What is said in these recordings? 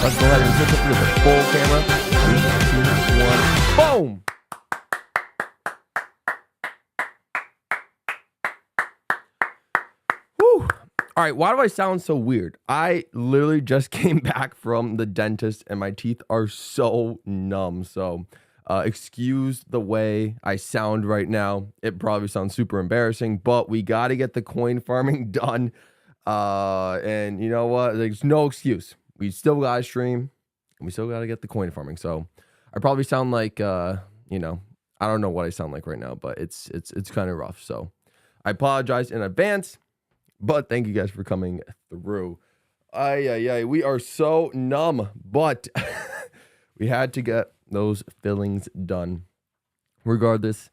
Let's go ahead and switch up to the full camera. 3, 2, 1, boom! Whew. All right, why do I sound so weird? I literally just came back from the dentist and my teeth are so numb. So excuse the way I sound right now. It probably sounds super embarrassing, but we got to get the coin farming done. And you know what? There's no excuse. We still got to stream and we still got to get the coin farming. So I probably sound like, I don't know what I sound like right now, but it's kind of rough. So I apologize in advance. But thank you guys for coming through. We are so numb, but we had to get those fillings done. Regardless,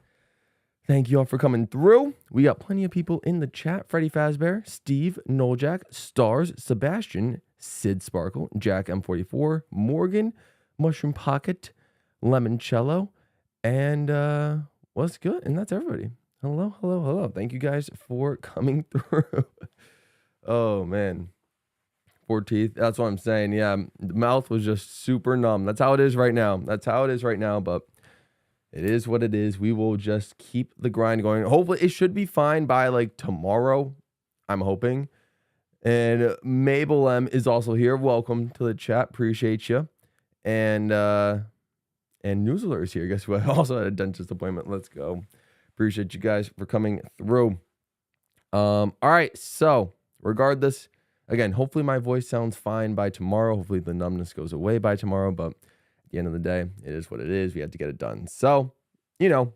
thank you all for coming through. We got plenty of people in the chat. Freddy Fazbear, Steve, Noeljack, Stars, Sebastian, Sid Sparkle, Jack M44, Morgan, Mushroom Pocket, Lemoncello, and what's good? And that's everybody. Hello. Thank you guys for coming through. Oh, man. 4 teeth. That's what I'm saying. Yeah, the mouth was just super numb. That's how it is right now. But it is what it is. We will just keep the grind going. Hopefully, it should be fine by, like, tomorrow. I'm hoping. And Mabel M is also here. Welcome to the chat. Appreciate you. And News Alert is here. Guess what? I also had a dentist appointment. Let's go. Appreciate you guys for coming through. All right, so regardless, again, hopefully my voice sounds fine by tomorrow. Hopefully the numbness goes away by tomorrow, but at the end of the day, it is what it is. We had to get it done. So,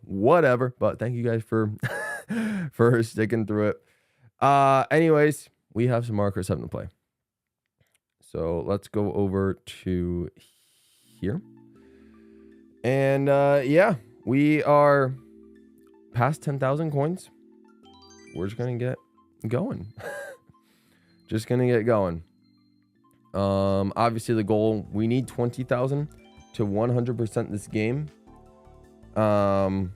whatever. But thank you guys for for sticking through it. Anyways, we have some Mario Kart 7 to play. So let's go over to here. And we are past 10,000 coins. We're just gonna get going. Obviously the goal, we need 20,000 to 100% this game. And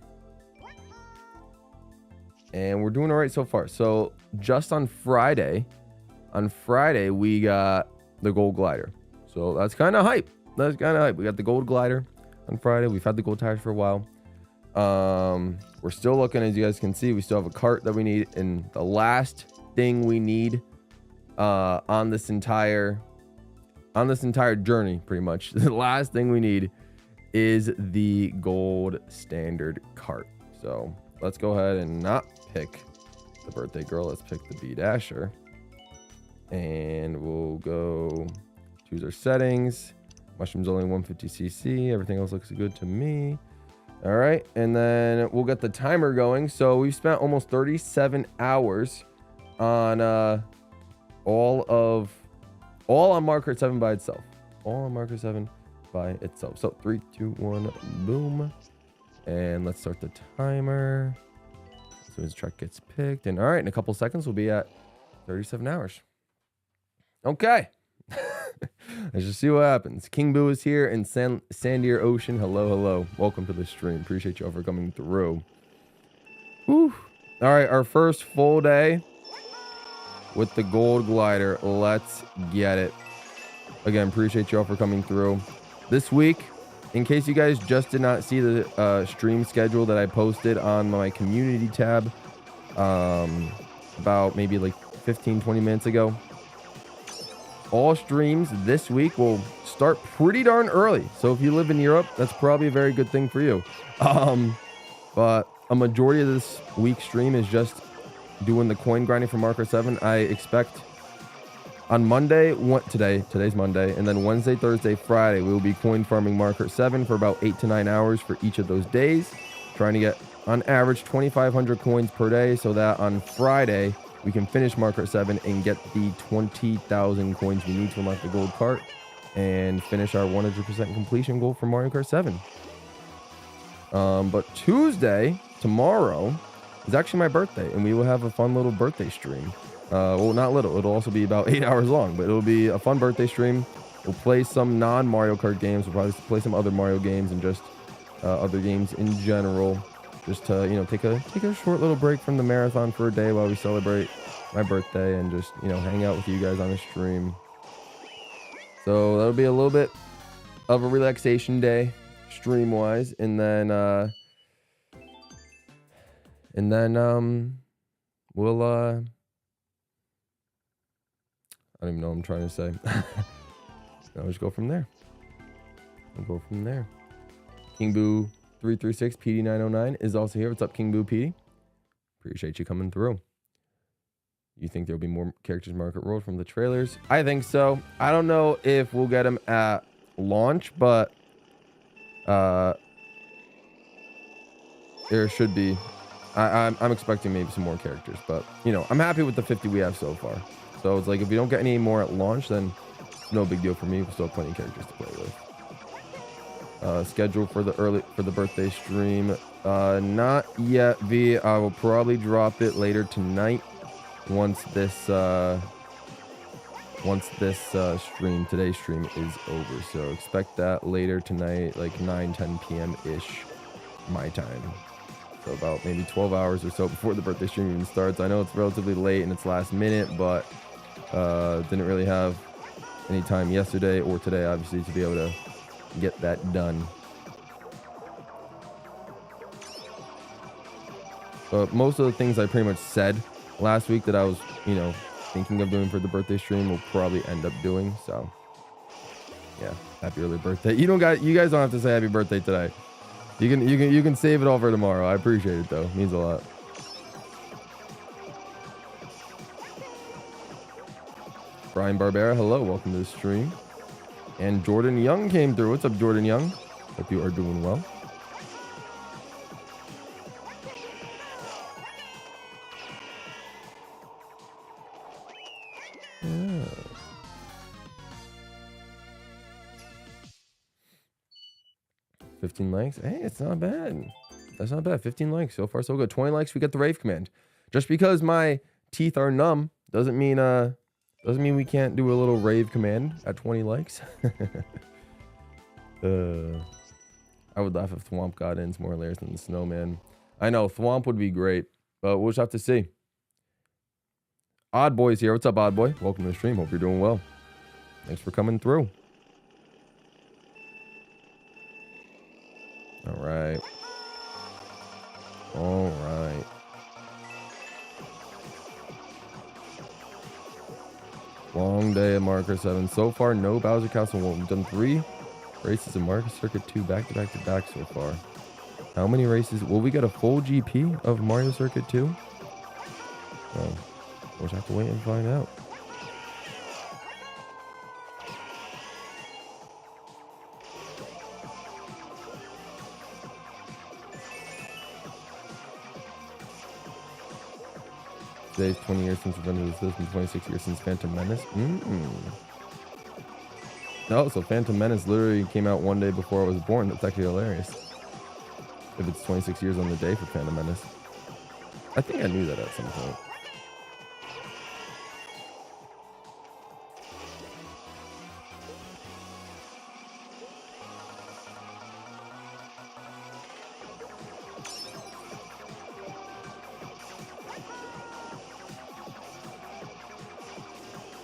we're doing all right so far. So just on Friday we got the gold glider. So that's kind of hype. We got the gold glider on Friday. We've had the gold tires for a while. We're still looking, as you guys can see, we still have a cart that we need, and the last thing we need on this entire journey, pretty much the last thing we need is the Gold Standard Kart. So let's go ahead and not pick the birthday girl. Let's pick the B Dasher, and we'll go choose our settings. Mushroom's only 150cc. Everything else looks good to me. All right, and then we'll get the timer going. So we've spent almost 37 hours on all on Mario Kart 7 by itself. So 3, 2, 1, boom. And let's start the timer. As soon as the track gets picked. And all right, in a couple seconds, we'll be at 37 hours. Okay. Let's just see what happens. King Boo is here, and Sandier Ocean. Hello. Welcome to the stream. Appreciate you all for coming through. Whew. All right, our first full day with the gold glider. Let's get it. Again, appreciate you all for coming through. This week, in case you guys just did not see the stream schedule that I posted on my community tab about maybe like 15-20 minutes ago, all streams this week will start pretty darn early. So if you live in Europe, that's probably a very good thing for you. But a majority of this week's stream is just doing the coin grinding for Mario Kart 7. I expect on Monday, today's Monday, and then Wednesday, Thursday, Friday, we will be coin farming Mario Kart 7 for about 8 to 9 hours for each of those days, trying to get on average 2,500 coins per day, so that on Friday we can finish Mario Kart 7 and get the 20,000 coins we need to unlock the gold cart and finish our 100% completion goal for Mario Kart 7. But Tuesday, tomorrow, is actually my birthday, and we will have a fun little birthday stream. Well, not little. It'll also be about 8 hours long, but it'll be a fun birthday stream. We'll play some non-Mario Kart games. We'll probably play some other Mario games and just other games in general. Just to, take a short little break from the marathon for a day while we celebrate my birthday and just, hang out with you guys on the stream. So that'll be a little bit of a relaxation day, stream wise, and then we'll I don't even know what I'm trying to say. I'll just go from there. We'll go from there. King Boo 336 PD 909 is also here. What's up, King Boo PD? Appreciate you coming through. You think there'll be more characters in Mario Kart World from the trailers? I think so. I don't know if we'll get them at launch, but there should be. I'm expecting maybe some more characters, but you know, I'm happy with the 50 we have so far. So it's like if we don't get any more at launch, then no big deal for me. We'll still have plenty of characters to play with. Schedule for the birthday stream. Not yet, V. I will probably drop it later tonight once this today's stream is over. So expect that later tonight, like 9-10 p.m. ish my time. So about maybe 12 hours or so before the birthday stream even starts. I know it's relatively late and it's last minute, but didn't really have any time yesterday or today, obviously, to be able to get that done. But most of the things I pretty much said last week that I was, you know, thinking of doing for the birthday stream will probably end up doing. So yeah, happy early birthday. You guys don't have to say happy birthday today. You can save it all for tomorrow. I appreciate it though. It means a lot. Brian Barbera, hello, welcome to the stream. And Jordan Young came through. What's up, Jordan Young? Hope you are doing well. Yeah. $15 likes. Hey, it's not bad. That's not bad. 15 likes. So far, so good. 20 likes, we get the rave command. Just because my teeth are numb doesn't mean we can't do a little rave command at 20 likes. I would laugh if Thwomp got in more layers than the snowman. I know Thwomp would be great, but we'll just have to see. Odd Boy's here. What's up, Odd Boy? Welcome to the stream. Hope you're doing well. Thanks for coming through. All right. All right. Long day at Mario Kart 7. So far, no Bowser Castle. We've done 3 races in Mario Circuit 2 back-to-back so far. How many races? Will we get a full GP of Mario Circuit 2? Well, we'll just have to wait and find out. Today's 20 years since Revenge of the Sith and 26 years since Phantom Menace. No, so Phantom Menace literally came out one day before I was born. That's actually hilarious. If it's 26 years on the day for Phantom Menace. I think I knew that at some point.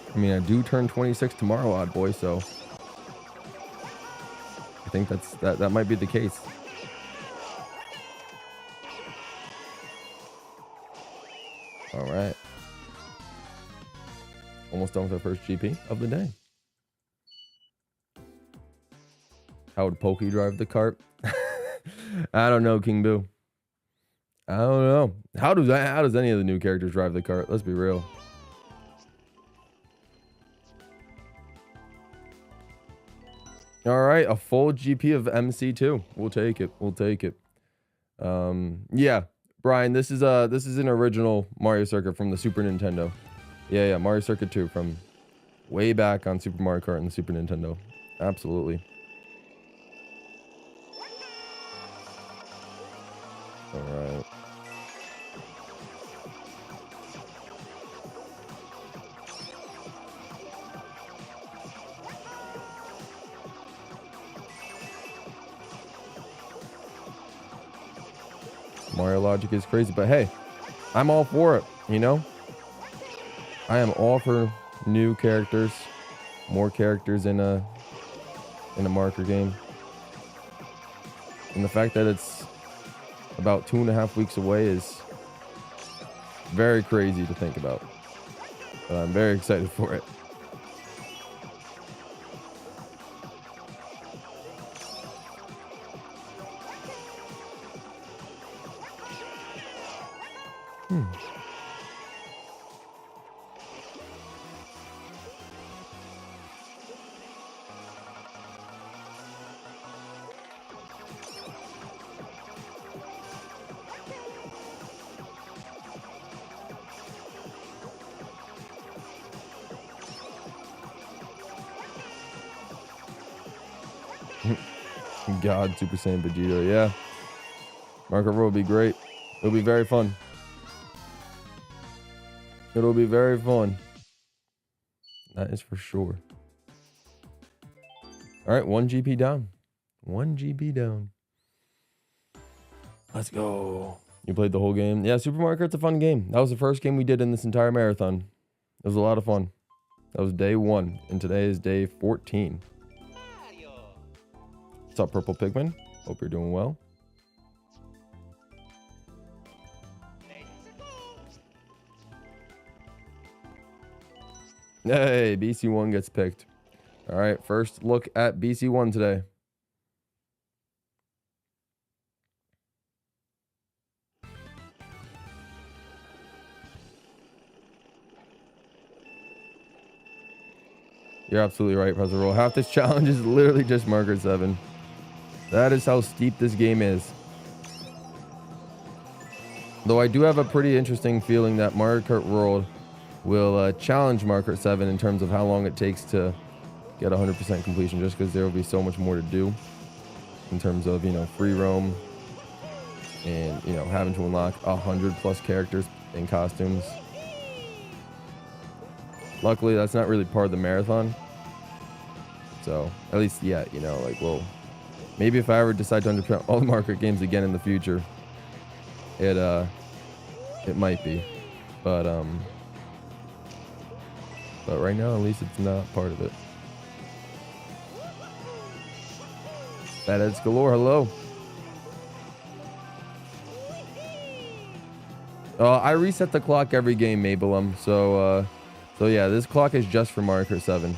I mean, I do turn 26 tomorrow, Odd Boy, so I think that might be the case. All right. Almost done with our first GP of the day. How would Pokey drive the cart? I don't know, King Boo. I don't know. How does any of the new characters drive the cart? Let's be real. All right, a full GP of MC2. We'll take it. We'll take it. Yeah, Brian, this is an original Mario Circuit from the Super Nintendo. Yeah, Mario Circuit 2 from way back on Super Mario Kart and the Super Nintendo. Absolutely. All right. Mario logic is crazy, but hey, I'm all for it, you know? I am all for new characters. more characters in a marker game. And the fact that it's about 2.5 weeks away is very crazy to think about. But I'm very excited for it. God, Super Saiyan Vegeta, yeah. Mario Kart World will be great. It'll be very fun. It'll be very fun. That is for sure. All right, 1 GP down. 1 GB down. Let's go. You played the whole game? Yeah, Super Mario Kart's a fun game. That was the first game we did in this entire marathon. It was a lot of fun. That was day 1, and today is day 14. What's up, Purple Pigman? Hope you're doing well. Hey, BC1 gets picked. All right, first look at BC1 today. You're absolutely right, Professor Roll. Half this challenge is literally just Mario Kart 7. That is how steep this game is. Though I do have a pretty interesting feeling that Mario Kart World will challenge Mario Kart 7 in terms of how long it takes to get 100% completion, just because there will be so much more to do in terms of, you know, free roam and, you know, having to unlock 100+ characters and costumes. Luckily, that's not really part of the marathon. So, at least, yeah, you know, like, well, maybe if I ever decide to 100% all the Mario Kart games again in the future, it might be. But right now, at least it's not part of it. Bad Ed's Galore, hello. I reset the clock every game, Mabelum. So yeah, this clock is just for Mario Kart 7.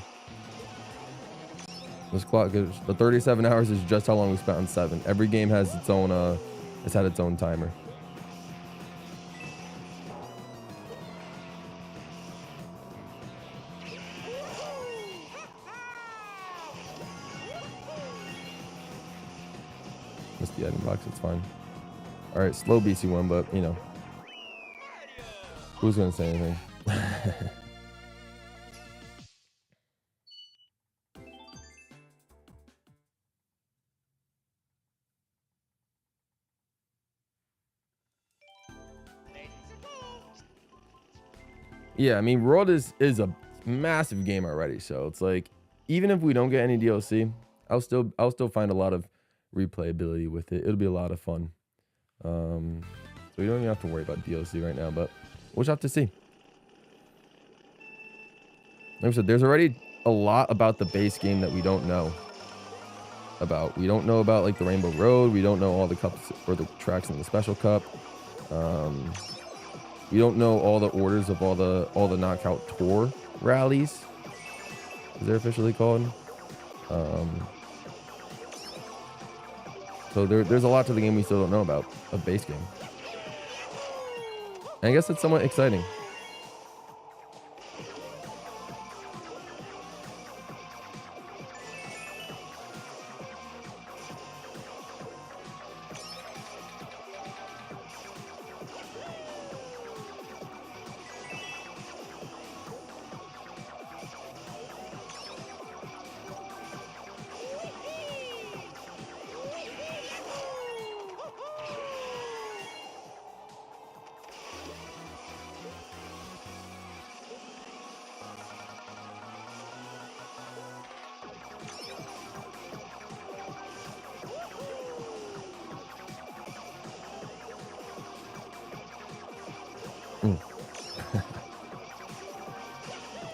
This clock is, the 37 hours is just how long we spent on 7. Every game has its own, it's had its own timer. Missed the item box, it's fine. All right, slow BC1, but you know, who's gonna say anything? Yeah, I mean, World is a massive game already, so it's like, even if we don't get any DLC, I'll still find a lot of replayability with it. It'll be a lot of fun. So we don't even have to worry about DLC right now, but we'll just have to see. Like I said, there's already a lot about the base game that we don't know about. We don't know about like the Rainbow Road. We don't know all the cups or the tracks in the Special Cup. We don't know all the orders of all the Knockout Tour rallies, as they're officially called. So there's a lot to the game we still don't know about, a base game. And I guess it's somewhat exciting.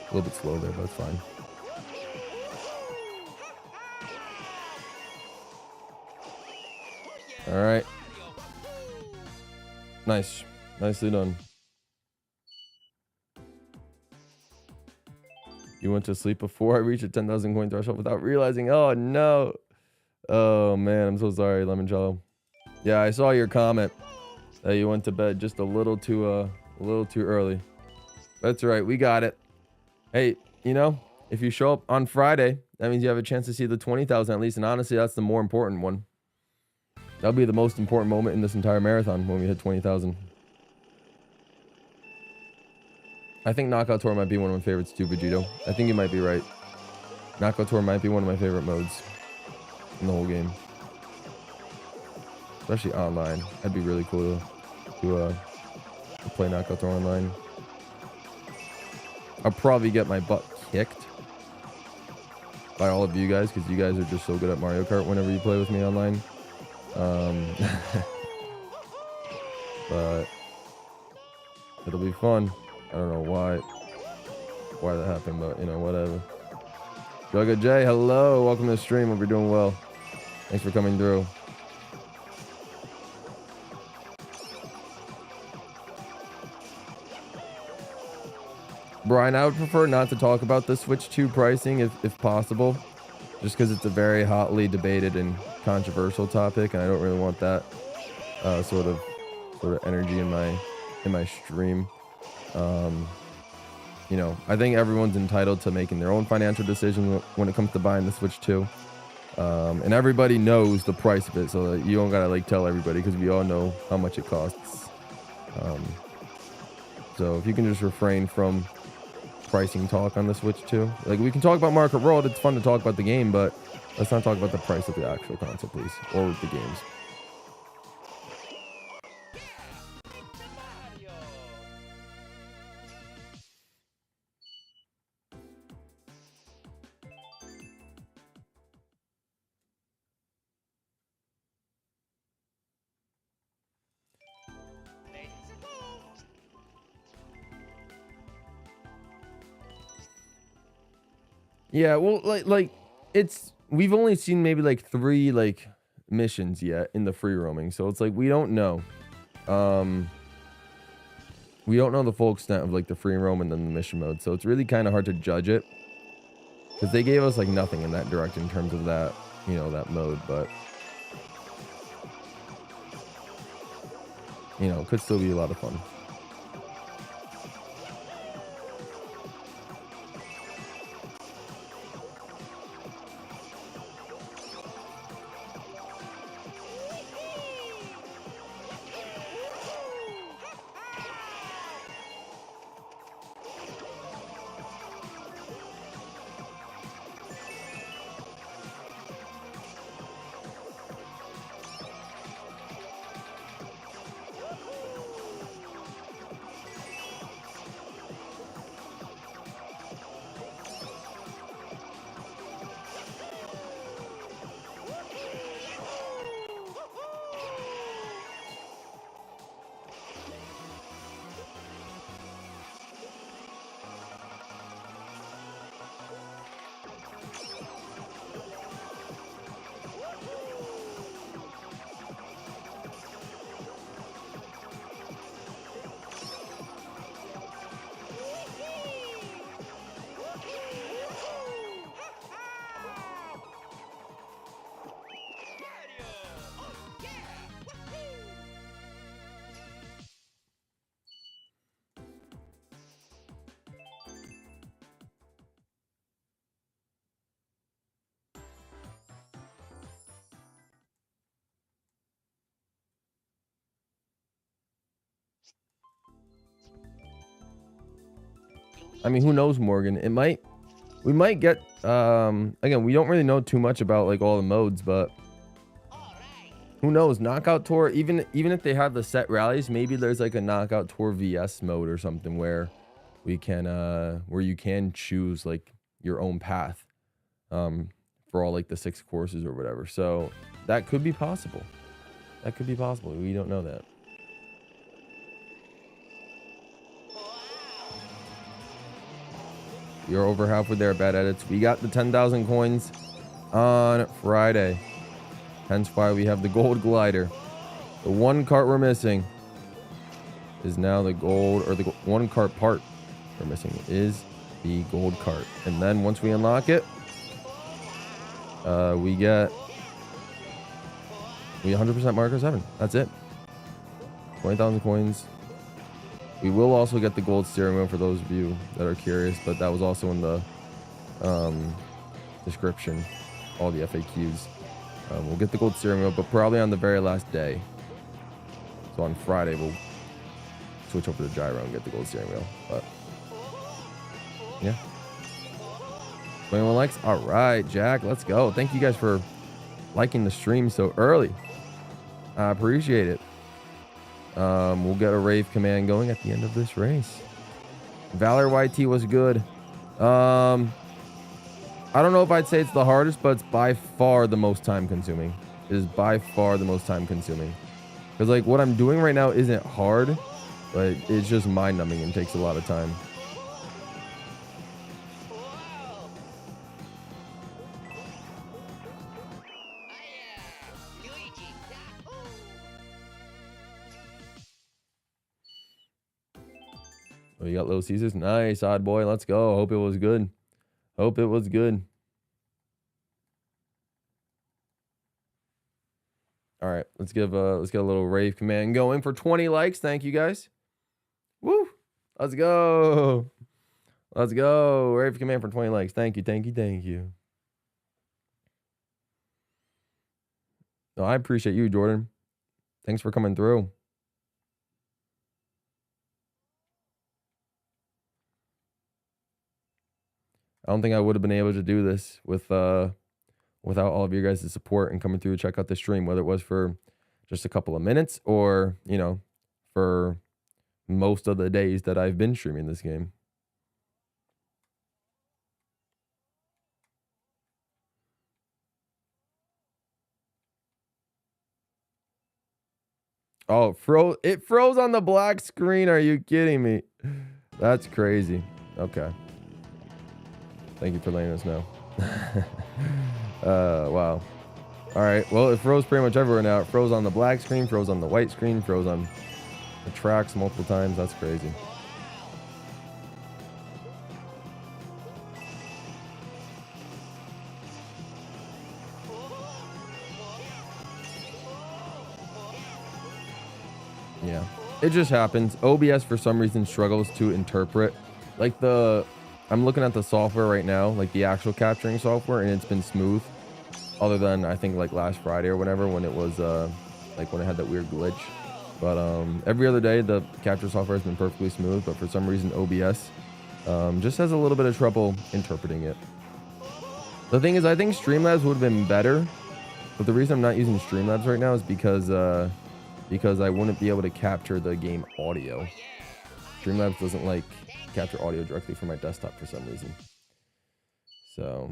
A little bit slow there, but it's fine. All right. Nice. Nicely done. You went to sleep before I reached a 10,000 coin threshold without realizing. Oh, no. Oh, man. I'm so sorry, Lemoncello. Yeah, I saw your comment that you went to bed just a little too early. That's right. We got it. Hey, you know, if you show up on Friday, that means you have a chance to see the 20,000 at least. And honestly, that's the more important one. That'll be the most important moment in this entire marathon when we hit 20,000. I think Knockout Tour might be one of my favorites too, Vegito. I think you might be right. Knockout Tour might be one of my favorite modes in the whole game. Especially online. That'd be really cool to play Knockout Tour online. I'll probably get my butt kicked by all of you guys because you guys are just so good at Mario Kart whenever you play with me online. But it'll be fun. I don't know why that happened, but you know, whatever. Jugga J, hello, welcome to the stream. Hope you're doing well. Thanks for coming through. Brian, I would prefer not to talk about the Switch 2 pricing if possible, just because it's a very hotly debated and controversial topic, and I don't really want that sort of energy in my stream. You know, I think everyone's entitled to making their own financial decision when it comes to buying the Switch 2. And everybody knows the price of it, so that you don't gotta like tell everybody because we all know how much it costs. So if you can just refrain from pricing talk on the Switch 2. Like, we can talk about Mario Kart World, it's fun to talk about the game, but let's not talk about the price of the actual console, please, or the games. Yeah, well, like we've only seen maybe like 3 like missions yet in the free roaming, so it's like we don't know. We don't know the full extent of like the free roam and then the mission mode, so it's really kind of hard to judge it because they gave us like nothing in that direct in terms of that, you know, that mode, but you know, it could still be a lot of fun. I mean, who knows, Morgan? We might get, again, we don't really know too much about like all the modes, but who knows? Knockout Tour, even if they have the set rallies, maybe there's like a Knockout Tour VS mode or something where we can, where you can choose like your own path, for all like the 6 courses or whatever. So that could be possible. That could be possible. We don't know that. You're over halfway there, bad edits. We got the 10,000 coins on Friday. Hence why we have the gold glider. The one cart we're missing is now the gold, or the one cart part we're missing is the gold cart. And then once we unlock it, we get 100% Mario Kart 7. That's it. 20,000 coins. We will also get the gold steering wheel for those of you that are curious, but that was also in the description, all the FAQs. We'll get the gold steering wheel, but probably on the very last day. So on Friday, we'll switch over to gyro and get the gold steering wheel. But yeah. 21 likes. All right, Jack, let's go. Thank you guys for liking the stream so early. I appreciate it. We'll get a rave command going at the end of this race. Valor YT was good. I don't know if I'd say it's the hardest, but it's by far the most time consuming. It is by far the most time consuming. Because like what I'm doing right now isn't hard, but it's just mind numbing and takes a lot of time. Oh, you got Little Caesars? Nice, Odd Boy. Let's go. Hope it was good. Hope it was good. All right, let's get a little rave command going for 20 likes. Thank you guys. Woo! Let's go. Let's go. Rave command for 20 likes. Thank you, thank you, thank you. No, I appreciate you, Jordan. Thanks for coming through. I don't think I would have been able to do this without all of you guys' support and coming through to check out the stream, whether it was for just a couple of minutes or, you know, for most of the days that I've been streaming this game. Oh, it froze on the black screen. Are you kidding me? That's crazy. Okay. Thank you for letting us know. Wow. All right. Well, it froze pretty much everywhere now. It froze on the black screen, froze on the white screen, froze on the tracks multiple times. That's crazy. Yeah. It just happens. OBS for some reason struggles to interpret. Like I'm looking at the software right now, like the actual capturing software, and it's been smooth. Other than I think like last Friday or whenever when it was like when it had that weird glitch. But every other day the capture software has been perfectly smooth, but for some reason OBS just has a little bit of trouble interpreting it. The thing is, I think Streamlabs would have been better, but the reason I'm not using Streamlabs right now is because I wouldn't be able to capture the game audio. Streamlabs doesn't like capture audio directly from my desktop for some reason. So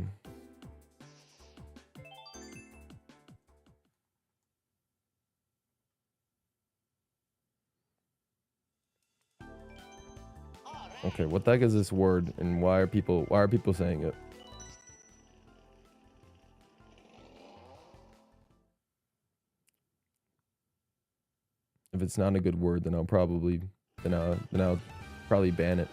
okay, what the heck is this word and why are people saying it? If it's not a good word, then I'll probably ban it.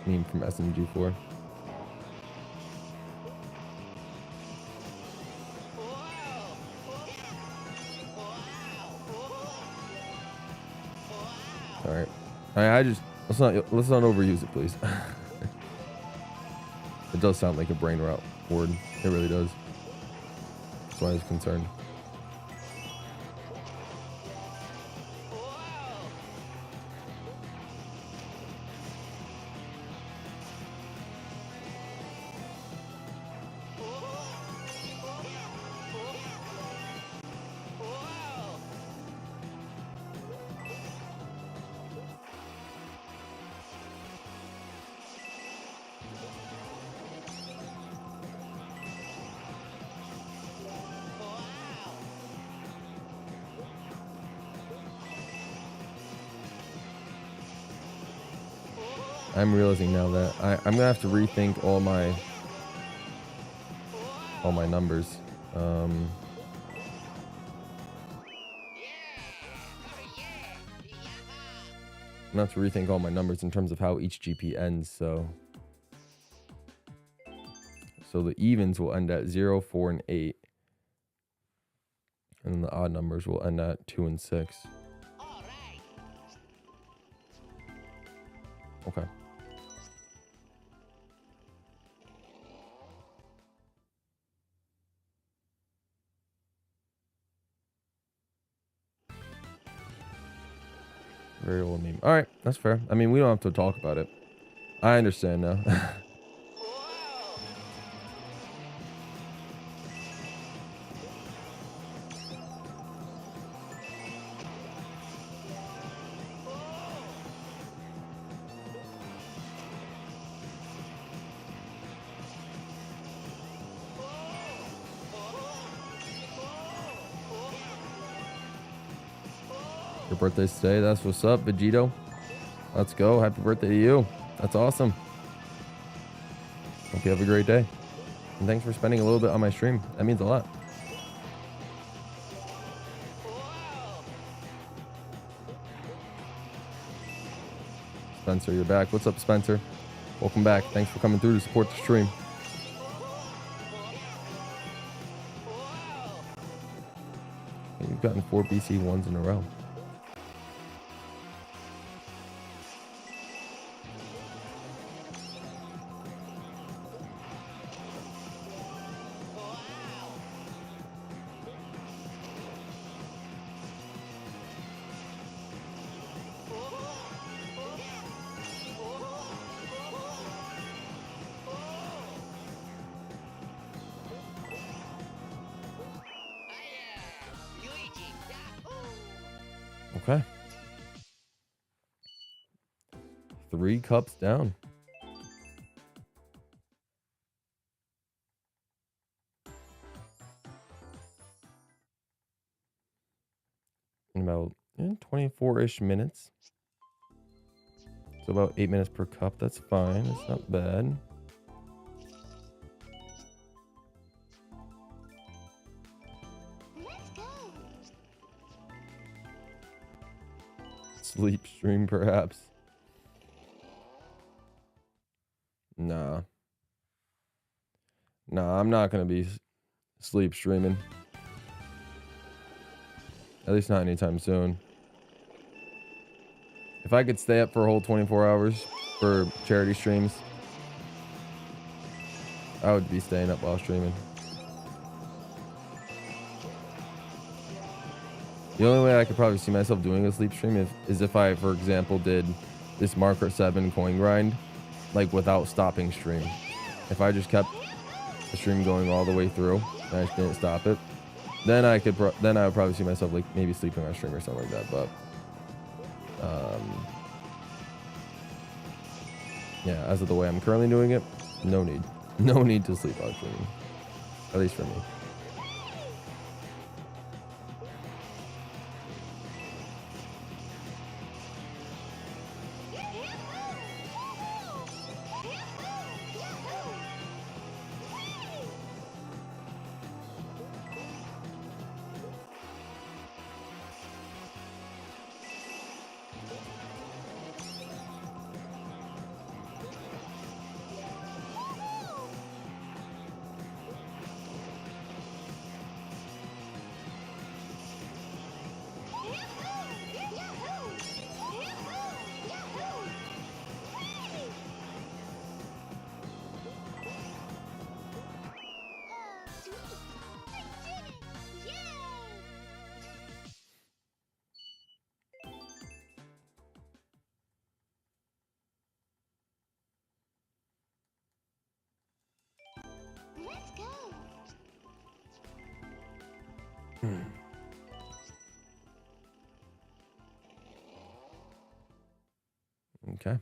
Meme from SMG4. All right. Let's not overuse it, please. It does sound like a brain rot word. It really does. That's why I was concerned. I'm realizing now that I'm gonna have to rethink all my numbers. I'm gonna have to rethink all my numbers in terms of how each GP ends. So the evens will end at 0, 4, and 8, and then the odd numbers will end at 2 and 6. Okay. Very old meme. All right, that's fair. I mean, we don't have to talk about it. I understand now. Your birthday's today. That's what's up, Vegito. Let's go. Happy birthday to you. That's awesome. Hope you have a great day. And thanks for spending a little bit on my stream. That means a lot. Spencer, you're back. What's up, Spencer? Welcome back. Thanks for coming through to support the stream. You've gotten 4 BC ones in a row. Okay. 3 cups down. In about 24-ish minutes. So about 8 minutes per cup. That's fine. It's not bad. Let's go. Sleep stream, perhaps. Nah. Nah, I'm not going to be sleep streaming. At least not anytime soon. If I could stay up for a whole 24 hours for charity streams, I would be staying up while streaming. The only way I could probably see myself doing a sleep stream is if I, for example, did this Mario Kart 7 coin grind, like without stopping stream. If I just kept the stream going all the way through and I just didn't stop it, then I would probably see myself like maybe sleeping on stream or something like that. But yeah, as of the way I'm currently doing it, no need to sleep on stream, at least for me. Let's go. Okay.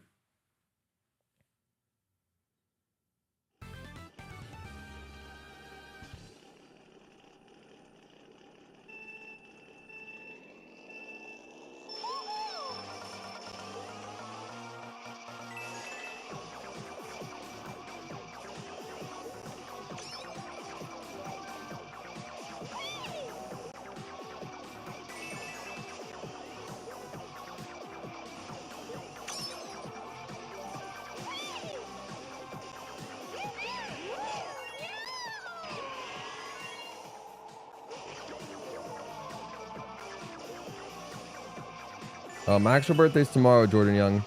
My actual birthday's tomorrow, Jordan Young.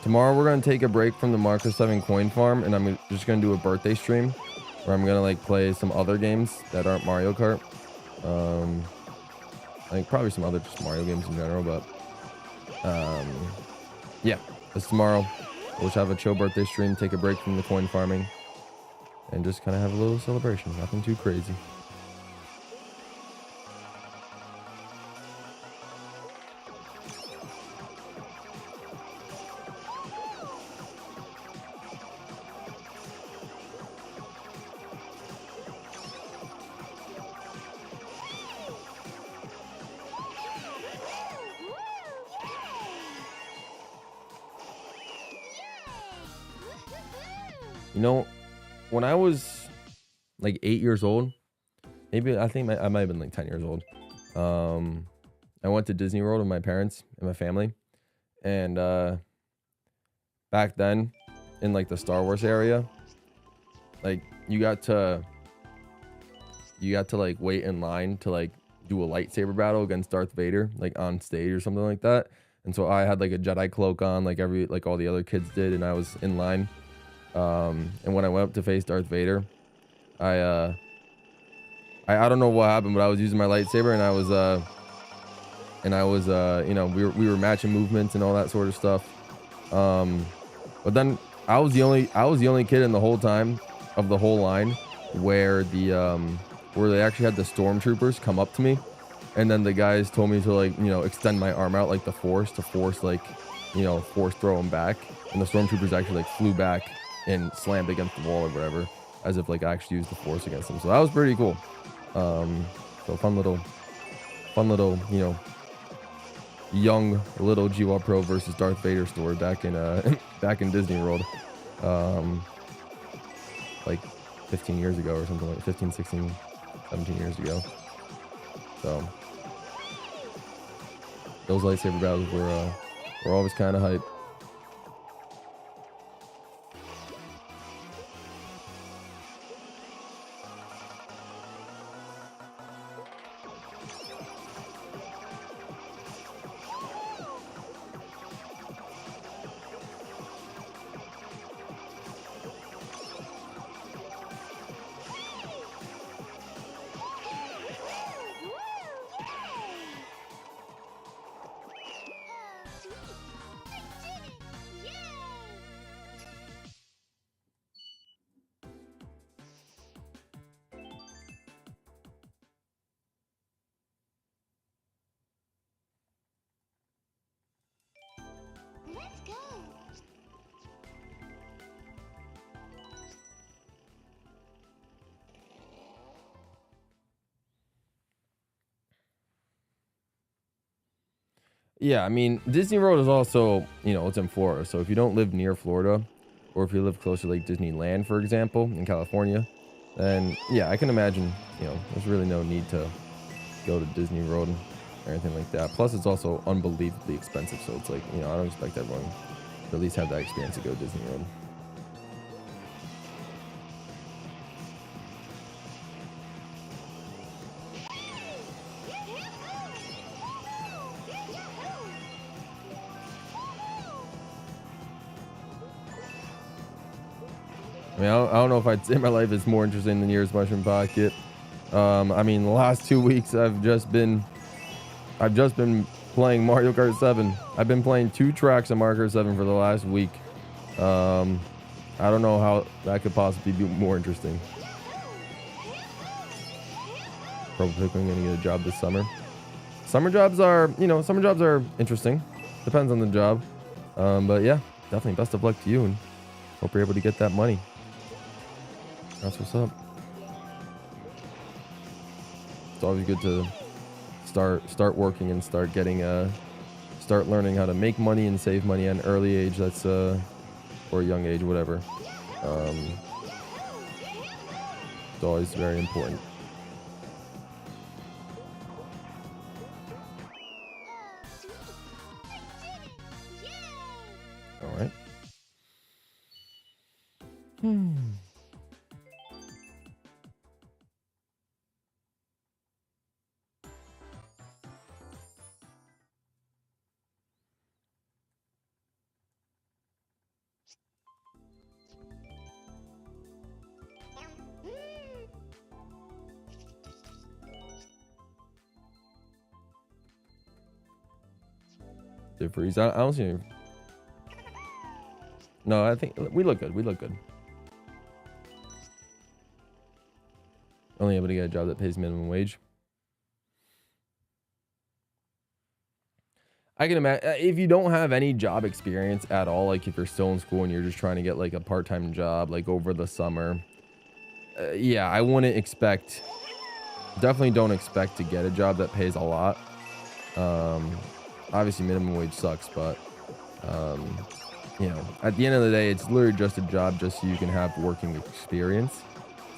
Tomorrow we're gonna take a break from the Marco 7 coin farm, and I'm just gonna do a birthday stream where I'm gonna like play some other games that aren't Mario Kart. I think probably some other just Mario games in general, but yeah, it's tomorrow. We'll just have a chill birthday stream, take a break from the coin farming, and just kind of have a little celebration. Nothing too crazy. You know, when I was like 8 years old, maybe I think I might have been like 10 years old. I went to Disney World with my parents and my family, and back then, in like the Star Wars area, like you got to like wait in line to like do a lightsaber battle against Darth Vader, like on stage or something like that. And so I had like a Jedi cloak on, like all the other kids did, and I was in line. And when I went up to face Darth Vader, I don't know what happened, but I was using my lightsaber, and I was you know, we were matching movements and all that sort of stuff. But then I was the only kid in the whole time of the whole line where where they actually had the stormtroopers come up to me, and then the guys told me to like, you know, extend my arm out like the force to force, like, you know, force throw them back, and the stormtroopers actually like flew back and slammed against the wall or whatever, as if like I actually used the force against them. So that was pretty cool. So fun little, you know, young little GWallPro versus Darth Vader story back in back in Disney World, like 15 years ago or something, like 15, 16, 17 years ago. So those lightsaber battles were always kind of hype. Let's go. Yeah, I mean, Disney World is also, you know, it's in Florida. So if you don't live near Florida, or if you live close to like Disneyland, for example, in California, then yeah, I can imagine, you know, there's really no need to go to Disney World or anything like that. Plus, it's also unbelievably expensive. So it's like, you know, I don't expect everyone to at least have that experience to go to Disney World. I mean, I don't know if I'd say my life is more interesting than yours, Mushroom Pocket. I mean, the last 2 weeks I've just been playing Mario Kart 7. I've been playing 2 tracks of Mario Kart 7 for the last week. I don't know how that could possibly be more interesting. Probably going to get a job this summer. Summer jobs are interesting. Depends on the job. But yeah, definitely best of luck to you, and hope you're able to get that money. That's what's up. It's always good to start working and start learning how to make money and save money at an early age. That's or a young age, whatever. It's always very important. All right. Did freeze? I don't see any. No, I think we look good. We look good. Only able to get a job that pays minimum wage. I can imagine if you don't have any job experience at all, like if you're still in school and you're just trying to get like a part-time job like over the summer. Yeah, I wouldn't expect, definitely don't expect to get a job that pays a lot. Obviously minimum wage sucks, but you know, at the end of the day, it's literally just a job just so you can have working experience.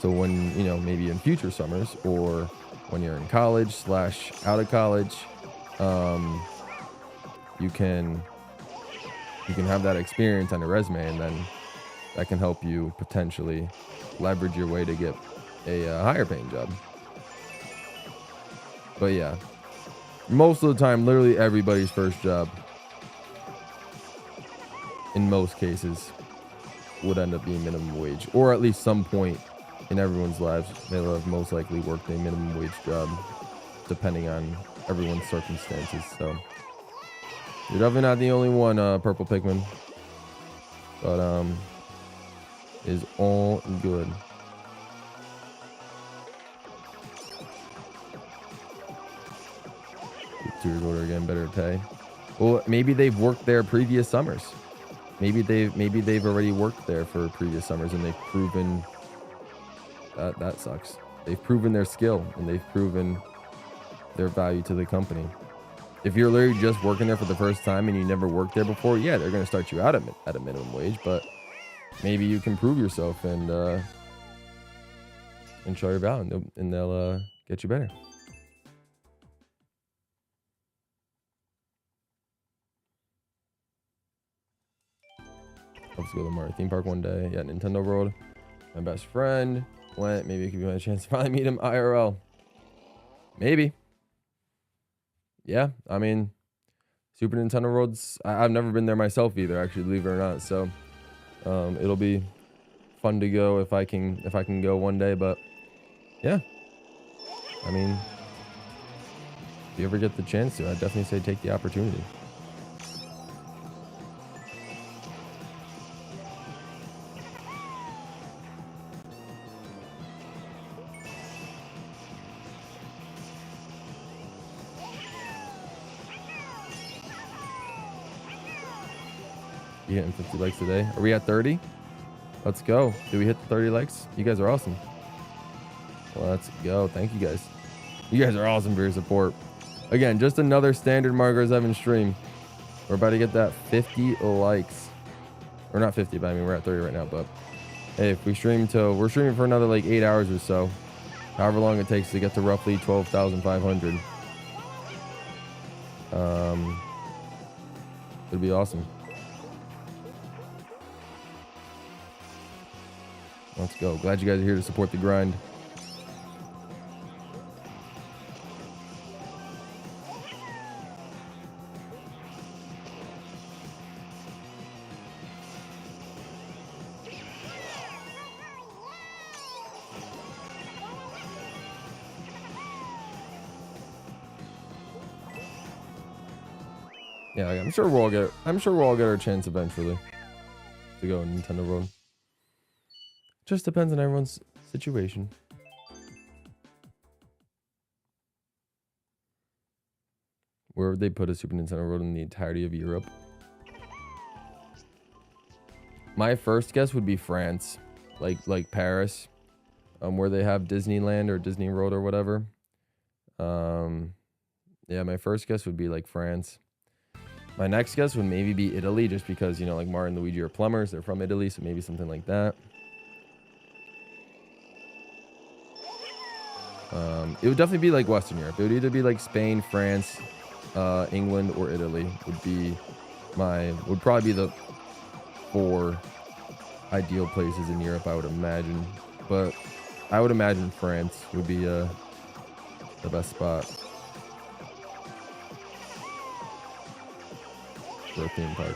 So when, you know, maybe in future summers or when you're in college / out of college, you can have that experience on your resume, and then that can help you potentially leverage your way to get a higher paying job. But yeah, most of the time, literally everybody's first job, in most cases, would end up being minimum wage, or at least some point in everyone's lives they'll have most likely worked a minimum wage job, depending on everyone's circumstances. So you're definitely not the only one, Purple Pikmin, but is all good. Tour order again, better pay. Well, maybe they've worked there previous summers. Maybe they've already worked there for previous summers, and they've proven that sucks. They've proven their skill, and they've proven their value to the company. If you're literally just working there for the first time and you never worked there before, yeah, they're going to start you out at a minimum wage, but maybe you can prove yourself and show your value, and they'll get you better. Let's go to the Mario theme park one day. Yeah, Nintendo World. My best friend went. Maybe it could be my chance to finally meet him IRL. Maybe. Yeah, I mean, Super Nintendo World's, I've never been there myself either, actually, believe it or not. So it'll be fun to go if I can go one day. But yeah, I mean, if you ever get the chance to, I'd definitely say take the opportunity. You hitting 50 likes today? Are we at 30? Let's go. Did we hit the 30 likes? You guys are awesome. Let's go. Thank you guys. You guys are awesome for your support. Again, just another standard Mario Kart 7 stream. We're about to get that 50 likes. Or not 50, but I mean, we're at 30 right now. But hey, if we stream till, we're streaming for another like 8 hours or so. However long it takes to get to roughly 12,500. It'd be awesome. Let's go. Glad you guys are here to support the grind. Yeah, I'm sure we'll all get our chance eventually to go on Nintendo World. Just depends on everyone's situation. Where would they put a Super Nintendo World in the entirety of Europe? My first guess would be France, like Paris, where they have Disneyland or Disney World or whatever. Yeah, my first guess would be like France. My next guess would maybe be Italy, just because, you know, like Mario and Luigi are plumbers. They're from Italy, so maybe something like that. It would definitely be like Western Europe. It would either be like Spain, France, England, or Italy would probably be the 4 ideal places in Europe, I would imagine. But I would imagine France would be the best spot for a theme park.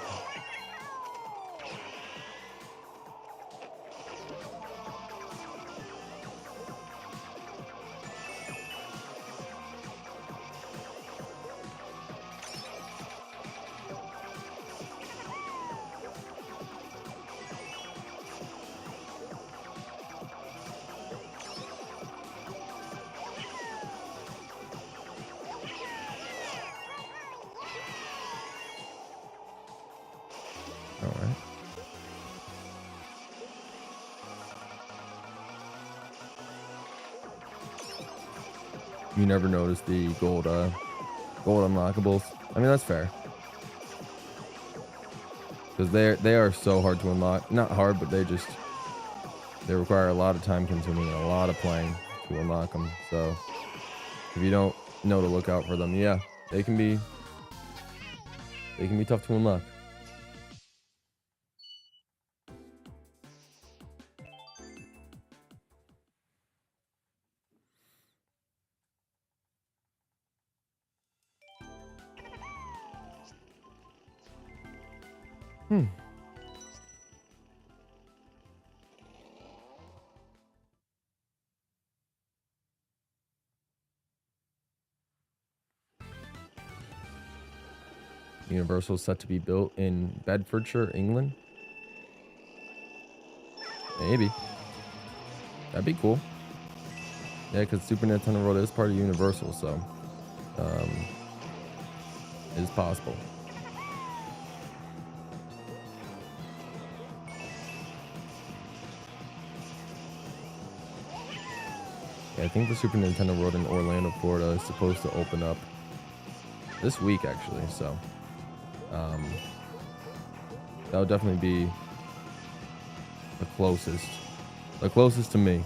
You never notice the gold unlockables. I mean, that's fair. Because they are so hard to unlock. Not hard, but they require a lot of time consuming and a lot of playing to unlock them. So if you don't know to look out for them, yeah, they can be tough to unlock. Universal set to be built in Bedfordshire, England. Maybe. That'd be cool. Yeah, because Super Nintendo World is part of Universal, so it is possible. Yeah, I think the Super Nintendo World in Orlando, Florida is supposed to open up this week, actually, so that would definitely be the closest to me.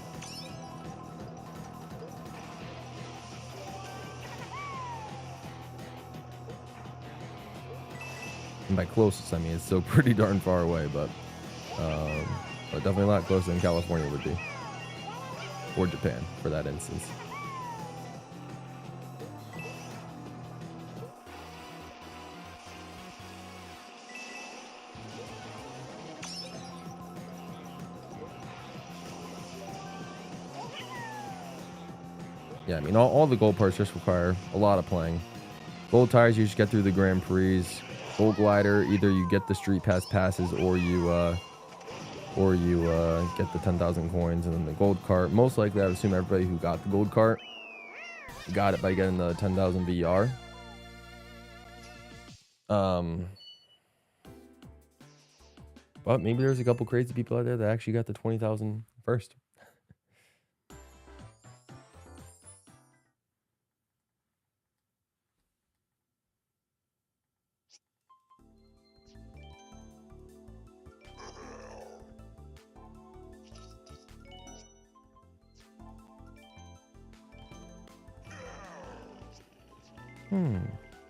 And by closest, I mean it's still pretty darn far away, but definitely a lot closer than California would be, or Japan for that instance. Yeah, I mean, all the gold parts just require a lot of playing. Gold tires, you just get through the Grand Prix. Gold glider, either you get the street pass passes or you get the 10,000 coins. And then the gold cart, most likely I would assume everybody who got the gold cart got it by getting the 10,000 VR. But maybe there's a couple crazy people out there that actually got the 20,000 first. Right.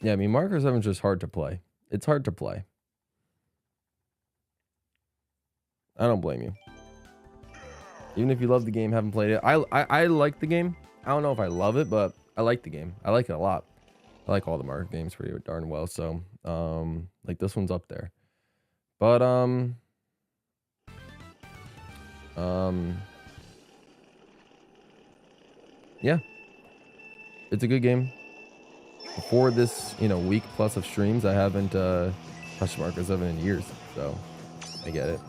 Yeah, I mean, Mario Kart 7 is just hard to play. It's hard to play. I don't blame you. Even if you love the game, haven't played it. I like the game. I don't know if I love it, but I like the game. I like it a lot. I like all the Mario games pretty darn well. So, like this one's up there. But, yeah. it's a good game. Before this, you know, week plus of streams, I haven't touched Mario 7 in years, so I get it.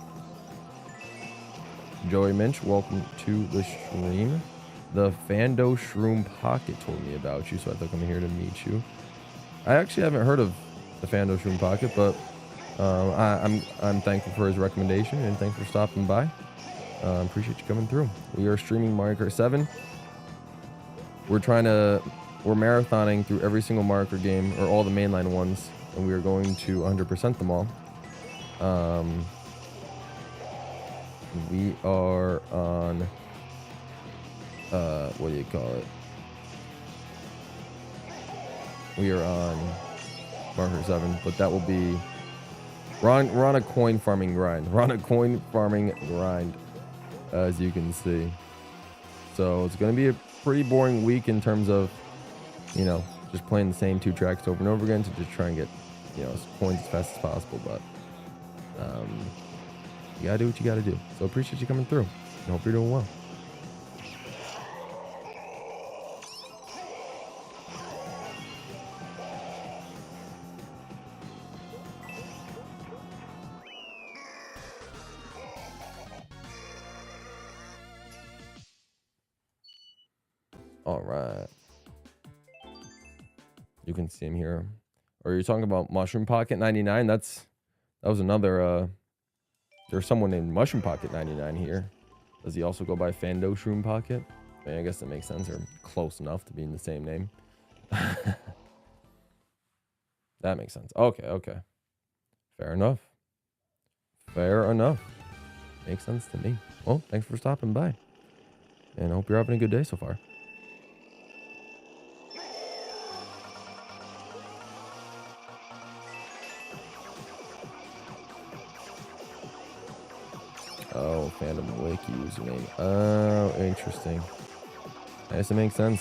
Joey Minch, welcome to the stream. The Fando Shroom Pocket told me about you, so I thought I'm here to meet you. I actually haven't heard of the Fando Shroom Pocket, but I'm thankful for his recommendation and thanks for stopping by. Appreciate you coming through. We are streaming Mario Kart 7. We're marathoning through every single Mario Kart game, or all the mainline ones, and we are going to 100% them all. We are on, what do you call it? We are on Mario Kart 7, but that will be, we're on a coin farming grind. We're on a coin farming grind, as you can see. So it's going to be a pretty boring week in terms of, you know, just playing the same 2 tracks over and over again to just try and get, you know, coins as fast as possible. But you gotta do what you gotta do. So appreciate you coming through. I hope you're doing well. All right. You can see him here. Or you're talking about Mushroom Pocket 99? That was another there's someone named Mushroom Pocket 99 here. Does he also go by Fando Shroom Pocket? I mean, I guess that makes sense. They're close enough to be in the same name. That makes sense. Okay, okay. Fair enough. Fair enough. Makes sense to me. Well, thanks for stopping by. And I hope you're having a good day so far. Oh, Phantom Wiki username. Oh, interesting. I guess it makes sense.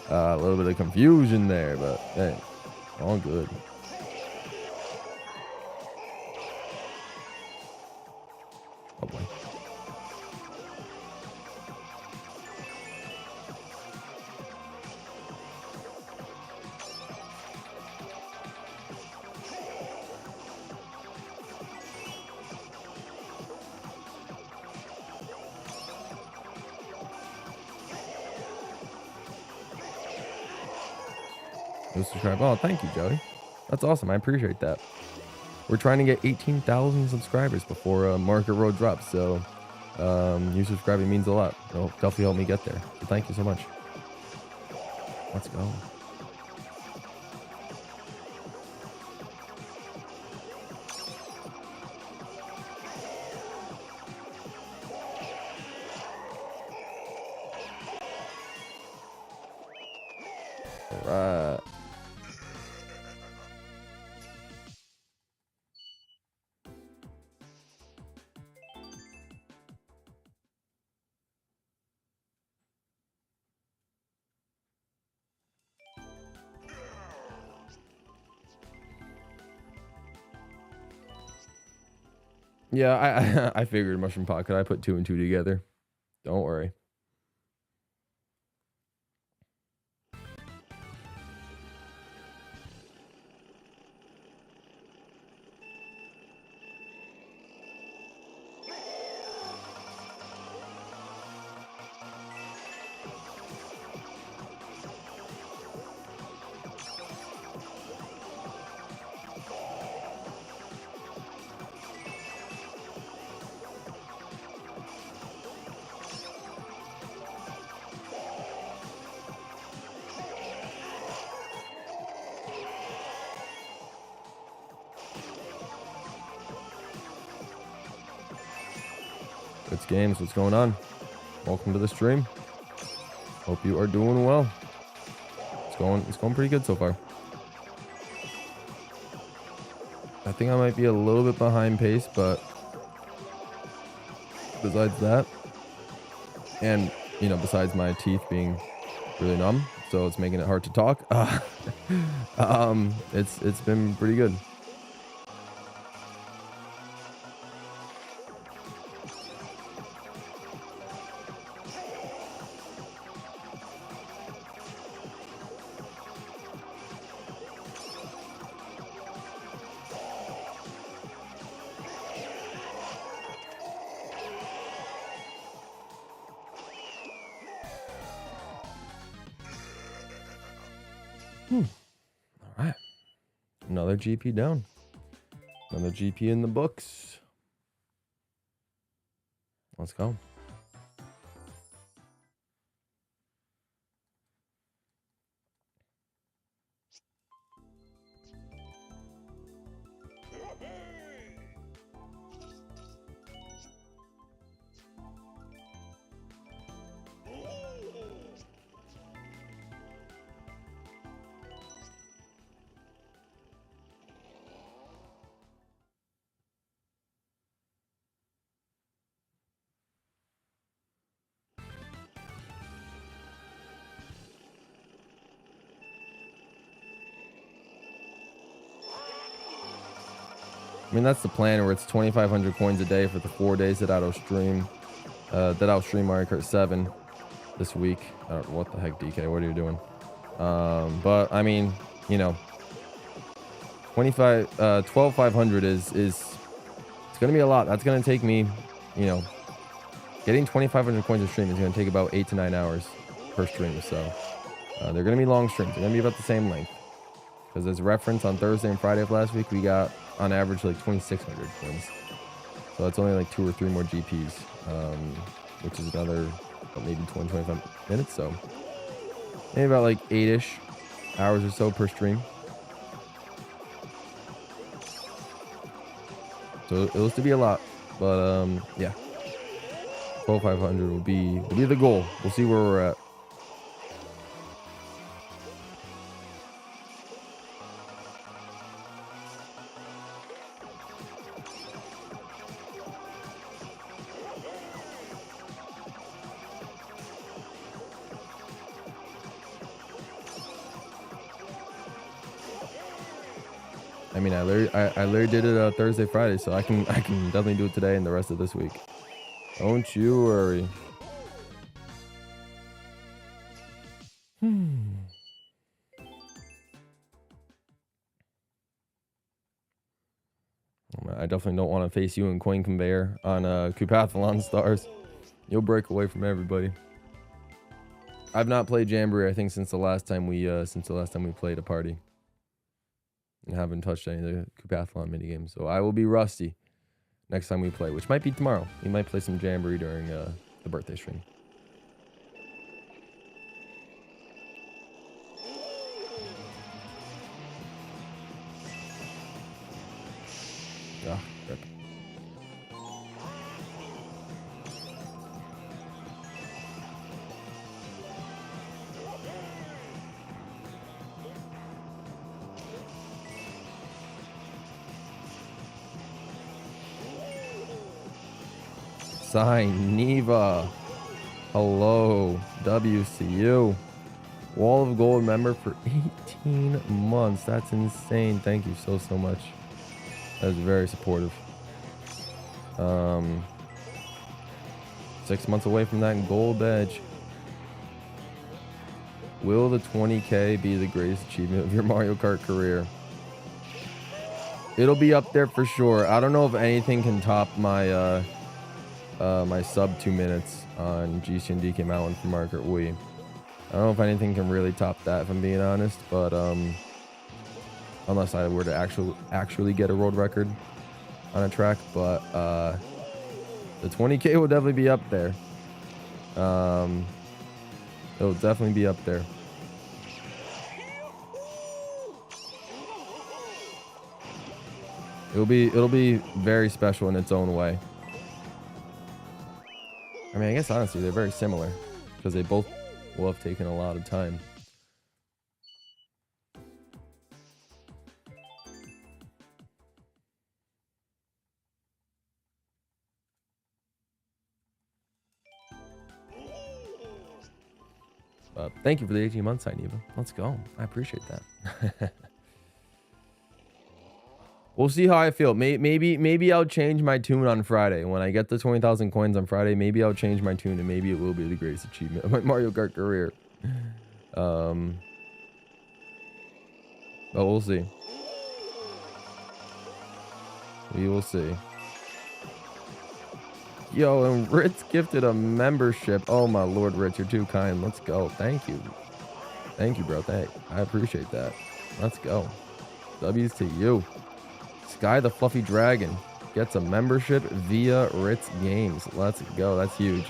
A little bit of confusion there, but hey, all good. Oh boy. Subscribe. Oh, thank you, Joey. That's awesome. I appreciate that. We're trying to get 18,000 subscribers before Mario Kart World drops, so you subscribing means a lot. It'll definitely help me get there. So thank you so much. Let's go. All right. Yeah, I figured Mushroom Pocket. I put 2 and 2 together. Don't worry. It's games. What's going on? Welcome to the stream. Hope you are doing well. It's going pretty good so far. I think I might be a little bit behind pace, but besides that, and you know, besides my teeth being really numb, so it's making it hard to talk. It's been pretty good. All right. Another GP down. Another GP in the books. Let's go. I mean, that's the plan, where it's 2,500 coins a day for the 4 days that I'll stream Mario Kart 7 this week. What the heck, DK? What are you doing? But I mean, you know, 12,500 is it's gonna be a lot. That's gonna take me, you know, getting 2,500 coins a stream is gonna take about 8 to 9 hours per stream. So they're gonna be long streams. They're gonna be about the same length. Because as reference, on Thursday and Friday of last week, we got on average like 2,600 coins. So that's only like 2 or 3 more GPs, which is another maybe 20, 25 minutes. So maybe about like 8-ish hours or so per stream. So it was to be a lot, but yeah, 12,500 will be the goal. We'll see where we're at. I mean, I literally did it Thursday, Friday, so I can definitely do it today and the rest of this week. Don't you worry. I definitely don't want to face you in Coin Conveyor on Coupathlon Stars. You'll break away from everybody. I've not played Jamboree, I think, since the last time we played a party. And haven't touched any of the Coupathlon minigames, so I will be rusty next time we play, which might be tomorrow. We might play some Jamboree during the birthday stream. Ah, rip. Sign Neva. Hello, WCU. Wall of Gold member for 18 months. That's insane. Thank you so much. That was very supportive. 6 months away from that gold badge. Will the 20K be the greatest achievement of your Mario Kart career? It'll be up there for sure. I don't know if anything can top my my sub 2 minutes on GC and DK Mountain for Mario Kart Wii. I don't know if anything can really top that, if I'm being honest, but unless I were to actually get a world record on a track, but the 20K will definitely be up there. It'll definitely be up there. It'll be very special in its own way. I mean, I guess honestly they're very similar because they both will have taken a lot of time. Thank you for the 18 months, Eva. Let's go. I appreciate that. We'll see how I feel. Maybe I'll change my tune on Friday. When I get the 20,000 coins on Friday, maybe I'll change my tune and maybe it will be the greatest achievement of my Mario Kart career. But we'll see. We will see. Yo, and Ritz gifted a membership. Oh my lord, Ritz, you're too kind. Let's go. Thank you. Thank you, bro. I appreciate that. Let's go. W's to you. Sky the Fluffy Dragon gets a membership via Ritz Games. Let's go. That's huge.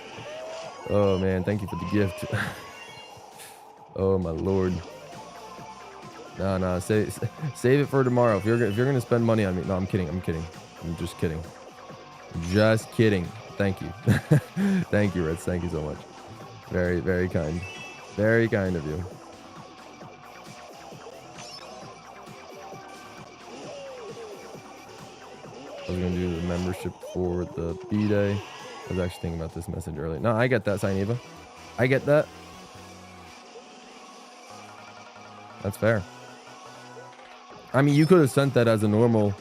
Oh, man. Thank you for the gift. Oh, my lord. No. Save it for tomorrow. If you're going to spend money on me. No, I'm kidding. I'm just kidding. Just kidding. Thank you. Thank you, Ritz. Thank you so much. Very, very kind. Very kind of you. I was going to do the membership for the B-Day. I was actually thinking about this message earlier. No, I get that, Sainiva. I get that. That's fair. I mean, you could have sent that as a normal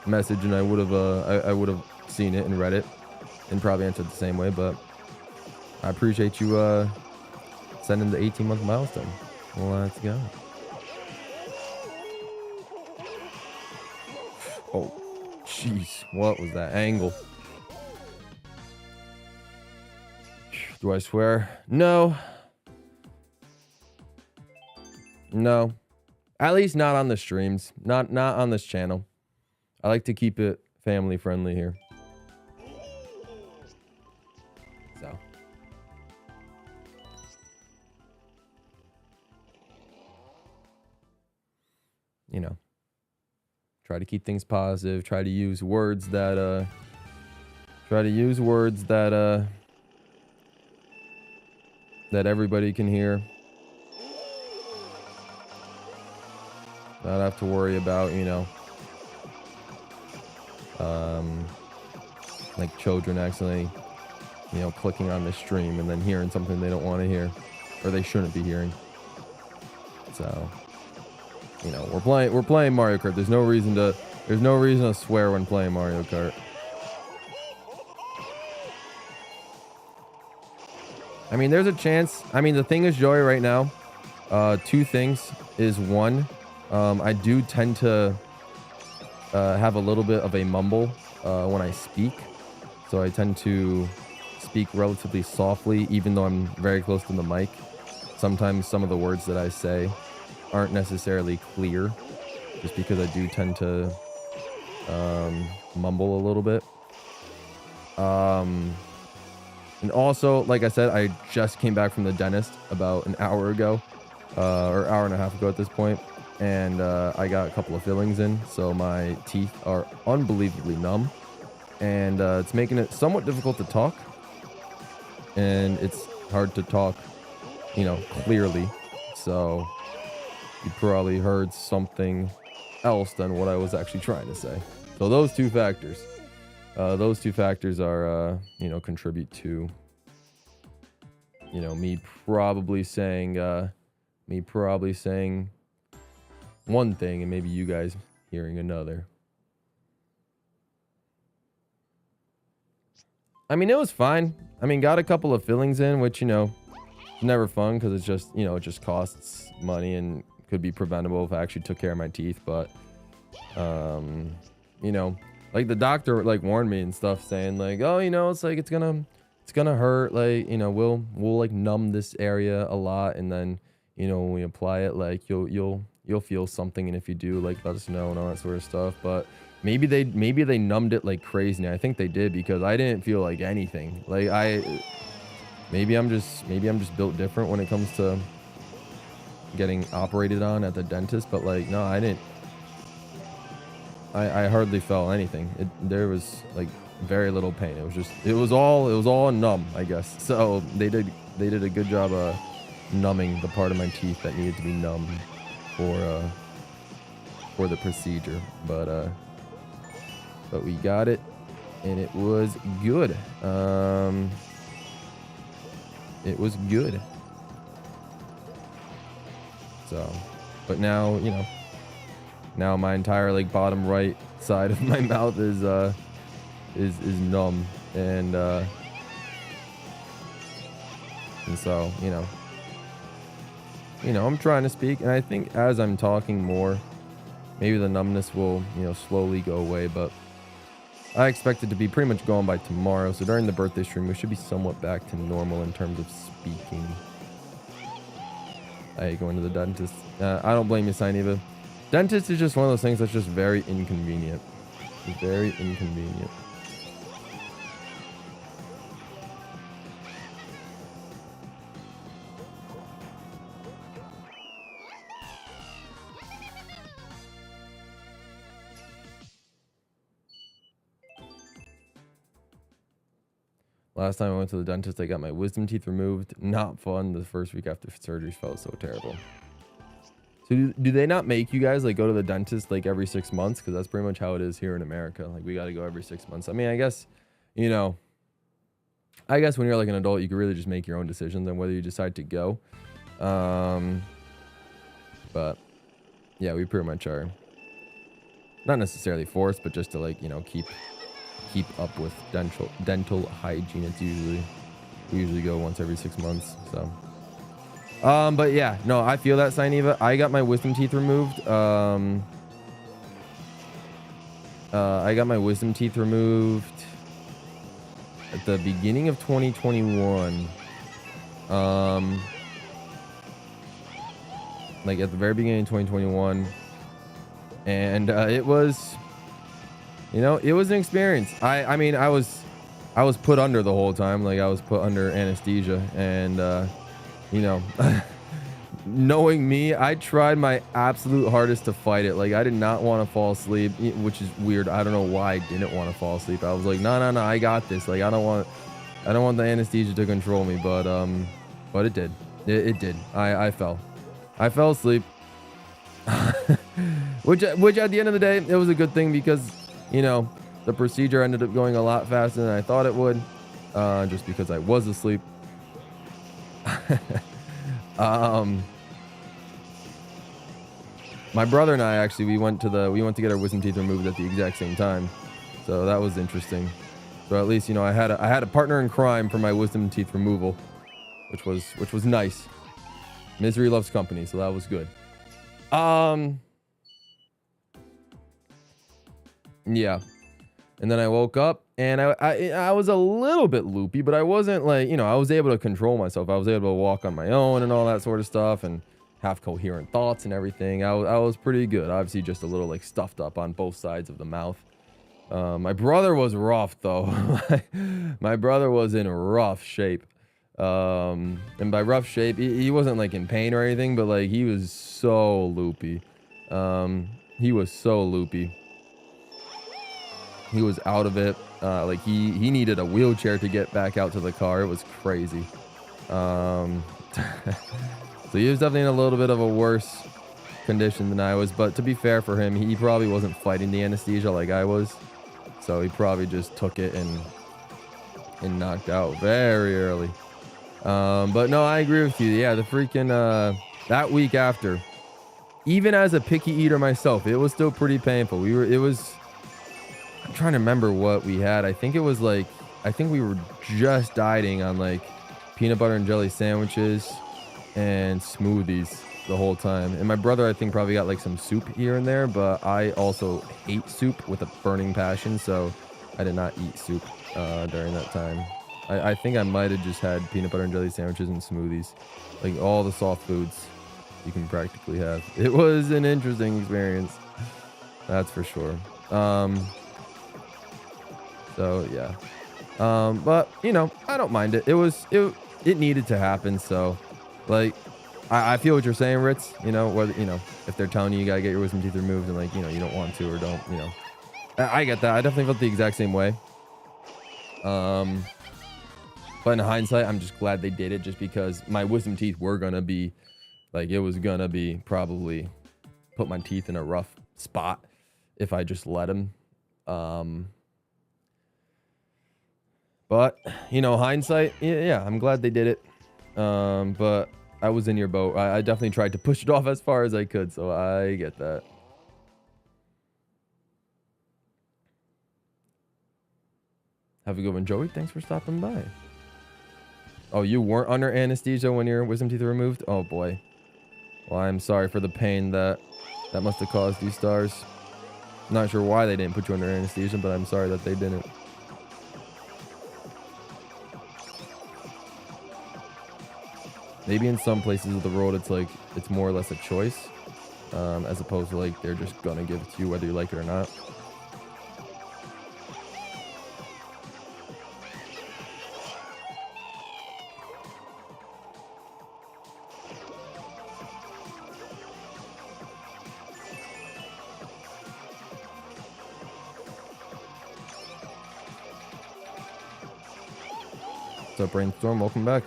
message, and I would have seen it and read it, and probably answered the same way. But I appreciate you sending the 18-month milestone. Let's go. Oh, jeez, what was that angle? Do I swear? No. No. At least not on the streams. Not on this channel. I like to keep it family friendly here. So. You know. Try to keep things positive. Try to use words that that everybody can hear. Not have to worry about, you know, like children accidentally, you know, clicking on the stream and then hearing something they don't want to hear, or they shouldn't be hearing. So, you know, we're playing Mario Kart. There's no reason to swear when playing Mario Kart. I mean, there's a chance. I mean, the thing is, Joey, right now, two things is one. I do tend to have a little bit of a mumble when I speak. So I tend to speak relatively softly, even though I'm very close to the mic. Sometimes some of the words that I say aren't necessarily clear, just because I do tend to mumble a little bit. And also, like I said, I just came back from the dentist about an hour ago, or hour and a half ago at this point. And I got a couple of fillings in, so my teeth are unbelievably numb, and it's making it somewhat difficult to talk, and it's hard to talk, you know, clearly. So you probably heard something else than what I was actually trying to say. So those two factors are you know, contribute to, you know, me probably saying one thing and maybe you guys hearing another. I mean, it was fine. I mean, got a couple of fillings in, which, you know, it's never fun because it's just, you know, it just costs money and could be preventable if I actually took care of my teeth. But, you know, like the doctor like warned me and stuff, saying like, oh, you know, it's like it's gonna hurt. Like, you know, we'll like numb this area a lot, and then, you know, when we apply it, like you'll feel something, and if you do, like, let us know and all that sort of stuff. But maybe they numbed it like crazy. And I think they did, because I didn't feel like anything. Like maybe I'm just built different when it comes to getting operated on at the dentist. But like, no, I didn't. I hardly felt anything. There was like very little pain. It was all numb, I guess. So they did a good job of numbing the part of my teeth that needed to be numb for the procedure. But we got it, and it was good. It was good. So, but now, you know, now my entire like bottom right side of my mouth is numb, and so, you know, I'm trying to speak, and I think as I'm talking more, maybe the numbness will, you know, slowly go away. But I expect it to be pretty much gone by tomorrow. So during the birthday stream, we should be somewhat back to normal in terms of speaking. I hate going to the dentist. I don't blame you, Sineva. Dentist is just one of those things that's just very inconvenient. Very inconvenient. Last time I went to the dentist, I got my wisdom teeth removed. Not fun. The first week after surgery felt so terrible. So do they not make you guys like go to the dentist like every 6 months? Because that's pretty much how it is here in America. Like we got to go every 6 months. I mean, I guess, you know, I guess when you're like an adult, you can really just make your own decisions on whether you decide to go. But yeah, we pretty much are not necessarily forced, but just to like, you know, keep up with dental hygiene. It's we usually go once every 6 months. So but yeah, no, I feel that, Sineva. I got my wisdom teeth removed. I got my wisdom teeth removed at the beginning of 2021. Like at the very beginning of 2021. And it was, you know, it was an experience. I mean, I was put under the whole time. Like I was put under anesthesia, and you know, knowing me, I tried my absolute hardest to fight it. Like I did not want to fall asleep, which is weird. I don't know why I didn't want to fall asleep. I was like, no, I got this. Like I don't want the anesthesia to control me, but it did. It did. I fell asleep. which at the end of the day, it was a good thing because, you know, the procedure ended up going a lot faster than I thought it would, just because I was asleep. My brother and I actually we went to get our wisdom teeth removed at the exact same time, so that was interesting. So at least, you know, I had a partner in crime for my wisdom teeth removal, which was nice. Misery loves company, so that was good. Yeah. And then I woke up and I was a little bit loopy, but I wasn't like, you know, I was able to control myself. I was able to walk on my own and all that sort of stuff and have coherent thoughts and everything. I was pretty good. Obviously just a little like stuffed up on both sides of the mouth. My brother was rough though. My brother was in rough shape. And by rough shape, he wasn't like in pain or anything, but like he was so loopy. He was so loopy. He was out of it. Like he needed a wheelchair to get back out to the car. It was crazy. So he was definitely in a little bit of a worse condition than I was. But to be fair for him, he probably wasn't fighting the anesthesia like I was. So he probably just took it and knocked out very early. But no, I agree with you. Yeah, the freaking that week after, even as a picky eater myself, it was still pretty painful. I'm trying to remember what we had. I think we were just dieting on like peanut butter and jelly sandwiches and smoothies the whole time. And my brother, I think, probably got like some soup here and there, but I also hate soup with a burning passion, so I did not eat soup during that time. I think I might have just had peanut butter and jelly sandwiches and smoothies, like all the soft foods you can practically have. It was an interesting experience, that's for sure. So yeah, but you know, I don't mind it. It needed to happen. So like, I feel what you're saying, Ritz. You know, whether, you know, if they're telling you gotta get your wisdom teeth removed and like, you know, you don't want to or don't, you know, I get that. I definitely felt the exact same way. But in hindsight, I'm just glad they did it, just because my wisdom teeth were gonna be like, it was gonna be probably put my teeth in a rough spot if I just let them. But you know, hindsight, yeah, I'm glad they did it. But I was in your boat. I definitely tried to push it off as far as I could, so I get that. Have a good one, Joey. Thanks for stopping by. Oh, you weren't under anesthesia when your wisdom teeth were removed? Oh boy. Well, I'm sorry for the pain that must have caused you, Stars. I'm not sure why they didn't put you under anesthesia, but I'm sorry that they didn't. Maybe in some places of the world, it's like it's more or less a choice, as opposed to like they're just gonna give it to you whether you like it or not. What's up, Brainstorm? Welcome back.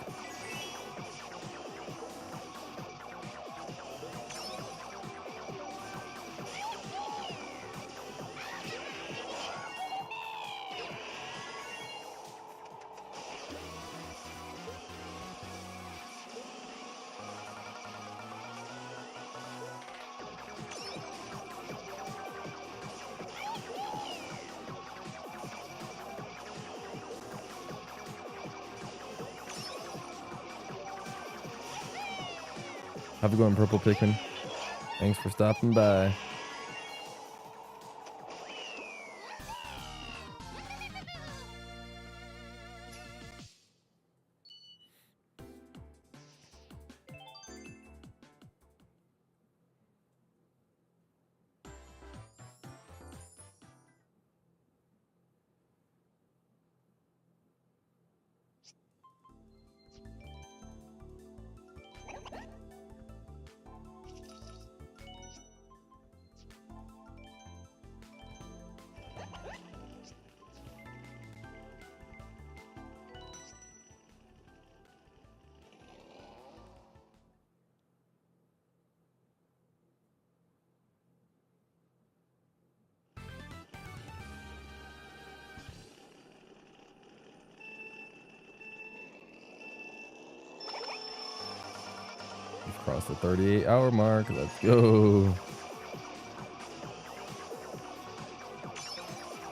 Have a good one, Purple Pikmin. Thanks for stopping by. We've crossed the 38-hour mark. Let's go.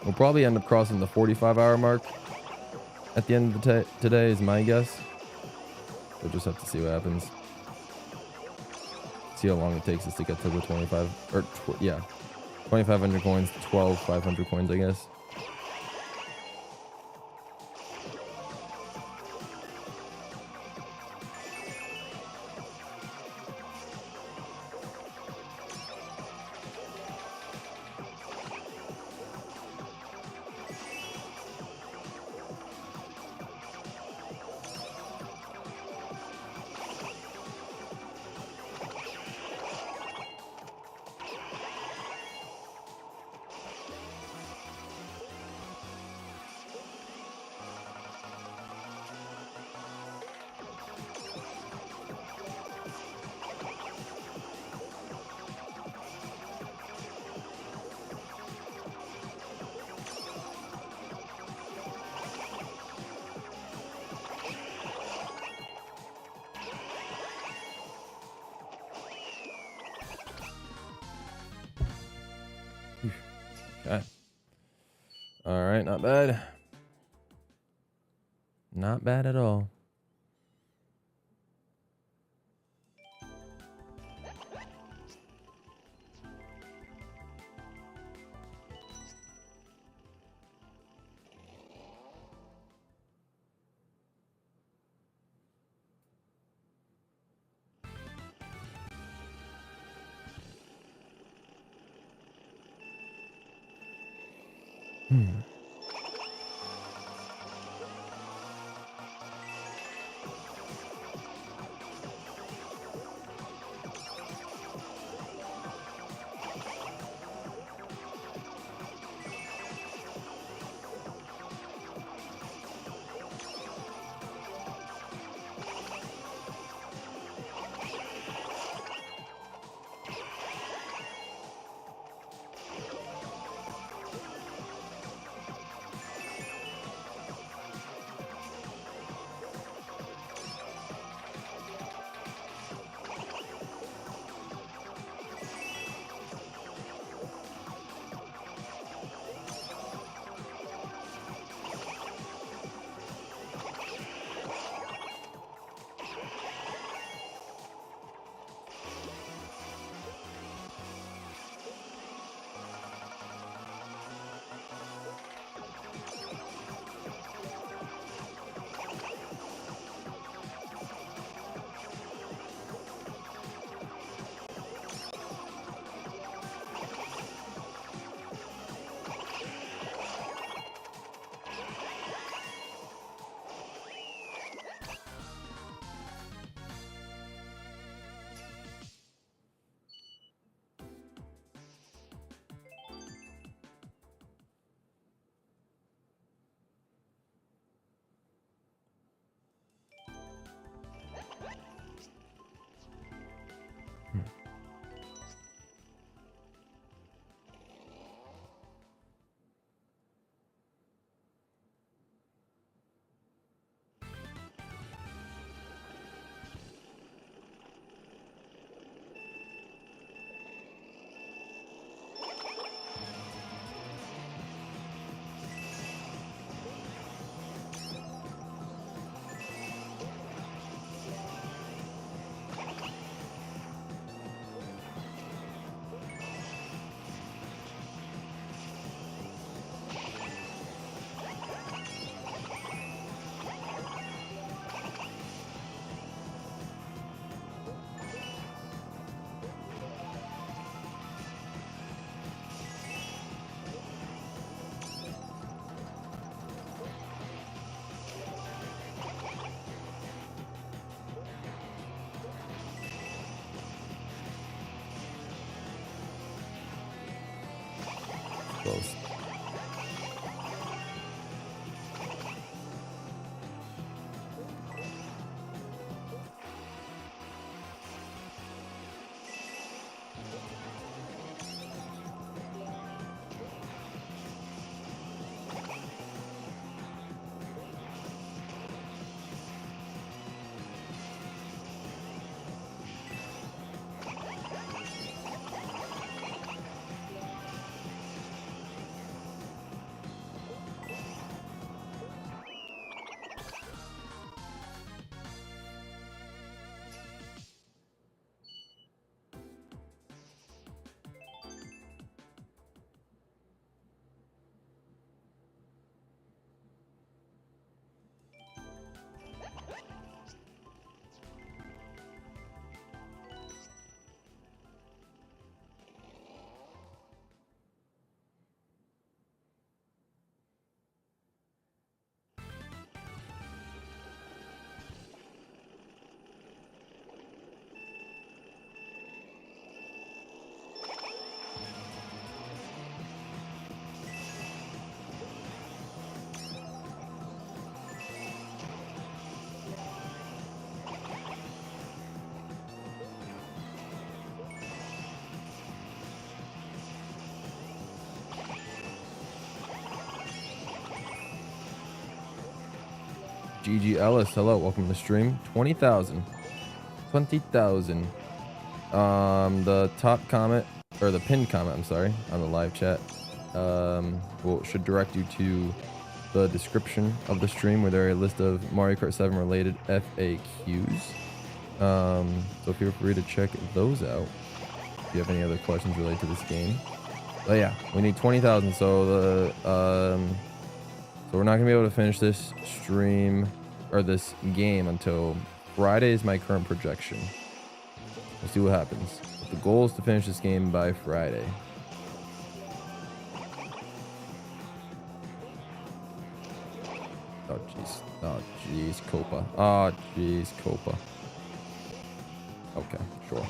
We'll probably end up crossing the 45-hour mark at the end of today is my guess. We'll just have to see what happens. See how long it takes us to get to the 25 or 2,500 coins, 500 coins, I guess. Okay. All right, not bad. Not bad at all. GG Ellis, hello, welcome to the stream. 20,000. 20,000. The top comment, or the pinned comment, I'm sorry, on the live chat, should direct you to the description of the stream where there are a list of Mario Kart 7 related FAQs. So feel free to check those out if you have any other questions related to this game. But yeah, we need 20,000. So so we're not gonna be able to finish this stream or this game until Friday is my current projection. We'll see what happens. But the goal is to finish this game by Friday. Oh jeez. Oh jeez, Copa. Oh jeez, Copa. Okay, sure.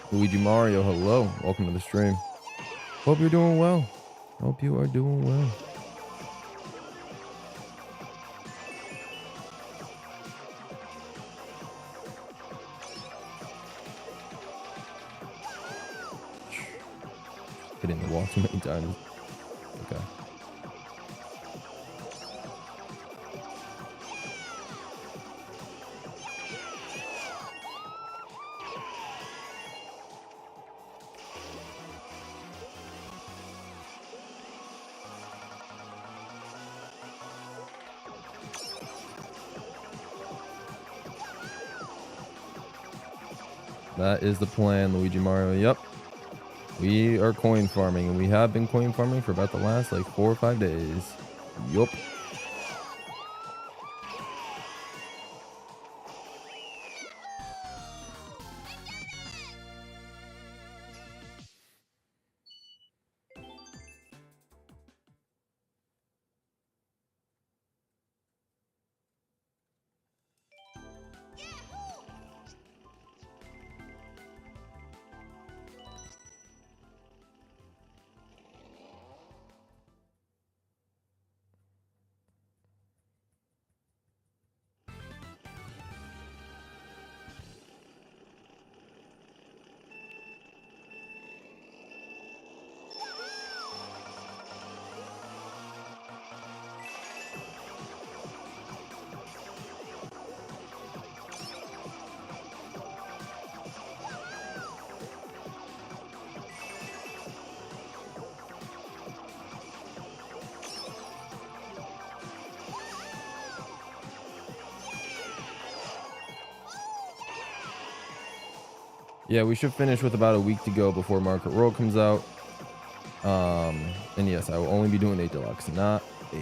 Luigi Mario, hello. Welcome to the stream. Hope you're doing well. Hope you are doing well. Hitting the wall too many times. Okay. That is the plan, Luigi Mario. Yep. We are coin farming, and we have been coin farming for about the last like 4 or 5 days. Yup. Yeah, we should finish with about a week to go before Mario Kart World comes out. And yes, I will only be doing 8 Deluxe, not 8.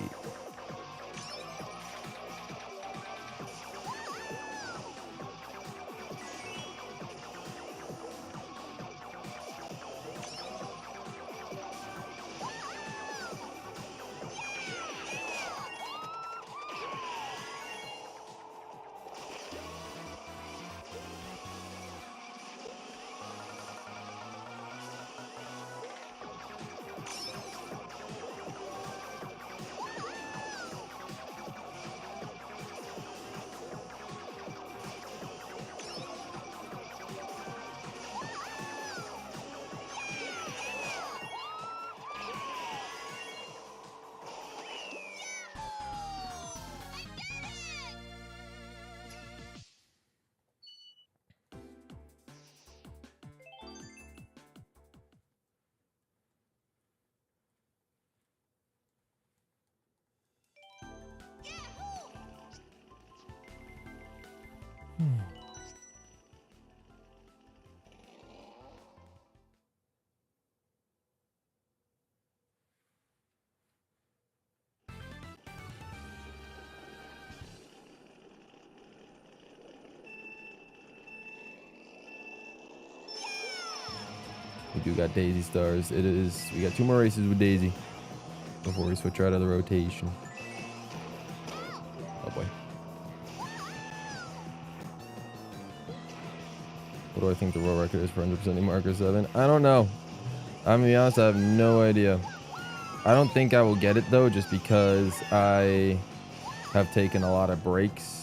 do got Daisy stars. We got 2 more races with Daisy before we switch her out of the rotation. Oh boy. What do I think the world record is for 100% Marker 7? I don't know. I'm gonna be honest, I have no idea. I don't think I will get it though, just because I have taken a lot of breaks.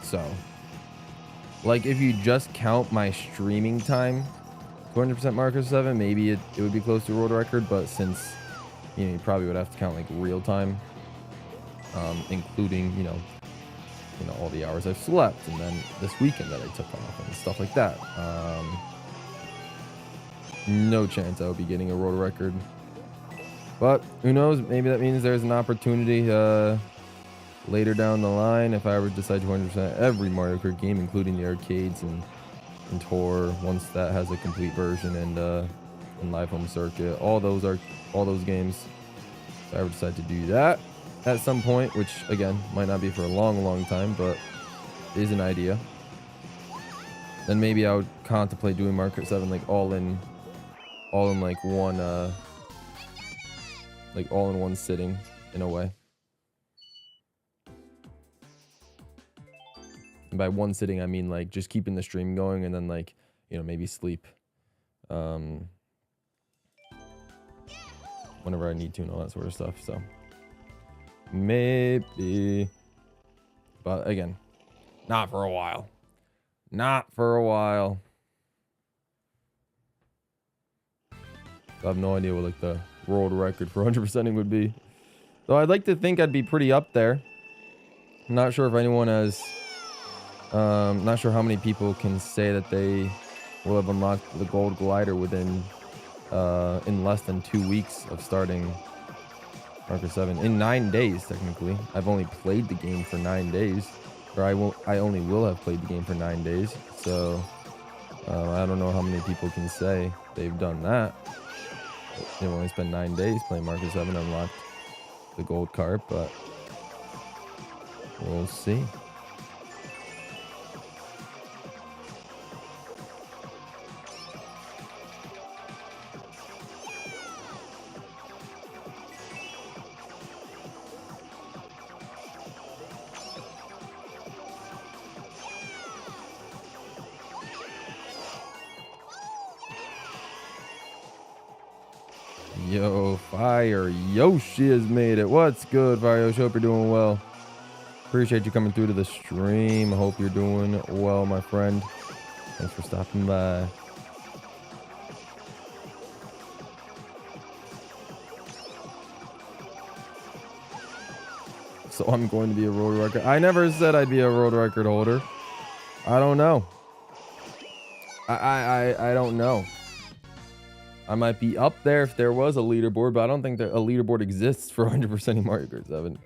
So, like, if you just count my streaming time, 200% Marker 7, maybe it would be close to world record. But since, you know, you probably would have to count like real time, including, you know, all the hours I've slept, and then this weekend that I took off and stuff like that. No chance I would be getting a world record. But who knows? Maybe that means there's an opportunity later down the line if I ever decide to 100% every Mario Kart game, including the arcades and tour, once that has a complete version, and live home circuit. All those games. If I ever decide to do that at some point, which again might not be for a long time, but is an idea, then maybe I would contemplate doing Mario Kart 7 like all in like one sitting, in a way. And by one sitting I mean like just keeping the stream going, and then, like, you know, maybe sleep whenever I need to and all that sort of stuff. So maybe, but again, not for a while. I have no idea what like the world record for 100%ing would be, though I'd like to think I'd be pretty up there. I'm not sure if anyone has, not sure how many people can say that they will have unlocked the gold glider within in less than 2 weeks of starting Marker 7. In 9 days, technically. I've only played the game for 9 days. Or I only will have played the game for 9 days. So, I don't know how many people can say they've done that. They've only spent 9 days playing Marker 7 and unlocked the gold cart, but we'll see. Yo, Fire Yoshi has made it. What's good, Fire Yoshi? Hope you're doing well. Appreciate you coming through to the stream. I hope you're doing well, my friend. Thanks for stopping by. So I'm going to be a world record. I never said I'd be a world record holder. I don't know. I don't know. I might be up there if there was a leaderboard, but I don't think that a leaderboard exists for 100% in Mario Kart 7.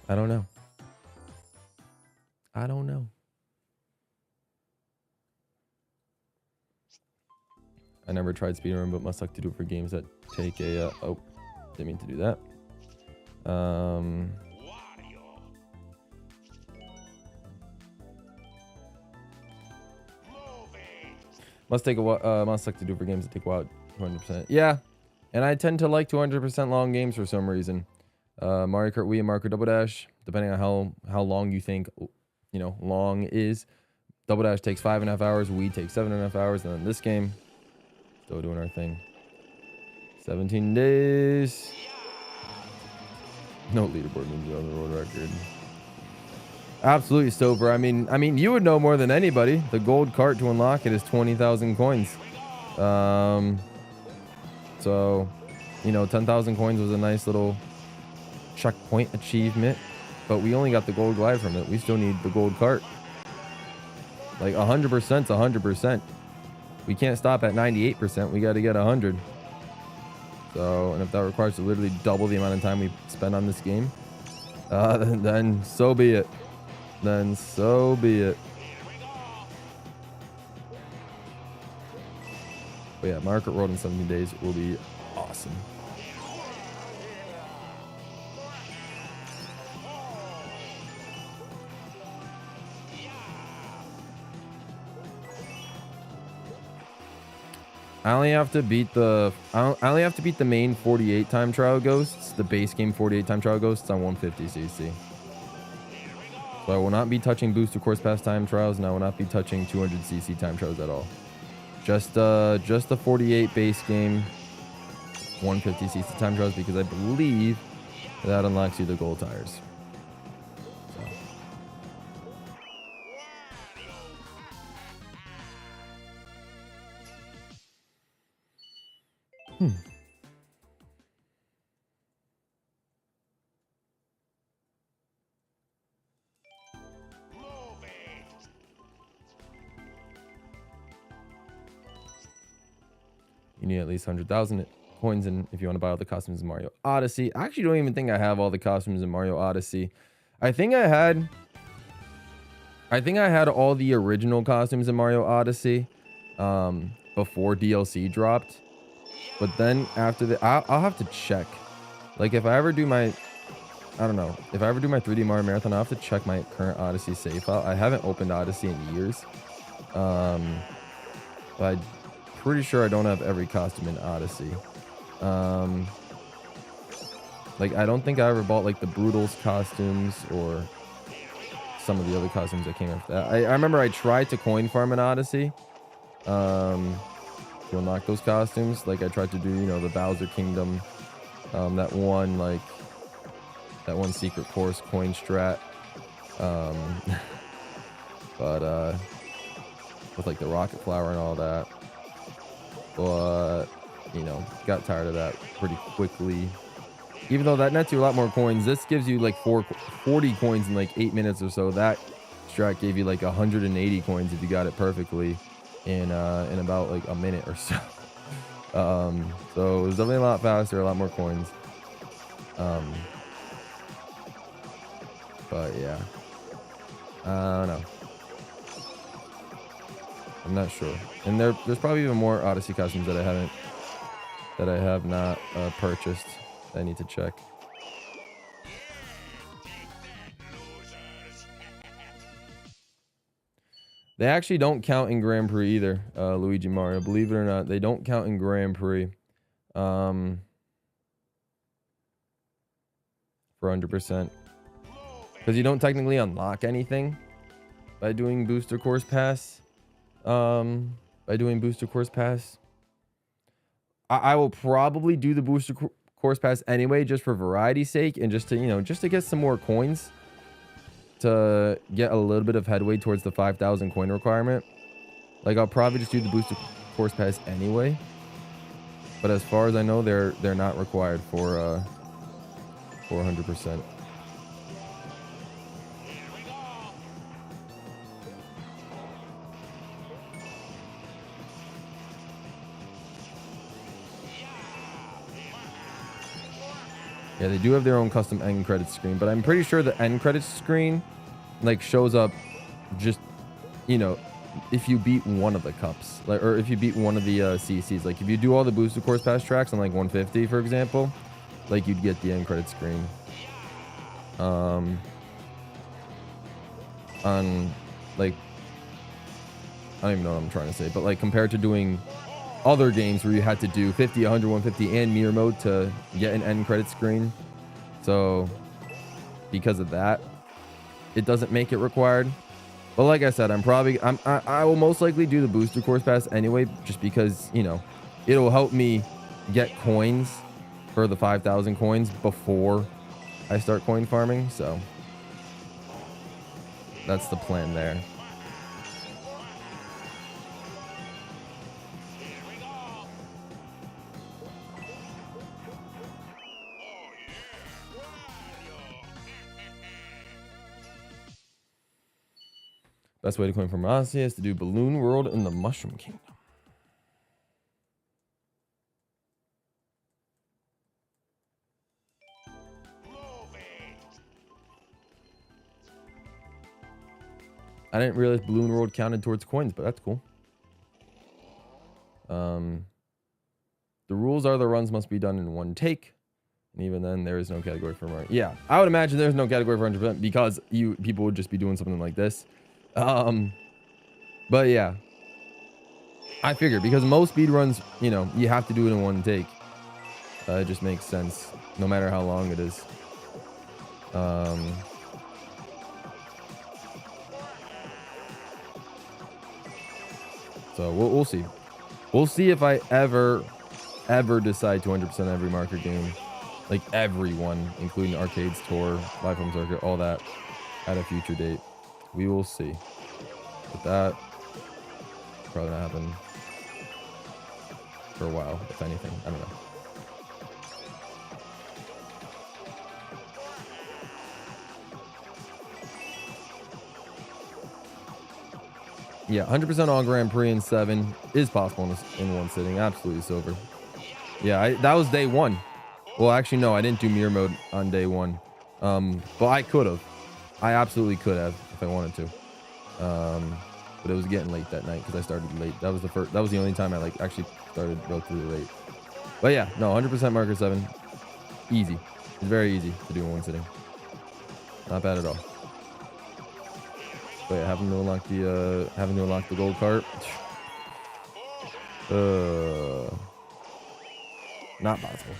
I don't know. I never tried speedrun, but must like to do it for games that take a oh, didn't mean to do that. Must like to do for games that take a while. 200%. Yeah, and I tend to like 200% long games for some reason. Mario Kart Wii and Mario Kart Double Dash, depending on how long you think, you know, long is. Double Dash takes 5.5 hours. Wii takes 7.5 hours. And then this game, still doing our thing. 17 days. No leaderboard means on the world record. Absolutely, Stover. I mean, you would know more than anybody. The gold cart to unlock it is 20,000 coins. So, you know, 10,000 coins was a nice little checkpoint achievement, but we only got the gold glide from it. We still need the gold cart. Like 100% is 100%. We can't stop at 98%. We got to get 100. So, and if that requires to literally double the amount of time we spend on this game, then so be it. Then so be it. But yeah, Mario Kart World in 17 days will be awesome. I only have to beat the main 48 time trial ghosts, the base game 48 time trial ghosts on 150cc. So I will not be touching booster course pass time trials, and I will not be touching 200cc time trials at all. Just the 48 base game 150cc time trials, because I believe that unlocks you the gold tires. So. You need at least 100,000 coins in if you want to buy all the costumes in Mario Odyssey. I actually don't even think I have all the costumes in Mario Odyssey. I think I had all the original costumes in Mario Odyssey before DLC dropped. But then after that, I'll have to check. Like if I ever do my, I don't know, if I ever do my 3D Mario Marathon, I'll have to check my current Odyssey save file. I haven't opened Odyssey in years. But I'm pretty sure I don't have every costume in Odyssey. Like I don't think I ever bought like the Brutals costumes or some of the other costumes that came after that. I remember I tried to coin farm in Odyssey to unlock those costumes. Like I tried to do, you know, the Bowser Kingdom, that one secret course coin strat, but with like the rocket flower and all that. But you know, got tired of that pretty quickly. Even though that nets you a lot more coins, this gives you like 40 coins in like 8 minutes or so. That strat gave you like 180 coins if you got it perfectly in about like a minute or so. So it was definitely a lot faster, a lot more coins. But yeah, I don't know. I'm not sure. And there's probably even more Odyssey costumes that I have not purchased. I need to check. They actually don't count in Grand Prix either, Luigi Mario. Believe it or not, they don't count in Grand Prix. For 100%. Because you don't technically unlock anything by doing Booster Course Pass. I will probably do the Booster Course Pass anyway, just for variety's sake, and just to, you know, just to get some more coins, to get a little bit of headway towards the 5,000 coin requirement. Like I'll probably just do the Booster Course Pass anyway. But as far as I know, they're not required for 100%. Yeah, they do have their own custom end credits screen, but I'm pretty sure the end credits screen like shows up just, you know, if you beat one of the cups, like, or if you beat one of the CCs. Like if you do all the Booster Course Pass tracks on like 150, for example, like you'd get the end credit screen. On like, I don't even know what I'm trying to say, but like compared to doing other games where you had to do 50, 100, 150 and mirror mode to get an end credit screen. So because of that, it doesn't make it required. But like I said, I will most likely do the Booster Course Pass anyway, just because, you know, it'll help me get coins for the 5,000 coins before I start coin farming. So that's the plan there. Best way to coin from Odyssey is to do Balloon World in the Mushroom Kingdom. I didn't realize Balloon World counted towards coins, but that's cool. The rules are the runs must be done in one take. And even then, there is no category for Mario. Yeah, I would imagine there's no category for 100% because people would just be doing something like this. But yeah, I figured because most speed runs, you know, you have to do it in one take. It just makes sense, no matter how long it is. So we'll see. We'll see if I ever decide to 100% every marker game, like everyone, including Arcades Tour, Live Home Circuit, all that, at a future date. We will see. But that probably not happen for a while, if anything. I don't know. Yeah, 100% on Grand Prix in 7 is possible in one sitting. Absolutely silver. Yeah, that was day 1. Well, actually, no, I didn't do mirror mode on day 1. But I could have. I absolutely could have if I wanted to. But it was getting late that night because I started late. That was the only time I like actually started relatively late. But yeah, no, 100% marker 7. Easy. It's very easy to do in one sitting. Not bad at all. But yeah, having to unlock the gold cart. Not possible.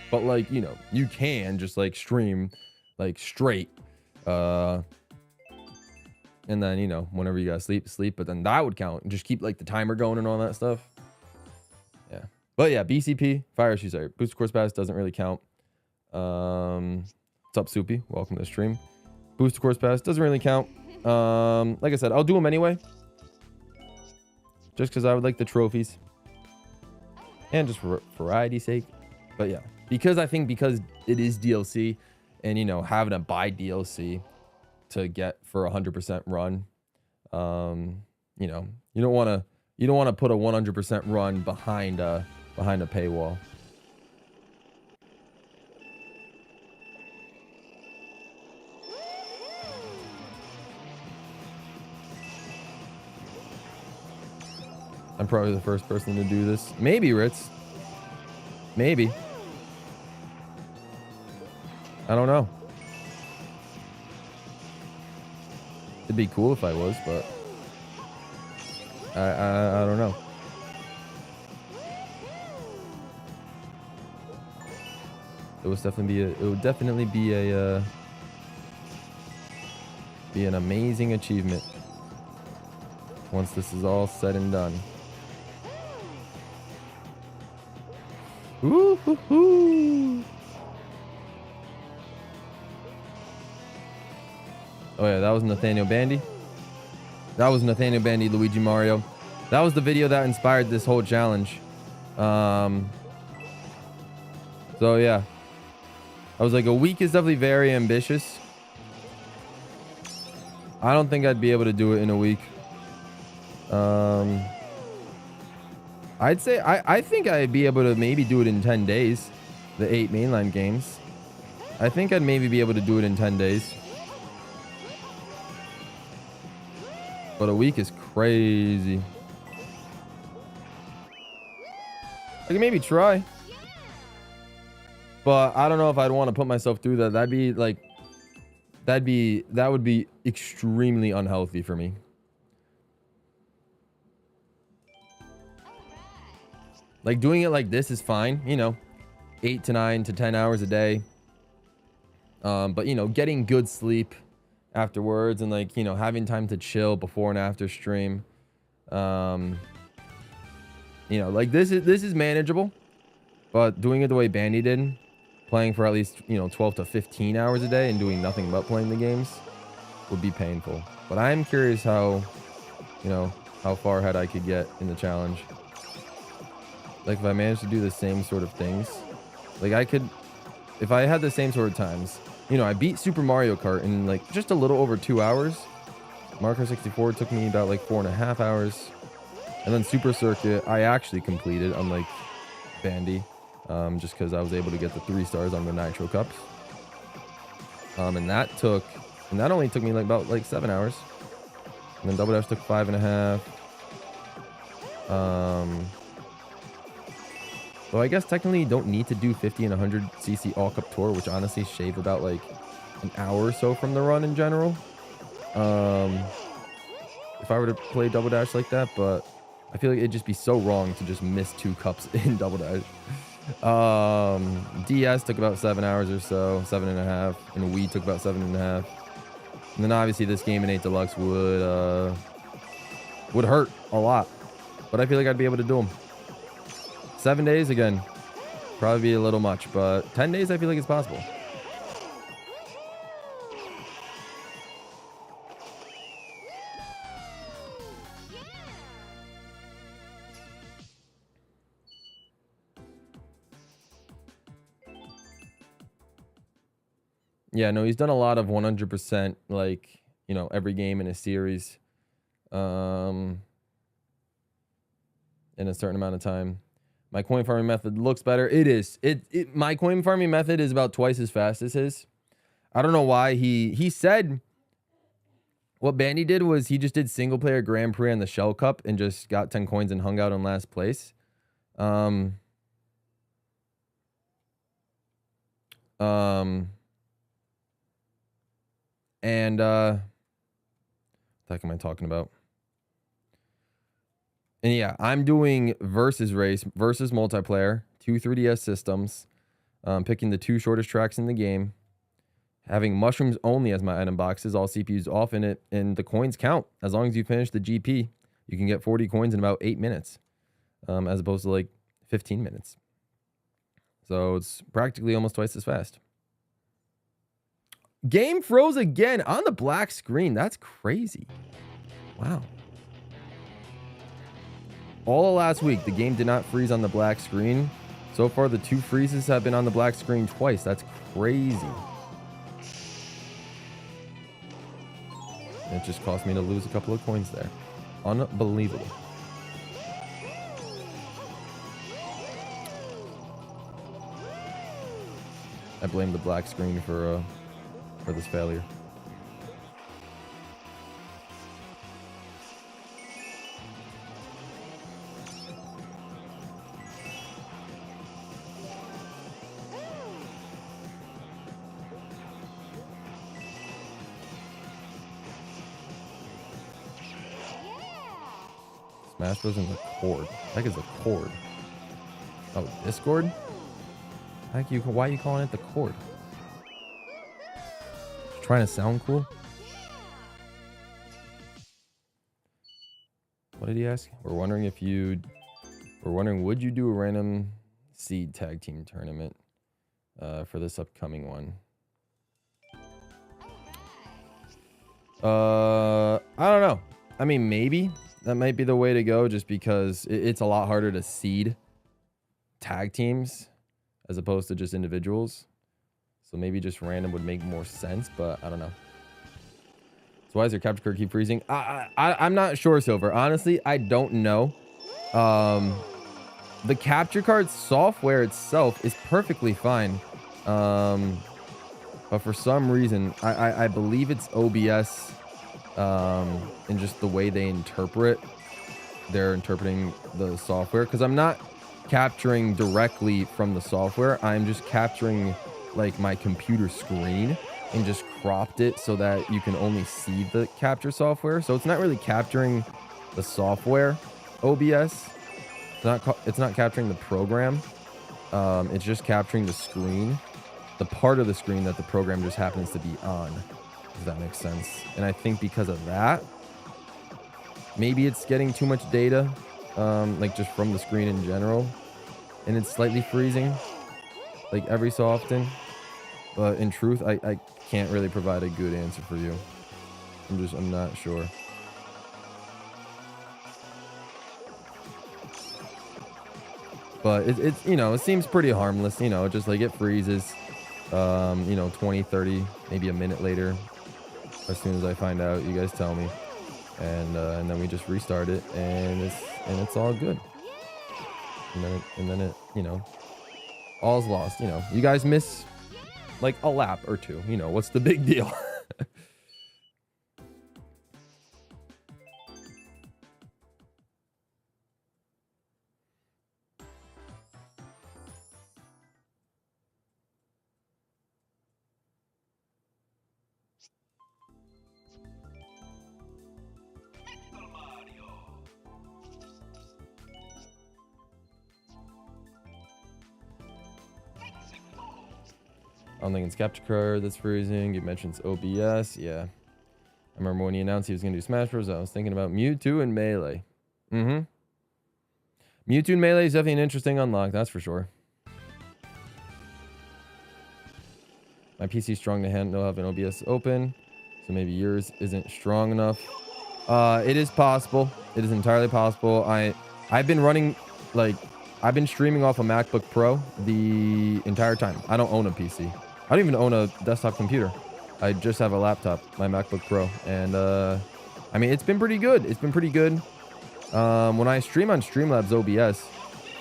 But like, you know, you can just like stream like straight. And then, you know, whenever you gotta sleep, but then that would count and just keep like the timer going and all that stuff. Yeah. But yeah, BCP, fire shoes, sorry. Booster course pass doesn't really count. What's up, Soupy? Welcome to the stream. Booster course pass doesn't really count. Like I said, I'll do them anyway. Just because I would like the trophies. And just for variety's sake. But yeah, because it is DLC and, you know, having to buy DLC to get for 100% run, you know, you don't want to put a 100% run behind a paywall. I'm probably the first person to do this. Maybe, Ritz. Maybe. I don't know. It'd be cool if I was, but I don't know. It would definitely be an amazing achievement once this is all said and done. Ooh, hoo, hoo. Oh yeah, that was Nathaniel Bandy. That was Nathaniel Bandy, Luigi Mario. That was the video that inspired this whole challenge. So yeah, I was like, a week is definitely very ambitious. I don't think I'd be able to do it in a week. I'd say I think I'd be able to maybe do it in 10 days. The 8 mainline games. I think I'd maybe be able to do it in 10 days. But a week is crazy. I can maybe try. But I don't know if I'd want to put myself through that. That would be extremely unhealthy for me. Like doing it like this is fine, you know, 8 to 9 to 10 hours a day. But you know, getting good sleep afterwards and like, you know, having time to chill before and after stream. You know, like this is manageable, but doing it the way Bandy did, playing for at least, you know, 12 to 15 hours a day and doing nothing but playing the games would be painful. But I'm curious how, you know, how far ahead I could get in the challenge. Like if I managed to do the same sort of things, like I could, if I had the same sort of times, you know, I beat Super Mario Kart in like just a little over 2 hours. Mario Kart 64 took me about like 4.5 hours. And then Super Circuit, I actually completed, unlike Bandy, just because I was able to get the 3 stars on the Nitro Cups. And that only took me like about like 7 hours. And then Double Dash took 5.5. So I guess technically you don't need to do 50 and 100cc all cup tour, which honestly shave about like an hour or so from the run in general. if I were to play Double Dash like that, but I feel like it'd just be so wrong to just miss 2 cups in Double Dash. DS took about 7 hours or so, 7.5, and Wii took about 7.5. And then obviously this game in 8 Deluxe would hurt a lot, but I feel like I'd be able to do them. 7 days again, probably be a little much, but 10 days I feel like it's possible. Yeah, no, he's done a lot of 100%, like, you know, every game in a series, in a certain amount of time. My coin farming method looks better. It is. My coin farming method is about twice as fast as his. I don't know why. He said what Bandy did was he just did single player Grand Prix on the Shell Cup and just got 10 coins and hung out in last place. And what the heck am I talking about? And yeah, I'm doing versus race, versus multiplayer, 2 3DS systems, picking the 2 shortest tracks in the game, having mushrooms only as my item boxes, all CPUs off in it, and the coins count. As long as you finish the GP, you can get 40 coins in about 8 minutes, as opposed to like 15 minutes. So it's practically almost twice as fast. Game froze again on the black screen. That's crazy. Wow. All last week, the game did not freeze on the black screen. So far, the 2 freezes have been on the black screen twice. That's crazy. It just cost me to lose a couple of coins there. Unbelievable. I blame the black screen for this failure. Smash Bros. In the cord. Heck is a cord? Oh, Discord? Heck, why are you calling it the cord? Just trying to sound cool? What did he ask? We're wondering, would you do a random seed tag team tournament for this upcoming one? I don't know. I mean, maybe. That might be the way to go, just because it's a lot harder to seed tag teams as opposed to just individuals. So maybe just random would make more sense, but I don't know. So why does your capture card keep freezing? I'm not sure, Silver. Honestly, I don't know. The capture card software itself is perfectly fine. But for some reason, I believe it's OBS, and just the way they they're interpreting the software. Because I'm not capturing directly from the software. I'm just capturing like my computer screen and just cropped it so that you can only see the capture software. So it's not really capturing the software OBS. It's not capturing the program. It's just capturing the screen, the part of the screen that the program just happens to be on, if that makes sense. And I think because of that, maybe it's getting too much data, like just from the screen in general, and it's slightly freezing, like every so often. But in truth, I can't really provide a good answer for you. I'm not sure. But it's you know, it seems pretty harmless, you know, just like it freezes, you know, 20, 30, maybe a minute later. As soon as I find out, you guys tell me, and then we just restart it, and it's all good. And then it, you know, all's lost. You know, you guys miss like a lap or two. You know, what's the big deal? I don't think it's capture card that's freezing. You mentioned OBS. Yeah. I remember when he announced he was going to do Smash Bros. I was thinking about Mewtwo and Melee. Mewtwo and Melee is definitely an interesting unlock. That's for sure. My PC is strong to handle having OBS open. So maybe yours isn't strong enough. It is possible. It is entirely possible. I've been running, like, I've been streaming off a MacBook Pro the entire time. I don't own a PC. I don't even own a desktop computer. I just have a laptop, my MacBook Pro. And, I mean, it's been pretty good. It's been pretty good. When I stream on Streamlabs OBS,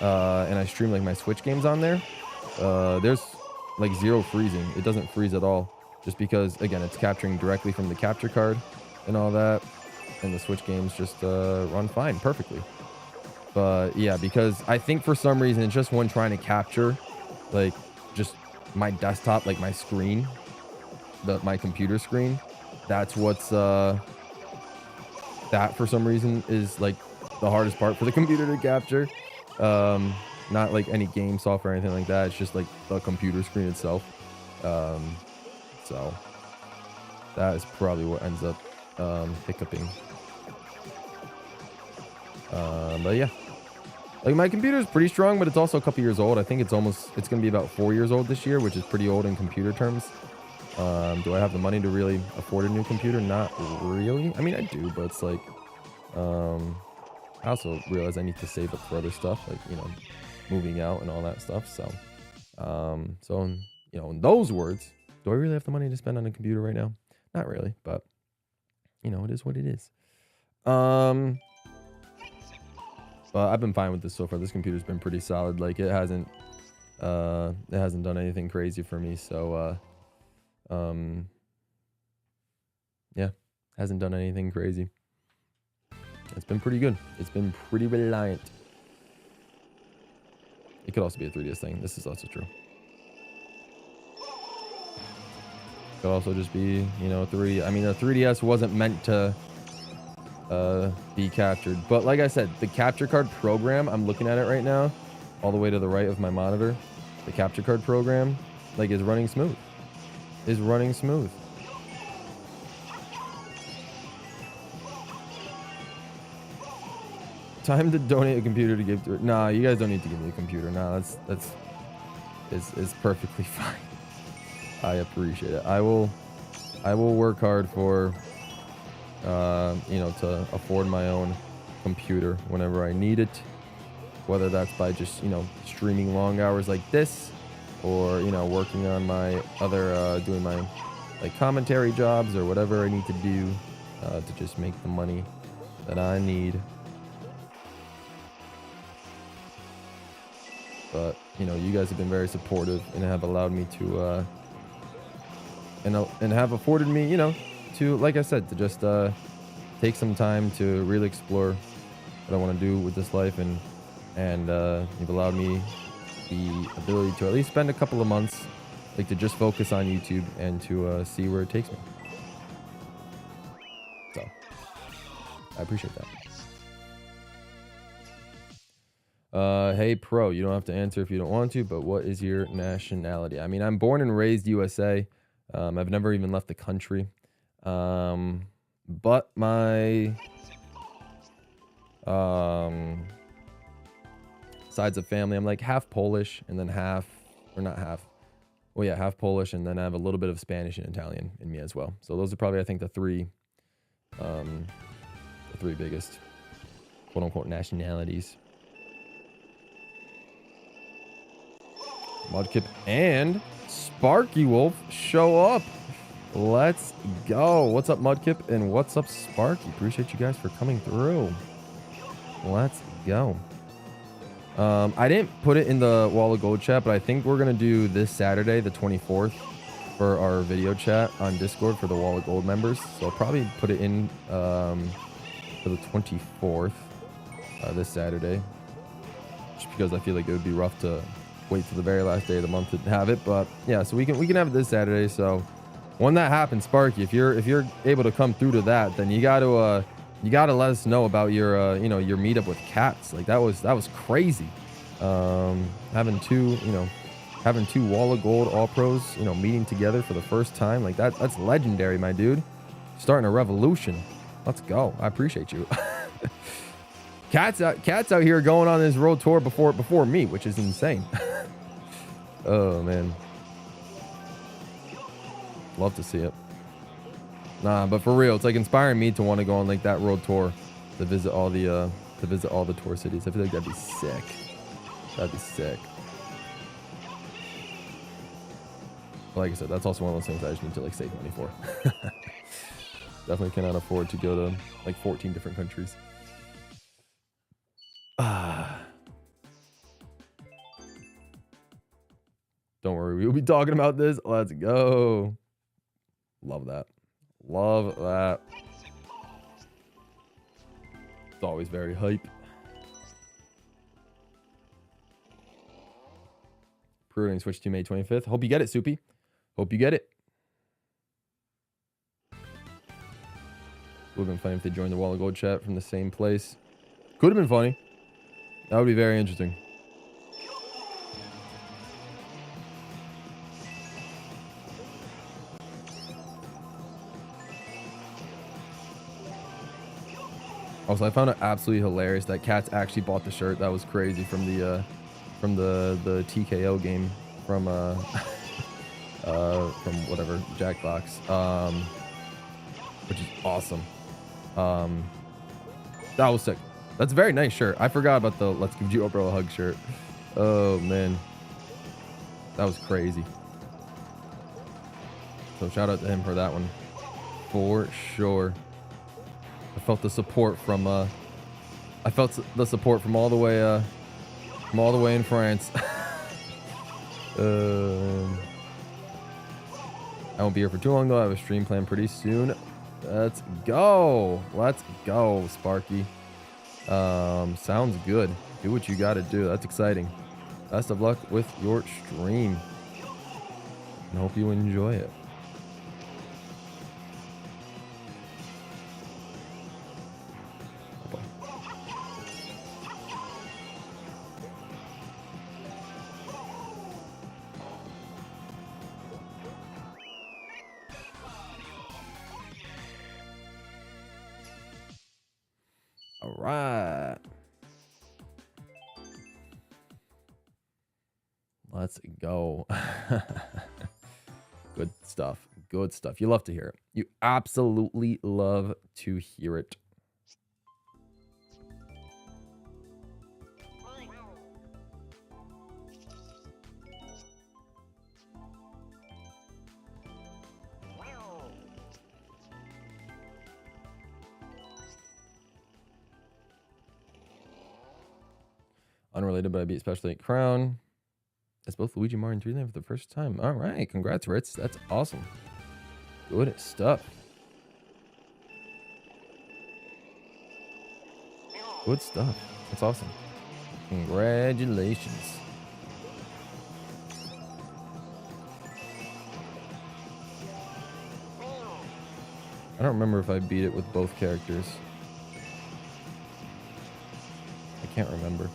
and I stream, like, my Switch games on there, there's, like, zero freezing. It doesn't freeze at all. Just because, again, it's capturing directly from the capture card and all that. And the Switch games just run fine, perfectly. But yeah, because I think for some reason it's just when trying to capture, like, just my desktop, like my screen, my computer screen. That's what's that for some reason is like the hardest part for the computer to capture. Not like any game software or anything like that. It's just like the computer screen itself. So that is probably what ends up hiccuping. But yeah, like my computer is pretty strong, but it's also a couple years old. I think it's gonna be about 4 years old this year, which is pretty old in computer terms. Do I have the money to really afford a new computer? Not really. I mean, I do, but it's like, I also realize I need to save up for other stuff, like, you know, moving out and all that stuff. So, you know, in those words, do I really have the money to spend on a computer right now? Not really, but you know, it is what it is. But I've been fine with this so far. This computer's been pretty solid. Like it hasn't done anything crazy for me. So, yeah, hasn't done anything crazy. It's been pretty good. It's been pretty reliant. It could also be a 3DS thing. This is also true. Could also just be, you know, I mean, the 3DS wasn't meant to be captured, but like I said, the capture card program, I'm looking at it right now, all the way to the right of my monitor. The capture card program, like, is running smooth. Time to donate a computer to give to it. Nah, you guys don't need to give me a computer. Nah, that's perfectly fine. I appreciate it. I will work hard for, you know, to afford my own computer whenever I need it, whether that's by just, you know, streaming long hours like this, or, you know, working on my other, doing my, like, commentary jobs or whatever I need to do, to just make the money that I need. But, you know, you guys have been very supportive and have allowed me to, and have afforded me, you know, to, like I said, to just take some time to really explore what I want to do with this life, and you've allowed me the ability to at least spend a couple of months, like, to just focus on YouTube and to see where it takes me. So I appreciate that. Hey Pro, you don't have to answer if you don't want to, but what is your nationality? I mean, I'm born and raised USA. I've never even left the country. But my sides of family, I'm like half Polish and then half Polish, and then I have a little bit of Spanish and Italian in me as well. So those are probably, I think, the three biggest quote unquote nationalities. Mudkip and Sparky Wolf show up. Let's go. What's up, Mudkip? And what's up, Sparky? Appreciate you guys for coming through. Let's go. I didn't put it in the Wall of Gold chat, but I think we're going to do this Saturday, the 24th, for our video chat on Discord for the Wall of Gold members. So I'll probably put it in for the 24th, this Saturday. Just because I feel like it would be rough to wait till the very last day of the month to have it. But yeah, so we can have it this Saturday. So when that happens, Sparky, if you're able to come through to that, then you got to let us know about your you know, your meetup with cats. Like that was crazy. Having Having 2 Wall of Gold All Pros, you know, meeting together for the first time. Like, that's legendary, my dude. Starting a revolution. Let's go. I appreciate you. Cat's out here going on this world tour before me, which is insane. Oh, man. Love to see it. Nah, but for real, it's like inspiring me to want to go on like that world tour to visit all the tour cities. I feel like that'd be sick. That'd be sick. But like I said, that's also one of those things I just need to like save money for. Definitely cannot afford to go to like 14 different countries. Don't worry, we'll be talking about this. Let's go. Love that. Love that. It's always very hype. Pre-ordering Switch to May 25th. Hope you get it, Soupy. Hope you get it. Would have been funny if they joined the Wall of Gold chat from the same place. Could have been funny. That would be very interesting. Also, I found it absolutely hilarious that Cats actually bought the shirt. That was crazy from the TKO game from whatever Jackbox, which is awesome. That was sick. That's a very nice shirt. I forgot about the Let's Give GWallPro a Hug shirt. Oh man, that was crazy. So shout out to him for that one, for sure. I felt the support from all the way in France. I won't be here for too long though. I have a stream planned pretty soon. Let's go. Let's go, Sparky. Sounds good. Do what you got to do. That's exciting. Best of luck with your stream. And hope you enjoy it. All right. Let's go. Good stuff. Good stuff. You love to hear it. You absolutely love to hear it. Unrelated, but I beat Special 8 Crown. That's both Luigi, Mario, and 3D for the first time. All right, congrats, Ritz. That's awesome. Good stuff. Good stuff. That's awesome. Congratulations. I don't remember if I beat it with both characters. I can't remember.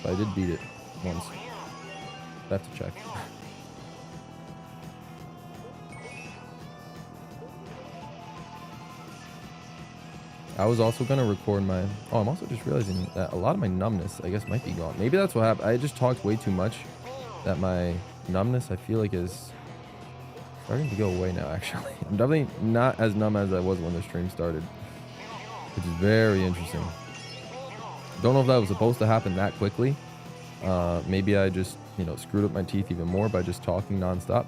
But I did beat it once. I have to check. I was also going to record my... Oh, I'm also just realizing that a lot of my numbness, I guess, might be gone. Maybe that's what happened. I just talked way too much that my numbness, I feel like, is starting to go away now, actually. I'm definitely not as numb as I was when the stream started, which is very interesting. Don't know if that was supposed to happen that quickly. Maybe I just, you know, screwed up my teeth even more by just talking nonstop.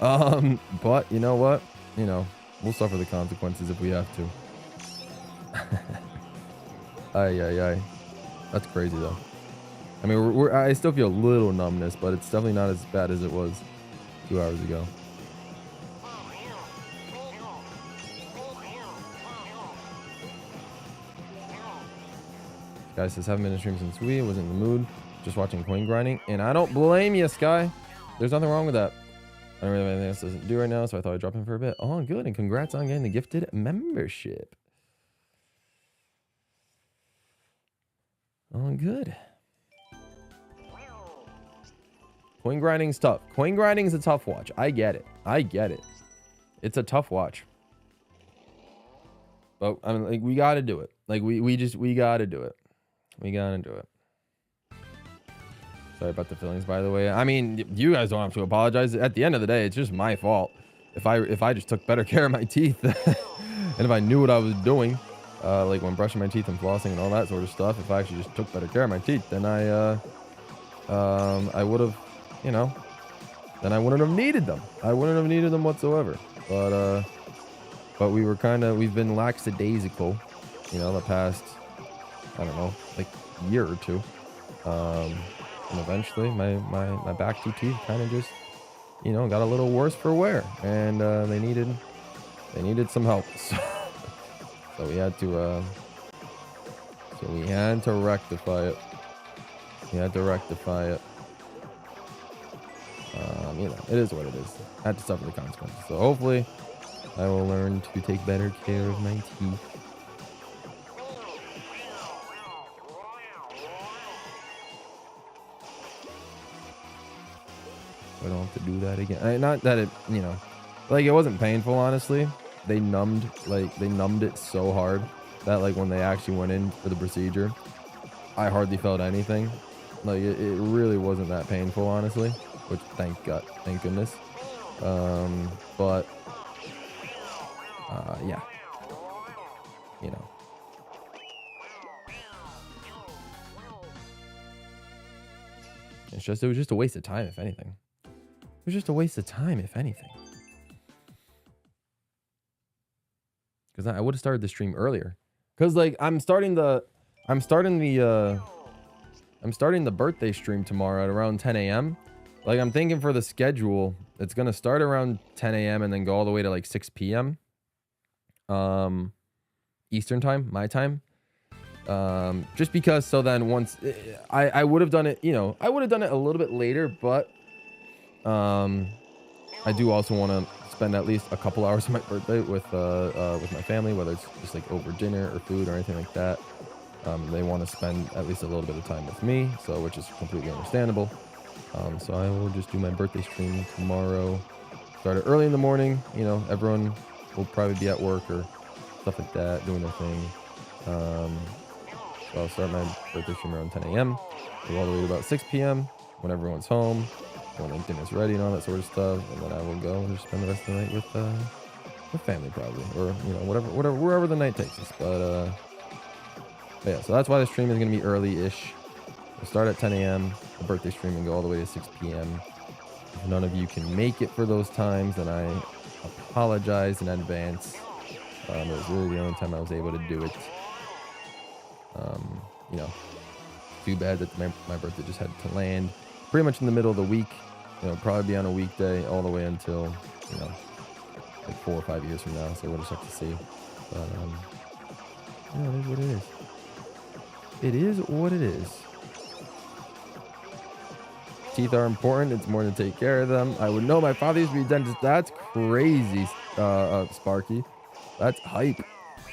But you know what? You know, we'll suffer the consequences if we have to. Ay. That's crazy though. I mean, I still feel a little numbness, but it's definitely not as bad as it was 2 hours ago. Guy says, haven't been in stream since we was in the mood, just watching coin grinding, and I don't blame you, Sky. There's nothing wrong with that. I don't really have anything else to do right now, so I thought I'd drop in for a bit. Oh, good, and congrats on getting the gifted membership. Oh, good. Coin grinding's tough. Coin grinding's a tough watch. I get it. I get it. It's a tough watch. But I mean, like, we got to do it. Like, we got to do it. We got to do it. Sorry about the feelings, by the way. I mean, you guys don't have to apologize. At the end of the day, it's just my fault. If I just took better care of my teeth and if I knew what I was doing, like when brushing my teeth and flossing and all that sort of stuff, if I actually just took better care of my teeth, then I would have, you know, then I wouldn't have needed them. I wouldn't have needed them whatsoever. But we've been lackadaisical, you know, the past, I don't know, like year or two. And eventually my back two teeth kind of just, you know, got a little worse for wear, and they needed some help. So we had to rectify it. We had to rectify it. You know, it is what it is. I had to suffer the consequences. So hopefully I will learn to take better care of my teeth. I don't have to do that again. Not that it, you know, like, it wasn't painful, honestly. They numbed it so hard that, like, when they actually went in for the procedure, I hardly felt anything. Like, it really wasn't that painful, honestly, which thank goodness. But yeah, you know. It was just a waste of time, if anything. It was just a waste of time, if anything. Because I would have started the stream earlier. Because, like, I'm starting the birthday stream tomorrow at around 10 a.m. Like, I'm thinking for the schedule, it's gonna start around 10 a.m. and then go all the way to like 6 p.m. Eastern time, my time. Just because, so then once I would have done it, you know, I would have done it a little bit later, but I do also want to spend at least a couple hours of my birthday with my family, whether it's just like over dinner or food or anything like that. They want to spend at least a little bit of time with me, so, which is completely understandable. So I will just do my birthday stream tomorrow. Start it early in the morning. You know, everyone will probably be at work or stuff like that, doing their thing. So I'll start my birthday stream around 10 a.m. Go all the way to about 6 p.m. when everyone's home, when like dinner's ready and all that sort of stuff, and then I will go and just spend the rest of the night with family, probably, or, you know, wherever the night takes us. But yeah, so that's why the stream is gonna be early-ish. We'll start at 10 a.m. the birthday stream and go all the way to 6 p.m. If none of you can make it for those times, then I apologize in advance. It was really the only time I was able to do it. You know, too bad that my birthday just had to land pretty much in the middle of the week. You know, probably be on a weekday all the way until, you know, like 4 or 5 years from now. So we'll just have to see. But yeah, it is what it is. It is what it is. Teeth are important. It's more to take care of them. I would know. My father used to be a dentist. That's crazy, Sparky. That's hype.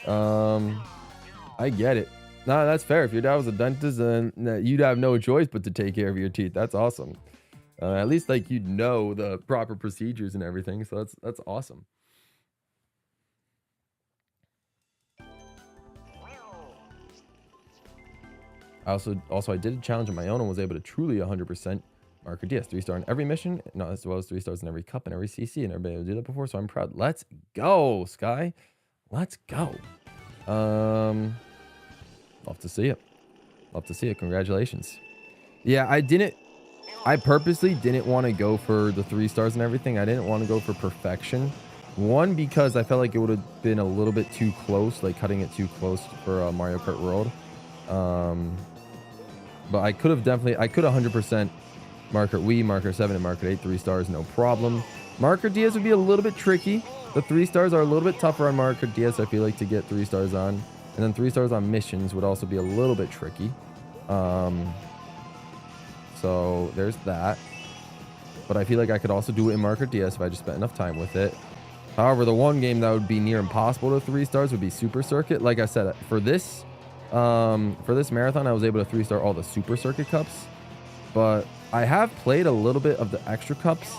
I get it. No, that's fair. If your dad was a dentist, then you'd have no choice but to take care of your teeth. That's awesome. At least, like, you'd know the proper procedures and everything. So that's awesome. Also I did a challenge on my own and was able to truly 100% Mario Kart DS 3-star in every mission, as well as 3 stars in every cup and every CC, and everybody able to do that before. So I'm proud. Let's go, Sky. Let's go. Love to see it. Love to see it. Congratulations. Yeah, I purposely didn't want to go for the 3 stars and everything. I didn't want to go for perfection. One, because I felt like it would have been a little bit too close, like cutting it too close for Mario Kart World. But I could have 100% Mario Kart Wii, Mario Kart 7, and Mario Kart 8 3 stars, no problem. Mario Kart DS would be a little bit tricky. The 3 stars are a little bit tougher on Mario Kart DS, I feel like, to get 3 stars on. And then 3 stars on missions would also be a little bit tricky. So there's that. But I feel like I could also do it in Mario Kart DS if I just spent enough time with it. However, the one game that would be near impossible to 3 stars would be Super Circuit. Like I said, for this marathon, I was able to 3-star all the Super Circuit cups. but I have played a little bit of the extra cups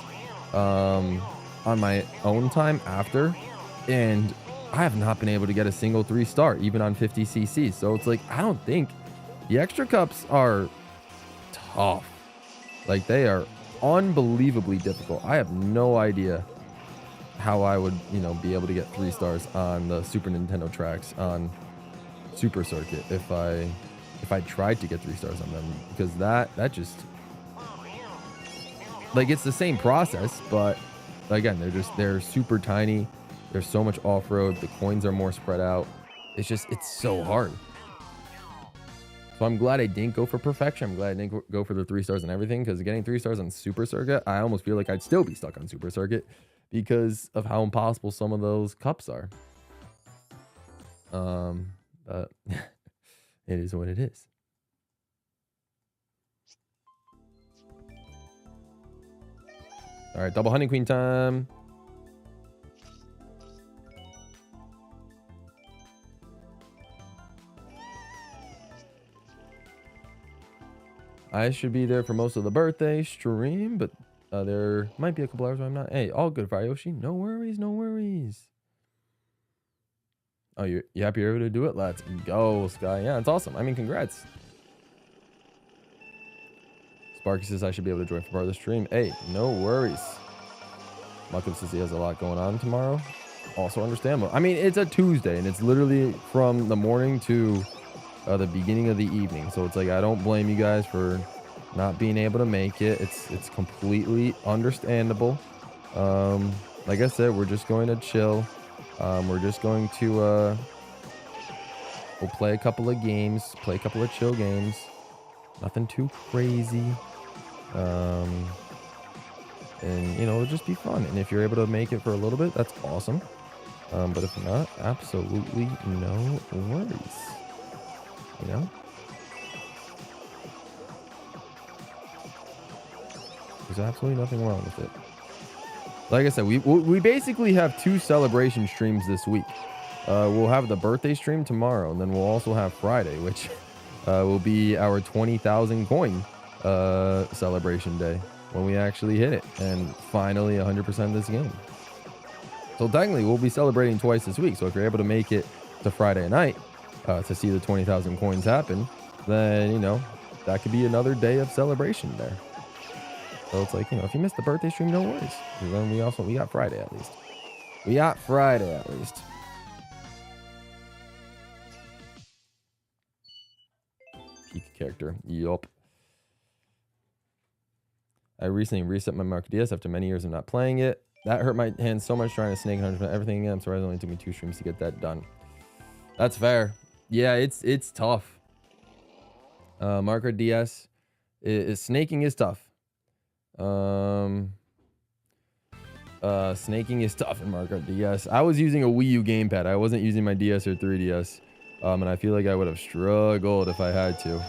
on my own time after, and I have not been able to get a single 3-star, even on 50cc. So it's like, I don't think the extra cups are tough. Like, they are unbelievably difficult. I have no idea how I would, you know, be able to get 3 stars on the Super Nintendo tracks on Super Circuit if I tried to get 3 stars on them, because that just, like, it's the same process, but again, they're super tiny. There's so much off-road. The coins are more spread out. It's so hard. So I'm glad I didn't go for perfection. I'm glad I didn't go for the 3 stars and everything, because getting 3 stars on Super Circuit, I almost feel like I'd still be stuck on Super Circuit because of how impossible some of those cups are. But it is what it is. All right, double hunting queen time. I should be there for most of the birthday stream, but there might be a couple hours where I'm not. Hey, all good, Yoshi. No worries, no worries. Oh, you happy you're able to do it? Let's go, Sky. Yeah, it's awesome. I mean, congrats. Sparky says I should be able to join for part of the stream. Hey, no worries. Malcolm says he has a lot going on tomorrow. Also understandable. I mean, it's a Tuesday, and it's literally from the morning to the beginning of the evening. So it's like, I don't blame you guys for not being able to make it. It's completely understandable. Like I said, we're just going to chill. We're just going to we'll play a couple of games, play a couple of chill games. Nothing too crazy. And you know, it'll just be fun. And if you're able to make it for a little bit, that's awesome. But if not, absolutely no worries. You know? There's absolutely nothing wrong with it. Like I said, we basically have 2 celebration streams this week. We'll have the birthday stream tomorrow, and then we'll also have Friday, which will be our 20,000 coin celebration day when we actually hit it and finally 100% this game. So technically, we'll be celebrating twice this week. So if you're able to make it to Friday night to see the 20,000 coins happen, then, you know, that could be another day of celebration there. So it's like, you know, if you missed the birthday stream, no worries. And then we got Friday at least. We got Friday at least. Peak character. Yup. I recently reset my Mark DS after many years of not playing it. That hurt my hands so much trying to snake 100% everything again. I'm sorry it only took me 2 streams to get that done. That's fair. Yeah, it's tough. Marker DS snaking is tough. Snaking is tough in Mario Kart DS. I was using a Wii U gamepad. I wasn't using my DS or 3DS. And I feel like I would have struggled if I had to.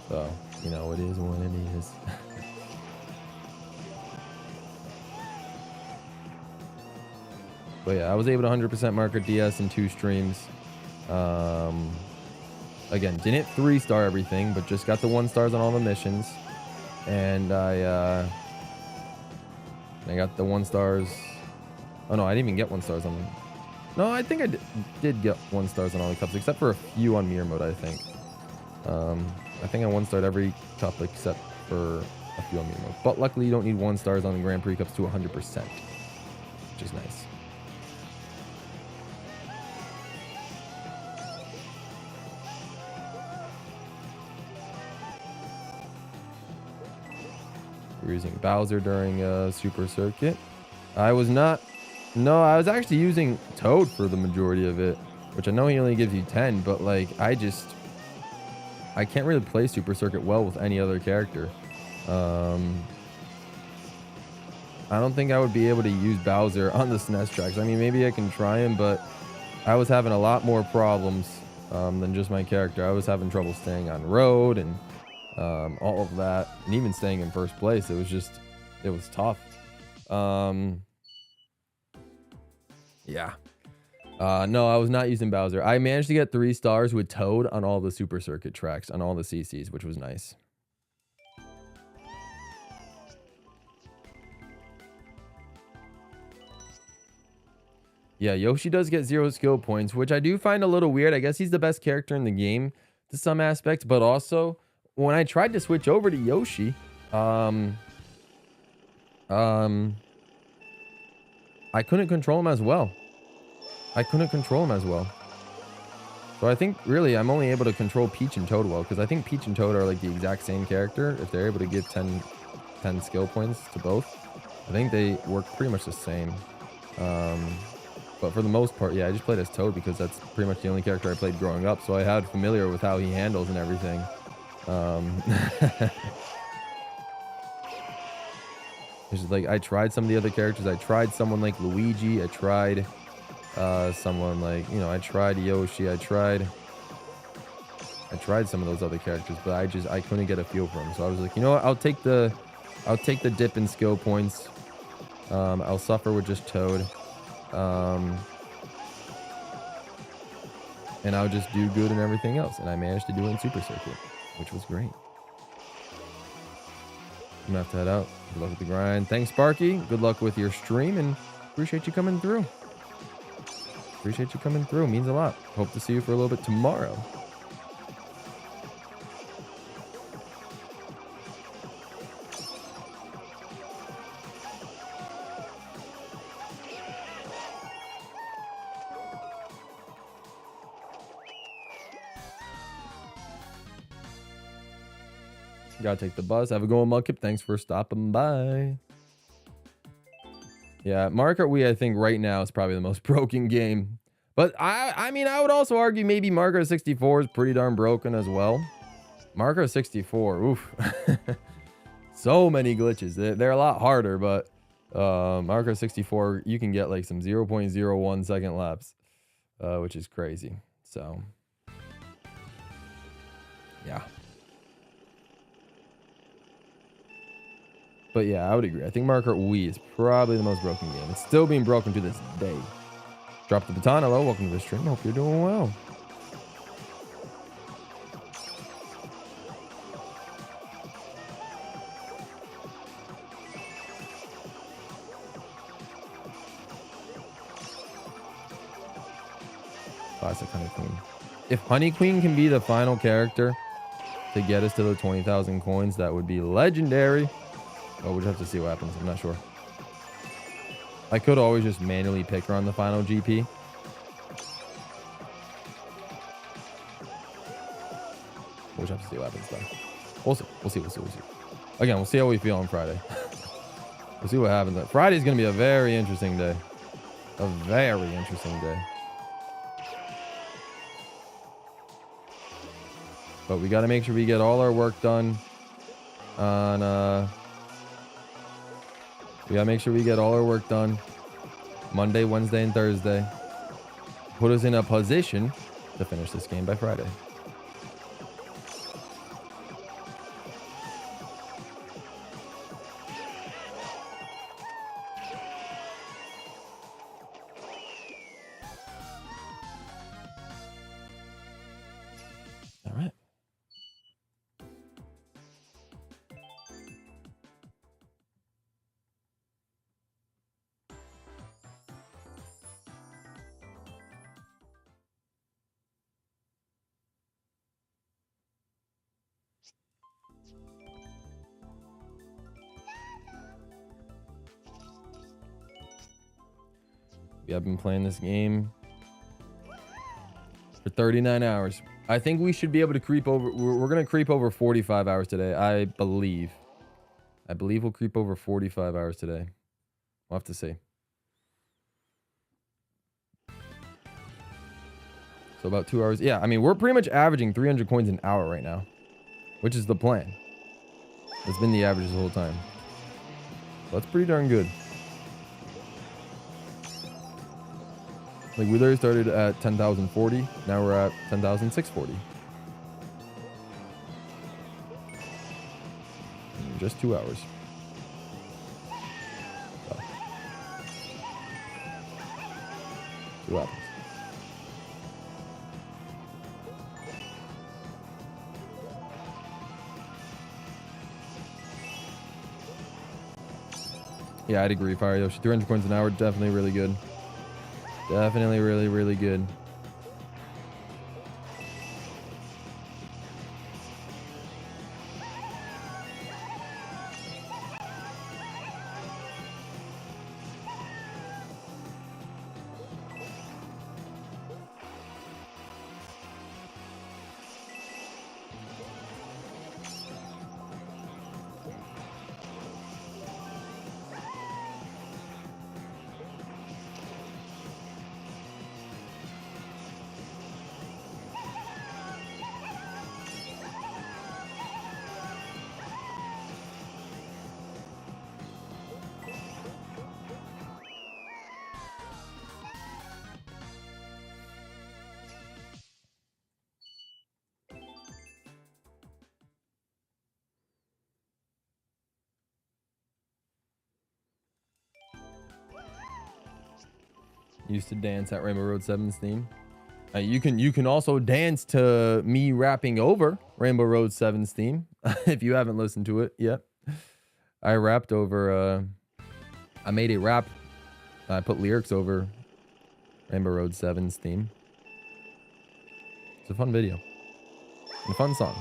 So, you know, it is what it is. But yeah, I was able to 100% Mario Kart DS in 2 streams. Again, didn't 3-star everything, but just got the 1 stars on all the missions. And I got the 1 stars. Oh no, I didn't even get 1 stars on. No, I think I did get 1 stars on all the cups, except for a few on mirror mode, I think. I think I 1-starred every cup except for a few on mirror mode. But luckily, you don't need 1 stars on the Grand Prix cups to 100%, which is nice. We're using Bowser during Super Circuit. I was not. No, I was actually using Toad for the majority of it, which I know he only gives you 10, but like I can't really play Super Circuit well with any other character. I don't think I would be able to use Bowser on the SNES tracks. I mean, maybe I can try him, but I was having a lot more problems than just my character. I was having trouble staying on road and all of that, and even staying in first place. It was tough. Yeah. No, I was not using Bowser. I managed to get 3 stars with Toad on all the Super Circuit tracks, on all the CCs, which was nice. Yeah, Yoshi does get 0 skill points, which I do find a little weird. I guess he's the best character in the game to some aspects, but also when I tried to switch over to Yoshi, I couldn't control him as well. So I think really I'm only able to control Peach and Toad well, because I think Peach and Toad are like the exact same character. If they're able to give 10 skill points to both, I think they work pretty much the same. But for the most part, yeah, I just played as Toad because that's pretty much the only character I played growing up. So I had familiar with how he handles and everything. It's just like I tried some of the other characters. I tried someone like Luigi. I tried someone like, you know, I tried Yoshi. I tried some of those other characters, but I couldn't get a feel for them. So I was like, you know what? I'll take the dip in skill points. I'll suffer with just Toad. And I'll just do good in everything else. And I managed to do it in Super Circuit, which was great. I'm gonna have to head out. Good luck with the grind. Thanks, Sparky. Good luck with your stream, and appreciate you coming through. Means a lot. Hope to see you for a little bit tomorrow. Gotta take the bus. Have a go on Mudkip. Thanks for stopping by. Yeah, Mario Kart Wii, I think right now is probably the most broken game. But I mean, I would also argue maybe Mario Kart 64 is pretty darn broken as well. Mario Kart 64, oof. So many glitches. They're a lot harder, but Mario Kart 64, you can get like some 0.01 second laps, which is crazy. So, yeah. But yeah, I would agree. I think Mario Kart Wii is probably the most broken game. It's still being broken to this day. Drop the baton. Hello, welcome to the stream. Hope you're doing well. Classic Honey Queen. If Honey Queen can be the final character to get us to the 20,000 coins, that would be legendary. Oh, we'll have to see what happens. I'm not sure. I could always just manually pick her on the final GP. We'll have to see what happens though. We'll see. Again, we'll see how we feel on Friday. We'll see what happens. Friday's going to be a very interesting day. A very interesting day. But we got to make sure we get all our work done on we gotta make sure we get all our work done Monday, Wednesday, and Thursday. Put us in a position to finish this game by Friday. All right. I've been playing this game for 39 hours. I think we should be able to creep over. We're going to creep over 45 hours today, I believe. I believe we'll creep over 45 hours today. We'll have to see. So about 2 hours. Yeah, I mean, we're pretty much averaging 300 coins an hour right now, which is the plan. It's been the average the whole time. So that's pretty darn good. Like, we literally started at 10,040. Now we're at 10,640. In just 2 hours. So. 2 hours. Yeah, I'd agree, Fire Yoshi. 300 coins an hour, definitely really good. Definitely really, really good. Used to dance at Rainbow Road 7's theme. You can also dance to me rapping over Rainbow Road 7's theme if you haven't listened to it yet. I rapped over. I made a rap. I put lyrics over Rainbow Road 7's theme. It's a fun video and a fun song.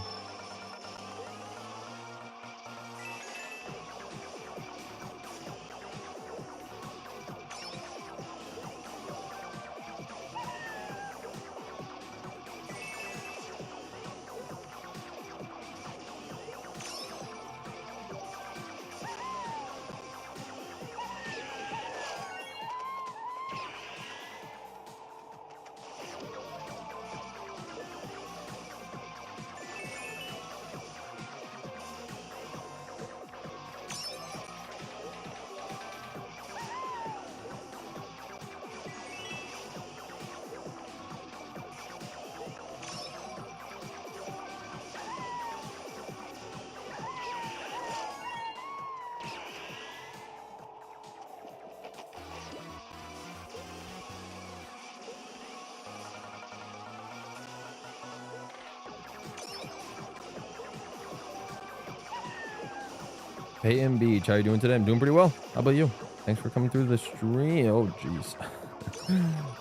Peyton Beach, how you doing today? I'm doing pretty well. How about you? Thanks for coming through the stream. Oh, jeez.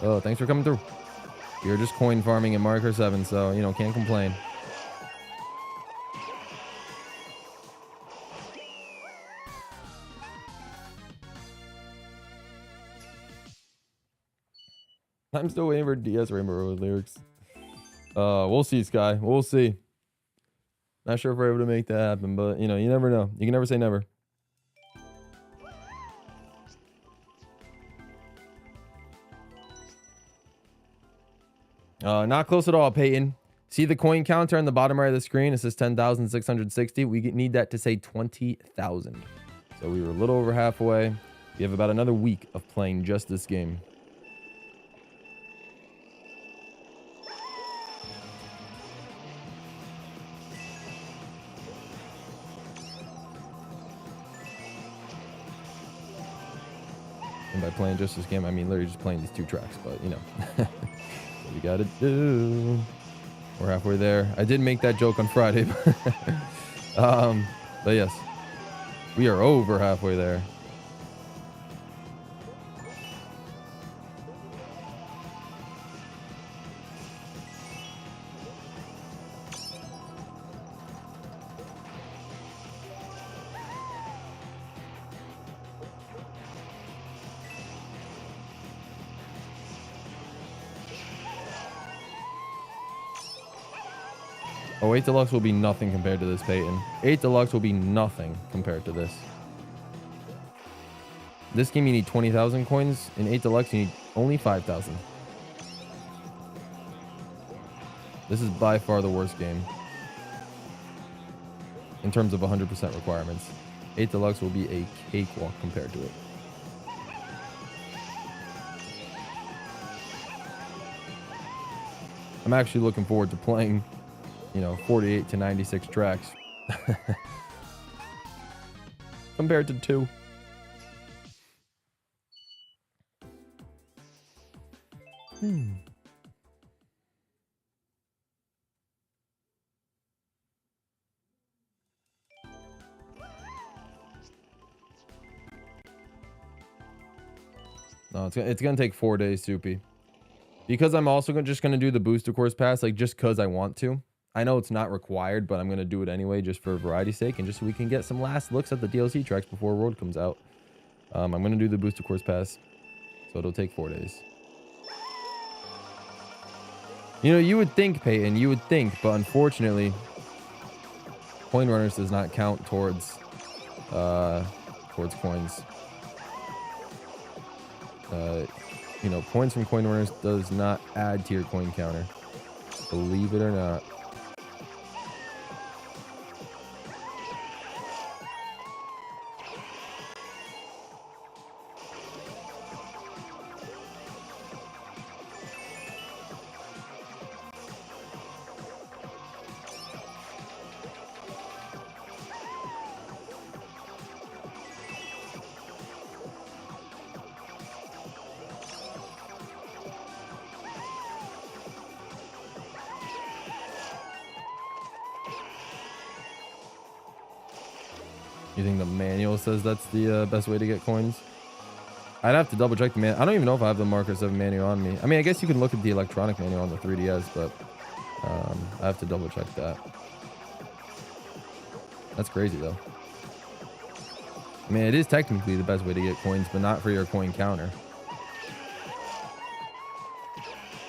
Oh, thanks for coming through. You're just coin farming in Mario Kart 7, so, you know, can't complain. I'm still waiting for DS Rainbow Road lyrics. We'll see, Sky. We'll see. Not sure if we're able to make that happen, but, you know, you never know. You can never say never. Not close at all, Peyton. See the coin counter on the bottom right of the screen? It says 10,660. We need that to say 20,000. So we were a little over halfway. We have about another week of playing just this game. And by playing just this game, I mean literally just playing these 2 tracks, but you know. What we gotta do. We're halfway there. I did make that joke on Friday. But yes, we are over halfway there. Oh, 8 Deluxe will be nothing compared to this, Peyton. 8 Deluxe will be nothing compared to this. This game, you need 20,000 coins. In 8 Deluxe, you need only 5,000. This is by far the worst game in terms of 100% requirements. 8 Deluxe will be a cakewalk compared to it. I'm actually looking forward to playing, you know, 48 to 96 tracks compared to 2. it's gonna take 4 days, Soupy. Because I'm also just gonna do the booster course pass, like just cause I want to. I know it's not required, but I'm gonna do it anyway, just for variety's sake, and just so we can get some last looks at the DLC tracks before World comes out. I'm gonna do the booster course pass, so it'll take 4 days. You know, you would think, Peyton, you would think, but unfortunately, Coin Runners does not count towards coins. You know, points from Coin Runners does not add to your coin counter, believe it or not. You think the manual says that's the best way to get coins? I'd have to double check the manual. I don't even know if I have the Marker 7 manual on me. I mean, I guess you can look at the electronic manual on the 3DS, but I have to double check that. That's crazy though. I mean, it is technically the best way to get coins, but not for your coin counter.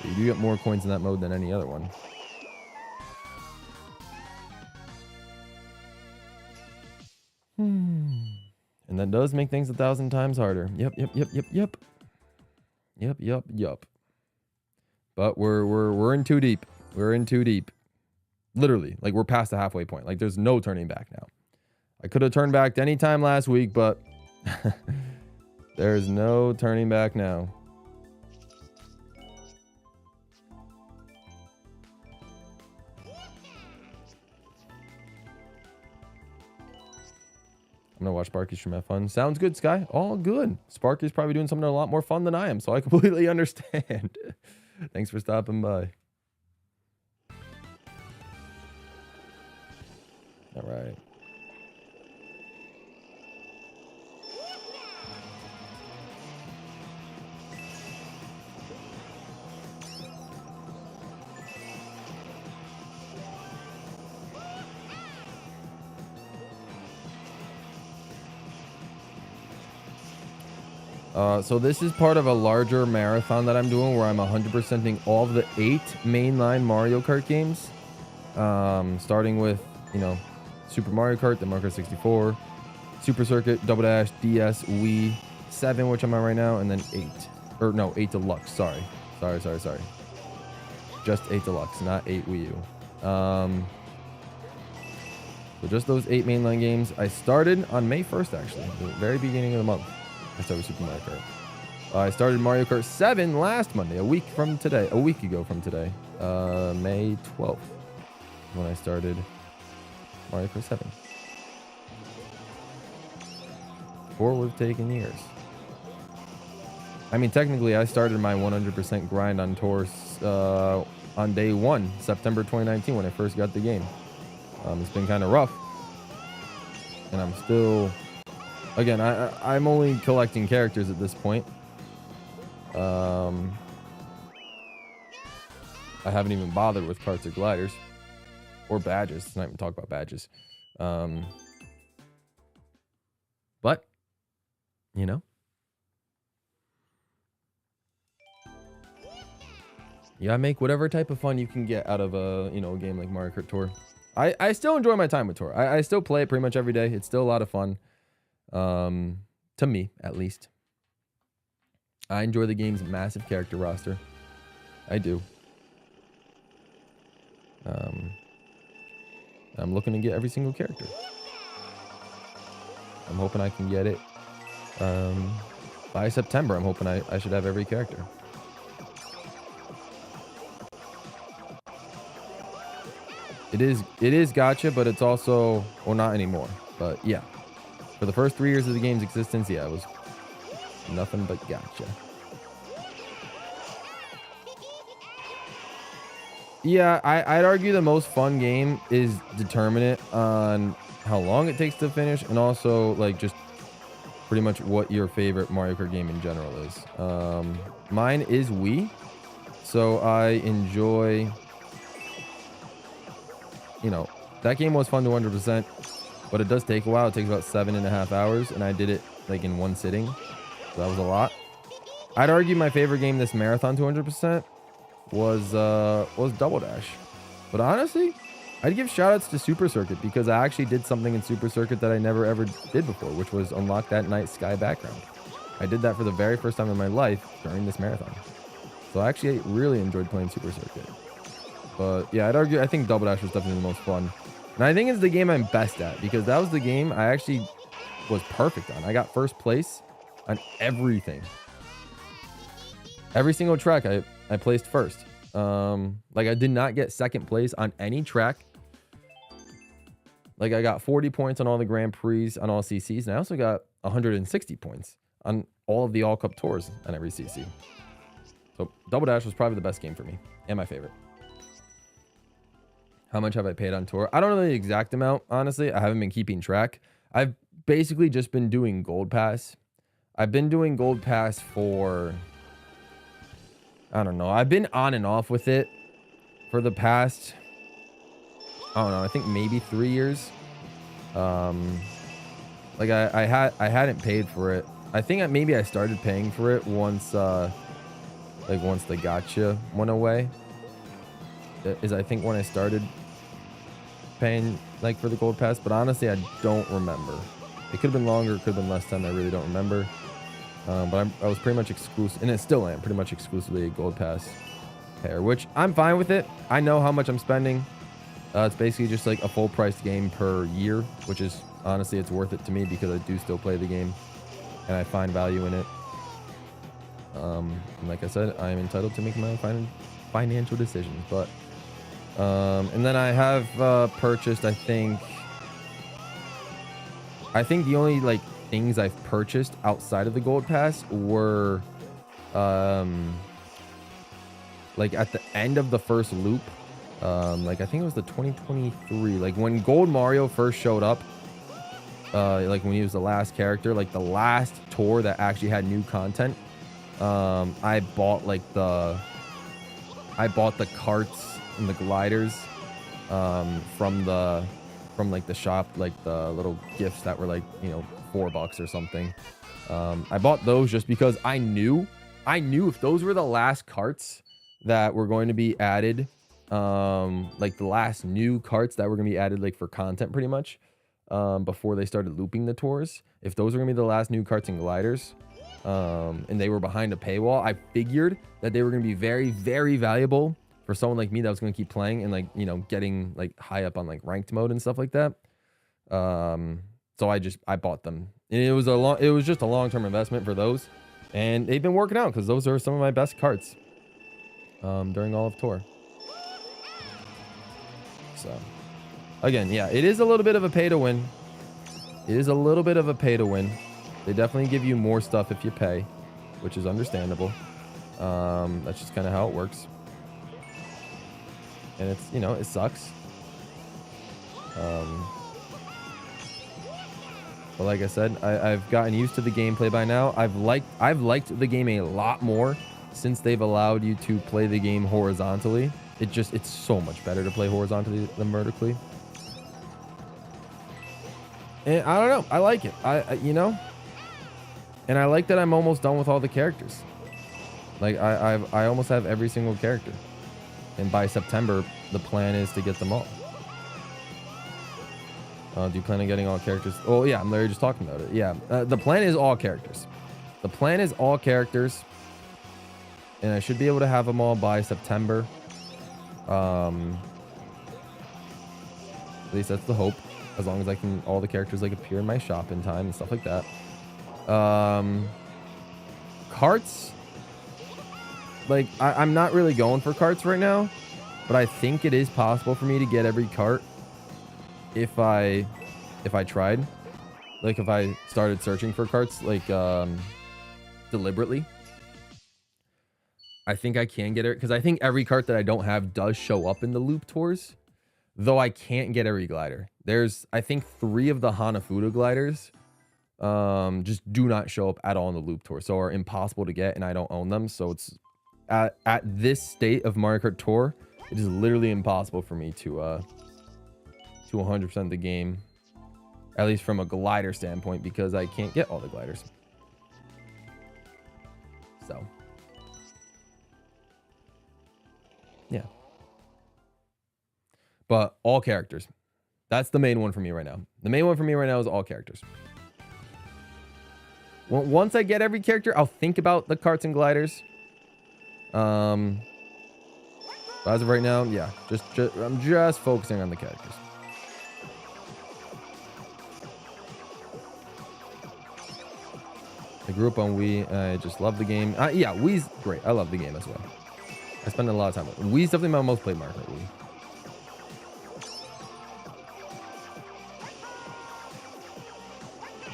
But you do get more coins in that mode than any other one. And that does make things 1,000 times harder. Yep. But we're in too deep. We're in too deep. Literally, like we're past the halfway point. Like there's no turning back now. I could have turned back any time last week, but there's no turning back now. I'm gonna watch Sparky stream, have fun. Sounds good, Sky. All good. Sparky's probably doing something a lot more fun than I am, so I completely understand. Thanks for stopping by. All right. So this is part of a larger marathon that I'm doing where I'm 100%ing all of the 8 mainline Mario Kart games. Starting with, you know, Super Mario Kart, then Mario Kart 64, Super Circuit, Double Dash, DS, Wii, 7, which I'm on right now, and then 8. Or no, 8 Deluxe, sorry. Just 8 Deluxe, not 8 Wii U. So just those 8 mainline games. I started on May 1st, actually, the very beginning of the month. I started Super Mario Kart. I started Mario Kart 7 last Monday, a week ago from today. May 12th when I started Mario Kart 7. 4 would have taken years. I mean, technically, I started my 100% grind on tours on day 1, September 2019, when I first got the game. It's been kind of rough. And I'm still... Again, I'm only collecting characters at this point. I haven't even bothered with carts or gliders. Or badges. Let's not even talk about badges. But, you know. You gotta make whatever type of fun you can get out of a, you know, a game like Mario Kart Tour. I still enjoy my time with Tour. I still play it pretty much every day. It's still a lot of fun. To me, at least. I enjoy the game's massive character roster. I do. I'm looking to get every single character. I'm hoping I can get it by September. I'm hoping I should have every character. It is gacha, but it's also, well, not anymore. But yeah. For the first 3 years of the game's existence, yeah, it was nothing but gacha. Yeah, I'd argue the most fun game is determinate on how long it takes to finish, and also like just pretty much what your favorite Mario Kart game in general is. Mine is Wii. So I enjoy, you know, that game was fun to 100%, but it does take a while. It takes about 7.5 hours, and I did it like in one sitting. So that was a lot. I'd argue my favorite game this marathon 200% was Double Dash. But honestly, I'd give shoutouts to Super Circuit because I actually did something in Super Circuit that I never ever did before, which was unlock that night sky background. I did that for the very first time in my life during this marathon. So I actually really enjoyed playing Super Circuit. But yeah, I think Double Dash was definitely the most fun. And I think it's the game I'm best at because that was the game I actually was perfect on. I got first place on everything. Every single track I placed first. Like I did not get second place on any track. Like I got 40 points on all the Grand Prix on all CCs, and I also got 160 points on all of the All Cup tours on every CC. So Double Dash was probably the best game for me and my favorite. How much have I paid on tour? I don't know the exact amount, honestly. I haven't been keeping track. I've basically just been doing Gold Pass. I've been doing Gold Pass for, I don't know. I've been on and off with it for the past, I don't know, I think maybe 3 years. Like I hadn't paid for it. I think maybe I started paying for it once once the gotcha went away. Is I think when I started paying like for the Gold Pass, but honestly I don't remember. It could have been longer, it could have been less time. I really don't remember. But I was pretty much exclusive, and it still am pretty much exclusively a Gold Pass pair, which I'm fine with it. I know how much I'm spending. It's basically just like a full priced game per year, which is honestly, it's worth it to me because I do still play the game and I find value in it. And like I said, I am entitled to make my own financial decisions. But and then I have purchased, I think the only like things I've purchased outside of the Gold Pass were like at the end of the first loop. Like I think it was the 2023, like when Gold Mario first showed up, like when he was the last character, like the last tour that actually had new content. I bought the carts and the gliders from like the shop, like the little gifts that were like, you know, $4 or something. I bought those just because I knew if those were the last carts that were going to be added, like the last new carts that were going to be added like for content pretty much, before they started looping the tours, if those were going to be the last new carts and gliders, and they were behind a paywall, I figured that they were going to be very, very valuable for someone like me that was going to keep playing and like, you know, getting like high up on like ranked mode and stuff like that. So I bought them, and it was just a long-term investment for those, and they've been working out because those are some of my best carts during all of tour. So again, yeah, it is a little bit of a pay to win. It is a little bit of a pay to win. They definitely give you more stuff if you pay, which is understandable. That's just kind of how it works. And it's, you know, it sucks. But like I said, I've gotten used to the gameplay by now. I've liked the game a lot more since they've allowed you to play the game horizontally. It's so much better to play horizontally than vertically. And I don't know, I like it. You know, and I like that I'm almost done with all the characters. Like I almost have every single character, and by September the plan is to get them all. Do you plan on getting all characters? Oh yeah, I'm literally just talking about it. Yeah, the plan is all characters. The plan is all characters, and I should be able to have them all by September. At least that's the hope. As long as I can, all the characters like appear in my shop in time and stuff like that. Carts, like I'm not really going for carts right now, but I think it is possible for me to get every cart if I tried, like if I started searching for carts like deliberately. I think I can get it because I think every cart that I don't have does show up in the loop tours, though I can't get every glider. There's, I think, 3 of the Hanafuda gliders just do not show up at all in the Loop Tour, so are impossible to get, and I don't own them. So it's at this state of Mario Kart Tour, it is literally impossible for me to 100% the game, at least from a glider standpoint, because I can't get all the gliders. So yeah, but all characters, that's the main one for me right now. The main one for me right now is all characters. Once I get every character, I'll think about the karts and gliders. But as of right now, yeah, I'm just focusing on the characters. I grew up on Wii. I just love the game. Yeah, Wii's great. I love the game as well. I spend a lot of time with it. Wii's definitely my most played Mario Kart Wii.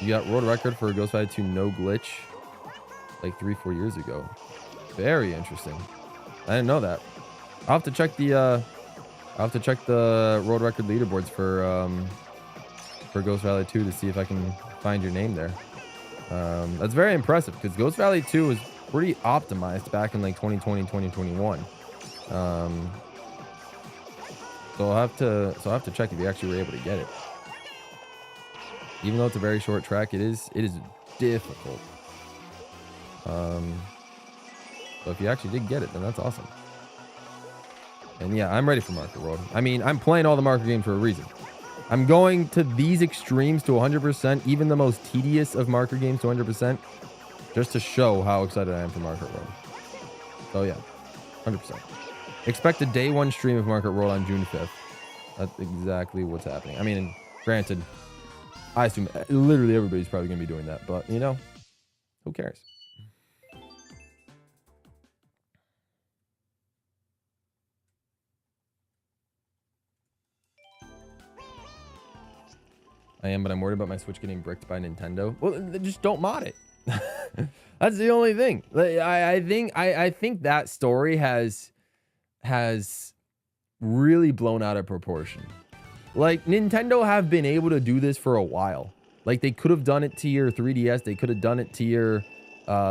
You got world record for Ghost Rally 2 no glitch like 3-4 years ago. Very interesting. I didn't know that. I'll have to check the world record leaderboards for Ghost Rally 2 to see if I can find your name there. That's very impressive because Ghost Rally 2 was pretty optimized back in like 2020, 2021. So I'll have to check if you actually were able to get it. Even though it's a very short track, it is difficult. So if you actually did get it, then that's awesome. And yeah, I'm ready for Mario Kart World. I mean, I'm playing all the Mario Kart games for a reason. I'm going to these extremes to 100%, even the most tedious of Mario Kart games to 100%, just to show how excited I am for Mario Kart World. So yeah, 100%. Expect a day one stream of Mario Kart World on June 5th. That's exactly what's happening. I mean, granted, I assume literally everybody's probably going to be doing that, but you know, who cares? I am, but I'm worried about my Switch getting bricked by Nintendo. Well, just don't mod it. That's the only thing. I think that story has really blown out of proportion. Like, Nintendo have been able to do this for a while. Like, they could have done it to your 3DS. They could have done it to your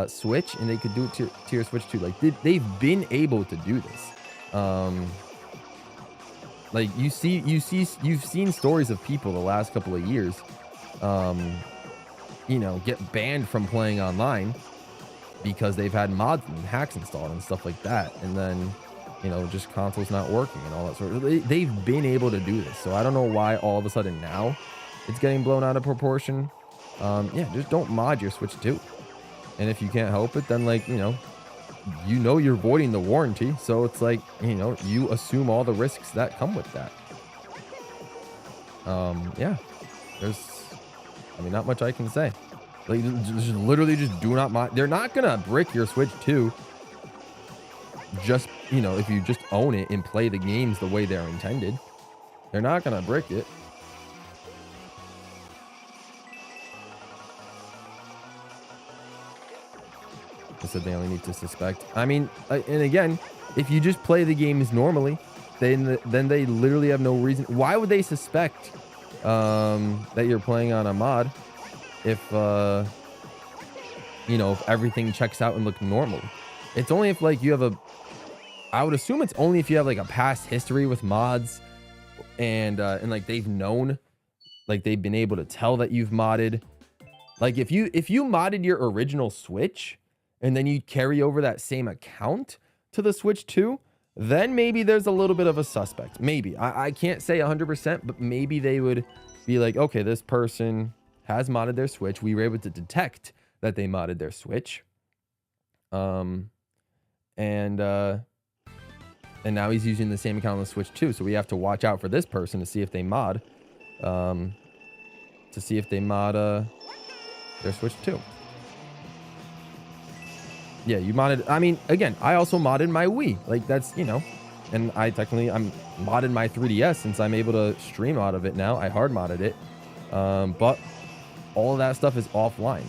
Switch, and they could do it to your Switch too. Like, they've been able to do this. Like, you've seen stories of people the last couple of years, you know, get banned from playing online because they've had mods and hacks installed and stuff like that. And then, you know, just consoles not working and all that sort of. They've been able to do this. So I don't know why all of a sudden now it's getting blown out of proportion. Yeah, just don't mod your Switch 2. And if you can't help it, then, like, you know you're voiding the warranty. So it's like, you know, you assume all the risks that come with that. Yeah, I mean, not much I can say. Like, just literally just do not mod. They're not gonna brick your Switch 2. Just, you know, if you just own it and play the games the way they're intended, they're not gonna brick it. I said they only need to suspect. I mean, and again, if you just play the games normally, then they literally have no reason. Why would they suspect that you're playing on a mod if you know, if everything checks out and looks normal? It's only if, like, you have I would assume it's only if you have like a past history with mods and like they've known, like they've been able to tell that you've modded. Like, if you modded your original Switch and then you carry over that same account to the Switch 2, then maybe there's a little bit of a suspect. Maybe. I can't say 100%, but maybe they would be like, okay, this person has modded their Switch. We were able to detect that they modded their Switch. And now he's using the same account on the Switch 2. So we have to watch out for this person to see if they mod. Their Switch 2. Yeah, you modded. I mean, again, I also modded my Wii. Like, that's, you know, and I'm modded my 3DS since I'm able to stream out of it now. I hard modded it. But all of that stuff is offline.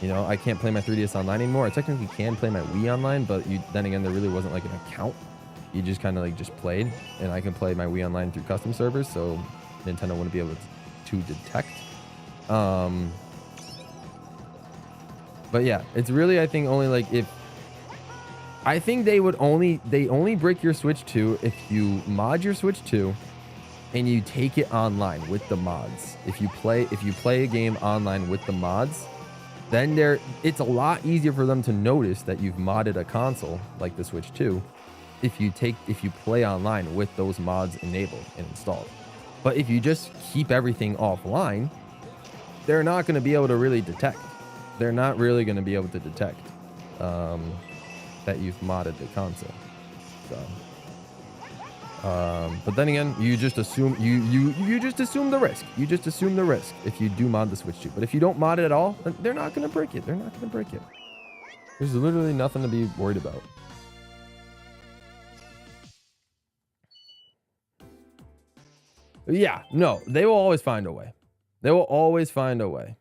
You know, I can't play my 3DS online anymore. I technically can play my Wii online, but then again, there really wasn't like an account. You just kind of like just played, and I can play my Wii online through custom servers, so Nintendo wouldn't be able to detect. But yeah, it's really, I think, only like if I think they only break your Switch 2 if you mod your Switch 2 and you take it online with the mods. If you play a game online with the mods, then it's a lot easier for them to notice that you've modded a console like the Switch 2 if you play online with those mods enabled and installed. But if you just keep everything offline, they're not going to be able to really detect. They're not really going to be able to detect that you've modded the console. So, but then again, you just assume you just assume the risk. You just assume the risk if you do mod the Switch 2. But if you don't mod it at all, then they're not going to break it. They're not going to break it. There's literally nothing to be worried about. Yeah, no, they will always find a way. They will always find a way.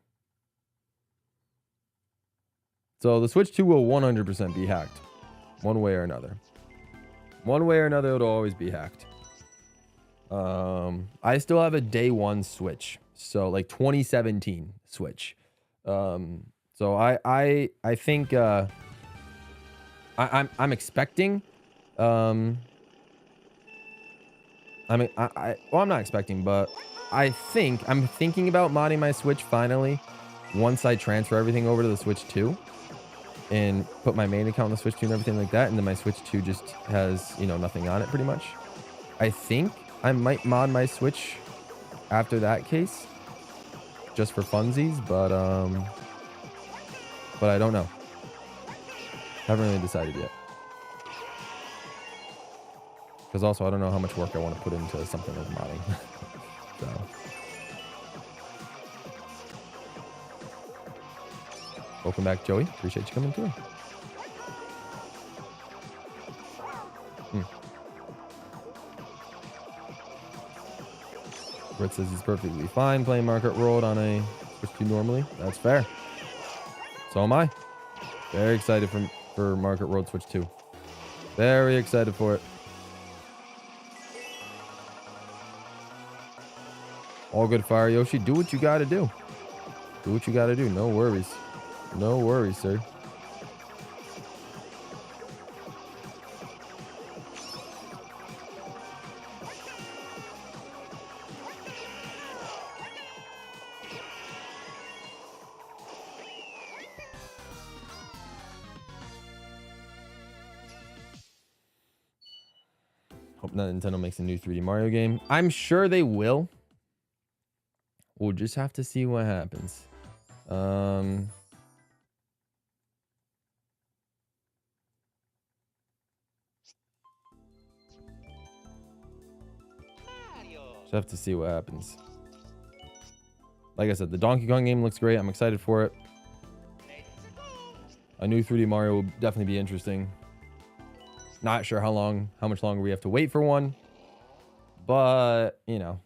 So the Switch 2 will 100% be hacked. One way or another. One way or another, it'll always be hacked. I still have a day one Switch. So like 2017 Switch. So I think I'm expecting well, I'm not expecting, but I'm thinking about modding my Switch finally once I transfer everything over to the Switch 2 and put my main account on the Switch 2 and everything like that, and then my Switch 2 just has, you know, nothing on it pretty much. I think I might mod my Switch after that case just for funsies, but I don't know. Haven't really decided yet. Because also, I don't know how much work I want to put into something like modding. So. Welcome back, Joey. Appreciate you coming through. Brett says he's perfectly fine playing Mario Kart World on a Switch 2 normally. That's fair. So am I. Very excited for Mario Kart World Switch 2. Very excited for it. All good, Fire Yoshi. Do what you gotta do. Do what you gotta do. No worries. No worries, sir. Hope that Nintendo makes a new 3D Mario game. I'm sure they will. We'll just have to see what happens. Just have to see what happens. Like I said, the Donkey Kong game looks great. I'm excited for it. A new 3D Mario will definitely be interesting. Not sure how much longer we have to wait for one. But, you know,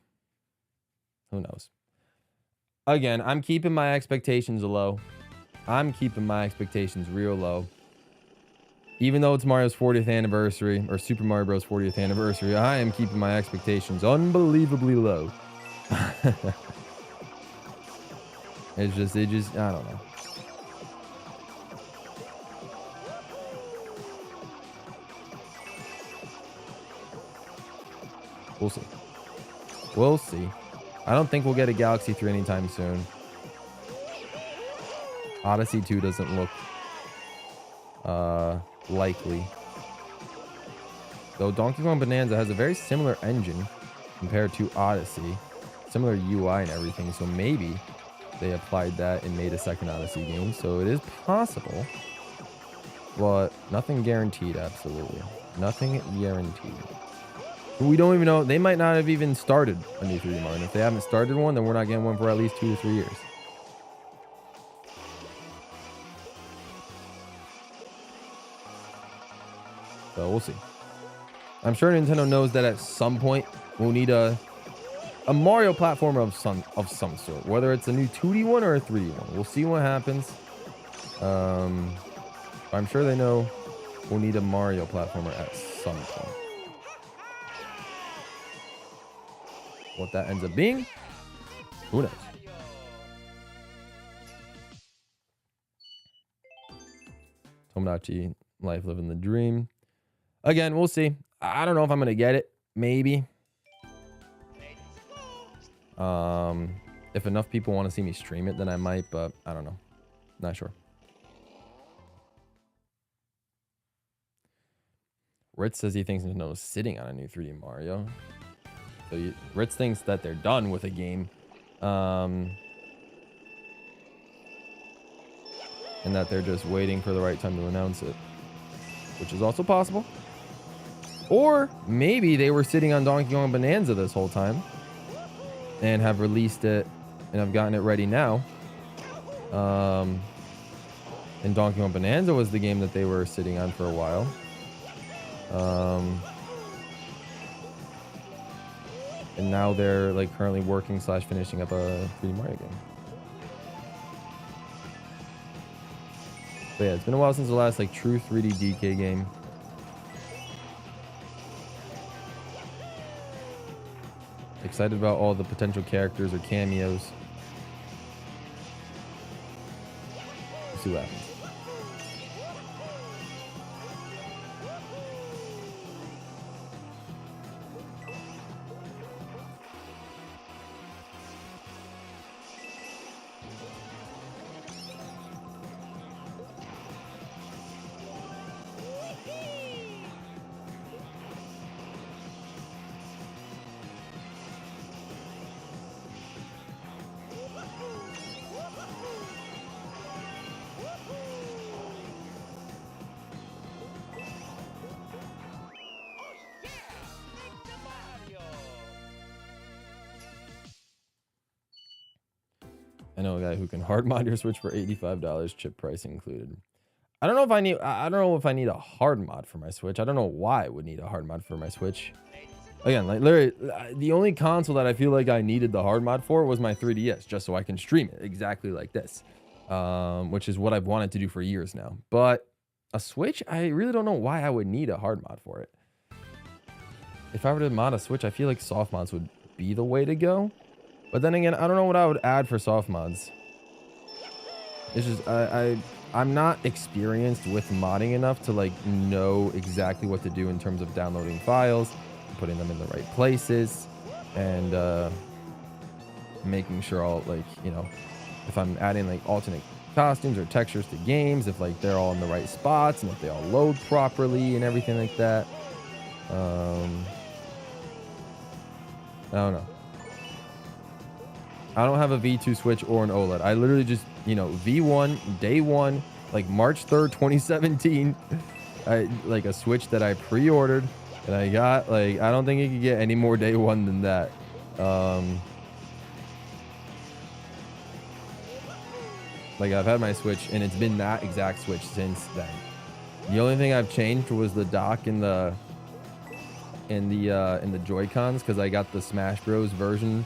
who knows? Again, I'm keeping my expectations low. I'm keeping my expectations real low. Even though it's Mario's 40th anniversary, or Super Mario Bros. 40th anniversary, I am keeping my expectations unbelievably low. It just, I don't know. We'll see. We'll see. I don't think we'll get a Galaxy 3 anytime soon. Odyssey 2 doesn't look likely. Though Donkey Kong Bonanza has a very similar engine compared to Odyssey. Similar UI and everything, so maybe they applied that and made a second Odyssey game. So it is possible. But nothing guaranteed, absolutely. Nothing guaranteed. We don't even know. They might not have even started a new 3D Mario. If they haven't started one, then we're not getting one for at least 2 to 3 years. So we'll see. I'm sure Nintendo knows that at some point we'll need a Mario platformer of some sort. Whether it's a new 2D one or a 3D one. We'll see what happens. I'm sure they know we'll need a Mario platformer at some point. What that ends up being, Who knows? Tomodachi life, living the dream. Again, we'll see. I don't know if I'm gonna get it. Maybe. If enough people want to see me stream it, then I might, but I don't know. Not sure. Ritz says he thinks there's no sitting on a new 3D Mario. So Ritz thinks that they're done with a game. And that they're just waiting for the right time to announce it. Which is also possible. Or maybe they were sitting on Donkey Kong Bonanza this whole time. And have released it. And have gotten it ready now. And Donkey Kong Bonanza was the game that they were sitting on for a while. And now they're like currently working / finishing up a 3D Mario game. But yeah, it's been a while since the last like true 3D DK game. Excited about all the potential characters or cameos. Let's see what happens. I know a guy who can hard mod your Switch for $85, chip price included. I don't know if I need a hard mod for my Switch. I don't know why I would need a hard mod for my Switch. Again, like literally, the only console that I feel like I needed the hard mod for was my 3DS, just so I can stream it exactly like this, which is what I've wanted to do for years now. But a Switch, I really don't know why I would need a hard mod for it. If I were to mod a Switch, I feel like soft mods would be the way to go. But then again, I don't know what I would add for soft mods. It's just, I'm not experienced with modding enough to like know exactly what to do in terms of downloading files, putting them in the right places, and making sure all like, you know, if I'm adding like alternate costumes or textures to games, if like they're all in the right spots and if they all load properly and everything like that. I don't know. I don't have a V2 Switch or an OLED. I literally just, you know, V1, day one, like March 3rd, 2017, like a Switch that I pre-ordered and I got, like, I don't think you could get any more day one than that. Like I've had my Switch and it's been that exact Switch since then. The only thing I've changed was the dock in the Joy-Cons, because I got the Smash Bros version,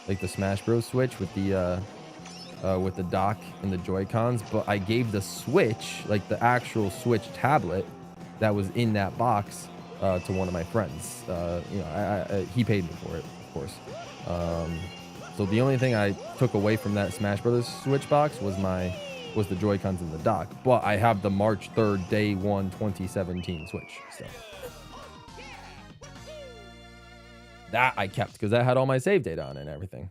like the Smash Bros Switch with the dock and the Joy-Cons, but I gave the Switch, like the actual Switch tablet that was in that box, to one of my friends. You know, he paid me for it, of course. So the only thing I took away from that Smash Bros Switch box was the Joy-Cons and the dock, but I have the March 3rd, day one, 2017 Switch. So that I kept because that had all my save data on it and everything.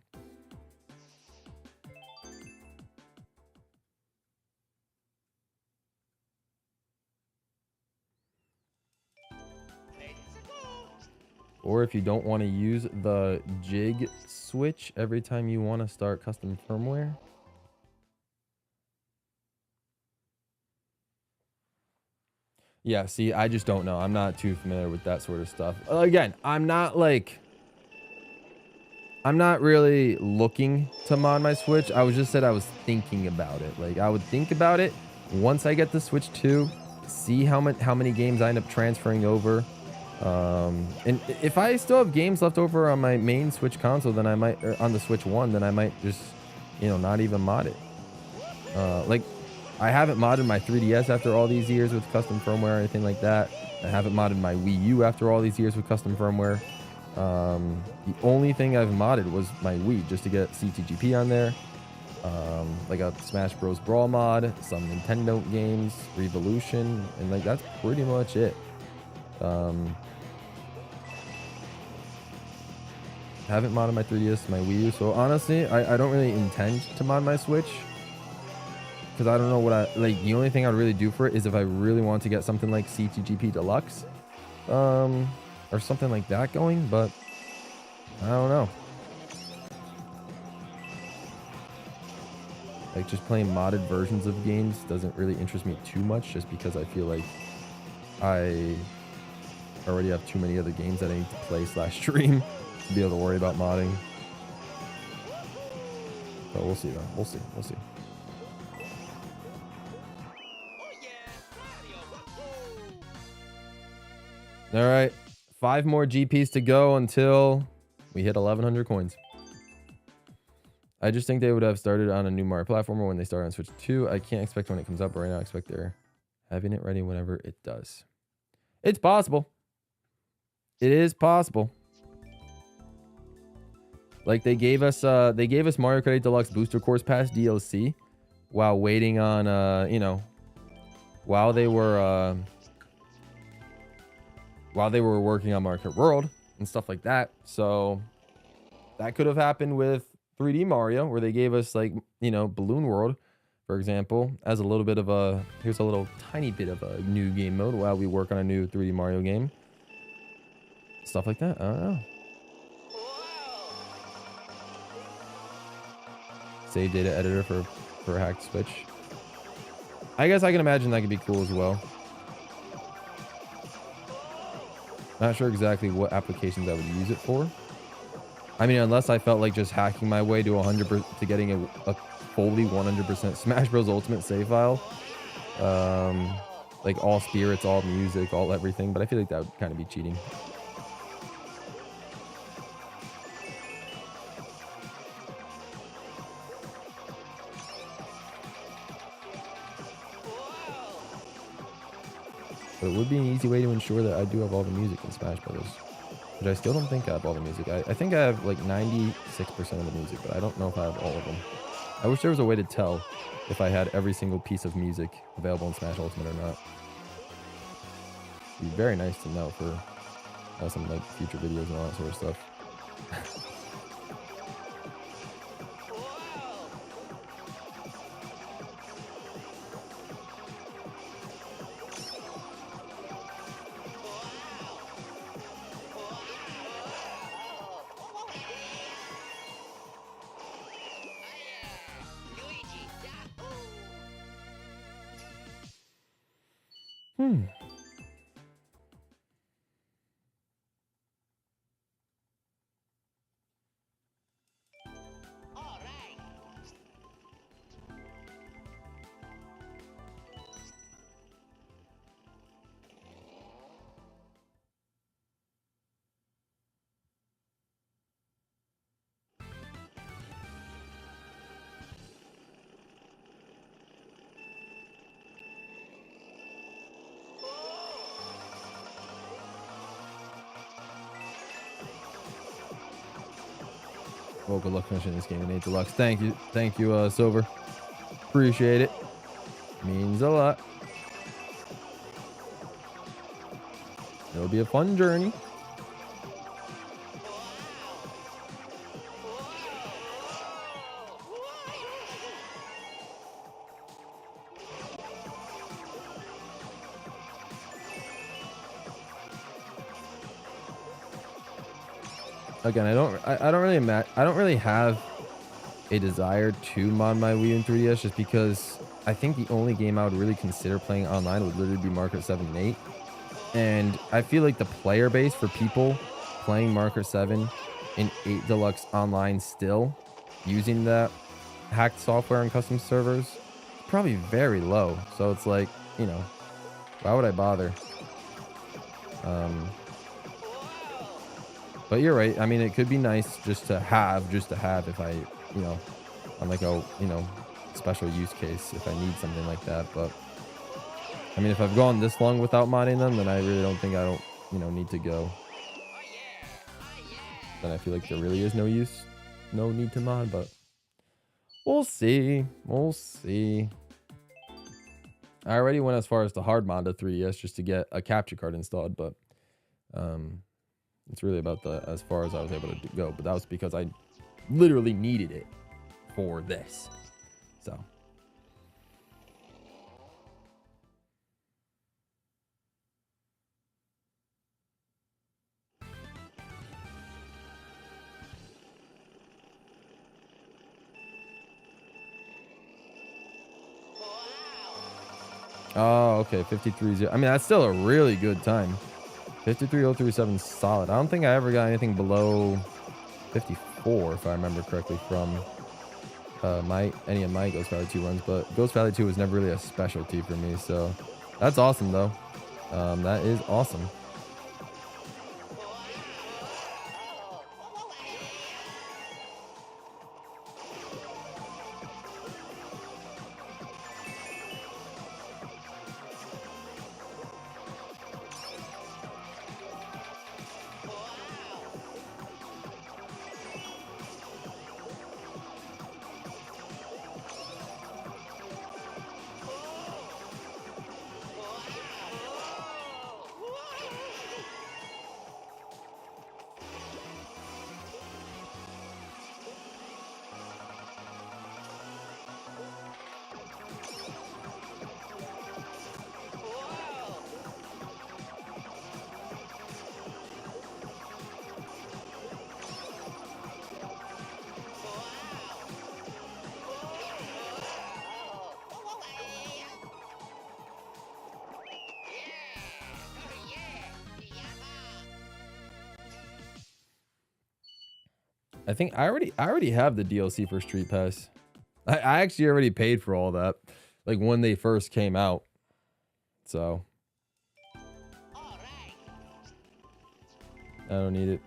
Or if you don't want to use the jig switch every time you want to start custom firmware. Yeah, see, I just don't know. I'm not too familiar with that sort of stuff. Again, I'm not really looking to mod my Switch. I was just said I was thinking about it. Like I would think about it once I get the Switch 2, see how many games I end up transferring over. And if I still have games left over on my main Switch console, then I might, on the Switch 1, then I might just, you know, not even mod it. Like I haven't modded my 3DS after all these years with custom firmware or anything like that. I haven't modded my Wii U after all these years with custom firmware. The only thing I've modded was my Wii just to get CTGP on there. Like a Smash Bros. Brawl mod, some Nintendo games, Revolution, and like that's pretty much it. Haven't modded my 3DS, my Wii U, so honestly, I don't really intend to mod my Switch. Because I don't know what like, the only thing I'd really do for it is if I really want to get something like CTGP Deluxe. Or something like that going, but I don't know. Like just playing modded versions of games doesn't really interest me too much, just because I feel like I already have too many other games that I need to play / stream to be able to worry about modding. But we'll see though. We'll see. We'll see. All right. 5 more GPs to go until we hit 1,100 coins. I just think they would have started on a new Mario platformer when they start on Switch 2. I can't expect when it comes up, but right now I expect they're having it ready whenever it does. It's possible. It is possible. Like they gave us Mario Kart 8 Deluxe Booster Course Pass DLC while waiting on you know, while they were working on Mario Kart World and stuff like that. So that could have happened with 3D Mario, where they gave us, like, you know, Balloon World, for example, as a little bit of a, here's a little tiny bit of a new game mode while we work on a new 3D Mario game. Stuff like that. I don't know. Save data editor for hacked Switch. I guess I can imagine that could be cool as well. Not sure exactly what applications I would use it for. I mean, unless I felt like just hacking my way to 100% to getting a fully 100% Smash Bros. Ultimate save file. Like all spirits, all music, all everything. But I feel like that would kind of be cheating. But it would be an easy way to ensure that I do have all the music in Smash Bros. Which I still don't think I have all the music. I think I have like 96% of the music, but I don't know if I have all of them. I wish there was a way to tell if I had every single piece of music available in Smash Ultimate or not. It'd be very nice to know for some like future videos and all that sort of stuff. Well, good luck finishing this game in 8 Deluxe. Thank you, Silver. Appreciate it. Means a lot. It'll be a fun journey. Again, I don't really have a desire to mod my Wii and 3DS, just because I think the only game I would really consider playing online would literally be Mario Kart 7 and 8. And I feel like the player base for people playing Mario Kart 7 and 8 Deluxe online still, using that hacked software and custom servers, is probably very low. So it's like, you know, why would I bother? But you're right. I mean, it could be nice just to have if I, you know, on like a, you know, special use case if I need something like that. But I mean, if I've gone this long without modding them, then I really don't think I don't, you know, need to go. then I feel like there really is no need to mod, but we'll see. We'll see. I already went as far as to hard mod to 3DS just to get a capture card installed, but it's really about as far as I was able to go. But that was because I literally needed it for this. So. Oh, okay. 53.0. I mean, that's still a really good time. 53.037 solid. I don't think I ever got anything below 54, if I remember correctly, from any of my Ghost Valley 2 runs. But Ghost Valley 2 was never really a specialty for me, so that's awesome, though. That is awesome. I think I already have the DLC for Street Pass. I actually already paid for all that, like when they first came out. So I don't need it.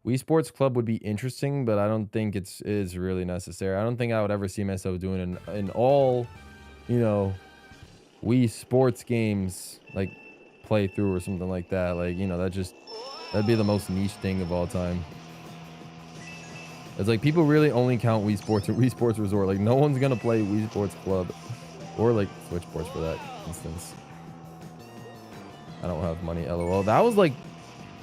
Wii Sports Club would be interesting, but I don't think it is really necessary. I don't think I would ever see myself doing an all, you know, Wii Sports games like playthrough or something like that. Like, you know, that'd be the most niche thing of all time. It's like people really only count Wii Sports or Wii Sports Resort. Like, no one's gonna play Wii Sports Club or like Switch Sports for that instance. I don't have money, LOL. That was like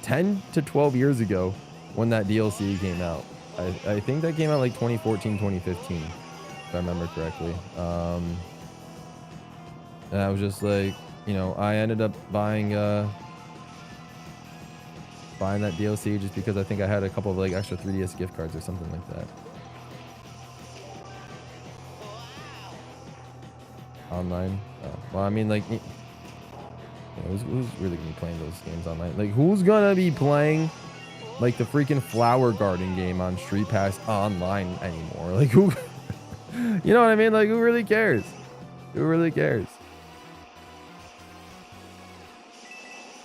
10 to 12 years ago when that DLC came out. I think that came out like 2014, 2015, if I remember correctly. And I was just like, you know, I ended up buying that DLC just because I think I had a couple of like extra 3DS gift cards or something like that. Online. Oh, well, I mean, like, you know, who's really gonna be playing those games online? Like, who's gonna be playing like the freaking Flower Garden game on Street Pass online anymore? Like, who? You know what I mean? Like, who really cares? Who really cares?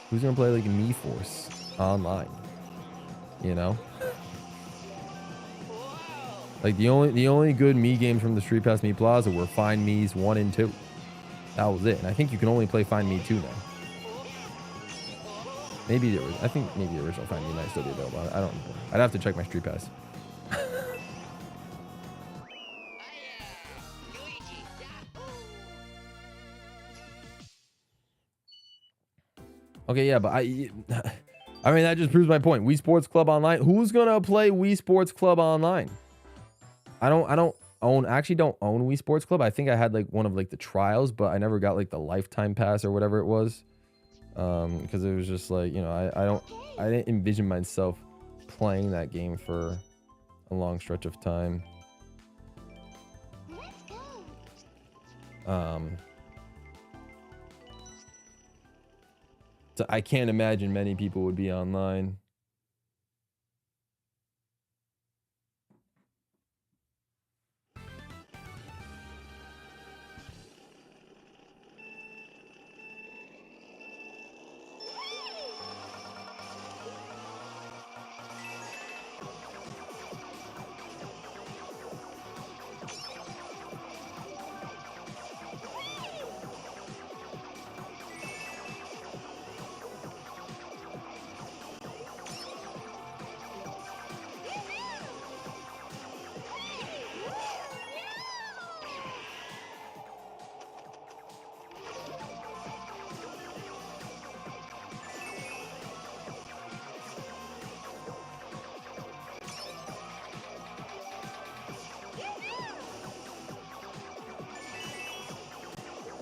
Who's gonna play like Me Force online? You know, like the only good Me games from the Street Pass Me Plaza were Find Me's 1 and 2. That was it, and I think you can only play Find Me 2 now. Maybe I think maybe the original Find Me might still be available. I don't know. I'd have to check my Street Pass. Okay, yeah, but I mean, that just proves my point. Wii Sports Club Online. Who's gonna play Wii Sports Club Online? I don't own Wii Sports Club. I think I had like one of like the trials, but I never got like the lifetime pass or whatever it was. Because it was just like, you know, I didn't envision myself playing that game for a long stretch of time. So I can't imagine many people would be online.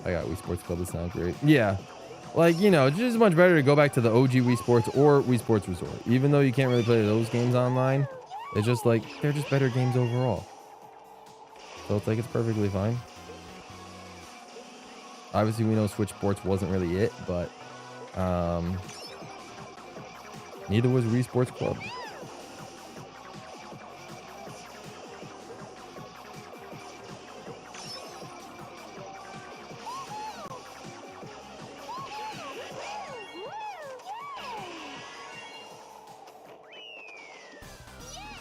I got Wii Sports Club. It's not great. Yeah. Like, you know, it's just much better to go back to the OG Wii Sports or Wii Sports Resort. Even though you can't really play those games online, it's just like, they're just better games overall. So it's like, it's perfectly fine. Obviously, we know Switch Sports wasn't really it, but neither was Wii Sports Club.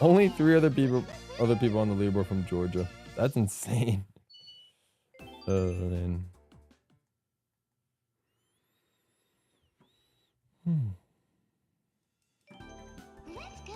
Only 3 other people on the leaderboard from Georgia. That's insane. Man. Let's go.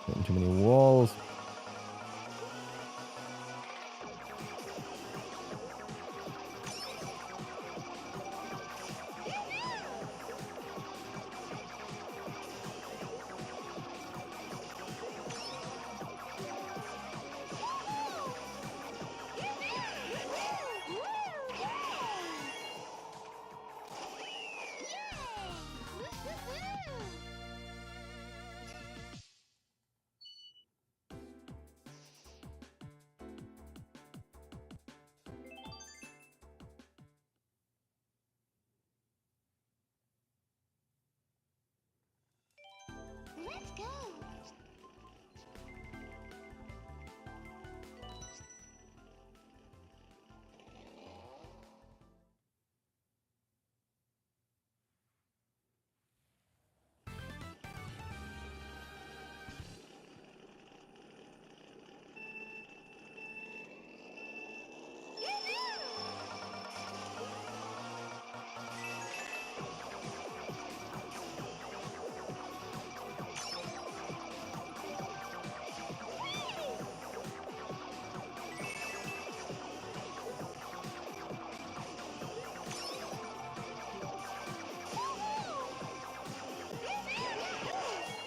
Getting too many walls.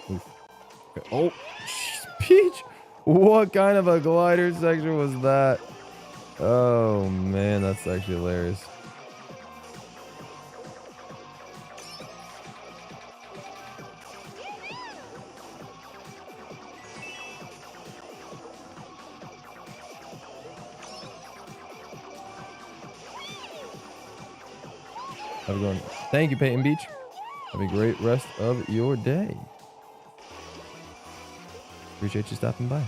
Let's go. Okay. Oh, jeez, Peach. What kind of a glider section was that? Oh, man, that's actually hilarious. Have a good one. Thank you, Peyton Beach. Have a great rest of your day. Appreciate you stopping by.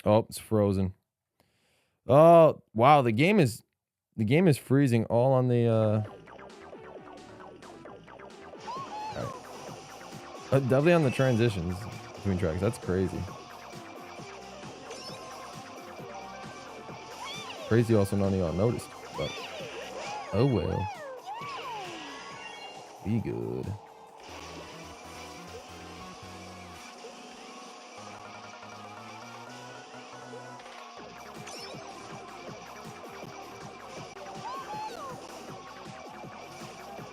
Oh, it's frozen. Oh, wow, the game is freezing all on the all right. Definitely on the transitions between tracks. That's crazy. Crazy also none of y'all noticed, but oh well. Be good.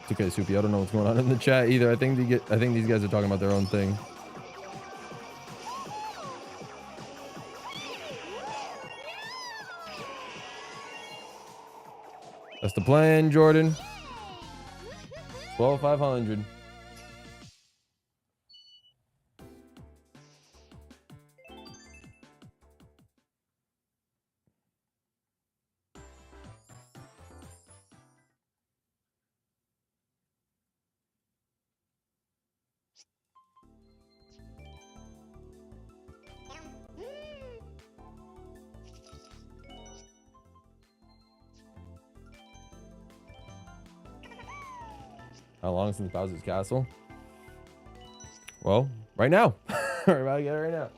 It's okay, Soupy. I don't know what's going on in the chat either. I think these guys are talking about their own thing. That's the plan, Jordan. 12,500. How long since Bowser's Castle? Well, right now. We're about to get it right now.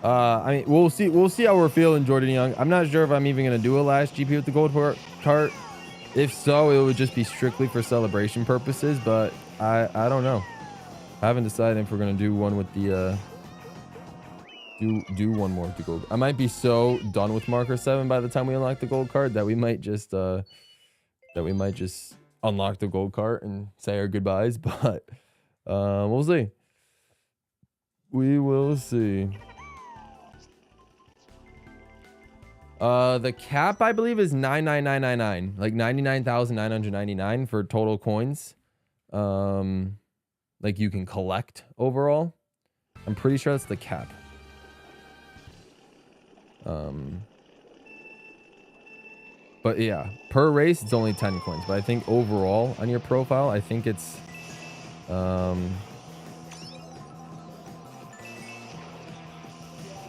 I mean, we'll see. We'll see how we're feeling, Jordan Young. I'm not sure if I'm even gonna do a last GP with the gold cart. If so, it would just be strictly for celebration purposes. But I don't know. I haven't decided if we're gonna do one with the do one more with the gold. I might be so done with marker 7 by the time we unlock the gold cart that we might just unlock the gold cart and say our goodbyes. But we'll see. We will see. The cap I believe is 99999, like 99,999 for total coins. Like you can collect overall. I'm pretty sure that's the cap. But yeah, per race it's only 10 coins. But I think overall on your profile, I think it's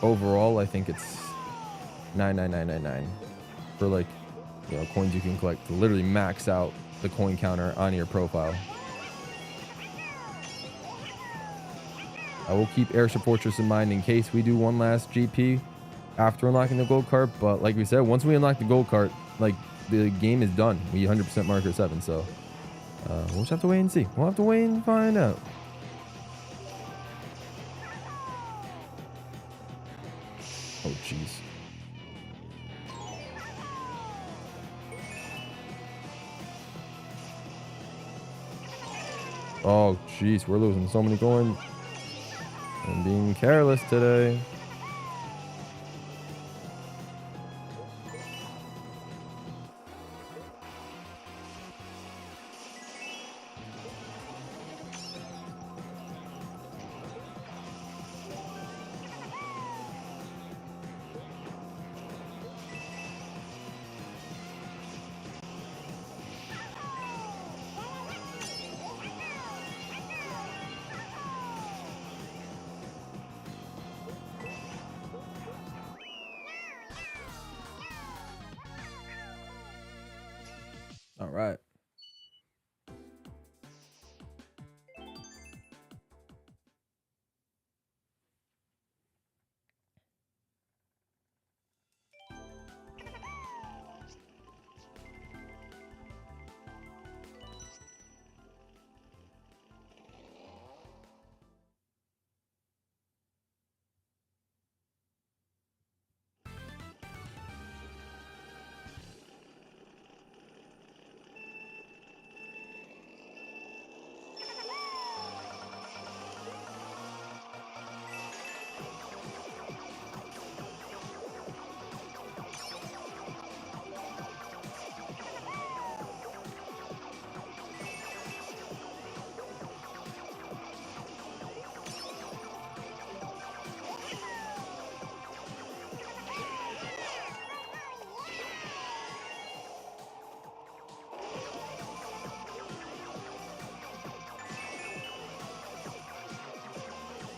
overall I think it's 99999 for, like, you know, coins you can collect to literally max out the coin counter on your profile. I will keep Airship Fortress in mind in case we do one last GP after unlocking the gold cart. But like we said, once we unlock the gold cart, like, the game is done. We 100% marker 7. So we'll just have to wait and see. We'll have to wait and find out. Oh, jeez. Oh, jeez. We're losing so many coins. I'm being careless today. right.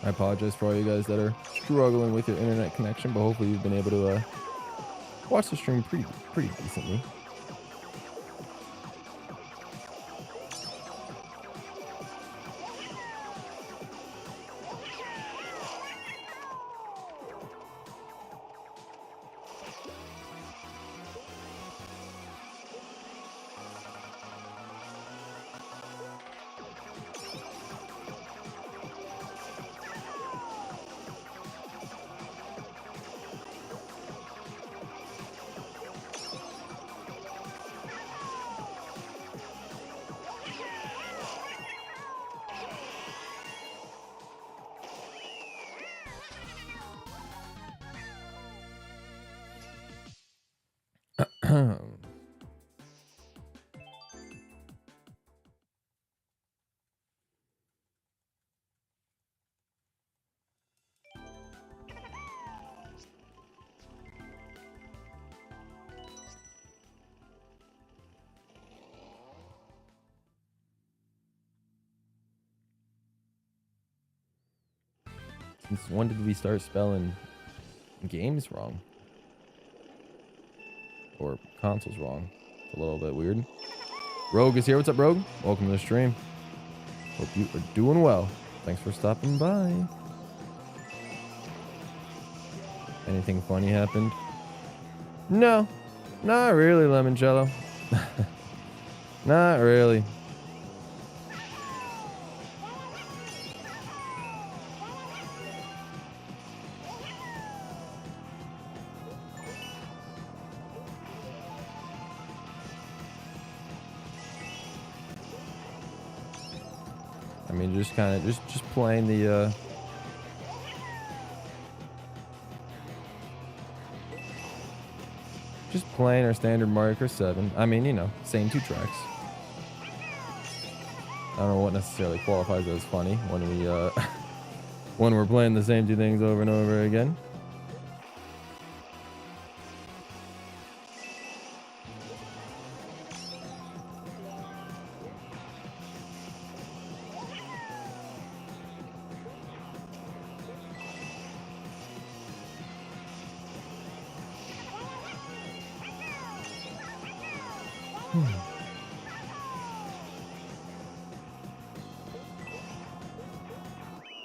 I apologize for all you guys that are struggling with your internet connection, but hopefully you've been able to watch the stream pretty decently. Since when did we start spelling games wrong? Or consoles wrong? It's a little bit weird. Rogue is here. What's up, Rogue? Welcome to the stream. Hope you are doing well. Thanks for stopping by. Anything funny happened? No. Not really, Lemoncello. Not really. I mean, just kind of just playing the just playing our standard Mario Kart 7. I mean, you know, same two tracks. I don't know what necessarily qualifies as funny when we when we're playing the same two things over and over again.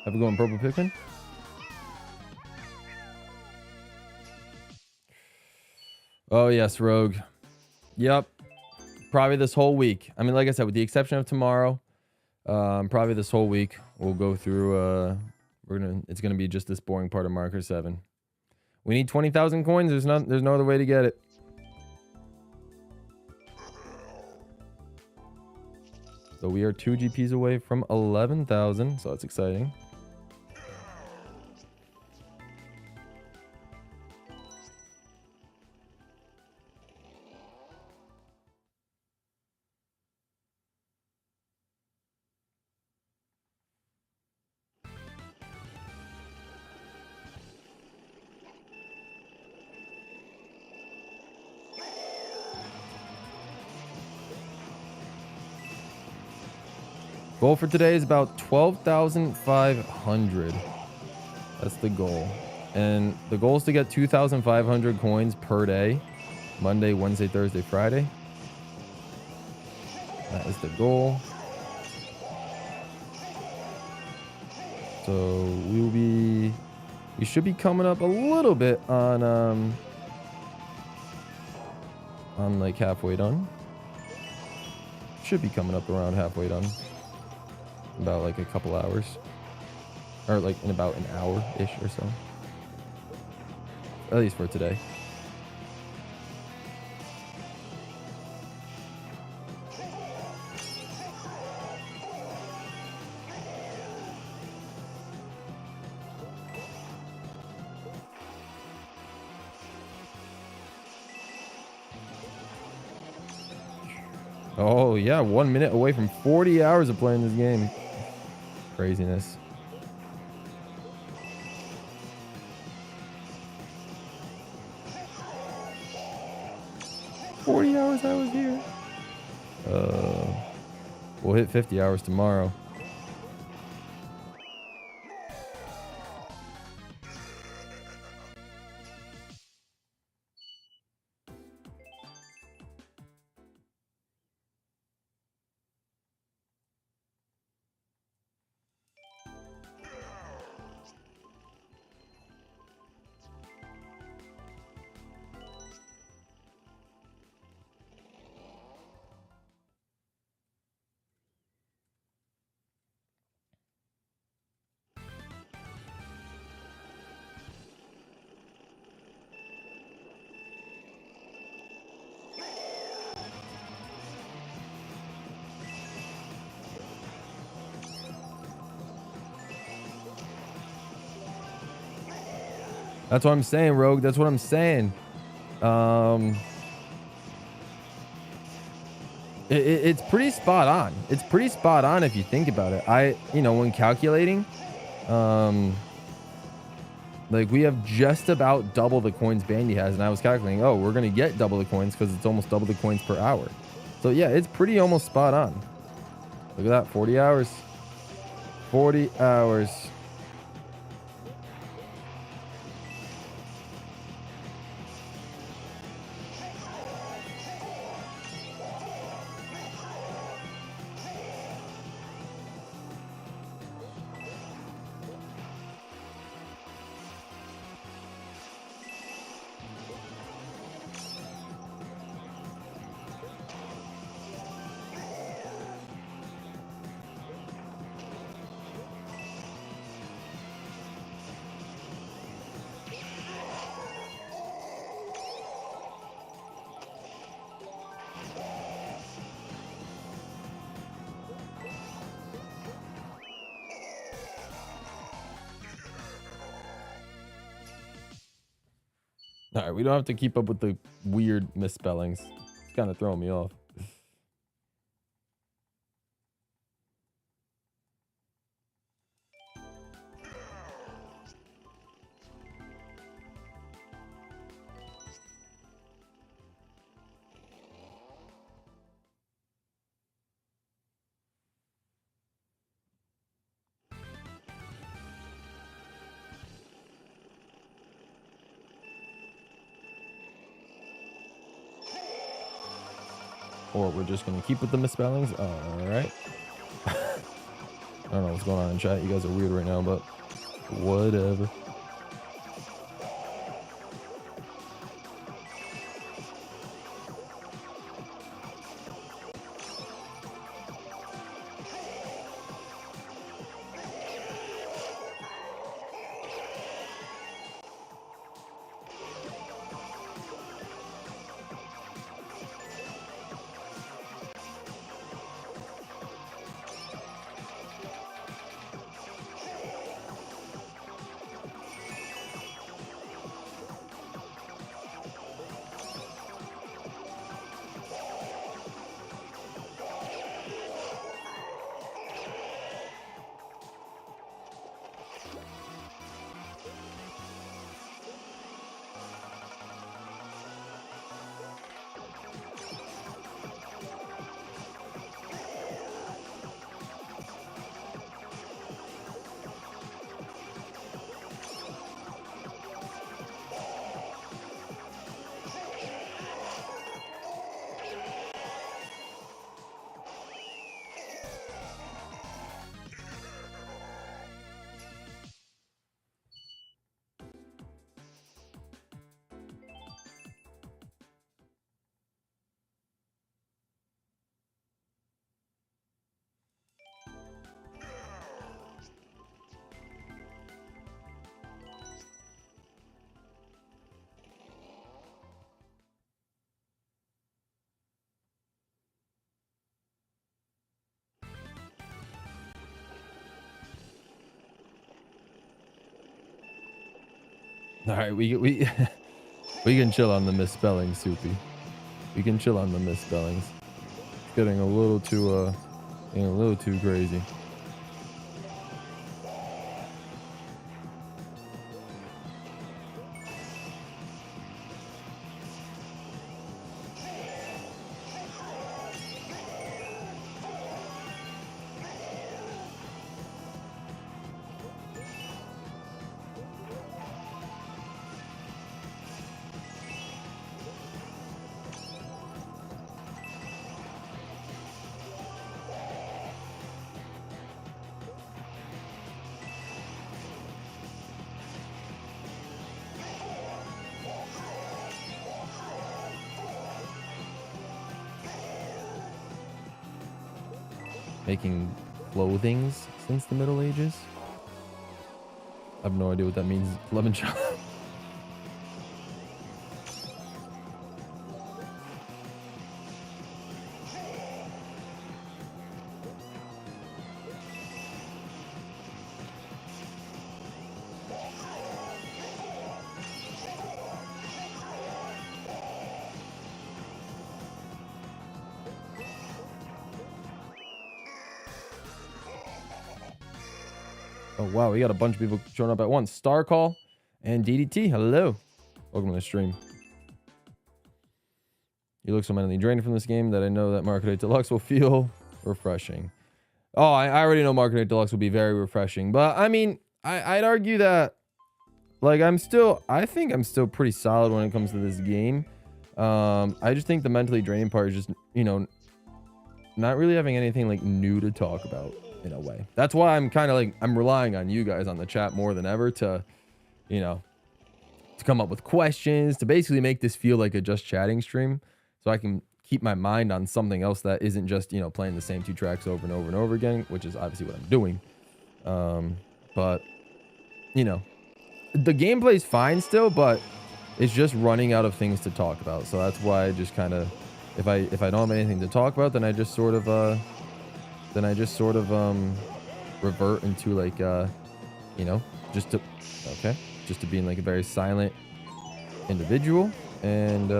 Have we going purple Pikmin? Oh yes, Rogue. Yep. Probably this whole week. I mean, like I said, with the exception of tomorrow, probably this whole week we'll go through. It's gonna be just this boring part of Mario Kart 7. We need 20,000 coins. There's no other way to get it. So we are 2 GPs away from 11,000. So that's exciting. Goal for today is about 12,500. That's the goal. And the goal is to get 2,500 coins per day. Monday, Wednesday, Thursday, Friday. That is the goal. So we should be coming up a little bit on like halfway done. Should be coming up around halfway done. About like a couple hours. Or like in about an hour-ish or so. At least for today. Oh, yeah. 1 minute away from 40 hours of playing this game. Craziness. Hours I was here. We'll hit 50 hours tomorrow. That's what I'm saying, Rogue. That's what I'm saying. It's pretty spot on. It's pretty spot on if you think about it. When calculating, like we have just about double the coins Bandy has, and I was calculating, oh, we're gonna get double the coins because it's almost double the coins per hour. So yeah, it's pretty almost spot on. Look at that, 40 hours. 40 hours. All right, we don't have to keep up with the weird misspellings. It's kind of throwing me off. Or we're just going to keep with the misspellings. All right. I don't know what's going on in chat. You guys are weird right now, but whatever. All right, we we can chill on the misspellings, Soupy. We can chill on the misspellings. It's getting a little too crazy. Making clothings since the Middle Ages? I have no idea what that means. Lemon chop. Oh, wow. We got a bunch of people showing up at once. Star Call and DDT. Hello. Welcome to the stream. You look so mentally drained from this game that I know that Mario Kart 8 Deluxe will feel refreshing. Oh, I already know Mario Kart 8 Deluxe will be very refreshing. But, I mean, I'd argue that, like, I think I'm still pretty solid when it comes to this game. I just think the mentally draining part is just, you know, not really having anything, like, new to talk about. In a way, that's why I'm kind of like I'm relying on you guys on the chat more than ever to, you know, to come up with questions, to basically make this feel like a just chatting stream, so I can keep my mind on something else that isn't just, you know, playing the same 2 tracks over and over and over again, which is obviously what I'm doing. But you know, the gameplay's fine still, but it's just running out of things to talk about. So that's why I just kind of, if I don't have anything to talk about, then I just sort of revert into like you know, just to being like a very silent individual and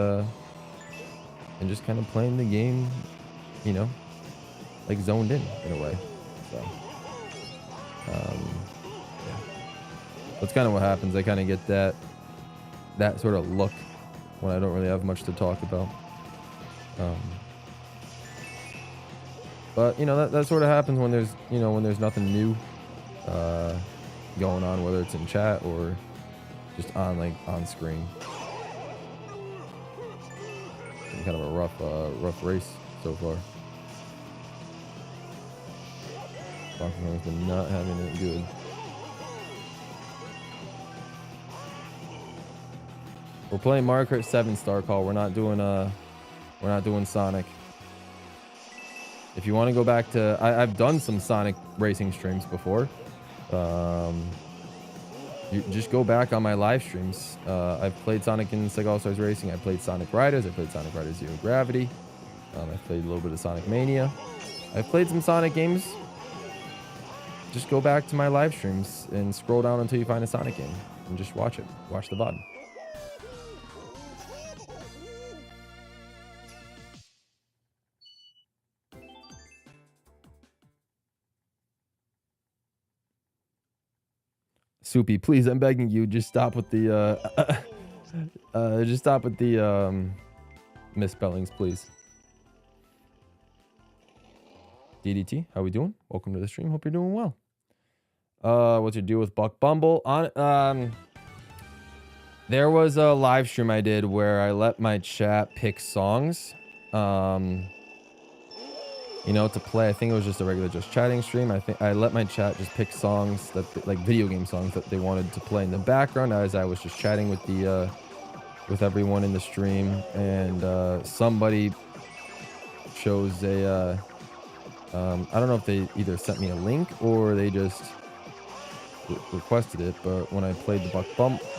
just kind of playing the game, you know, like zoned in a way. So yeah, that's kind of what happens. I kind of get that sort of look when I don't really have much to talk about. But, you know, that sort of happens when there's, you know, when there's nothing new going on, whether it's in chat or just on, like, on screen. Kind of a rough race so far. Donkey Kong's been not having it good. We're playing Mario Kart 7 Star Call. We're not doing Sonic. If you want to go back to, I've done some Sonic racing streams before. You just go back on my live streams. I've played Sonic in Sega All-Stars Racing. I played Sonic Riders. I played Sonic Riders Zero Gravity. I played a little bit of Sonic Mania. I've played some Sonic games. Just go back to my live streams and scroll down until you find a Sonic game and just watch it. Watch the VOD. Soupy, please, I'm begging you, just stop with the misspellings, please. DDT, how we doing? Welcome to the stream. Hope you're doing well. What's your deal with Buck Bumble? There was a live stream I did where I let my chat pick songs. You know, to play. I think it was just a regular just chatting stream. I think I let my chat just pick songs that, like, video game songs that they wanted to play in the background as I was just chatting with the with everyone in the stream. And somebody chose a I don't know if they either sent me a link or they just requested it, but when I played the Buck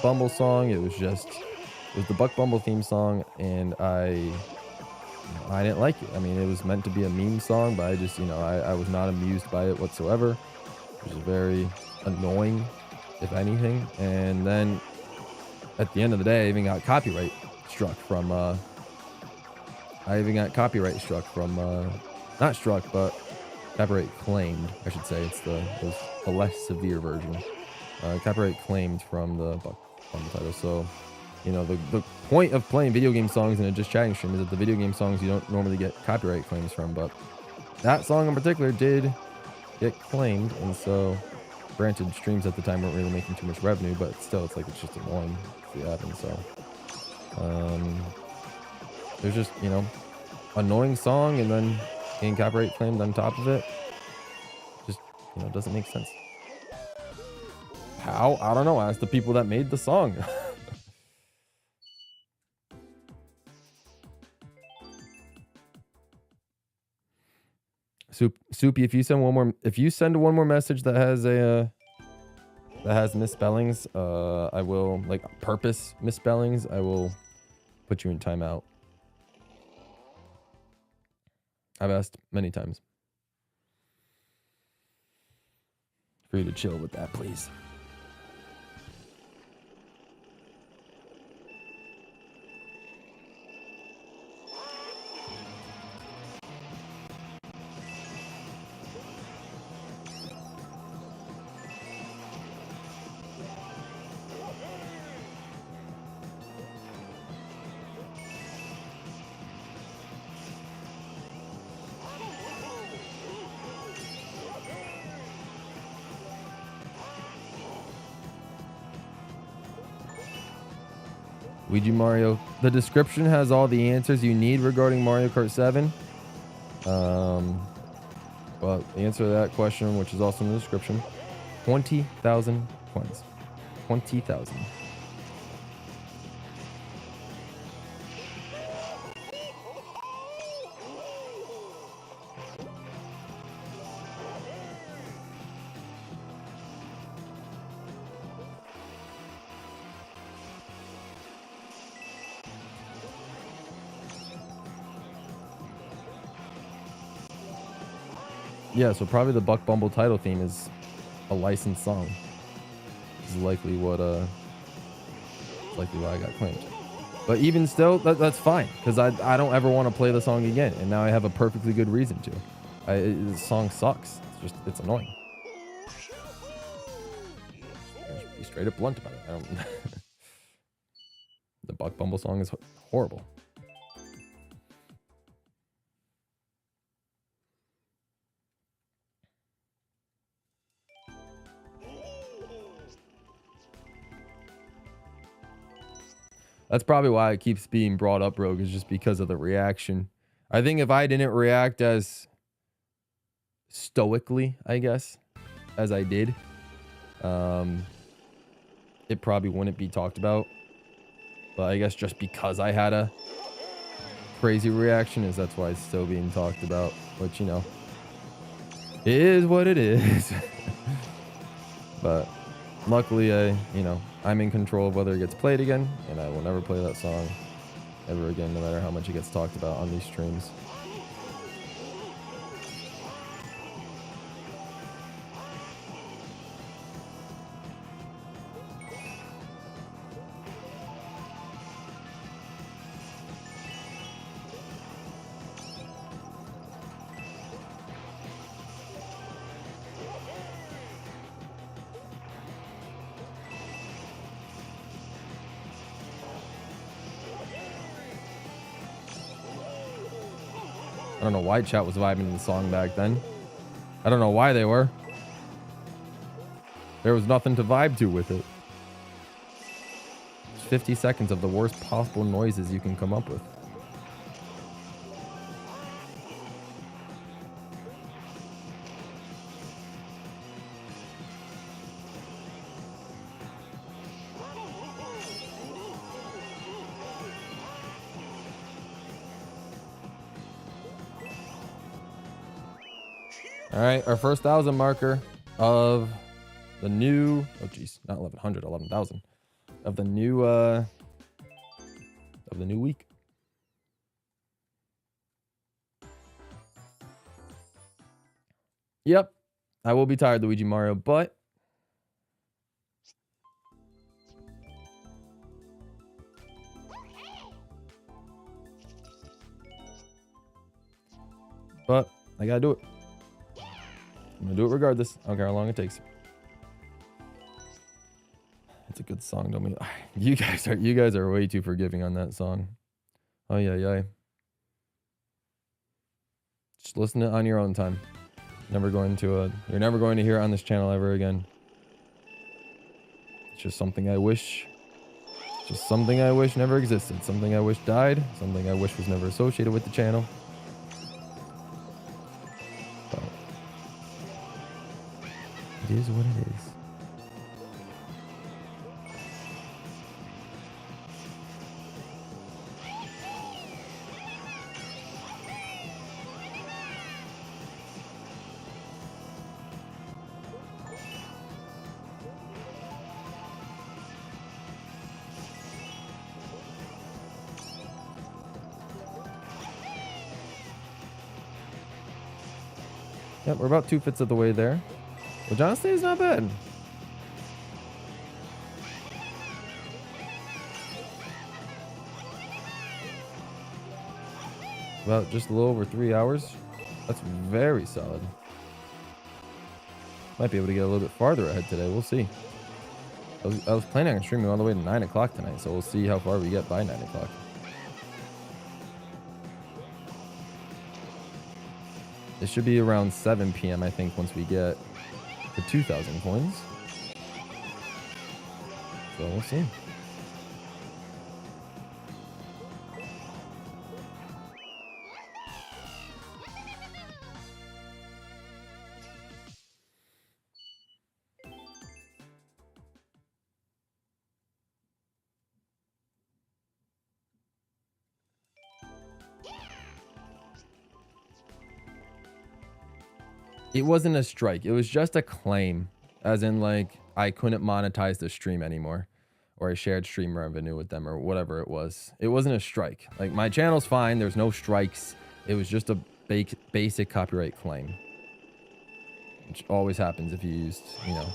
Bumble song, it was the Buck Bumble theme song, and I didn't like it. I mean, it was meant to be a meme song, but I just, you know, I was not amused by it whatsoever. It was very annoying, if anything. And then at the end of the day, I even got copyright struck from, not struck, but copyright claimed, I should say. It's the less severe version. Copyright claimed from the title. So, you know, the point of playing video game songs in a just chatting stream is that the video game songs you don't normally get copyright claims from, but that song in particular did get claimed, and so granted, streams at the time weren't really making too much revenue, but still, it's like it's just annoying to see that happen. So, there's just, you know, annoying song and then getting copyright claimed on top of it. Just, you know, doesn't make sense. How? I don't know. Ask the people that made the song. Soupy, if you send one more message that has misspellings, I will, like, purpose misspellings, I will put you in timeout. I've asked many times for you to chill with that, please. Ouija Mario. The description has all the answers you need regarding Mario Kart 7. Well, the answer to that question, which is also in the description, 20,000 coins. 20,000. Yeah, so probably the Buck Bumble title theme is a licensed song. This is likely what I got claimed. But even still, that's fine, because I don't ever want to play the song again, and now I have a perfectly good reason to. The song sucks. It's annoying. Just be straight up blunt about it. I don't. The Buck Bumble song is horrible. That's probably why it keeps being brought up, Rogue, is just because of the reaction. I think if I didn't react as stoically, I guess, as I did, it probably wouldn't be talked about. But I guess just because I had a crazy reaction that's why it's still being talked about. Which, you know, it is what it is. But luckily, I'm in control of whether it gets played again, and I will never play that song ever again, no matter how much it gets talked about on these streams. I don't know why chat was vibing to the song back then. I don't know why they were. There was nothing to vibe to with it. It's 50 seconds of the worst possible noises you can come up with. All right, our first 1,000 marker of the new, oh geez, not 1,100, 11,000 of the new week. Yep, I will be tired, Luigi Mario, but But I gotta do it. I'm gonna do it regardless. I don't care how long it takes. It's a good song, don't we? You guys are way too forgiving on that song. Oh yeah. Just listen to it on your own time. You're never going to hear it on this channel ever again. It's just something I wish. Just something I wish never existed. Something I wish died. Something I wish was never associated with the channel. But it is what it is. Yep, we're about 2/5 of the way there. Which honestly is not bad. About just a little over 3 hours. That's very solid. Might be able to get a little bit farther ahead today. We'll see. I was planning on streaming all the way to 9 o'clock tonight, so we'll see how far we get by 9 o'clock. It should be around 7 p.m. I think once we get to 2,000 coins. So we'll see. It wasn't a strike. It was just a claim. As in, like, I couldn't monetize the stream anymore. Or I shared stream revenue with them or whatever it was. It wasn't a strike. Like, my channel's fine. There's no strikes. It was just a basic copyright claim. Which always happens if you used, you know,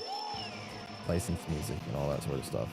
licensed music and all that sort of stuff.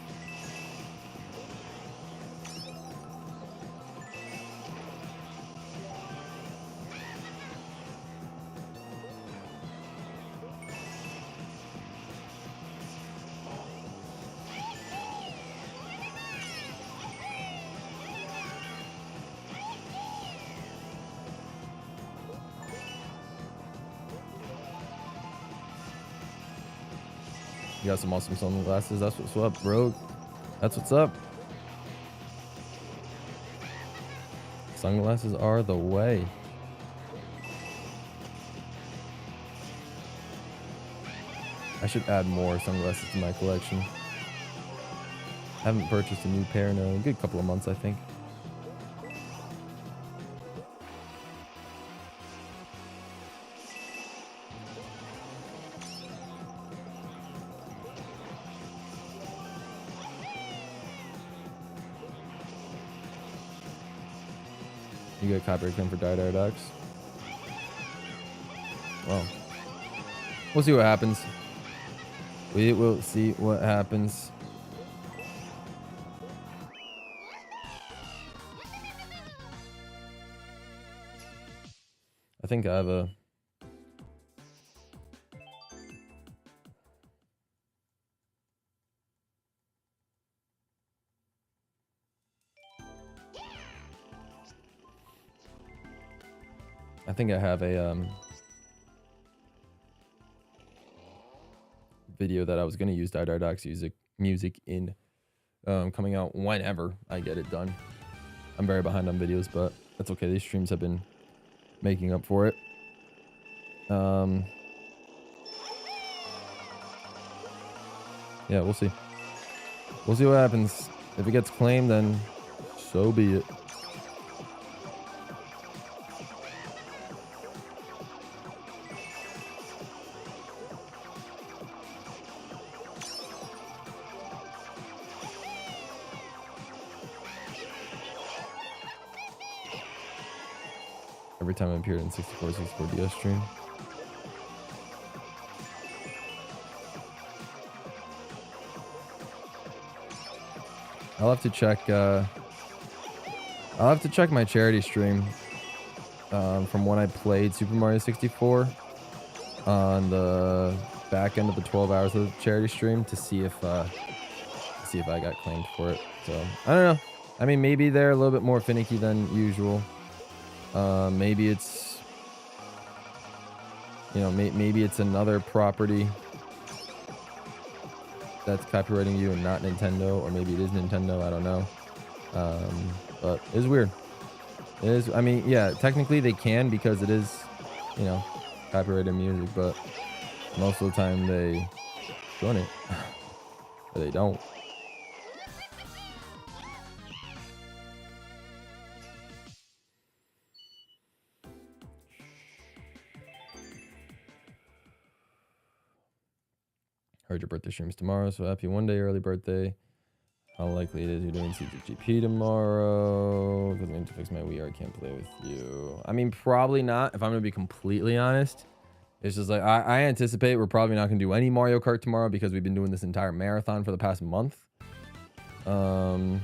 You got some awesome sunglasses. That's what's up, bro. That's what's up. Sunglasses are the way. I should add more sunglasses to my collection. I haven't purchased a new pair in a good couple of months, I think. You get a copyright claim for Ducks. Well, we'll see what happens. We will see what happens. I think I have a... video that I was going to use Ducks music in coming out whenever I get it done. I'm very behind on videos, but that's okay. These streams have been making up for it. Yeah, we'll see. We'll see what happens. If it gets claimed, then so be it. Every time I appeared in 64 DS stream. I'll have to check my charity stream. from when I played Super Mario 64 on the back end of the 12 hours of the charity stream to see if I got claimed for it. So I don't know. I mean, maybe they're a little bit more finicky than usual. Maybe it's, you know, maybe it's another property that's copywriting you and not Nintendo, or maybe it is Nintendo. I don't know. But it's weird. It is. I mean, yeah, technically they can because it is, you know, copyrighted music, but most of the time they shouldn't. But they don't. Heard your birthday stream's tomorrow, so happy one day early birthday. How likely it is you're doing CGP tomorrow? Because I need to fix my Wii U. I can't play with you. I mean, probably not. If I'm going to be completely honest, it's just like I anticipate we're probably not going to do any Mario Kart tomorrow because we've been doing this entire marathon for the past month. So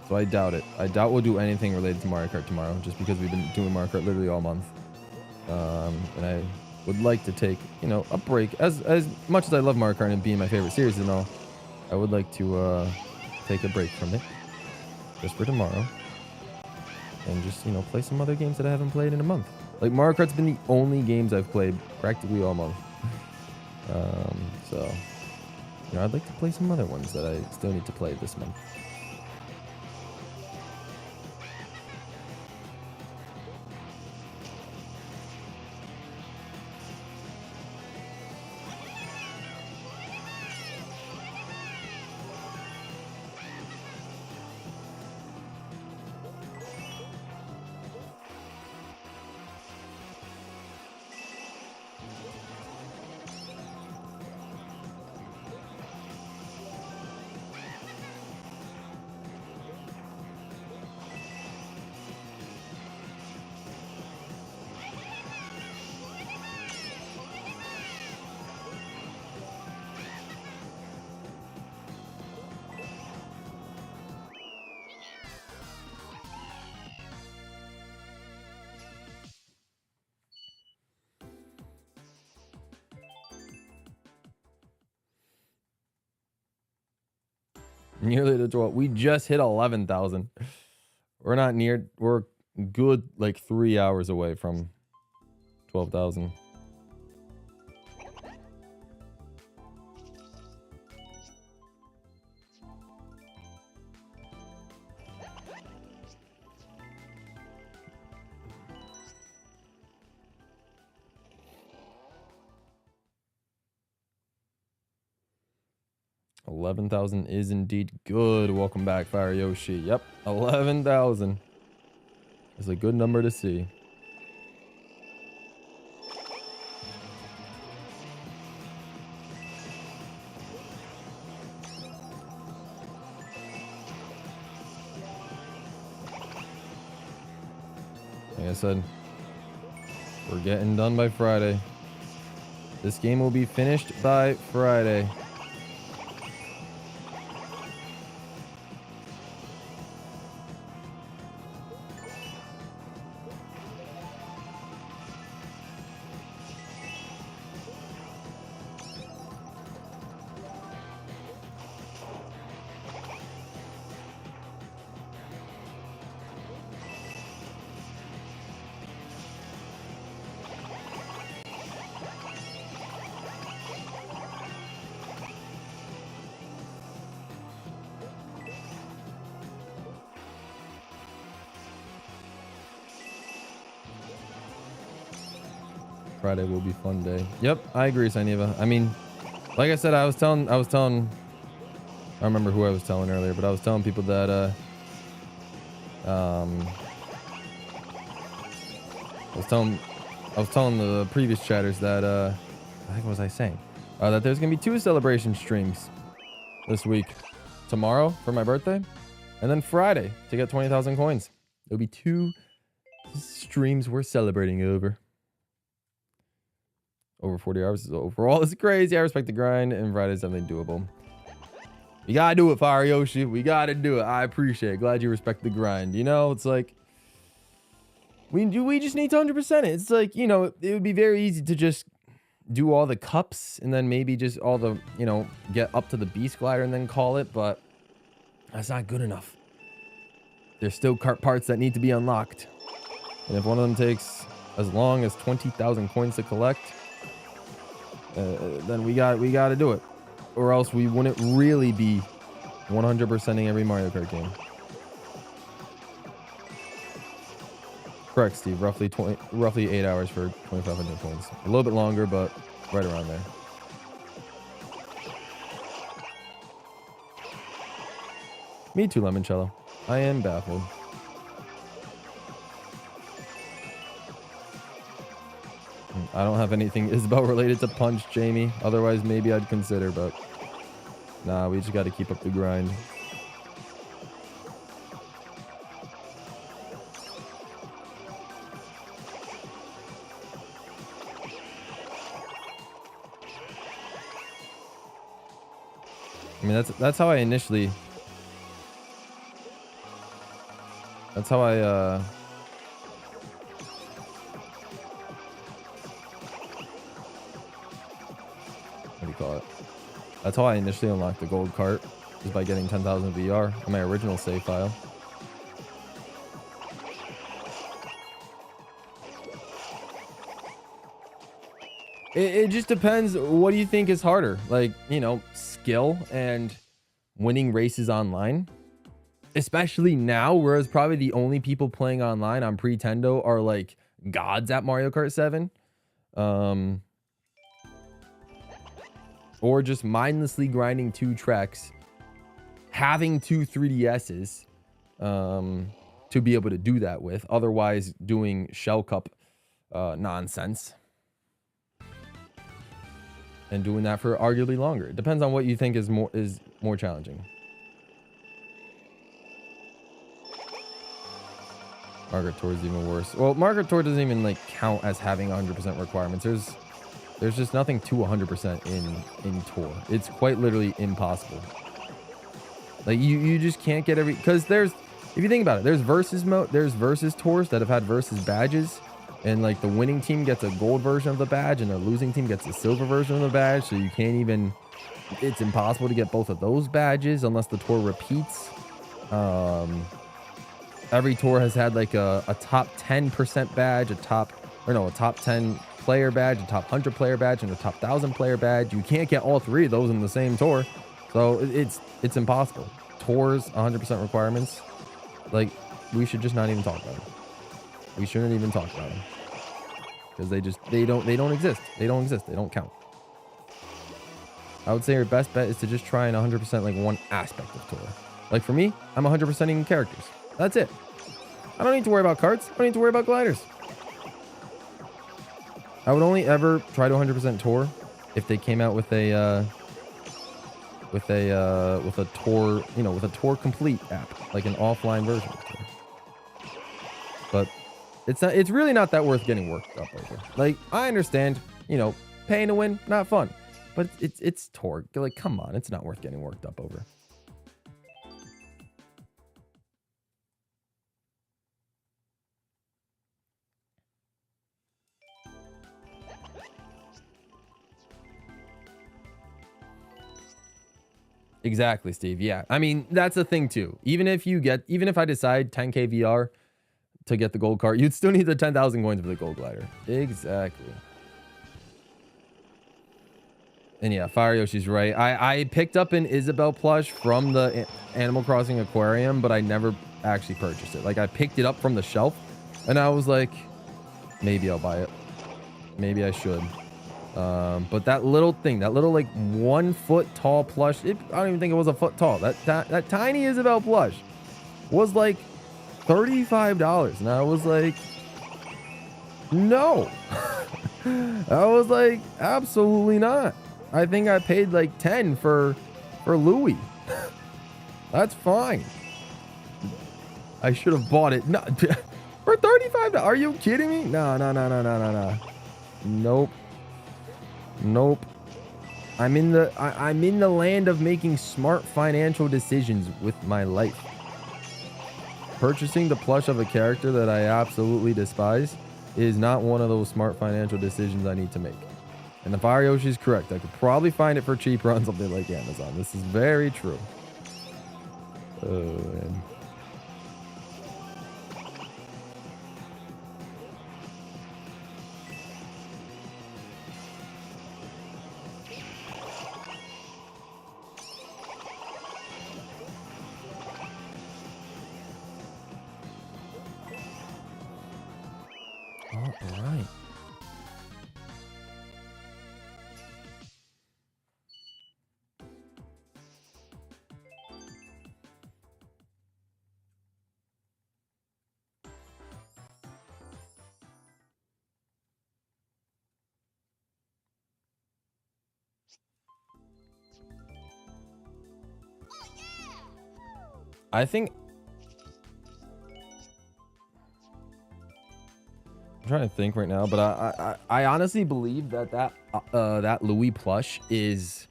So I doubt it. I doubt we'll do anything related to Mario Kart tomorrow, just because we've been doing Mario Kart literally all month. And I would like to take, you know, a break. As much as I love Mario Kart and being my favorite series and all, I would like to take a break from it, just for tomorrow, and just, you know, play some other games that I haven't played in a month. Like Mario Kart's been the only games I've played practically all month. So, you know, I'd like to play some other ones that I still need to play this month. Nearly to 12. We just hit 11,000. We're not near. We're good like 3 hours away from 12,000. $11,000 is indeed good. Welcome back, Fire Yoshi. Yep, 11,000 is a good number to see. Like I said, we're getting done by Friday. This game will be finished by Friday. Friday will be fun day. Yep, I agree, Sainiva. I mean, like I said, I was telling, I don't remember who I was telling earlier, but I was telling people that, I was telling the previous chatters that, what was I saying? That there's gonna be 2 celebration streams this week. Tomorrow for my birthday, and then Friday to get 20,000 coins. It'll be 2 streams we're celebrating over. Over 40 hours is overall. It's crazy. I respect the grind, and Friday is something doable. You gotta do it, Fire Yoshi. We gotta do it. I appreciate it. Glad you respect the grind. You know, it's like we just need to 100% it. It's like, you know, it would be very easy to just do all the cups and then maybe just all the, you know, get up to the beast glider and then call it, but that's not good enough. There's still kart parts that need to be unlocked, and if one of them takes as long as 20,000 coins to collect, then we got to do it, or else we wouldn't really be 100%ing every Mario Kart game. Correct, Steve. Roughly 8 hours for 2,500 points. A little bit longer, but right around there. Me too, Lemoncello. I am baffled. I don't have anything Isabel related to Punch, Jamie. Otherwise, maybe I'd consider, but nah, we just got to keep up the grind. I mean, that's how I initially. That's how I what do you call it? That's how I initially unlocked the gold cart, is by getting 10,000 VR on my original save file. It just depends. What do you think is harder? Like, you know, skill and winning races online? Especially now, whereas probably the only people playing online on Pretendo are like gods at Mario Kart 7. Or just mindlessly grinding 2 treks, having 2 3DSs to be able to do that with. Otherwise, doing Shell Cup nonsense. And doing that for arguably longer. It depends on what you think is more challenging. Mario Kart Tour is even worse. Well, Mario Kart Tour doesn't even like count as having 100% requirements. There's just nothing to 100% in Tour. It's quite literally impossible. Like you just can't get every, because if you think about it, there's versus mode, there's versus tours that have had versus badges, and like the winning team gets a gold version of the badge and the losing team gets a silver version of the badge, so you can't even, it's impossible to get both of those badges unless the tour repeats. Every tour has had like a top 10% badge, a top 10 player badge, a top 100 player badge, and a top 1,000 player badge. You can't get all 3 of those in the same tour, so it's impossible. Tours 100% requirements, like, we should just not even talk about them. We shouldn't even talk about them, because they don't exist. They don't count. I would say your best bet is to just try and 100% like one aspect of tour. Like for me, I'm 100%ing characters. That's it. I don't need to worry about carts. I don't need to worry about gliders. I would only ever try to 100% tour if they came out with a tour, you know, with a tour complete app, like an offline version of tour. But it's really not that worth getting worked up over. Like, I understand, you know, paying to win, not fun, but it's tour. Like, come on, it's not worth getting worked up over. Exactly, Steve. Yeah. I mean, that's the thing too. Even if I decide 10k VR to get the gold cart, you'd still need the 10,000 coins for the gold glider. Exactly. And yeah, Fire Yoshi's right. I picked up an Isabel plush from the Animal Crossing aquarium, but I never actually purchased it. Like, I picked it up from the shelf and I was like, maybe I'll buy it. Maybe I should. But that little thing, that little like 1 foot tall plush, I don't even think it was a foot tall. That tiny Isabel plush was like $35. And I was like, no. I was like, absolutely not. I think I paid like 10 for Louis. That's fine. I should have bought it. No, for $35. Are you kidding me? No. Nope. Nope. I'm in the land of making smart financial decisions with my life. Purchasing the plush of a character that I absolutely despise is not one of those smart financial decisions I need to make. And if Ariyoshi's correct, I could probably find it for cheaper on something like Amazon. This is very true. Oh, man. All right. I think I'm trying to think right now, but I honestly believe that Louis plush is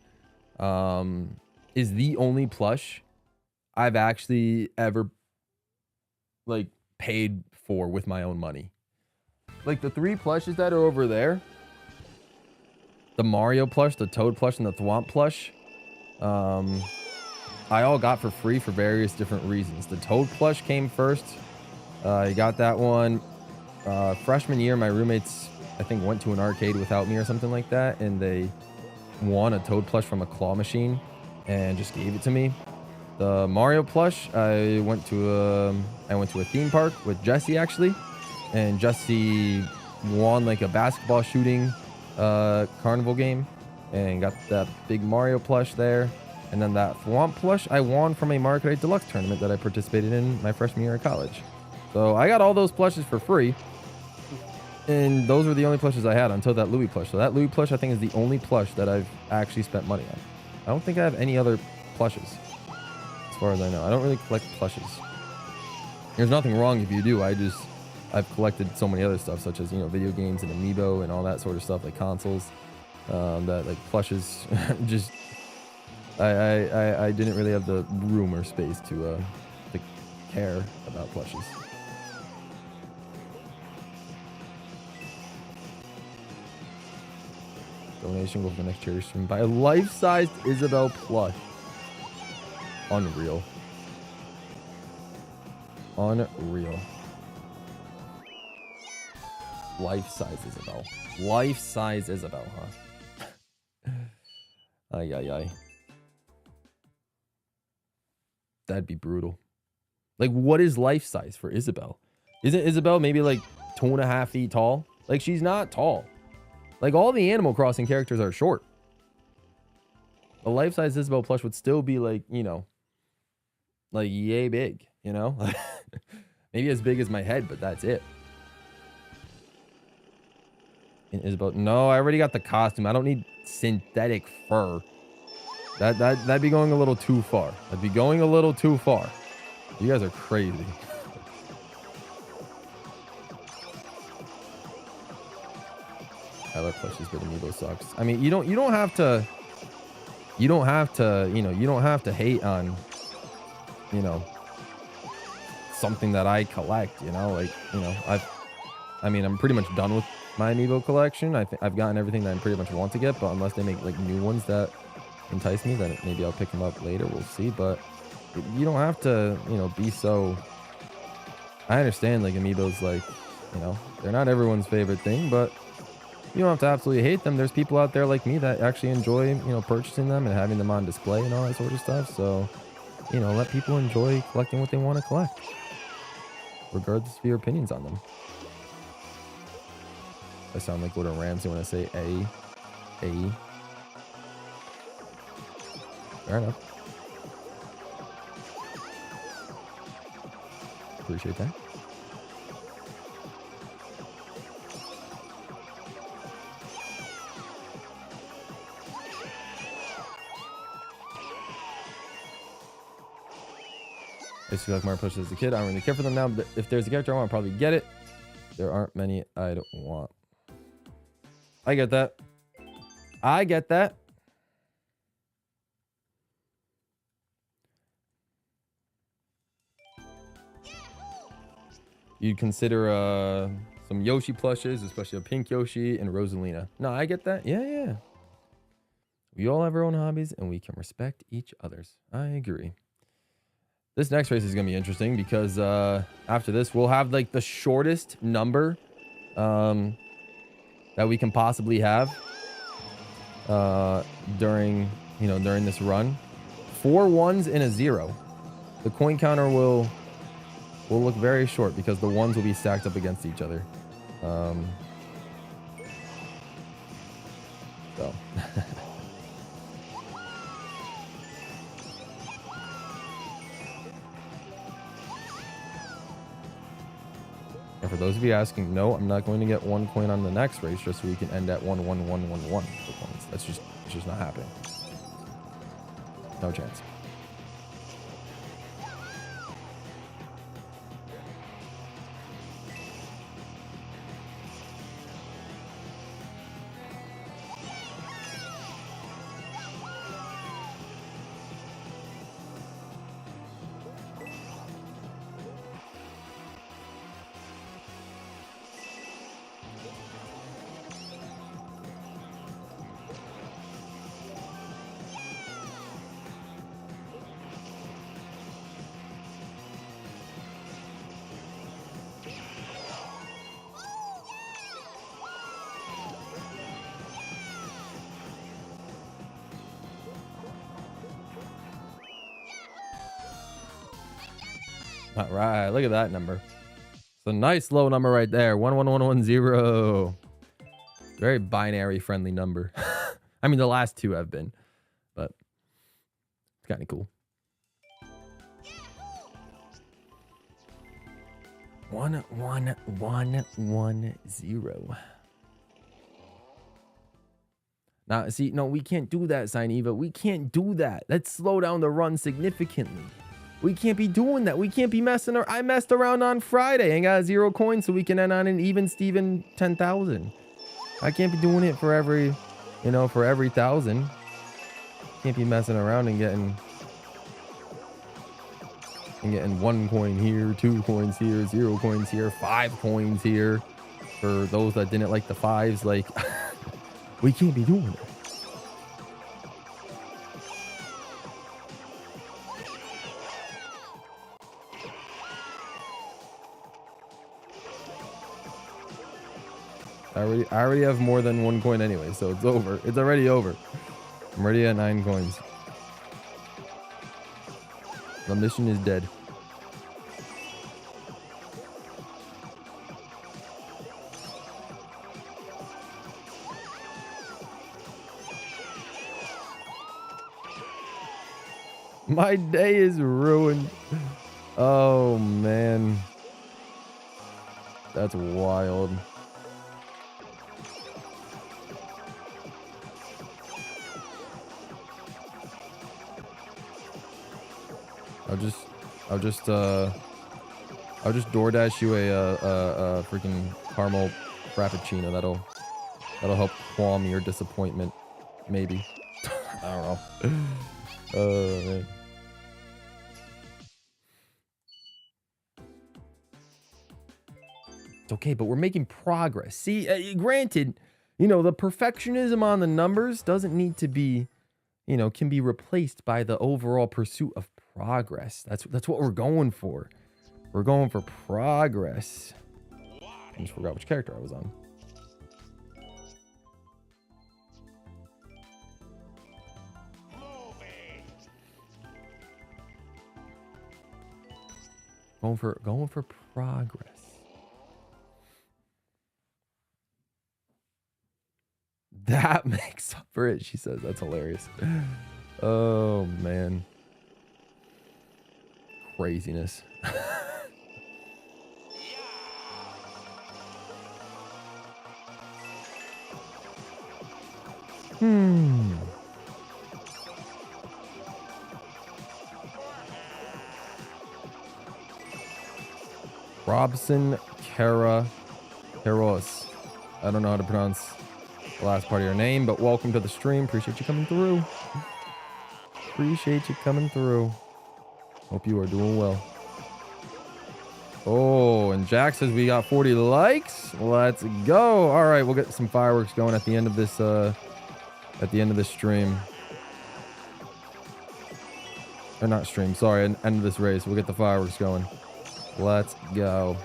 the only plush I've actually ever like paid for with my own money. Like the 3 plushes that are over there, the Mario plush, the Toad plush, and the Thwomp plush, I all got for free for various different reasons. The Toad plush came first. I got that one. Freshman year, my roommates, I think, went to an arcade without me or something like that, and they won a Toad plush from a claw machine and just gave it to me. The Mario plush, I went to a theme park with Jesse actually, and Jesse won like a basketball shooting carnival game and got that big Mario plush there. And then that Thwomp plush I won from a Mario Kart Deluxe tournament that I participated in my freshman year of college. So I got all those plushes for free. And those were the only plushes I had until that Louis plush. So that Louis plush I think is the only plush that I've actually spent money on. I don't think I have any other plushes as far as I know. I don't really collect plushes. There's nothing wrong if you do. I've collected so many other stuff such as, you know, video games and amiibo and all that sort of stuff, like consoles, that like plushes just I didn't really have the room or space to care about plushes. Donation go for the next charity stream. Buy a life-sized Isabelle plush. Unreal. Unreal. Life-size Isabelle. Life-size Isabelle, huh? Ay, ay, ay. That'd be brutal. Like, what is life size for Isabelle? Isn't Isabelle maybe like 2.5 feet tall? Like, she's not tall. Like, all the Animal Crossing characters are short. A life size Isabelle plush would still be like, you know, like yay big, you know? Maybe as big as my head, but that's it. In Isabelle, no, I already got the costume. I don't need synthetic fur. That'd be going a little too far. That'd be going a little too far. You guys are crazy. I like plushes, but amiibo sucks. I mean, you don't have to, you don't have to hate on, you know, something that I collect, you know, like, you know, I mean, I'm pretty much done with my amiibo collection. I've gotten everything that I pretty much want to get, but unless they make like new ones that entice me, then maybe I'll pick them up later. We'll see. But you don't have to, you know, be so. I understand like amiibos, like, you know, they're not everyone's favorite thing, but you don't have to absolutely hate them. There's people out there like me that actually enjoy, you know, purchasing them and having them on display and all that sort of stuff. So, you know, let people enjoy collecting what they want to collect, regardless of your opinions on them. I sound like Gordon Ramsay when I say A. Fair enough. Appreciate that. I used to feel like Mario plushes as a kid. I don't really care for them now, but if there's a character I want, I'll probably get it. There aren't many I don't want. I get that. I get that. You'd consider some Yoshi plushes, especially a pink Yoshi and Rosalina. No, I get that. Yeah, yeah. We all have our own hobbies and we can respect each other's. I agree. This next race is going to be interesting because after this, we'll have like the shortest number that we can possibly have during this run. 4 1s and a 0. The coin counter will look very short because the ones will be stacked up against each other. So. And for those of you asking, no, I'm not going to get 1 coin on the next race just so we can end at 1 1 1 1 1 for points. It's just not happening. No chance. All right, look at that number. It's a nice low number right there. 11110. Very binary friendly number. I mean, the last two have been, but it's kind of cool. 11110. Now, see, no, we can't do that, Sign Eva. We can't do that. Let's slow down the run significantly. We can't be doing that. We can't be messing around. I messed around on Friday and got 0 coins so we can end on an even Steven 10,000. I can't be doing it for every, for every 1,000. Can't be messing around and getting 1 coin here, 2 coins here, 0 coins here, 5 coins here. For those that didn't like the 5s, like, we can't be doing it. I already have more than 1 coin anyway, so it's over. It's already over. I'm already at 9 coins. The mission is dead. My day is ruined. Oh, man. That's wild. I'll just DoorDash you a freaking caramel frappuccino. That'll help calm your disappointment, maybe. I don't know. Oh man. It's okay, but we're making progress. See, granted, the perfectionism on the numbers doesn't need to be, can be replaced by the overall pursuit of progress. That's what we're going for. We're going for progress. I just forgot which character I was on. Going for progress. That makes up for it, she says. That's hilarious. Oh man. Craziness. Robson Caros. I don't know how to pronounce the last part of your name, but welcome to the stream. Appreciate you coming through. Appreciate you coming through. Hope you are doing well. Oh, and Jack says we got 40 likes. Let's go. All right, we'll get some fireworks going at the end of this stream. Or not stream, sorry, end of this race. We'll get the fireworks going. Let's go.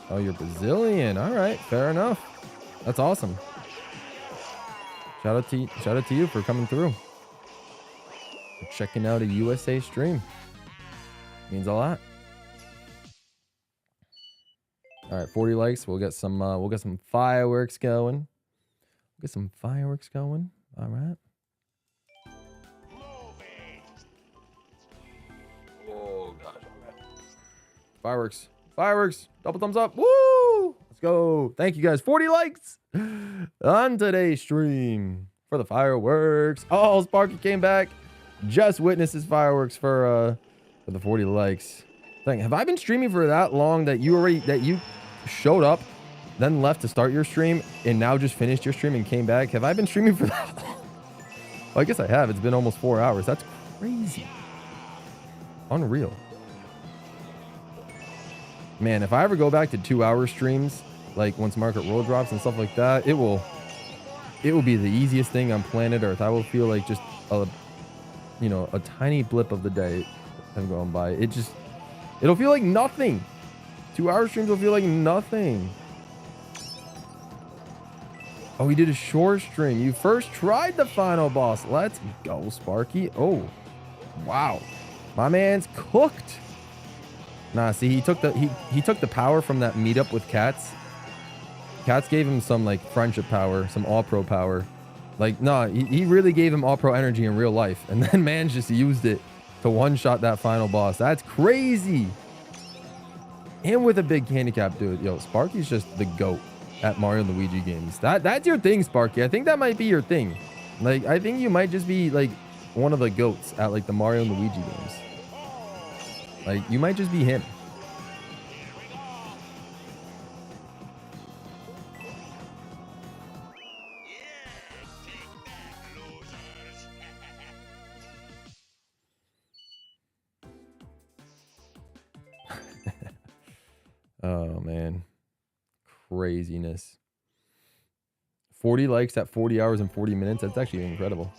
Oh, you're Brazilian. All right, fair enough. That's awesome. Shout out to you for coming through. For checking out a USA stream. Means a lot. All right, 40 likes. We'll get some fireworks going. Get some fireworks going. All right. Oh gosh. Fireworks. Fireworks. Double thumbs up. Woo! Let's go. Thank you guys. 40 likes on today's stream for the fireworks. Oh, Sparky came back. Just witnessed his fireworks for the 40 likes. Dang, have I been streaming for that long that you showed up, then left to start your stream, and now just finished your stream and came back? Have I been streaming for that long? Well, I guess I have. It's been almost 4 hours. That's crazy. Unreal. Man, if I ever go back to 2-hour streams, like once Mario Kart World drops and stuff like that, it will be the easiest thing on planet Earth. I will feel like just a tiny blip of the day have gone by. It'll feel like nothing. 2-hour streams will feel like nothing. Oh, we did a short stream. You first tried the final boss. Let's go, Sparky. Oh, wow. My man's cooked. Nah, see, he took the power from that meetup with Cats. Cats gave him some like friendship power, some all pro power. Like, nah, he really gave him all pro energy in real life, and then man just used it to one-shot that final boss. That's crazy. And with a big handicap, dude. Yo, Sparky's just the GOAT at Mario and Luigi games. That's your thing, Sparky. I think that might be your thing. Like, I think you might just be like one of the GOATs at like the Mario and Luigi games. Like, you might just be him. Oh, man. Craziness. 40 likes at 40 hours and 40 minutes. That's actually incredible.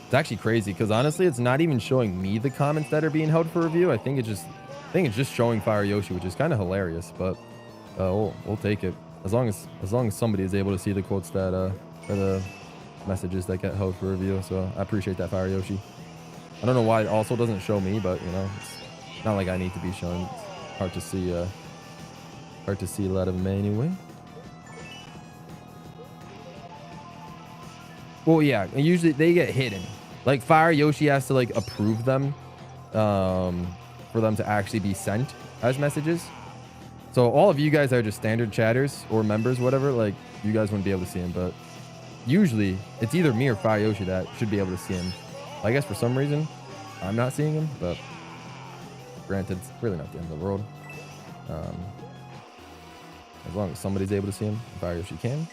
It's actually crazy because honestly, it's not even showing me the comments that are being held for review. I think it's just showing Fire Yoshi, which is kind of hilarious. But we'll take it as long as somebody is able to see the quotes that or the messages that get held for review. So I appreciate that, Fire Yoshi. I don't know why it also doesn't show me, but you know, it's not like I need to be shown. It's hard to see a lot of them anyway. Well, yeah, usually they get hidden. Like Fire Yoshi has to like approve them for them to actually be sent as messages. So all of you guys are just standard chatters or members, whatever, like you guys wouldn't be able to see him, but usually it's either me or Fire Yoshi that should be able to see him. I guess for some reason I'm not seeing him, but granted, it's really not the end of the world. As long as somebody's able to see him, Fire Yoshi can.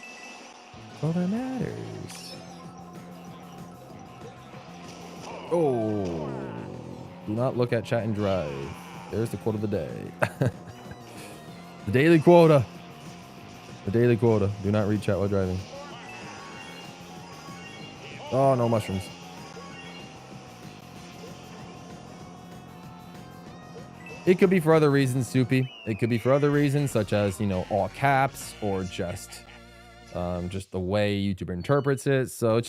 All that matters. Oh, do not look at chat and drive. There's the quote of the day. The daily quota. The daily quota. Do not read chat while driving. Oh, no mushrooms. It could be for other reasons, Soupy. It could be for other reasons, such as, you know, all caps or just the way YouTube interprets it. So it's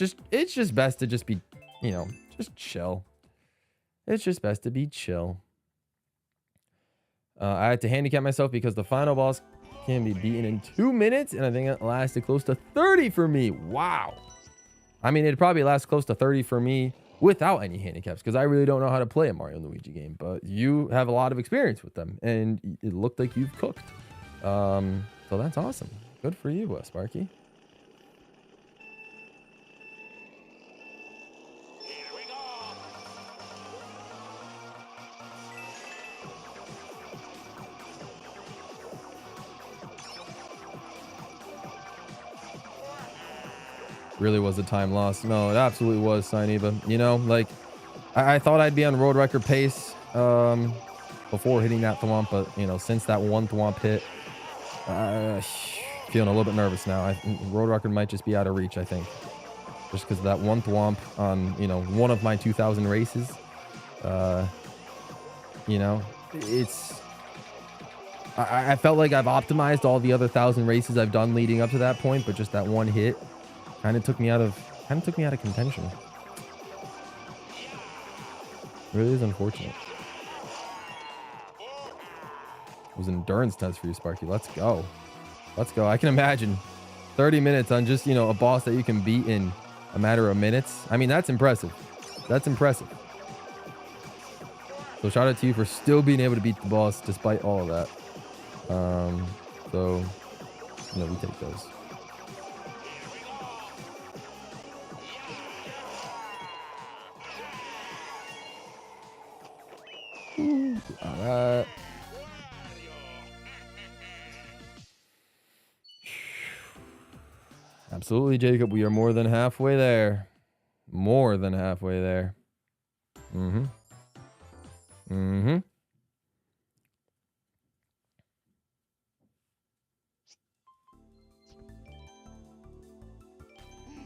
just best to just be, you know, just chill. It's just best to be chill. I had to handicap myself because the final boss can be beaten in 2 minutes, and I think it lasted close to 30 for me. Wow. I mean, it'd probably last close to 30 for me without any handicaps, because I really don't know how to play a Mario and Luigi game, but you have a lot of experience with them, and it looked like you've cooked. So that's awesome. Good for you, Sparky. Really was a time lost. No, it absolutely was, Sineva. You know, like, I thought I'd be on road record pace before hitting that thwomp, but, you know, since that one thwomp hit, feeling a little bit nervous now. Road record might just be out of reach, I think. Just because of that one thwomp on, you know, one of my 2,000 races. You know, it's... I felt like I've optimized all the other 1,000 races I've done leading up to that point, but just that one hit kind of took me out of contention. Really is unfortunate. It was an endurance test for you, Sparky. Let's go. Let's go. I can imagine 30 minutes on just, you know, a boss that you can beat in a matter of minutes. I mean, that's impressive. That's impressive. So shout out to you for still being able to beat the boss despite all of that. So, you know, we take those. All right. Absolutely, Jacob. We are more than halfway there. More than halfway there. Mm-hmm. Mm-hmm.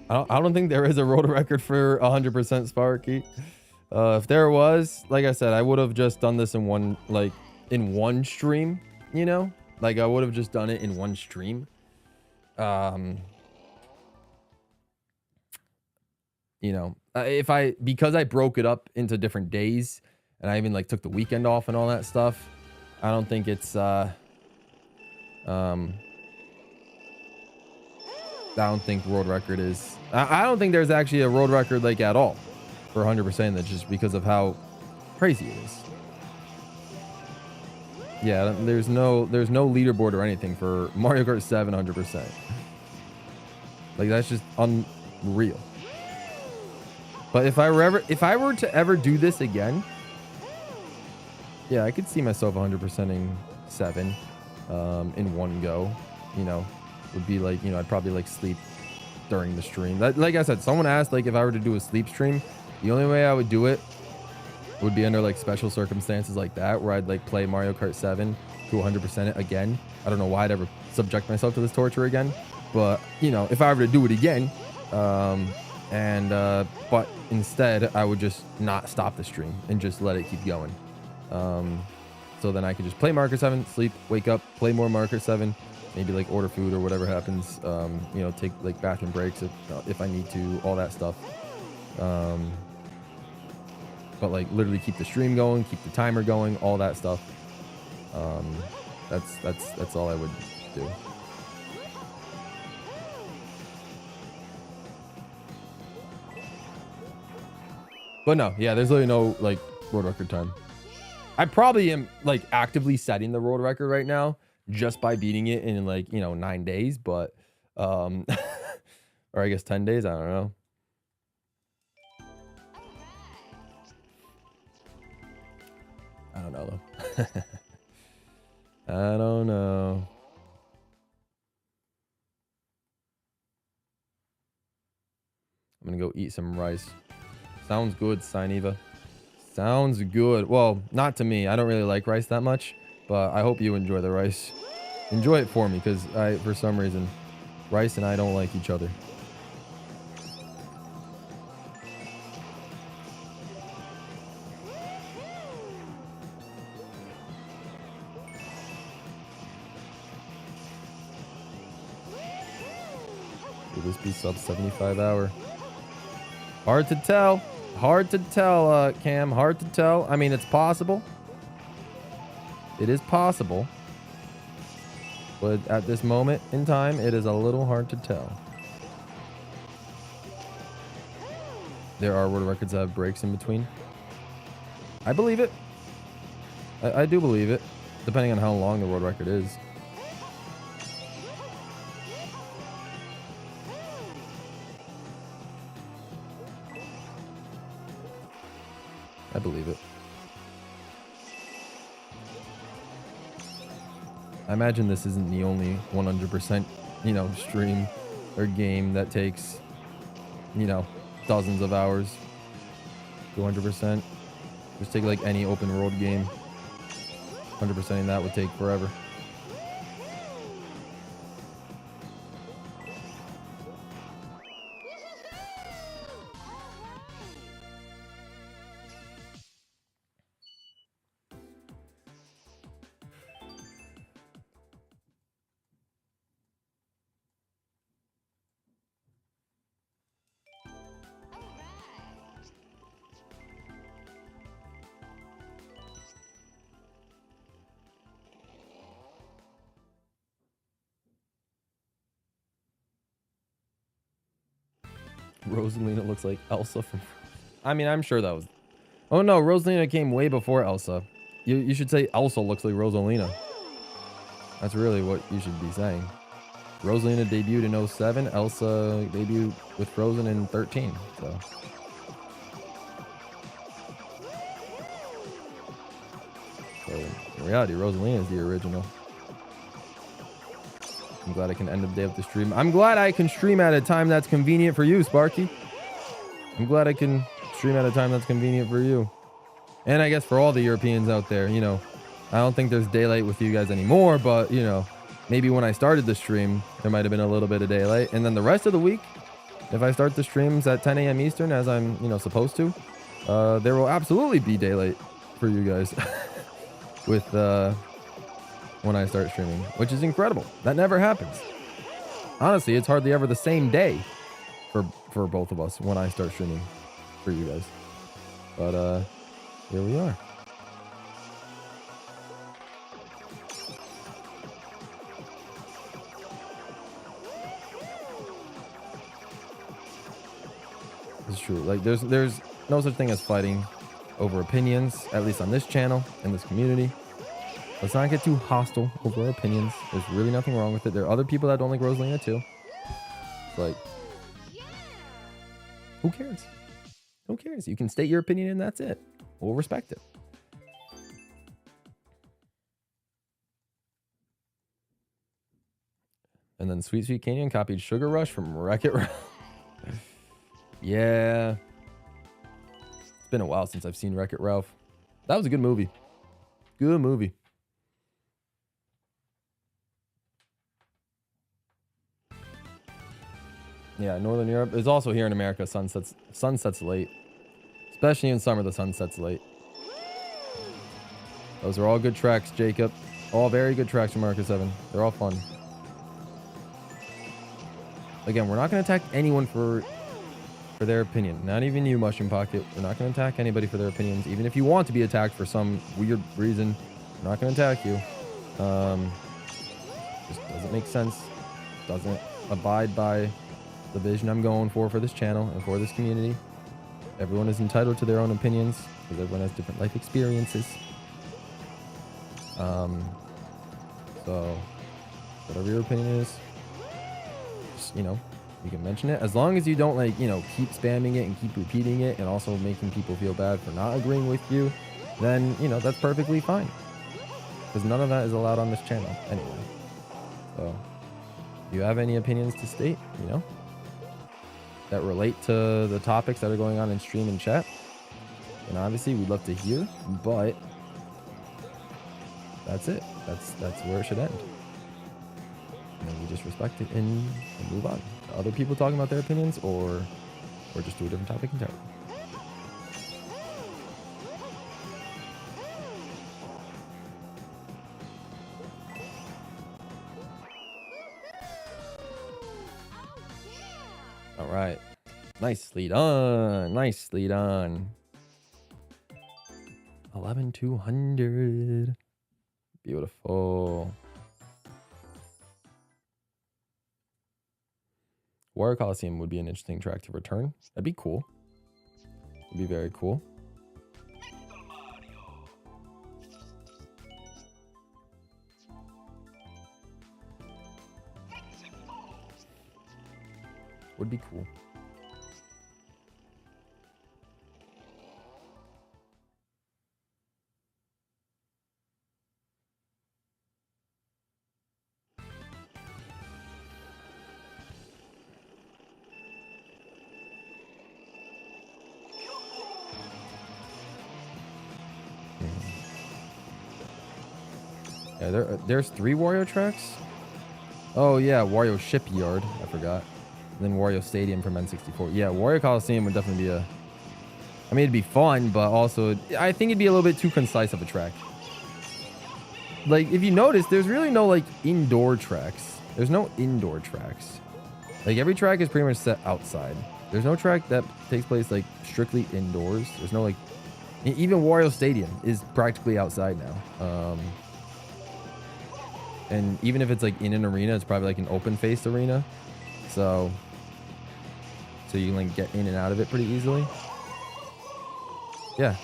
I don't think there is a road record for 100% Sparky. If there was, like I said, I would have just done this in one stream, you know? Like, I would have just done it in one stream. You know, because I broke it up into different days, and I even like took the weekend off and all that stuff, I don't think it's I don't think world record is, I don't think there's actually a world record like at all for 100%. That's just because of how crazy it is. Yeah, there's no leaderboard or anything for Mario Kart 7 100%. Like, that's just unreal. But if I were to ever do this again, yeah, I could see myself 100%ing 7 in one go. You know, would be like, you know, I'd probably like sleep during the stream. Like I said, someone asked like if I were to do a sleep stream, the only way I would do it would be under like special circumstances like that, where I'd like play Mario Kart 7 to 100% it again. I don't know why I'd ever subject myself to this torture again, but you know, if I were to do it again, but instead I would just not stop the stream and just let it keep going. So then I could just play Mario Kart 7, sleep, wake up, play more Mario Kart 7, maybe like order food or whatever happens, you know, take like bathroom breaks if I need to, all that stuff. But like literally keep the stream going, keep the timer going, all that stuff. That's all I would do. But no, yeah, there's literally no like world record time. I probably am like actively setting the world record right now just by beating it in like, you know, 9 days, but or I guess 10 days, I don't know. I don't know though. I don't know. I'm gonna go eat some rice. Sounds good, Sineva. Sounds good. Well, not to me. I don't really like rice that much, but I hope you enjoy the rice. Enjoy it for me, because for some reason, rice and I don't like each other. Will this be sub 75 hour? Hard to tell. Hard to tell, Cam. Hard to tell. I mean, it's possible. It is possible. But at this moment in time, it is a little hard to tell. There are world records that have breaks in between. I believe it. I do believe it. Depending on how long the world record is. I believe it. I imagine this isn't the only 100%, you know, stream or game that takes, you know, dozens of hours. 200%. Just take like any open world game. 100%ing that would take forever. Rosalina looks like Elsa from... I mean, I'm sure that was... Oh no, Rosalina came way before Elsa. You should say Elsa looks like Rosalina. That's really what you should be saying. Rosalina debuted in 07. Elsa debuted with Frozen in 13. So... in reality, Rosalina is the original. I'm glad I can end the day with the stream. I'm glad I can stream at a time that's convenient for you, Sparky. I'm glad I can stream at a time that's convenient for you. And I guess for all the Europeans out there, you know, I don't think there's daylight with you guys anymore, but, you know, maybe when I started the stream, there might have been a little bit of daylight. And then the rest of the week, if I start the streams at 10 a.m. Eastern, as I'm, you know, supposed to, there will absolutely be daylight for you guys with, when I start streaming, which is incredible. That never happens. Honestly, it's hardly ever the same day for both of us when I start streaming for you guys. But here we are. It's true. Like there's no such thing as fighting over opinions, at least on this channel, in this community. Let's not get too hostile over our opinions. There's really nothing wrong with it. There are other people that don't like Rosalina too. Like, who cares? Who cares? You can state your opinion and that's it. We'll respect it. And then Sweet Sweet Canyon copied Sugar Rush from Wreck-It Ralph. Yeah. It's been a while since I've seen Wreck-It Ralph. That was a good movie. Good movie. Yeah, Northern Europe. It's also here in America. Sunsets late. Especially in summer, the sun sets late. Those are all good tracks, Jacob. All very good tracks from Marcus 7. They're all fun. Again, we're not going to attack anyone for their opinion. Not even you, Mushroom Pocket. We're not going to attack anybody for their opinions. Even if you want to be attacked for some weird reason, we're not going to attack you. Just doesn't make sense. Doesn't abide by the vision I'm going for this channel and for this community. Everyone is entitled to their own opinions because everyone has different life experiences. So whatever your opinion is, just, you know, you can mention it as long as you don't, like, you know, keep spamming it and keep repeating it and also making people feel bad for not agreeing with you. Then, you know, that's perfectly fine because none of that is allowed on this channel anyway. So if you have any opinions to state, you know, that relate to the topics that are going on in stream and chat, and obviously we'd love to hear, but that's it. That's where it should end. And then we just respect it and move on. Other people talking about their opinions, or just do a different topic entirely. All right. Nicely done. Nicely done. 11,200. Beautiful. Wario Coliseum would be an interesting track to return. That'd be cool. It'd be very cool. Would be cool. Yeah, there's 3 Wario tracks. Oh yeah, Wario Shipyard. I forgot. And then Wario Stadium from N64. Yeah, Wario Coliseum would definitely be a... I mean, it'd be fun, but also I think it'd be a little bit too concise of a track. Like, if you notice, there's really no, like, indoor tracks. There's no indoor tracks. Like, every track is pretty much set outside. There's no track that takes place, like, strictly indoors. There's no, like... Even Wario Stadium is practically outside now. And even if it's, like, in an arena, it's probably, like, an open-faced arena. So you can, like, get in and out of it pretty easily. Yeah.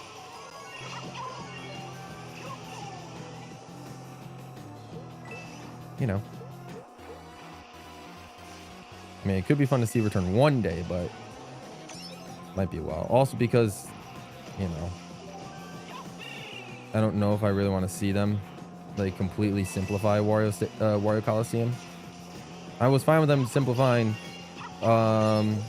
You know. I mean, it could be fun to see return one day, but might be a while. Also because, you know, I don't know if I really want to see them, like, completely simplify Wario Coliseum. I was fine with them simplifying, Wario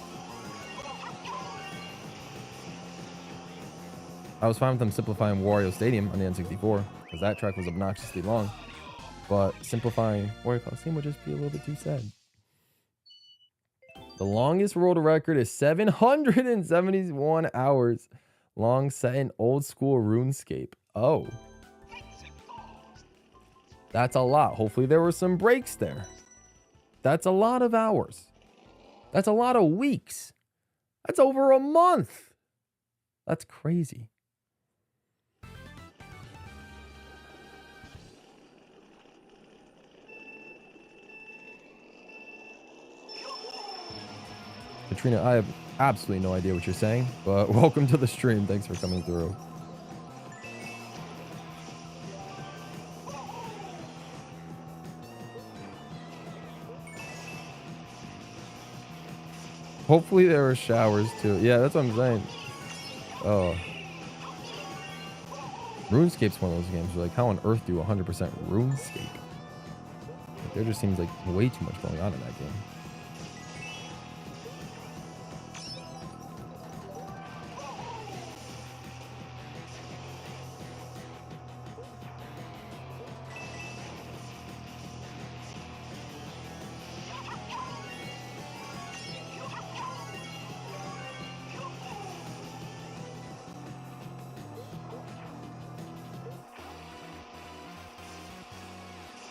Stadium on the N64, because that track was obnoxiously long. But simplifying Wario Coliseum would just be a little bit too sad. The longest world record is 771 hours long, set in old school RuneScape. Oh. That's a lot. Hopefully there were some breaks there. That's a lot of hours. That's a lot of weeks. That's over a month. That's crazy. Katrina, I have absolutely no idea what you're saying, but welcome to the stream. Thanks for coming through. Hopefully there were showers too. Yeah, that's what I'm saying. Oh. RuneScape's one of those games where, like, how on earth do 100% RuneScape? Like, there just seems like way too much going on in that game.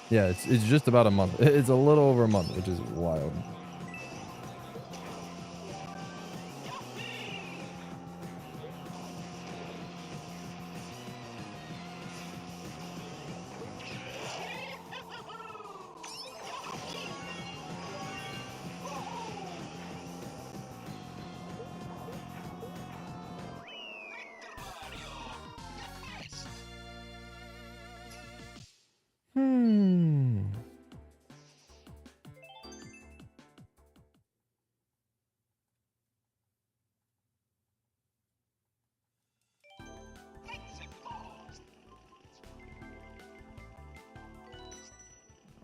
Yeah, it's just about a month. It's a little over a month, which is wild.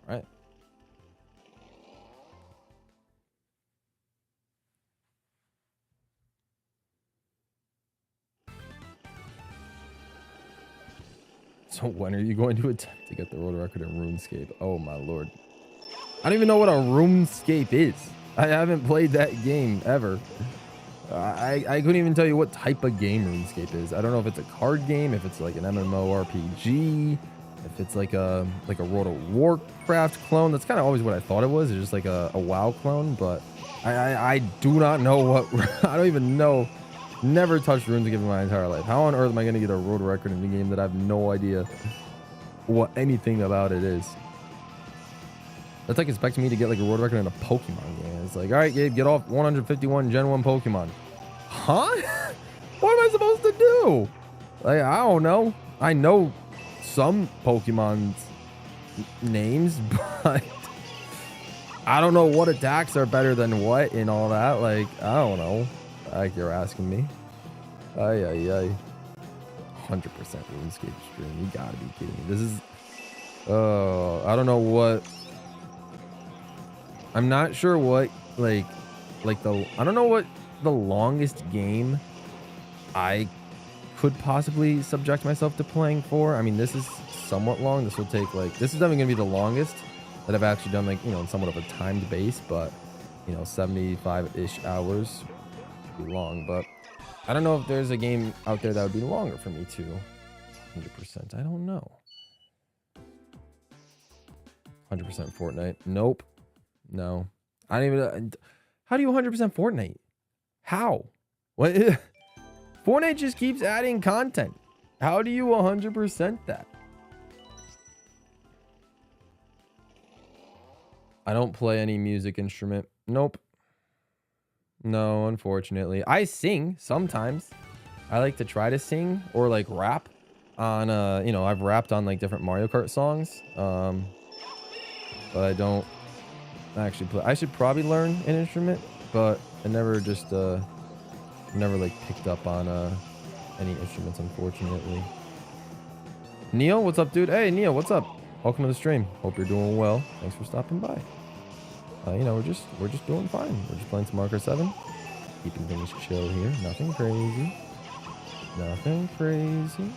Right. So when are you going to attempt to get the world record in RuneScape? Oh my lord. I don't even know what a RuneScape is. I haven't played that game ever. I couldn't even tell you what type of game RuneScape is. I don't know if it's a card game, if it's like an MMORPG, if it's like a World of Warcraft clone. That's kind of always what I thought it was. It's just like a WoW clone, but I do not know what. I don't even know. Never touched RuneScape in my entire life. How on earth am I going to get a world record in a game that I have no idea what anything about it is? That's like expecting me to get like a world record in a Pokemon game. It's like, all right, Gabe, get off 151 Gen 1 Pokemon. Huh? What am I supposed to do? Like, I don't know. I know some Pokemon's names, but I don't know what attacks are better than what and all that. Like, I don't know. Like, you're asking me. Ay, ay, ay. 100% RuneScape stream. You gotta be kidding me. This is... I don't know what... I'm not sure what, like the... I don't know what the longest game I could possibly subject myself to playing for. I mean, this is somewhat long. This will take, like... This is definitely gonna be the longest that I've actually done, like, you know, in somewhat of a timed base, but, you know, 75-ish hours would be long, but I don't know if there's a game out there that would be longer for me too. 100%. I don't know. 100% Fortnite. Nope. No. I don't even... How do you 100% Fortnite? How? What? Fortnite just keeps adding content. How do you 100% that? I don't play any music instrument. Nope. No, unfortunately. I sing sometimes. I like to try to sing or like rap on you know, I've rapped on like different Mario Kart songs. But I don't actually play. I should probably learn an instrument, but I never just never like picked up on any instruments, unfortunately. Neil, what's up, dude? Hey, Neil, what's up? Welcome to the stream. Hope you're doing well. Thanks for stopping by. You know, we're just doing fine. We're just playing some Mario Kart 7, keeping things chill here. Nothing crazy. Nothing crazy.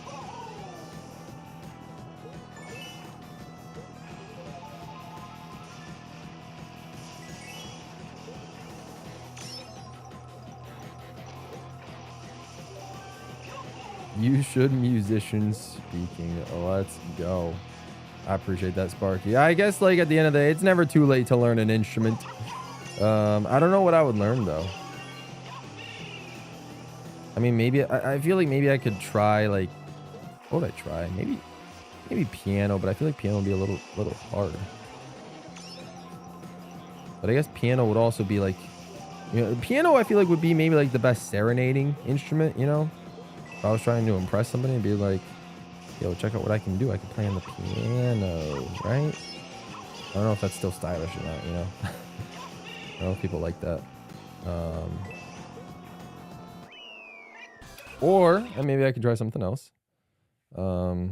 You should musicians speaking. Let's go. I appreciate that, Sparky. I guess, like, at the end of the day, it's never too late to learn an instrument. I don't know what I would learn, though. I mean, maybe... I feel like maybe I could try, like... What would I try? Maybe piano, but I feel like piano would be a little harder. But I guess piano would also be, like... You know, piano, I feel like, would be maybe, like, the best serenading instrument, you know? If I was trying to impress somebody and be like... Yo, check out what I can do. I can play on the piano, right? I don't know if that's still stylish or not, you know? I don't know if people like that. Or maybe I could try something else. Not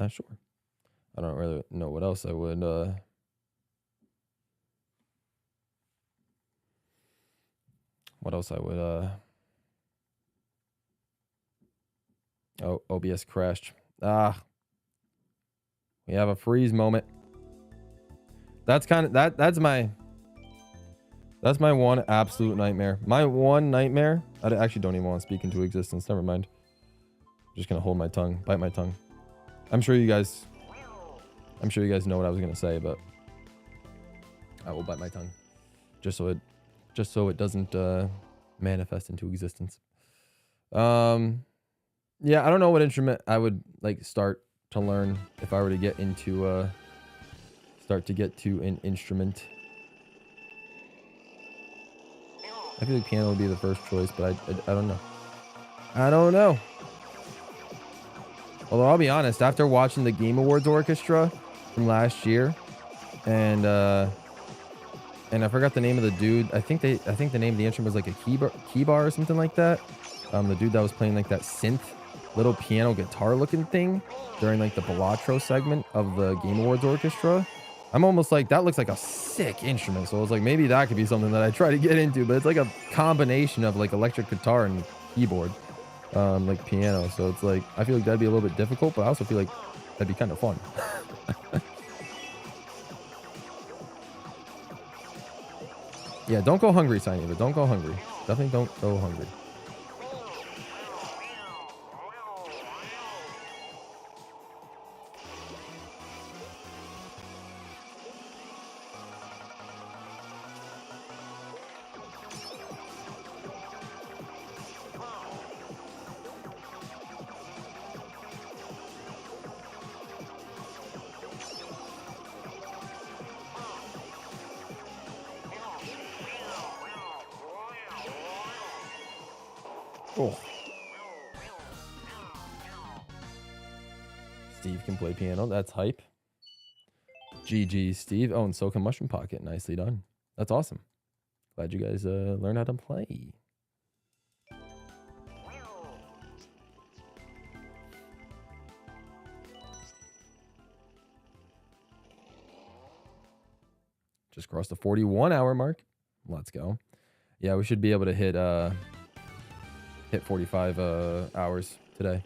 sure. I don't really know what else I would... What else I would... Oh, OBS crashed. Ah. We have a freeze moment. That's kind of that's my one absolute nightmare. My one nightmare. I actually don't even want to speak into existence. Never mind. I'm just gonna hold my tongue, bite my tongue. I'm sure you guys know what I was gonna say, but I will bite my tongue. Just so it doesn't manifest into existence. Yeah, I don't know what instrument I would like start to learn if I were to get into start to get to an instrument. I feel like piano would be the first choice, but I don't know. I don't know. Although I'll be honest, after watching the Game Awards Orchestra from last year, and I forgot the name of the dude. I think the name of the instrument was like a key bar or something like that. The dude that was playing like that synth little piano guitar looking thing during like the GWallPro segment of the Game Awards Orchestra. I'm almost like, that looks like a sick instrument. So I was like, maybe that could be something that I try to get into, but it's like a combination of like electric guitar and keyboard, like piano. So it's like, I feel like that'd be a little bit difficult, but I also feel like that'd be kind of fun. Yeah, don't go hungry, Signy, but don't go hungry. Definitely don't go hungry. Oh. Steve can play piano. That's hype. GG, Steve. Oh, and so can Mushroom Pocket. Nicely done. That's awesome. Glad you guys learned how to play. Just crossed the 41-hour mark. Let's go. Yeah, we should be able to hit 45 hours today.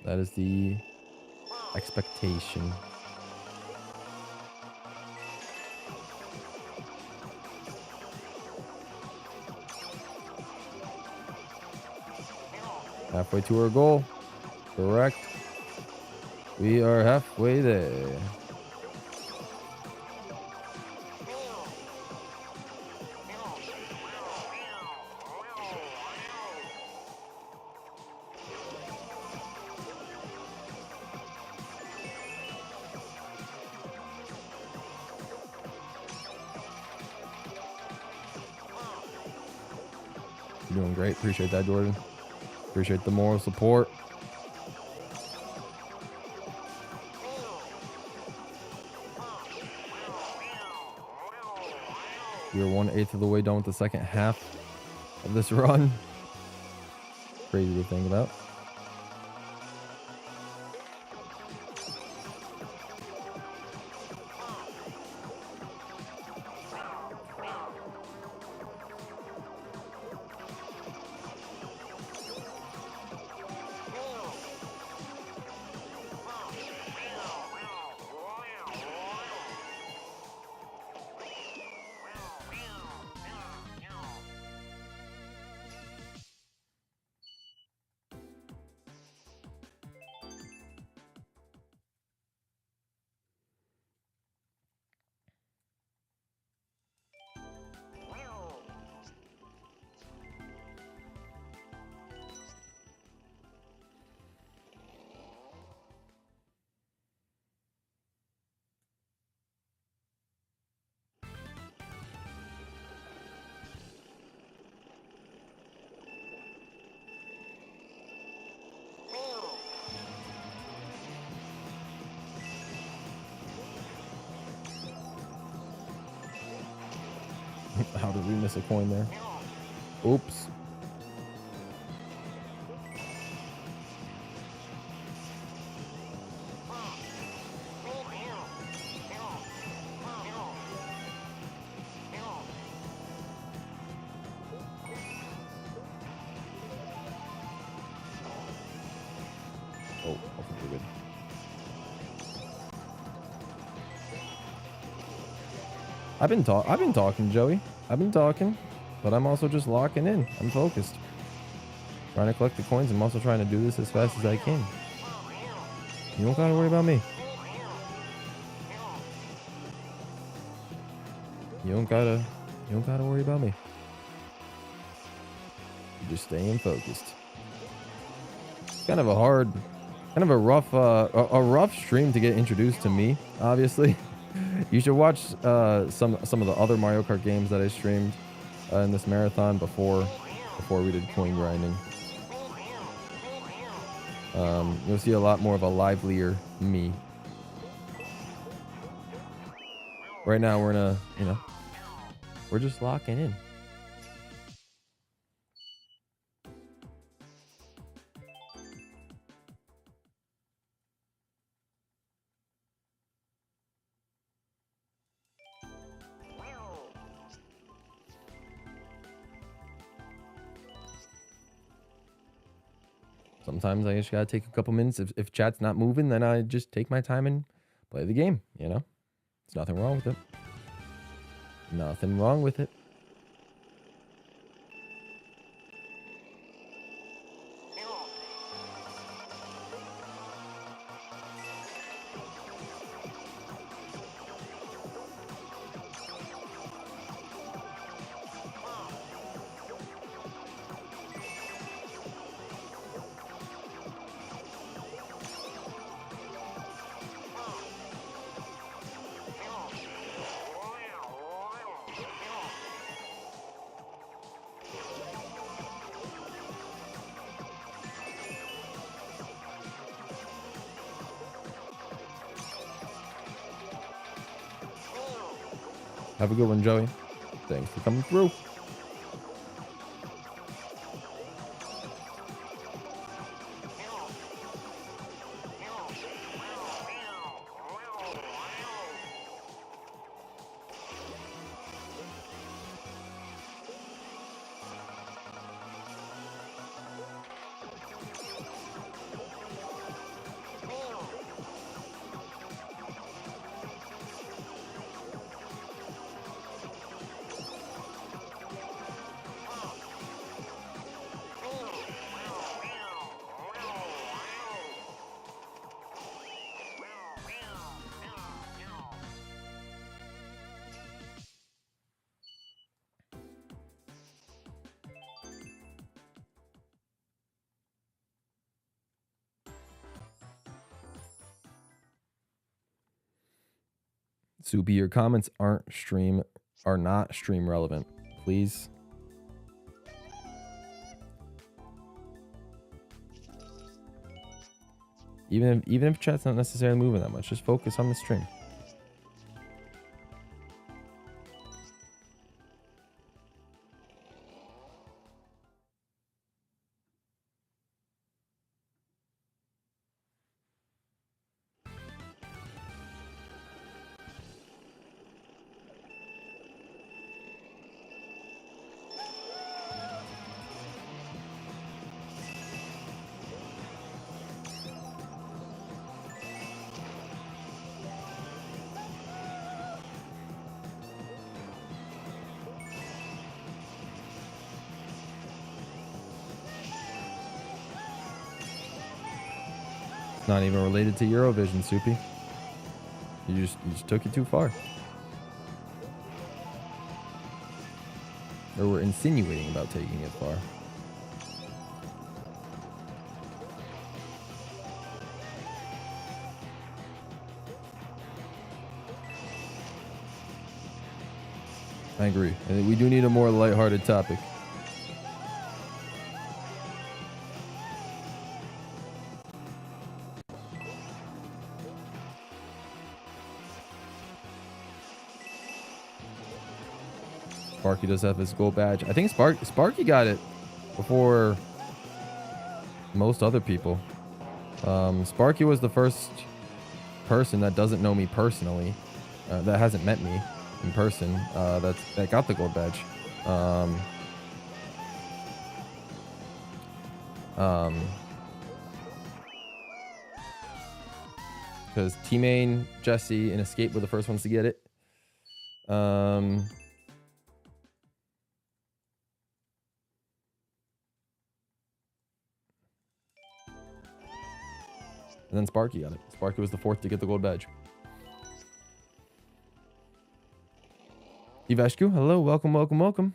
That is the expectation. Halfway to our goal. Correct. We are halfway there. You're doing great. Appreciate that, Jordan. Appreciate the moral support. We are 1/8 of the way done with the second half of this run. Crazy to think about. How did we miss a coin there? Oops. Oh, I think we're good. I've been talking, Joey. I've been talking, but I'm also just locking in. I'm focused. Trying to collect the coins. I'm also trying to do this as fast as I can. You don't gotta worry about me. You don't gotta worry about me. You're just staying focused. It's kind of a rough stream to get introduced to me, obviously. You should watch some of the other Mario Kart games that I streamed in this marathon before we did coin grinding. You'll see a lot more of a livelier me. Right now we're in a, we're just locking in. Sometimes I just gotta take a couple minutes. If chat's not moving, then I just take my time and play the game, There's nothing wrong with it. Nothing wrong with it. Have a good one, Joey. Thanks for coming through. Soupy, your comments are not stream relevant. Please. Even if chat's not necessarily moving that much, just focus on the stream. Not even related to Eurovision, Soupy. You just took it too far. Or were insinuating about taking it far. I agree. I think we do need a more lighthearted topic. Sparky does have his gold badge. I think Sparky got it before most other people. Sparky was the first person that doesn't know me personally, that hasn't met me in person, that got the gold badge. Because T-Main, Jesse, and Escape were the first ones to get it. And then Sparky got it. Sparky was the fourth to get the gold badge. Ivashku, hello, welcome, welcome, welcome.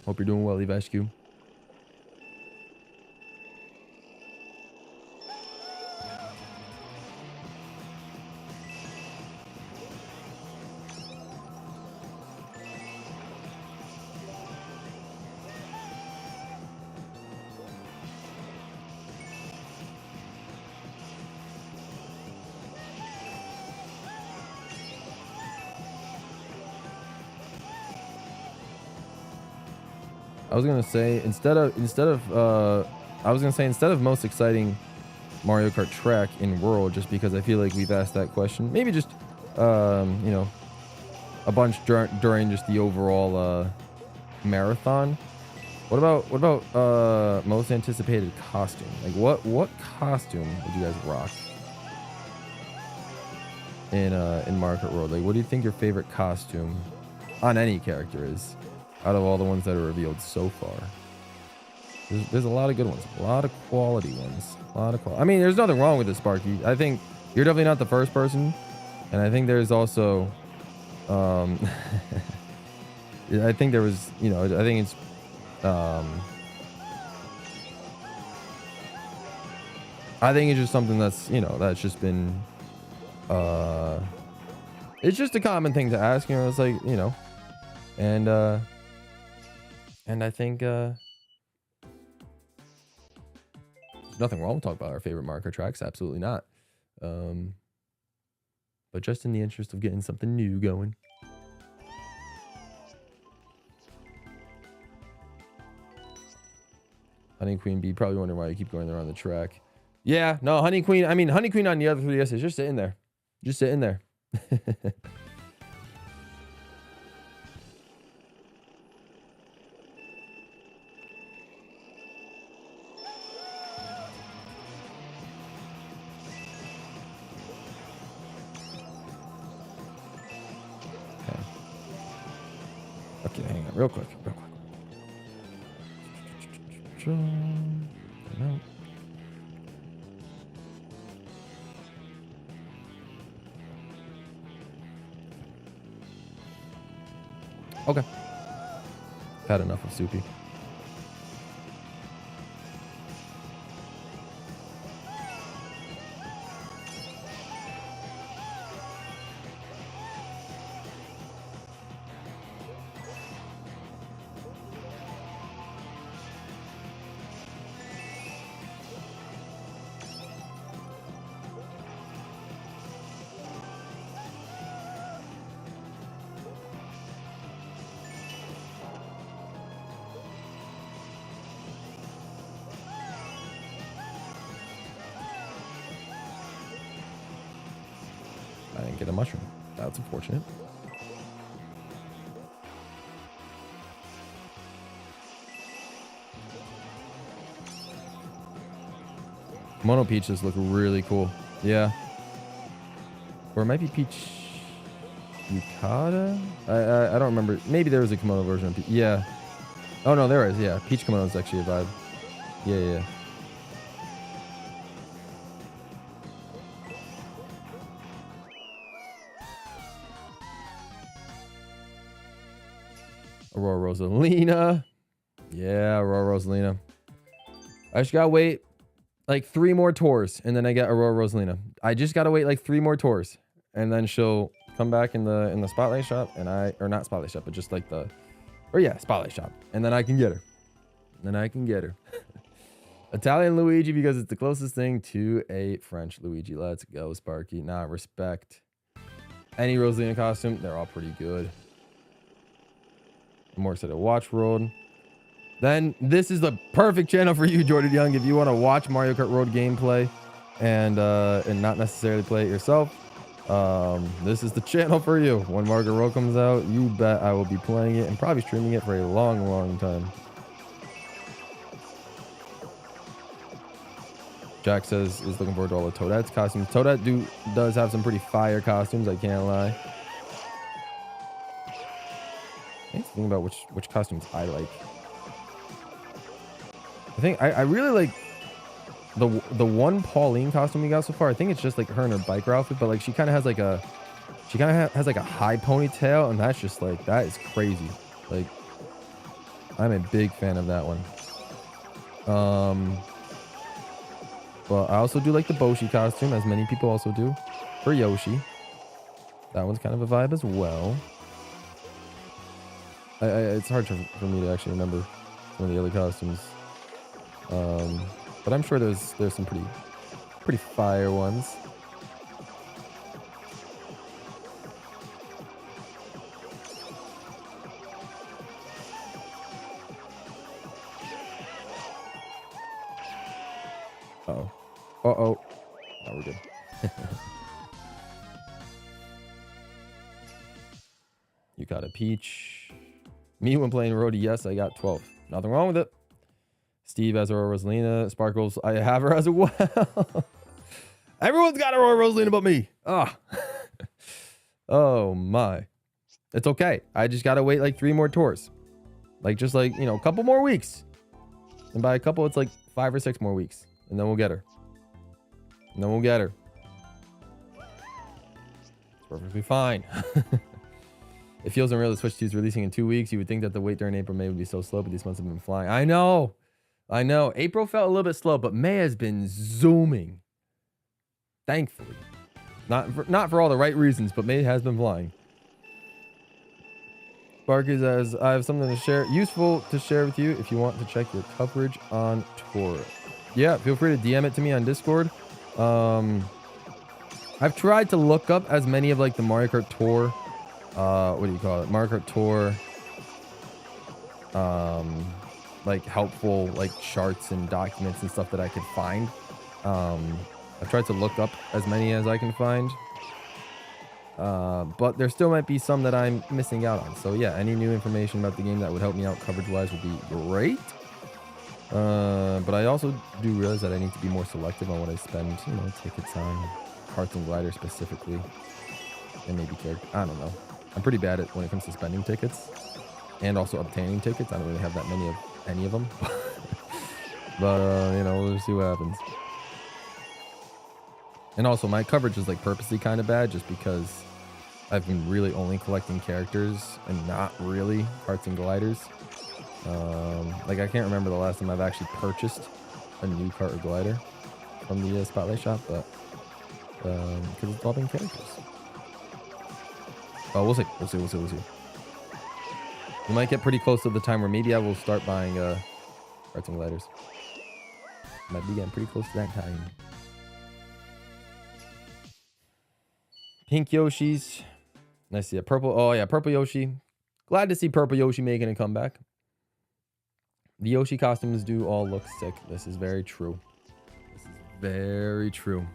Hope you're doing well, Ivashku. I was gonna say instead of most exciting Mario Kart track in world, just because I feel like we've asked that question. Maybe just you know, a bunch during just the overall marathon. What about most anticipated costume? Like what costume would you guys rock in Mario Kart World? Like, what do you think your favorite costume on any character is? Out of all the ones that are revealed so far, there's a lot of good ones, a lot of quality ones, I mean, there's nothing wrong with it, Sparky. I think you're definitely not the first person, and I think there's also, I think there was, you know, I think it's, I think it's just something that's, you know, that's just been, it's just a common thing to ask, you know. It's like, you know, and I think There's nothing wrong with talking about our favorite Mario Kart tracks. Absolutely not. But just in the interest of getting something new going. Honey Queen B, probably wondering why you keep going around the track. Yeah, no, Honey Queen. I mean, Honey Queen on the other 3DS is just sitting there. Just sitting there. Okay, hang on real quick. No. Okay. I've had enough of Soupy. I didn't get a mushroom. That's unfortunate. Mono Peaches look really cool. Yeah. Or it might be Peach Yukata? I don't remember. Maybe there was a kimono version of Peach. Yeah. Oh, no, there is. Yeah. Peach kimono is actually a vibe. Yeah. Aurora Rosalina. Yeah, Aurora Rosalina. I just gotta wait like 3 more tours and then I get Aurora Rosalina. I just gotta wait like 3 more tours and then she'll come back in the spotlight shop and or not spotlight shop, but just like spotlight shop. And then I can get her. Italian Luigi because it's the closest thing to a French Luigi. Let's go, Sparky. Nah, respect. Any Rosalina costume, they're all pretty good. More excited to watch World. Then this is the perfect channel for you, Jordan Young, if you want to watch Mario Kart World gameplay and not necessarily play it yourself. This is the channel for you. When Mario Kart World comes out, you bet I will be playing it and probably streaming it for a long, long time. Jack says is looking forward to all the Toadette's costumes. Toadette does have some pretty fire costumes, I can't lie. I need to think about which costumes I like. I think I really like the one Pauline costume we got so far. I think it's just like her in her biker outfit, but like she kind of has like a has like a high ponytail, and that's just like that is crazy. Like I'm a big fan of that one. But I also do like the Boshi costume, as many people also do, for Yoshi. That one's kind of a vibe as well. It's hard for me to actually remember some of the other costumes. But I'm sure there's some pretty fire ones. Uh-oh. Now we're good. You got a Peach. Me when playing Roadie, yes, I got 12. Nothing wrong with it. Steve has Aurora Rosalina. Sparkles, I have her as well. Everyone's got Aurora Rosalina but me. Oh my. It's okay. I just gotta wait like 3 more tours. Like just like, a couple more weeks. And by a couple, it's like 5 or 6 more weeks. And then we'll get her. It's perfectly fine. It feels unreal that Switch 2 is releasing in 2 weeks. You would think that the wait during April, May would be so slow, but these months have been flying. I know. April felt a little bit slow, but May has been zooming. Thankfully. Not for all the right reasons, but May has been flying. Sparky says, I have something to share, useful to share with you if you want to check your coverage on tour. Yeah, feel free to DM it to me on Discord. I've tried to look up as many of like the Mario Kart Tour, what do you call it? Mario Kart Tour, like helpful like charts and documents and stuff that I could find. I've tried to look up as many as I can find. But there still might be some that I'm missing out on. So yeah, any new information about the game that would help me out coverage-wise would be great. But I also do realize that I need to be more selective on what I spend, you know, tickets on, karts and gliders specifically, and maybe character. I don't know. I'm pretty bad at when it comes to spending tickets and also obtaining tickets. I don't really have that many of any of them. But you know, we'll see what happens. And also, my coverage is like purposely kind of bad just because I've been really only collecting characters and not really karts and gliders. Like I can't remember the last time I've actually purchased a new kart or glider from the Spotlight shop, but because it's all been characters. Oh, we'll see. We might get pretty close to the time where maybe I will start buying karts and gliders. Might be getting pretty close to that time. Pink Yoshis. Nice to see a purple. Oh yeah, purple Yoshi. Glad to see purple Yoshi making a comeback. The Yoshi costumes do all look sick. This is very true. This is very true.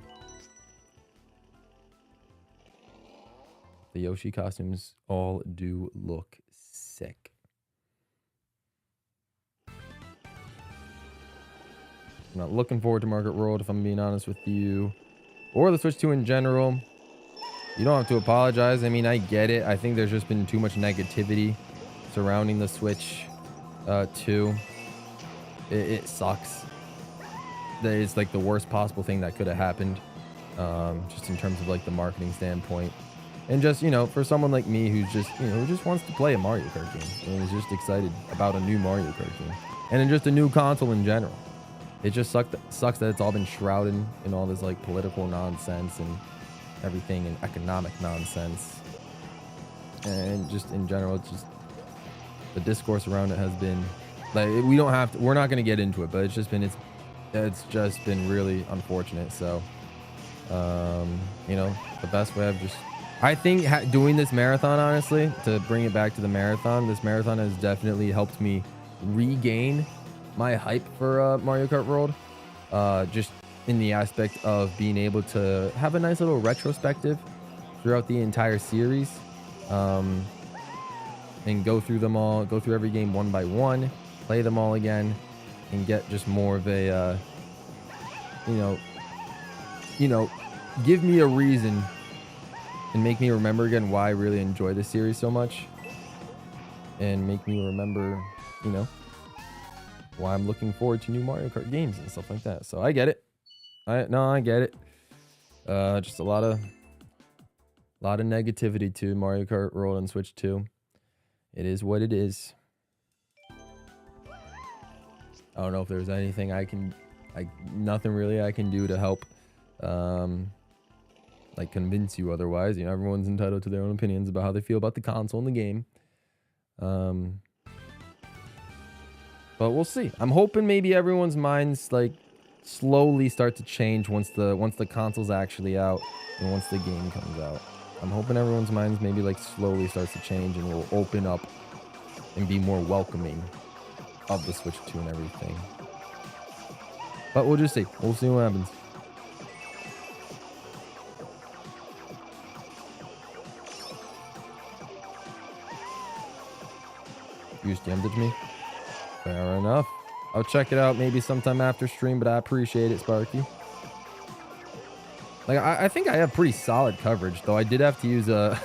The Yoshi costumes all do look sick. I'm not looking forward to Mario Kart World, if I'm being honest with you. Or the Switch 2 in general. You don't have to apologize. I mean, I get it. I think there's just been too much negativity surrounding the Switch 2. It sucks. That is like the worst possible thing that could have happened. Just in terms of like the marketing standpoint. And just, you know, for someone like me who's just, you know, who just wants to play a Mario Kart game and is just excited about a new Mario Kart game. And then just a new console in general. It just sucks that it's all been shrouded in all this like political nonsense and everything and economic nonsense. And just in general, it's just the discourse around it has been like, we're not going to get into it, but it's just been really unfortunate. So, you know, the best way I think doing this marathon, honestly, to bring it back to the marathon, this marathon has definitely helped me regain my hype for Mario Kart World. Just in the aspect of being able to have a nice little retrospective throughout the entire series, and go through them all, go through every game one by one, play them all again, and get just more of a, you know, give me a reason and make me remember again why I really enjoy this series so much, and make me remember, you know, why I'm looking forward to new Mario Kart games and stuff like that. So I get it. I get it. Just a lot of negativity to Mario Kart World and Switch 2. It is what it is. I don't know if there's anything nothing really I can do to help, like convince you otherwise. You know, everyone's entitled to their own opinions about how they feel about the console and the game. But we'll see. I'm hoping maybe everyone's minds like slowly start to change once the console's actually out and once the game comes out. I'm hoping everyone's minds maybe like slowly starts to change and will open up and be more welcoming of the Switch 2 and everything. But we'll just see. We'll see what happens. You just jammed it to me? Fair enough. I'll check it out maybe sometime after stream, but I appreciate it, Sparky. Like, I think I have pretty solid coverage, though I did have to use a...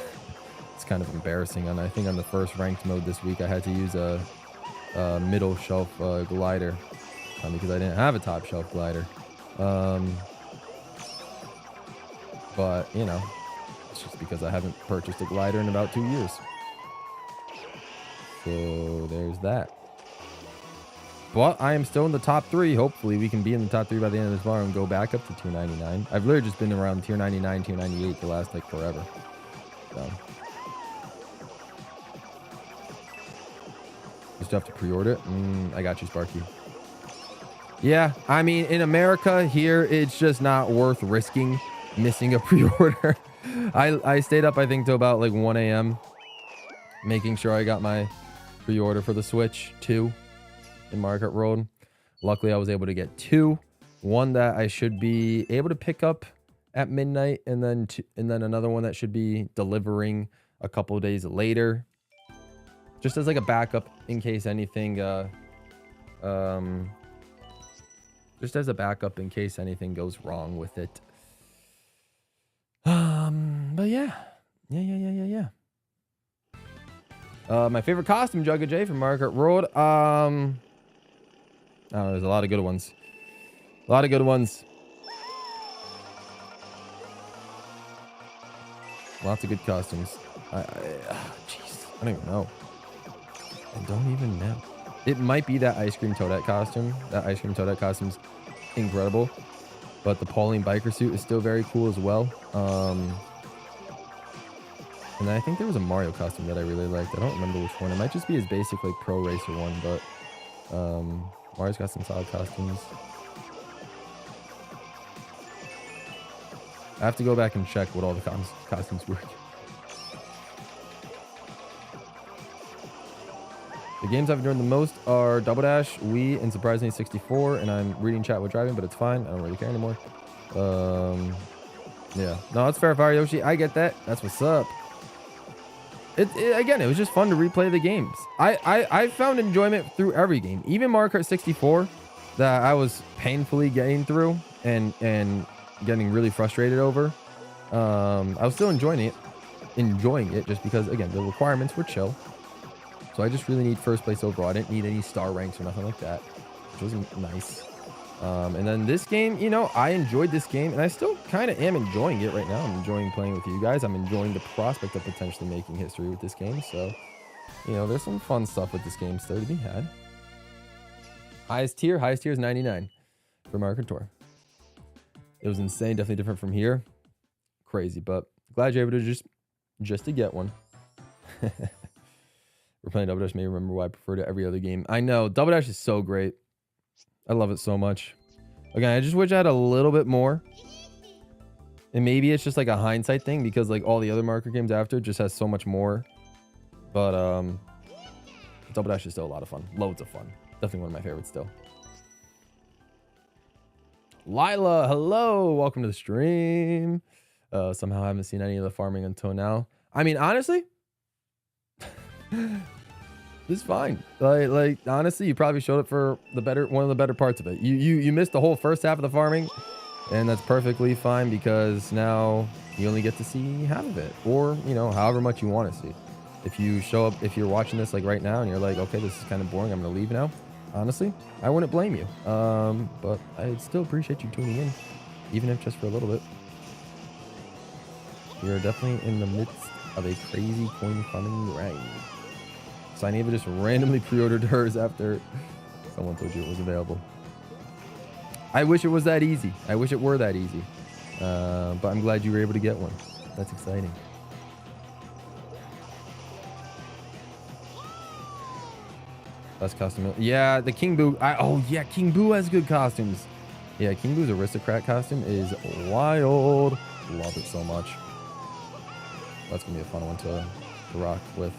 It's kind of embarrassing. I think on the first ranked mode this week, I had to use a middle shelf glider because I didn't have a top shelf glider. But, you know, it's just because I haven't purchased a glider in about 2 years. So there's that. But I am still in the top 3. Hopefully we can be in the top 3 by the end of this bar and go back up to 299. I've literally just been around tier 99, tier 98 the last like forever. So just have to pre-order it. I got you, Sparky. Yeah, I mean, in America here, it's just not worth risking missing a pre-order. I stayed up, I think, till about like 1 a.m. making sure I got my pre-order for the Switch 2 in Mario Kart World. Luckily, I was able to get 2. One that I should be able to pick up at midnight, and then another one that should be delivering a couple of days later, just as like a backup in case anything just as a backup in case anything goes wrong with it. But yeah. My favorite costume, Jugga J from Mario Kart World. Oh, there's a lot of good ones. A lot of good ones. Lots of good costumes. Jeez, I don't even know. I don't even know. It might be that Ice Cream Toadette costume. That Ice Cream Toadette costume's incredible. But the Pauline biker suit is still very cool as well. And then I think there was a Mario costume that I really liked. I don't remember which one. It might just be his basic like Pro Racer one, but Mario's got some solid costumes. I have to go back and check what all the costumes were. The games I've enjoyed the most are Double Dash, Wii, and surprisingly 64. And I'm reading chat while driving, but it's fine. I don't really care anymore. Yeah. No, it's fair fire, Yoshi. I get that. That's what's up. Again, it was just fun to replay the games. I found enjoyment through every game. Even Mario Kart 64 that I was painfully getting through and getting really frustrated over. I was still enjoying it just because, again, the requirements were chill. So I just really need first place overall. I didn't need any star ranks or nothing like that, which was nice. And then this game, you know, I enjoyed this game, and I still kind of am enjoying it right now. I'm enjoying playing with you guys. I'm enjoying the prospect of potentially making history with this game. So, you know, there's some fun stuff with this game still to be had. Highest tier is 99 for Mario Kart Tour. It was insane, definitely different from here. Crazy, but glad you're able to just to get one. We're playing Double Dash, may remember why I prefer to every other game. I know, Double Dash is so great. I love it so much. Again, I just wish I had a little bit more. And maybe it's just like a hindsight thing because like all the other Mario Kart games after just has so much more. But Double Dash is still a lot of fun. Loads of fun. Definitely one of my favorites still. Lila, hello. Welcome to the stream. Somehow I haven't seen any of the farming until now. I mean, honestly, it's fine. Like honestly, you probably showed it for one of the better parts of it. You missed the whole first half of the farming, and that's perfectly fine because now you only get to see half of it, or you know, however much you want to see. If you show up, if you're watching this like right now and you're like, okay, this is kind of boring, I'm gonna leave now. Honestly, I wouldn't blame you. But I still appreciate you tuning in, even if just for a little bit. We are definitely in the midst of a crazy coin farming grind. So I need to just randomly pre-ordered hers after someone told you it was available. I wish it was that easy. I wish it were that easy. But I'm glad you were able to get one. That's exciting. Best costume. Yeah, the King Boo. Oh yeah, King Boo has good costumes. Yeah, King Boo's aristocrat costume is wild. Love it so much. That's gonna be a fun one to rock with.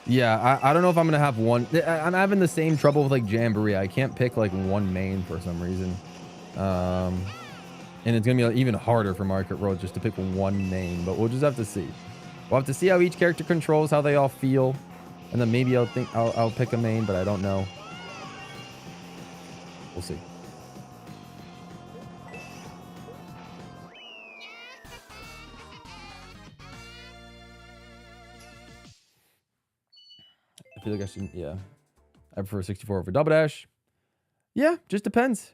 Yeah, I don't know if I'm gonna have one. I'm having the same trouble with like Jamboree. I can't pick like one main for some reason. And it's gonna be like, even harder for Mario Kart World just to pick one main, but we'll just have to see. We'll have to see how each character controls, how they all feel, and then maybe I'll pick a main, but I don't know. We'll see. I feel like I should, yeah. I prefer 64 over Double Dash. Yeah, just depends.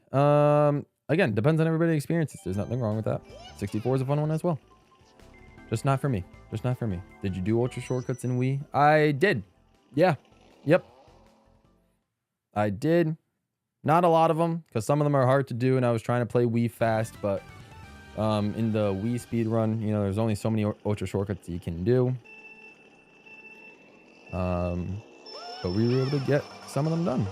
Again, depends on everybody's experiences. There's nothing wrong with that. 64 is a fun one as well. Just not for me. Just not for me. Did you do ultra shortcuts in Wii? I did. Yeah. Yep. I did. Not a lot of them, because some of them are hard to do, and I was trying to play Wii fast, but in the Wii speed run, you know, there's only so many ultra shortcuts you can do. But we were able to get some of them done.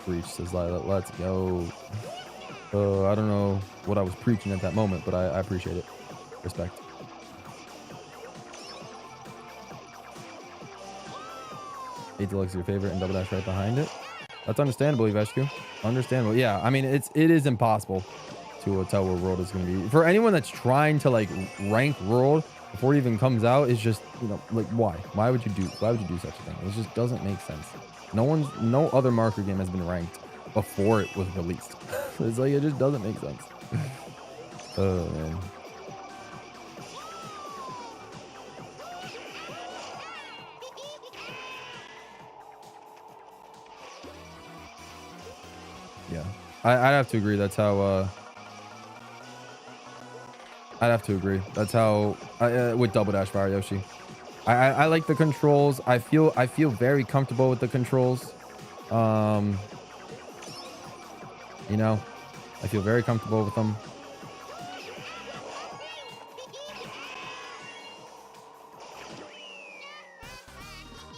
Preach, says Lila. Let's go. I don't know what I was preaching at that moment, but I appreciate it. Respect. Eight Deluxe is your favorite and Double Dash right behind it. That's understandable, Ivescu. Understandable. Yeah, I mean, it is impossible to tell where World is going to be. For anyone that's trying to like rank World before it even comes out, it's just, you know, like why? Why would you do such a thing? It just doesn't make sense. No other marker game has been ranked before it was released. It's like, it just doesn't make sense. Oh man. Yeah, I'd have to agree. That's how. I'd have to agree. That's how with Double Dash Fire Yoshi. I like the controls. I feel very comfortable with the controls. You know, I feel very comfortable with them.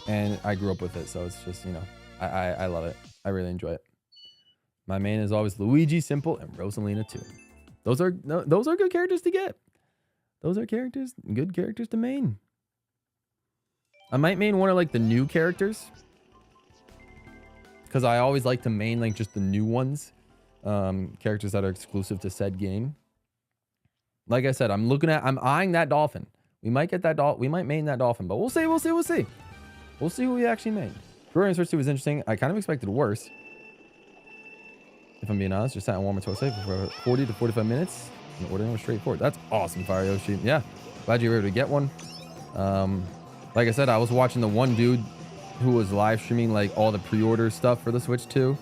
And I grew up with it, so it's just, you know, I love it. I really enjoy it. My main is always Luigi, Simple, and Rosalina too. Those are good characters to get. Those are good characters to main. I might main one of like the new characters, because I always like to main like just the new ones, characters that are exclusive to said game. Like I said, I'm eyeing that dolphin. We might get that we might main that dolphin, but we'll see. We'll see who we actually main. Brewing Search 2 was interesting. I kind of expected worse, if I'm being honest. Just sat and warm a safe for 40 to 45 minutes. And ordering was straightforward. That's awesome, Fire Yoshi. Yeah, glad you were able to get one. Like I said, I was watching the one dude who was live streaming like all the pre-order stuff for the Switch 2,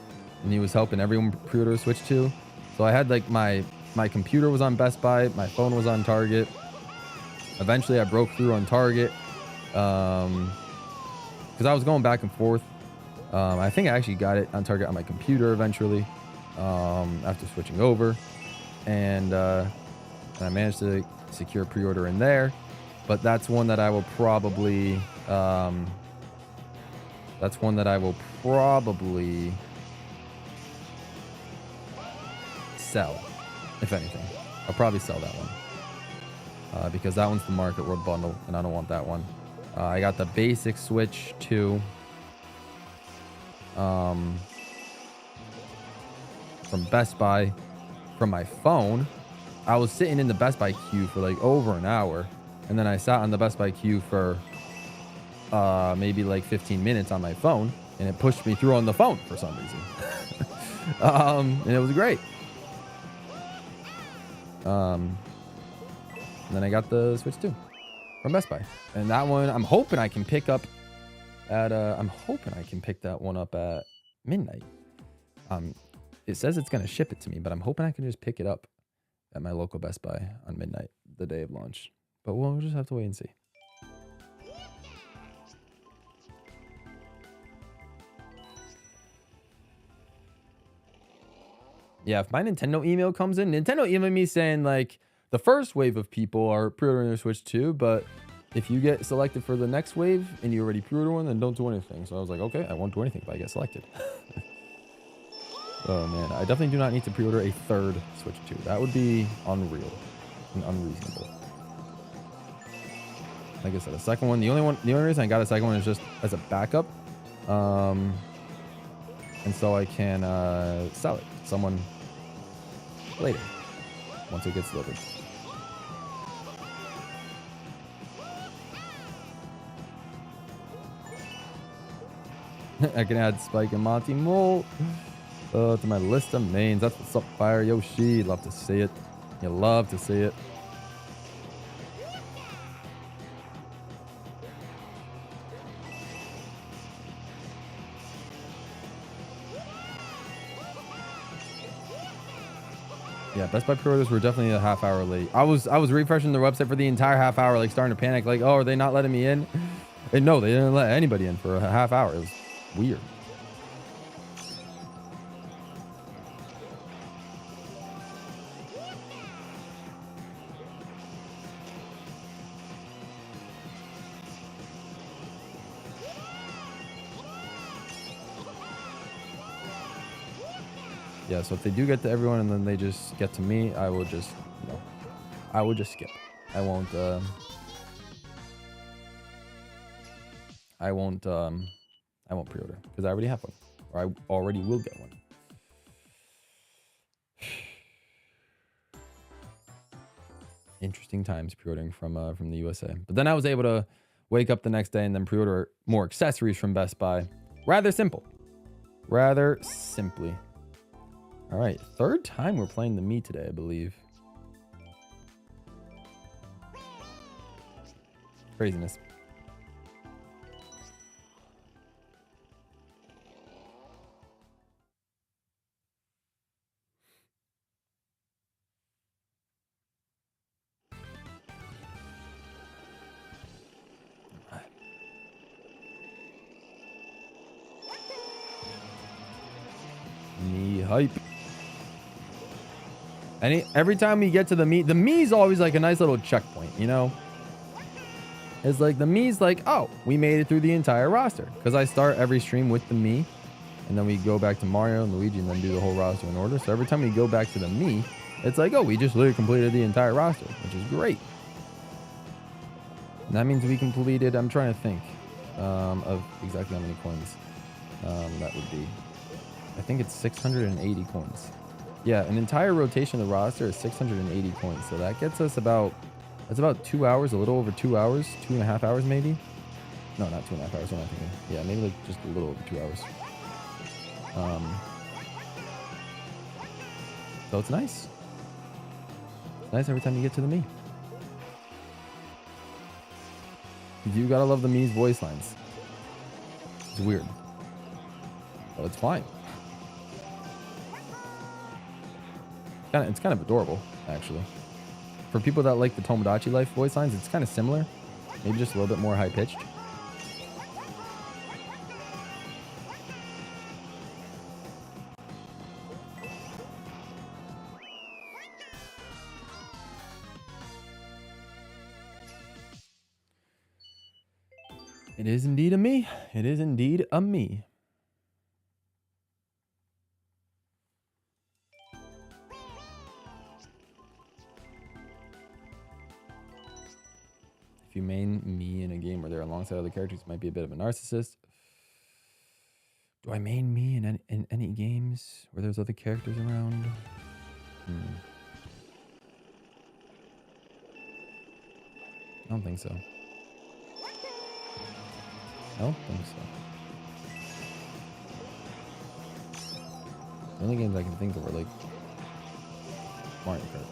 and he was helping everyone pre-order the Switch 2. So I had like my computer was on Best Buy, my phone was on Target. Eventually I broke through on Target, because I was going back and forth. I think I actually got it on Target on my computer eventually, after switching over, and I managed to secure pre-order in there. But that's one that I will probably sell, if anything. I'll probably sell that one, because that one's the Market World bundle, and I don't want that one. I got the basic Switch 2 from Best Buy from my phone. I was sitting in the Best Buy queue for like over an hour, and then I sat on the Best Buy queue for maybe like 15 minutes on my phone, and it pushed me through on the phone for some reason. And it was great. And then I got the Switch 2 from Best Buy, and that one I'm hoping I can pick up at I'm hoping I can pick that one up at midnight. It says it's gonna ship it to me, but I'm hoping I can just pick it up at my local Best Buy on midnight, the day of launch. But we'll just have to wait and see. Yeah, if my Nintendo email comes in, Nintendo emailed me saying like the first wave of people are pre-ordering their Switch 2, but if you get selected for the next wave and you already pre-order one, then don't do anything. So I was like, okay, I won't do anything if I get selected. Oh man, I definitely do not need to pre-order a third Switch 2. That would be unreal and unreasonable. Like I said, a second one. The only reason I got a second one is just as a backup, and so I can sell it to someone later once it gets delivered. I can add Spike and Monty Mole to my list of mains. That's what's up, Fire Yoshi. Love to see it. You love to see it. Yeah, Best Buy pre-orders were definitely a half hour late. I was refreshing the website for the entire half hour, like starting to panic, like, oh, are they not letting me in? And no, they didn't let anybody in for a half hour. It was weird. Yeah, so if they do get to everyone and then they just get to me, I will just, you know, I will just skip. I won't pre-order because I already have one, or I already will get one. Interesting times pre-ordering from the USA. But then I was able to wake up the next day and then pre-order more accessories from Best Buy. Rather simple. Rather simply. All right, third time we're playing the Mii today, I believe. Craziness. Mii hype. Every time we get to the Mii's always like a nice little checkpoint, you know? It's like the Mii's like, oh, we made it through the entire roster. Because I start every stream with the Mii, and then we go back to Mario and Luigi and then do the whole roster in order. So every time we go back to the Mii, it's like, oh, we just literally completed the entire roster, which is great. And that means we completed, I'm trying to think of exactly how many coins that would be. I think it's 680 coins. Yeah, an entire rotation of the roster is 680 coins. So that gets us that's about 2 hours, a little over 2 hours, 2.5 hours maybe. No, not 2.5 hours, what am I thinking? Yeah, maybe like just a little over 2 hours. So it's nice. It's nice every time you get to the Mii. You gotta love the Mii's voice lines. It's weird, but it's fine. It's kind of adorable, actually. For people that like the Tomodachi Life voice lines, it's kind of similar. Maybe just a little bit more high-pitched. It is indeed a Mii. It is indeed a Mii. If you main Mii in a game where they're alongside other characters, you might be a bit of a narcissist. Do I main Mii in any games where there's other characters around? I don't think so. I don't think so. The only games I can think of are like Mario Kart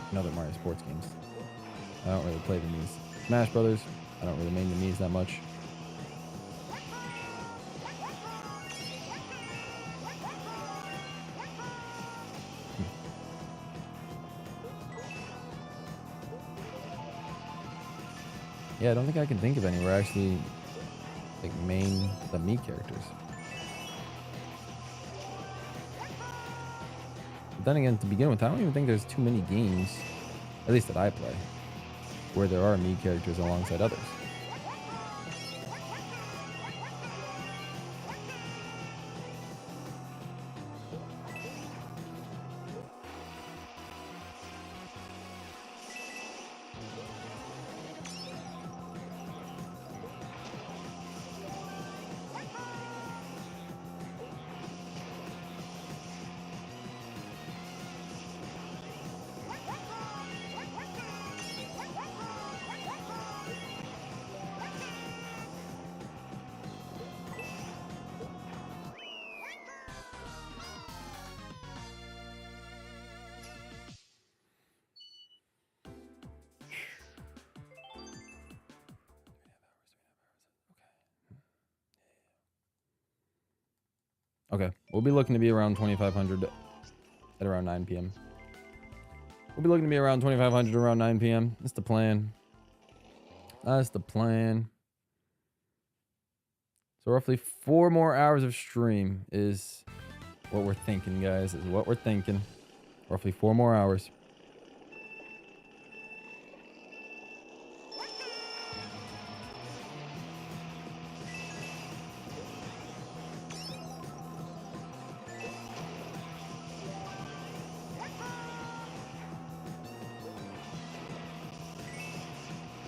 and other Mario sports games. I don't really play the Mii's. Smash Brothers, I don't really main the Mii's that much. Yeah, I don't think I can think of any where I actually like main the Mii characters. But then again, to begin with, I don't even think there's too many games, at least that I play, where there are Mii characters alongside others. Okay, we'll be looking to be around 2,500 at around 9 p.m. We'll be looking to be around 2,500 around 9 p.m. That's the plan. That's the plan. So roughly 4 more hours of stream is what we're thinking, guys. Is what we're thinking. Roughly 4 more hours.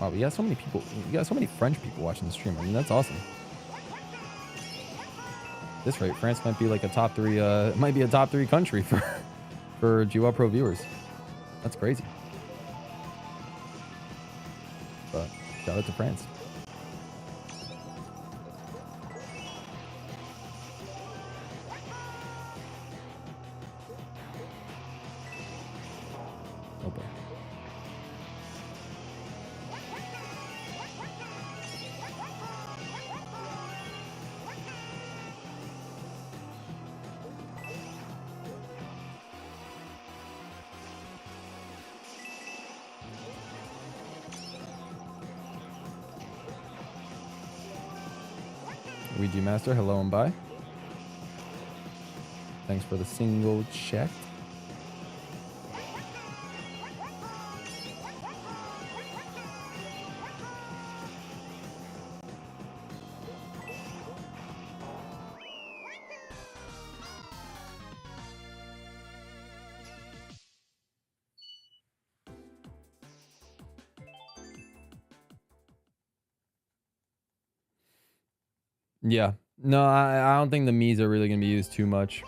Wow, we got so many people. We got so many French people watching the stream. I mean, that's awesome. At this rate, France might be like a top 3. Might be a top 3 country for GWallPro viewers. That's crazy. But shout out to France. Okay. Ouija Master, hello and bye. Thanks for the single check. Yeah. No, I don't think the Miis are really going to be used too much.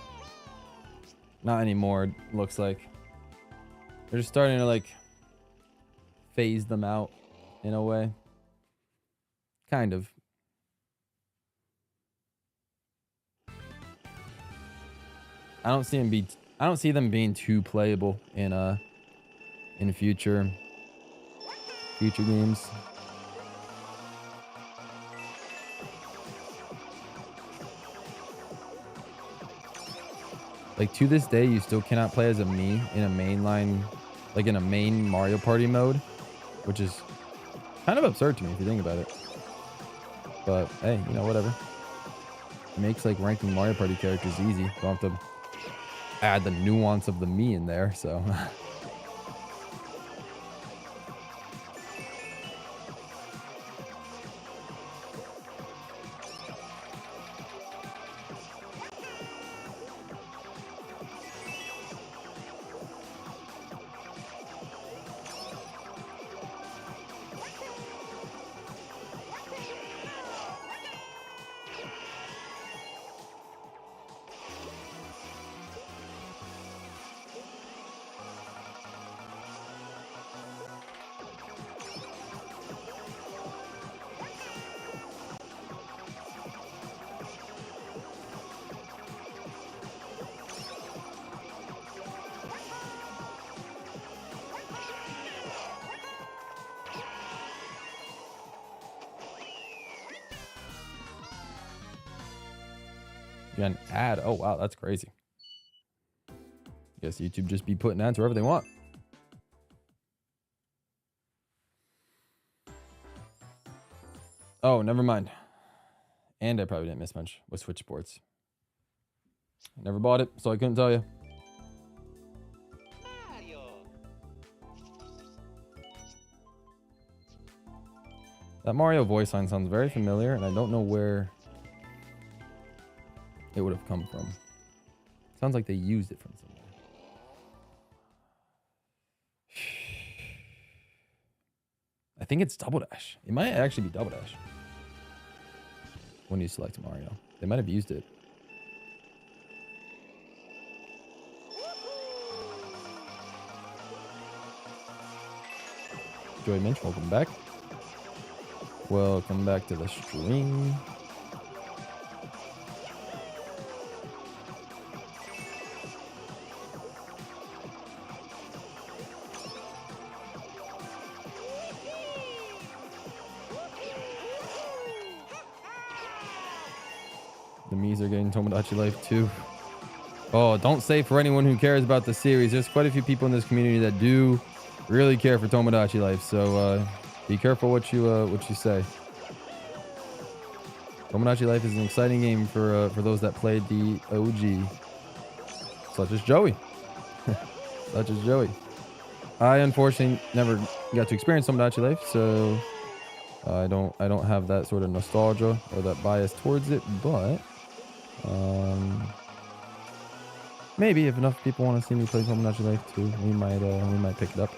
Not anymore, it looks like. They're just starting to, like, phase them out in a way. Kind of. I don't see them being too playable in future games. Like, to this day, you still cannot play as a Mii in a mainline, like in a main Mario Party mode, which is kind of absurd to me if you think about it. But hey, you know, whatever. It makes like ranking Mario Party characters easy. You don't have to add the nuance of the Mii in there, so. You got an ad. Oh, wow. That's crazy. Guess YouTube just be putting ads wherever they want. Oh, never mind. And I probably didn't miss much with Switch Sports. I never bought it, so I couldn't tell you. Mario. That Mario voice line sounds very familiar, and I don't know where it would have come from. Sounds like they used it from somewhere. I think it's Double Dash. It might actually be Double Dash. When you select Mario. They might have used it. Joy Minch, welcome back. Welcome back to the stream. The Miis are getting Tomodachi Life too. Oh, don't say for anyone who cares about the series. There's quite a few people in this community that do really care for Tomodachi Life, so be careful what you say. Tomodachi Life is an exciting game for those that played the OG, such as Joey. Such as Joey. I unfortunately never got to experience Tomodachi Life, so I don't have that sort of nostalgia or that bias towards it, but maybe if enough people want to see me play Tomodachi Life too, we might pick it up.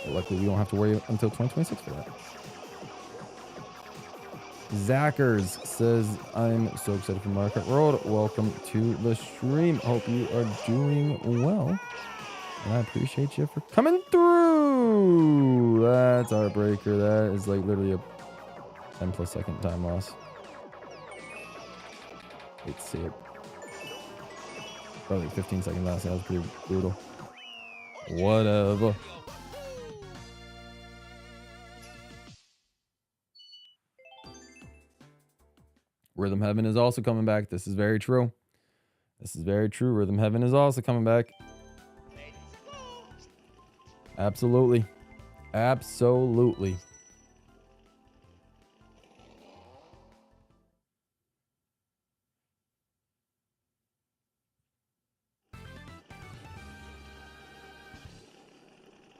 But luckily, we don't have to worry until 2026 for that. Zackers says, I'm so excited for Mario Kart World. Welcome to the stream. Hope you are doing well. And I appreciate you for coming through. That's our breaker. That is like literally a 10+ second time loss. Let's see it. Probably 15 second loss. That was pretty brutal. Whatever. Rhythm Heaven is also coming back. This is very true. This is very true. Rhythm Heaven is also coming back. Absolutely. Absolutely.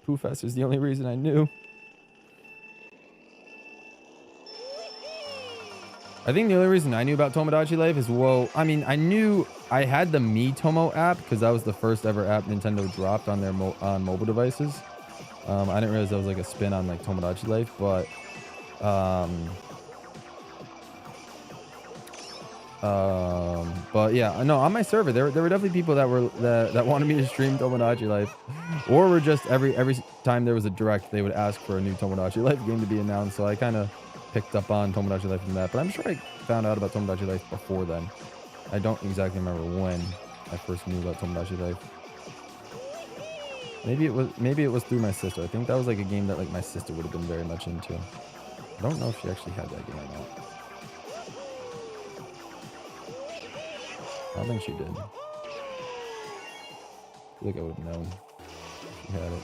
Poofest is the only reason I knew. I think the only reason I knew about Tomodachi Life is, well, I mean, I knew I had the Miitomo app because that was the first ever app Nintendo dropped on their on mobile devices. I didn't realize that was like a spin on like Tomodachi Life, but yeah, no, on my server there were definitely people that wanted me to stream Tomodachi Life, or were just every time there was a direct they would ask for a new Tomodachi Life game to be announced. So I kind of picked up on Tomodachi Life from that, but I'm sure I found out about Tomodachi Life before then. I don't exactly remember when I first knew about Tomodachi Life. Maybe it was through my sister. I think that was like a game that like my sister would have been very much into. I don't know if she actually had that game or not. I don't think she did. I feel like I would have known if she had it.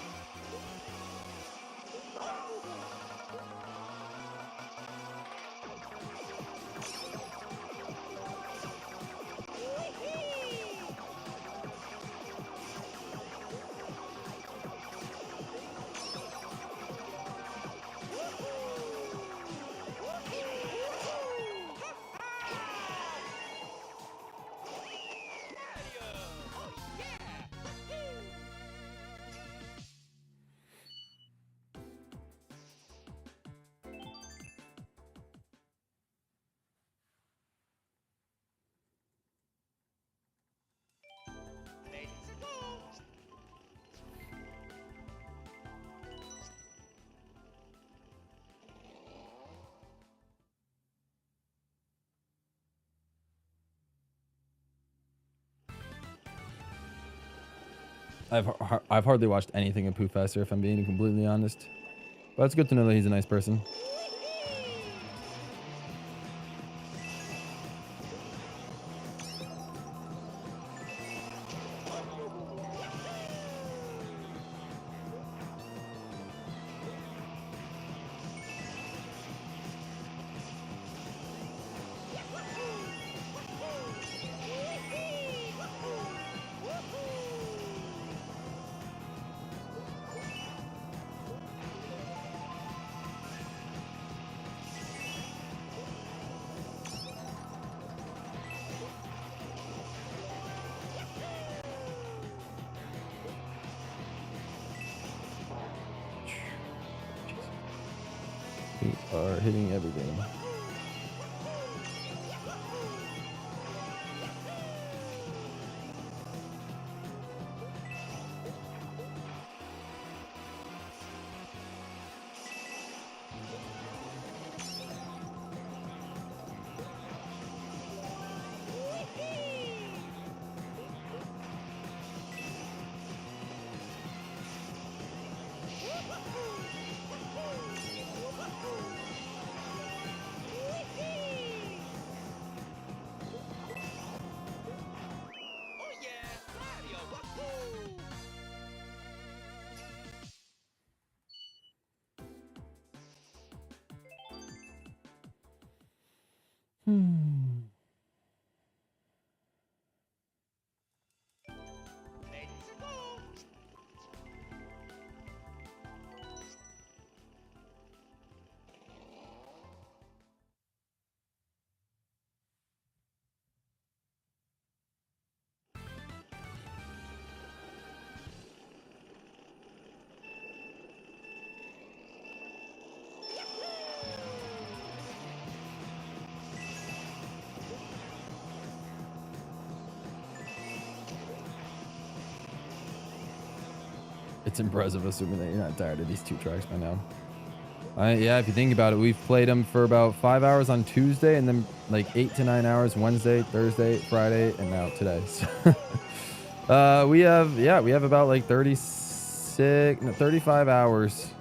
I've hardly watched anything of Poofester, if I'm being completely honest. But it's good to know that he's a nice person. We are hitting everything. It's impressive, assuming that you're not tired of these 2 tracks by now. Yeah, if you think about it, we've played them for about 5 hours on Tuesday, and then like 8 to 9 hours Wednesday, Thursday, Friday, and now today. So, we have about like 35 hours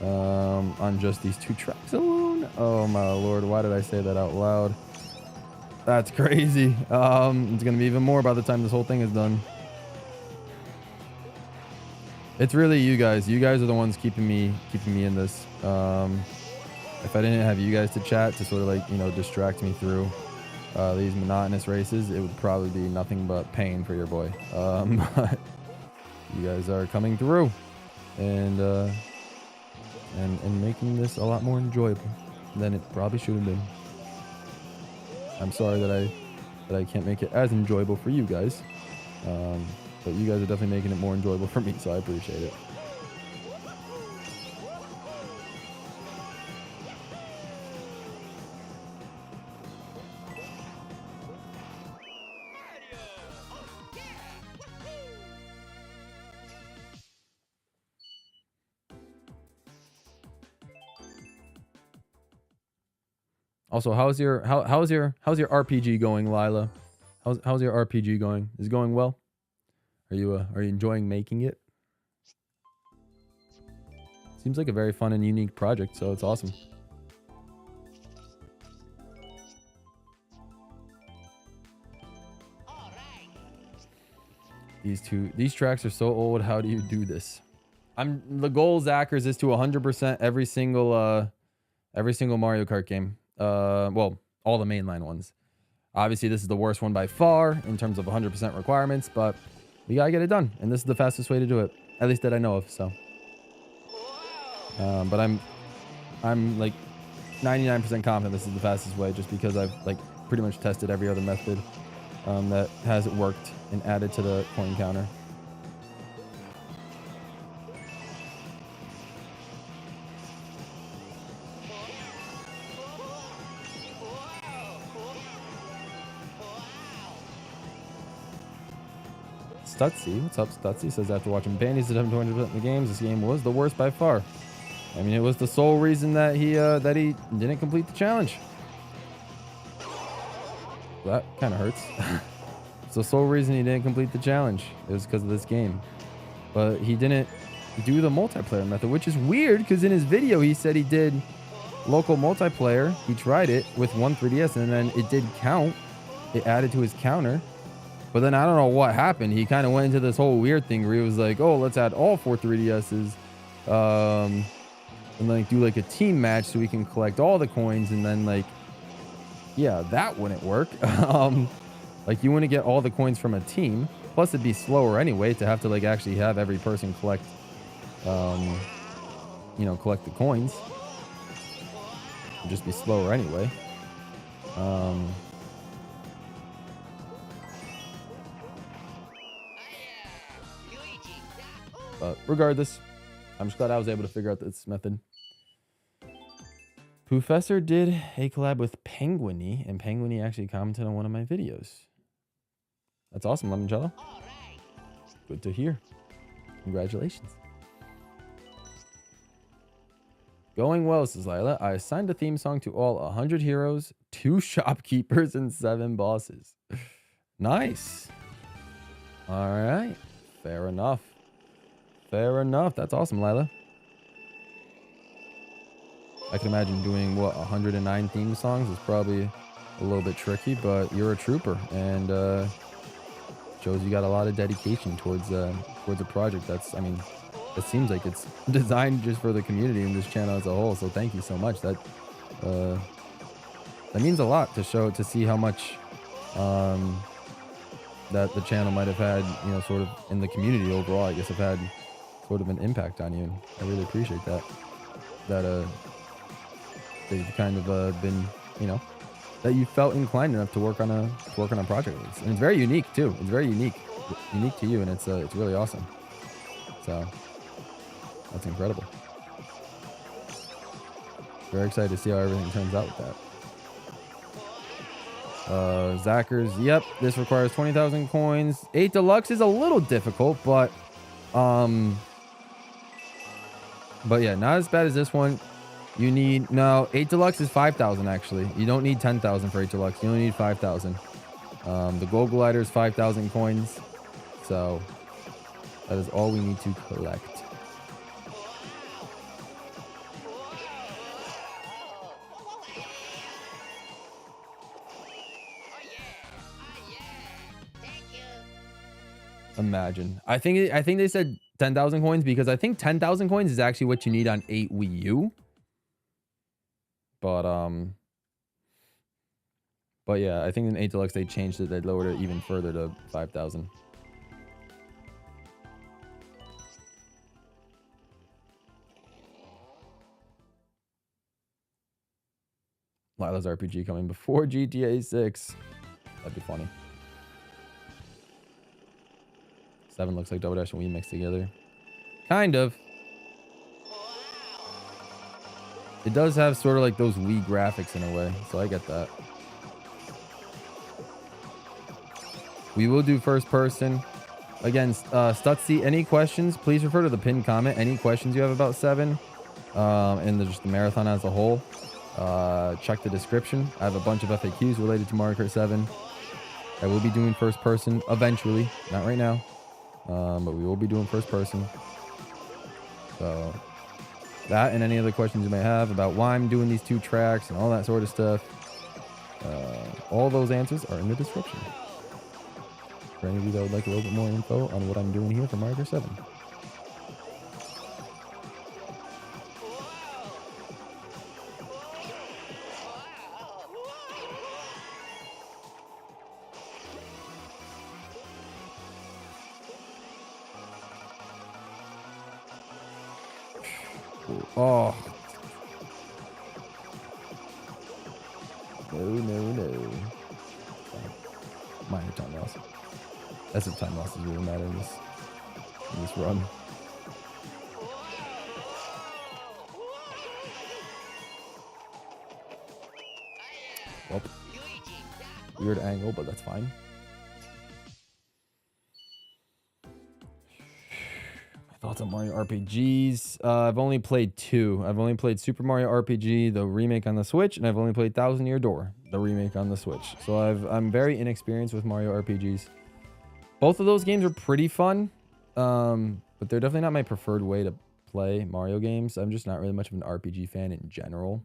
on just these 2 tracks alone. Oh my lord, why did I say that out loud? That's crazy. It's gonna be even more by the time this whole thing is done. It's really you guys. You guys are the ones keeping me in this. If I didn't have you guys to chat to sort of like, you know, distract me through these monotonous races, it would probably be nothing but pain for your boy. But you guys are coming through and making this a lot more enjoyable than it probably should have been. I'm sorry that I can't make it as enjoyable for you guys. But you guys are definitely making it more enjoyable for me, so I appreciate it. Also, how's your RPG going, Lila? How's your RPG going? Is it going well? Are you enjoying making it? Seems like a very fun and unique project, so it's awesome. These tracks are so old. How do you do this? The goal, Zackers, is to 100% every single Mario Kart game. Well, all the mainline ones. Obviously, this is the worst one by far in terms of 100% requirements, but we gotta get it done, and this is the fastest way to do it, at least that I know of. So, but I'm like 99% confident this is the fastest way, just because I've like pretty much tested every other method that has worked and added to the coin counter. Stutzy, what's up, Stutzy? Says after watching Bandy's at 200% in the games, this game was the worst by far. I mean, it was the sole reason that he didn't complete the challenge. That kind of hurts. It's the sole reason he didn't complete the challenge. It was because of this game. But he didn't do the multiplayer method, which is weird because in his video he said he did local multiplayer. He tried it with one 3DS and then it did count. It added to his counter. But then I don't know what happened. He kind of went into this whole weird thing where he was like, oh, let's add all 4 3DSs. And like do like a team match so we can collect all the coins. And then like, yeah, that wouldn't work. Like you wouldn't get all the coins from a team. Plus it'd be slower anyway to have to like actually have every person collect, you know, collect the coins. It'd just be slower anyway. But regardless, I'm just glad I was able to figure out this method. Poofessor did a collab with Penguiny, and Penguiny actually commented on one of my videos. That's awesome, Lemoncello. Good to hear. Congratulations. Going well, says Lila. I assigned a theme song to all 100 heroes, 2 shopkeepers, and 7 bosses. Nice. All right. Fair enough. Fair enough. That's awesome, Lila. I can imagine doing, what, 109 theme songs is probably a little bit tricky, but you're a trooper, and shows you got a lot of dedication towards a project that's, I mean, it seems like it's designed just for the community and this channel as a whole, so thank you so much. That means a lot to see how much that the channel might have had, you know, sort of in the community overall, I guess, have had sort of an impact on you, and I really appreciate that you've kind of been, you know, that you felt inclined enough to work on a project like this. And it's very unique too. It's very unique to you, and it's really awesome. So that's incredible. Very excited to see how everything turns out with that. Zackers, yep, this requires 20,000 coins. 8 Deluxe is a little difficult, but But yeah, not as bad as this one. You need, no, 8 Deluxe is 5,000 actually. You don't need 10,000 for 8 Deluxe. You only need 5,000. The Gold Glider is 5,000 coins. So that is all we need to collect. Imagine. I think they said 10,000 coins because I think 10,000 coins is actually what you need on 8 Wii U. But yeah, I think in 8 Deluxe they changed it. They lowered it even further to 5,000. Lila's RPG coming before GTA 6. That'd be funny. 7 looks like Double Dash and Wii mixed together. Kind of. It does have sort of like those Wii graphics in a way, so I get that. We will do first person. Again, Stutzy, any questions, please refer to the pinned comment. Any questions you have about 7 and just the marathon as a whole, check the description. I have a bunch of FAQs related to Mario Kart 7. I will be doing first person eventually, not right now, but we will be doing first person. So that and any other questions you may have about why I'm doing these 2 tracks and all that sort of stuff, all those answers are in the description. For any of you that would like a little bit more info on what I'm doing here for Mario Kart 7. Oh. No. Minor time loss. That's if time losses really matter in this run. Well, weird angle, but that's fine. My thoughts on Mario RPGs. I've only played 2. I've only played Super Mario RPG, the remake on the Switch, and I've only played Thousand Year Door, the remake on the Switch. So I'm very inexperienced with Mario RPGs. Both of those games are pretty fun, but they're definitely not my preferred way to play Mario games. I'm just not really much of an RPG fan in general.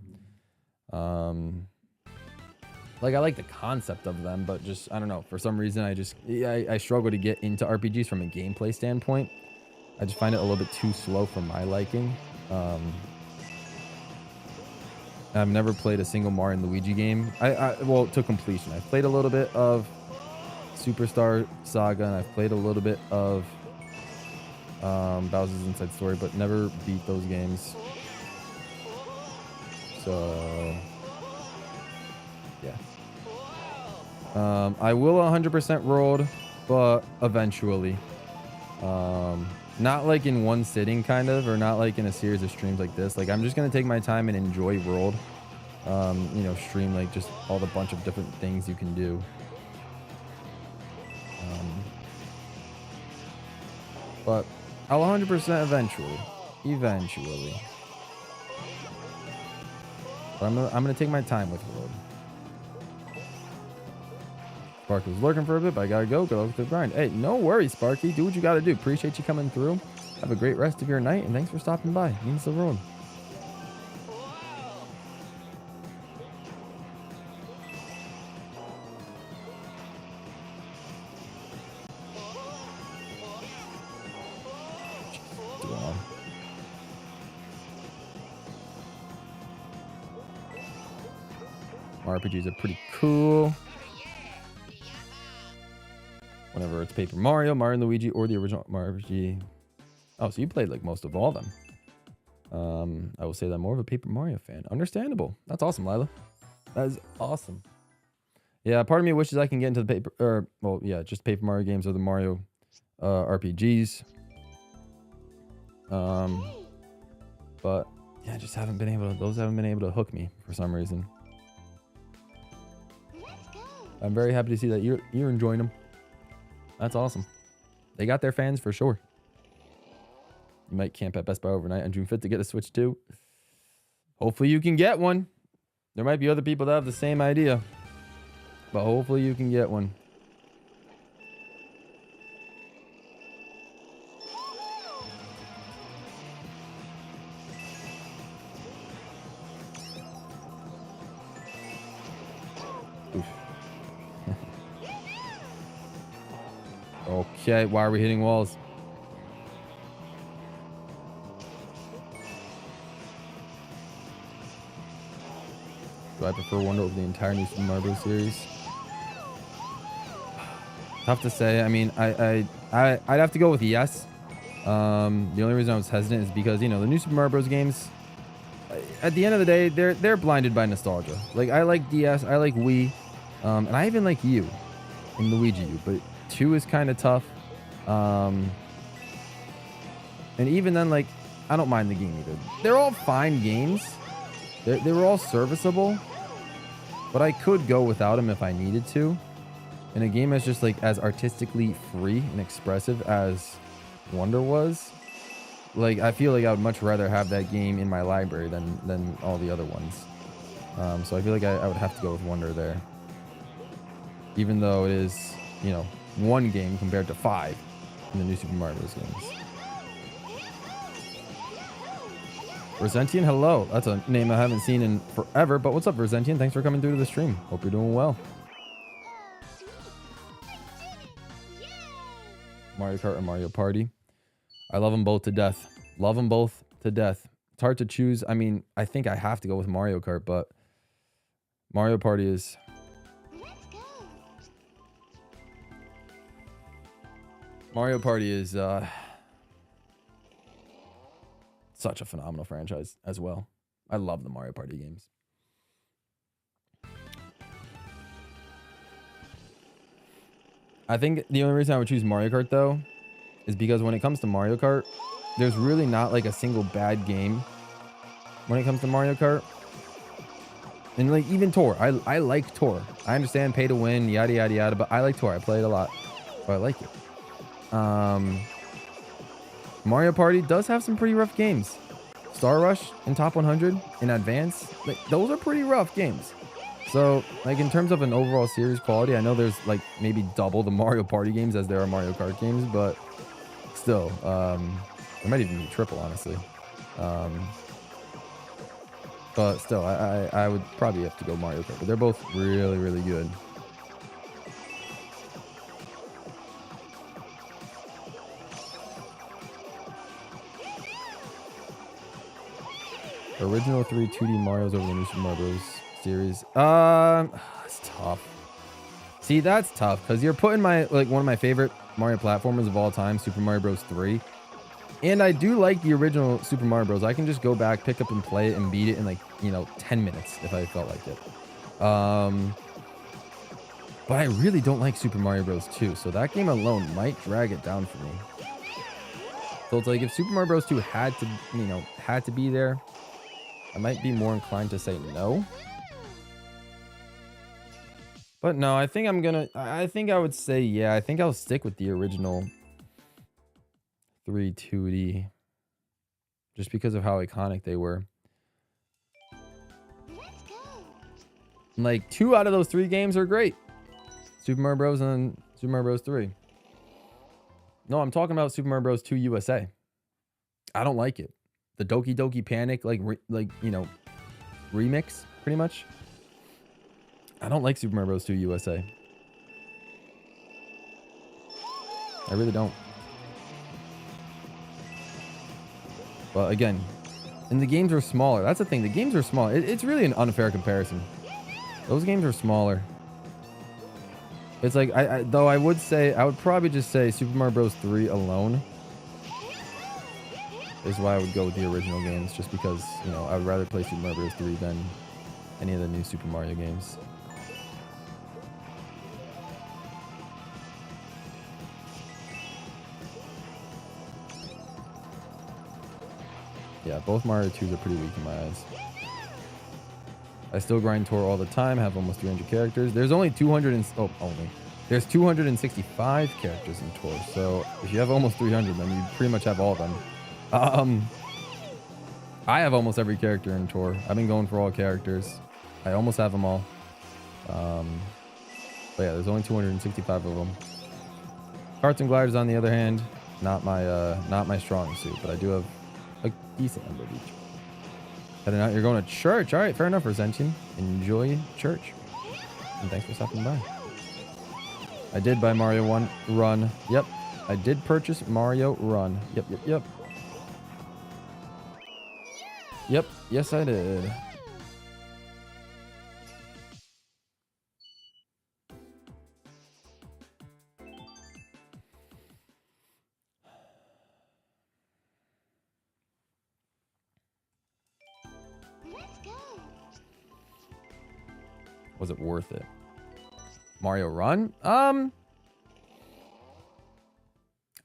Like, I like the concept of them, but just, I don't know, for some reason, I struggle to get into RPGs from a gameplay standpoint. I just find it a little bit too slow for my liking. I've never played a single Mario and Luigi game. Well, to completion. I've played a little bit of Superstar Saga, and I've played a little bit of Bowser's Inside Story, but never beat those games. So yeah, I will 100% World, but eventually, not like in one sitting, kind of, or not like in a series of streams like this. Like, I'm just gonna take my time and enjoy World. You know, stream like just all the bunch of different things you can do. But I'll 100% eventually. But I'm gonna take my time with World. Sparky was lurking for a bit, but I gotta go. Go with the grind. Hey, no worries, Sparky. Do what you gotta do. Appreciate you coming through. Have a great rest of your night, and thanks for stopping by. Means the world. RPGs are pretty cool. Whenever it's Paper Mario, Mario and Luigi, or the original Mario RPG. Oh, so you played like most of all of them. I will say that I'm more of a Paper Mario fan. Understandable. That's awesome, Lila. That is awesome. Yeah, part of me wishes I can get into the just Paper Mario games or the Mario RPGs. But yeah, I just haven't been able to. Those haven't been able to hook me for some reason. I'm very happy to see that you're enjoying them. That's awesome. They got their fans for sure. You might camp at Best Buy overnight on June 5th to get a Switch 2. Hopefully you can get one. There might be other people that have the same idea. But hopefully you can get one. Oof. Okay, why are we hitting walls? Do I prefer Wonder over the entire new Super Mario Bros. Series? Tough to say. I mean, I'd have to go with yes. The only reason I was hesitant is because, you know, the new Super Mario Bros. Games, at the end of the day, they're blinded by nostalgia. Like, I like DS, I like Wii, and I even like U in Luigi U, but 2 is kind of tough. And even then, like, I don't mind the game either. They're all fine games. They were all serviceable, but I could go without them if I needed to. And a game that's just like as artistically free and expressive as Wonder was, like, I feel like I would much rather have that game in my library than all the other ones. So I feel like I would have to go with Wonder there, even though it is, you know, one game compared to 5 in the new Super Mario Bros. Games. Versentian, hello. That's a name I haven't seen in forever, but what's up, Versentian? Thanks for coming through to the stream. Hope you're doing well. Mario Kart and Mario Party. I love them both to death. Love them both to death. It's hard to choose. I mean, I think I have to go with Mario Kart, but Mario Party is... Mario Party is such a phenomenal franchise as well. I love the Mario Party games. I think the only reason I would choose Mario Kart, though, is because when it comes to Mario Kart, there's really not like a single bad game when it comes to Mario Kart. And like even Tour, I like Tour. I understand pay to win, yada yada yada, but I like Tour. I play it a lot, so I like it. Mario Party does have some pretty rough games. Star Rush and Top 100 in Advance, like, those are pretty rough games. So, like, in terms of an overall series quality, I know there's like maybe double the Mario Party games as there are Mario Kart games, but still, it might even be triple, honestly. But still, I would probably have to go Mario Kart, but they're both really, really good. Original 3 2D Marios over the new Super Mario Bros. Series. It's tough. See, that's tough because you're putting my one of my favorite Mario platformers of all time, Super Mario Bros. 3. And I do like the original Super Mario Bros. I can just go back, pick up and play it and beat it in like, 10 minutes if I felt like it. But I really don't like Super Mario Bros. 2, so that game alone might drag it down for me. So it's like if Super Mario Bros. 2 had to be there, I might be more inclined to say no. But no, I think I would say yeah. I think I'll stick with the original 3 2D. Just because of how iconic they were. Like 2 out of those 3 games are great. Super Mario Bros. And Super Mario Bros. 3. No, I'm talking about Super Mario Bros. 2 USA. I don't like it. The Doki Doki Panic, remix, pretty much. I don't like Super Mario Bros. 2 USA. I really don't. But again, and the games are smaller. That's the thing. The games are small. It's really an unfair comparison. Those games are smaller. It's like, though I would probably just say Super Mario Bros. 3 alone is why I would go with the original games, just because, I would rather play Super Mario Bros. 3 than any of the new Super Mario games. Yeah, both Mario 2s are pretty weak in my eyes. I still grind Tour all the time, have almost 300 characters. There's only 265 characters in Tour, so if you have almost 300, then you pretty much have all of them. I have almost every character in Tour. I've been going for all characters. I almost have them all. But yeah, there's only 265 of them. Karts and gliders, on the other hand, not my strong suit, but I do have a decent number of each. Heading out, you're going to church. All right, fair enough, Resentian. Enjoy church. And thanks for stopping by. I did buy Mario Run. Yep. I did purchase Mario Run. Yep. Yep. Yes, I did. Let's go. Was it worth it? Mario Run?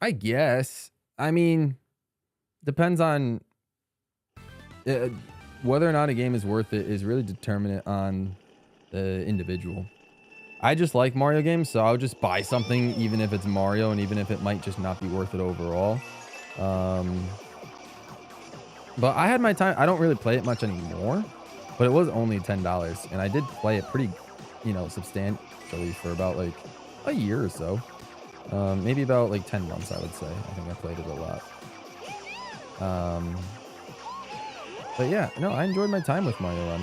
I guess. I mean, depends on whether or not a game is worth it is really determinant on the individual. I just like Mario games, so I'll just buy something even if it's Mario and even if it might just not be worth it overall. But I had my time. I don't really play it much anymore, but it was only $10 and I did play it pretty, substantially for about like a year or so. Maybe about like 10 months, I would say. I think I played it a lot. But yeah, no, I enjoyed my time with Mario Run.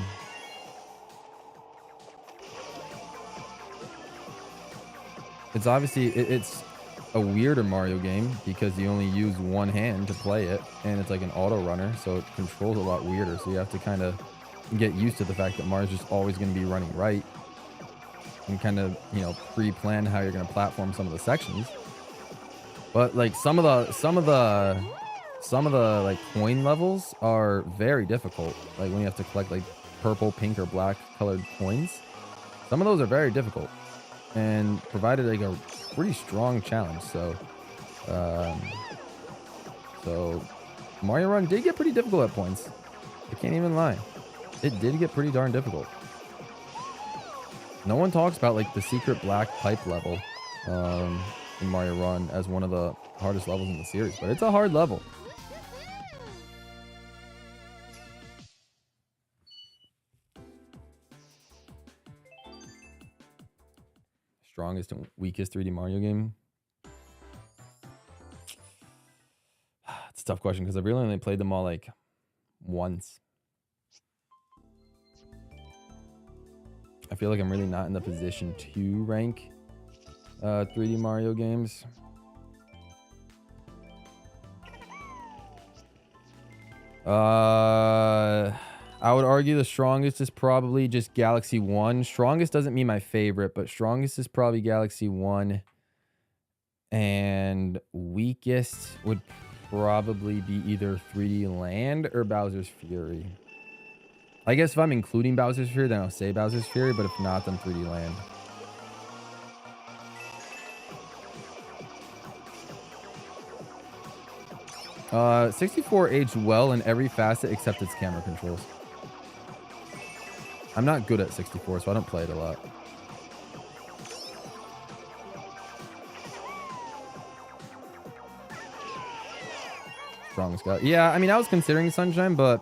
It's obviously, it's a weirder Mario game because you only use one hand to play it, and it's like an auto runner, so it controls a lot weirder. So you have to kind of get used to the fact that Mario's just always going to be running right, and kind of, pre-plan how you're going to platform some of the sections. But like some of the like coin levels are very difficult. Like when you have to collect like purple, pink, or black colored coins. Some of those are very difficult and provided like a pretty strong challenge. So Mario Run did get pretty difficult at points. I can't even lie. It did get pretty darn difficult. No one talks about like the secret black pipe level in Mario Run as one of the hardest levels in the series, but it's a hard level. Strongest and weakest 3D Mario game? It's a tough question because I've really only played them all like once. I feel like I'm really not in the position to rank 3D Mario games. I would argue the strongest is probably just Galaxy 1. Strongest doesn't mean my favorite, but strongest is probably Galaxy 1. And weakest would probably be either 3D Land or Bowser's Fury. I guess if I'm including Bowser's Fury, then I'll say Bowser's Fury, but if not, then 3D Land. Uh, 64 aged well in every facet except its camera controls. I'm not good at 64, so I don't play it a lot. Strongest guy. Yeah, I mean, I was considering Sunshine, but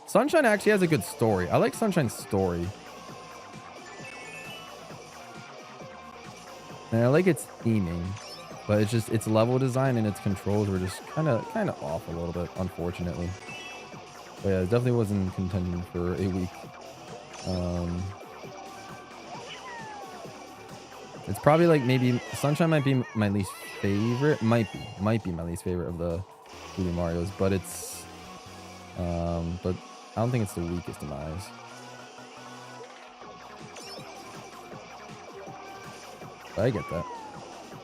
Sunshine actually has a good story. I like Sunshine's story. And I like its theming, but it's just its level design and its controls were just kind of off a little bit, unfortunately. But yeah, it definitely was in contention for a week. It's probably like maybe Sunshine might be my least favorite. Might be my least favorite of the 3D Marios, but it's but I don't think it's the weakest in my eyes. But I get that.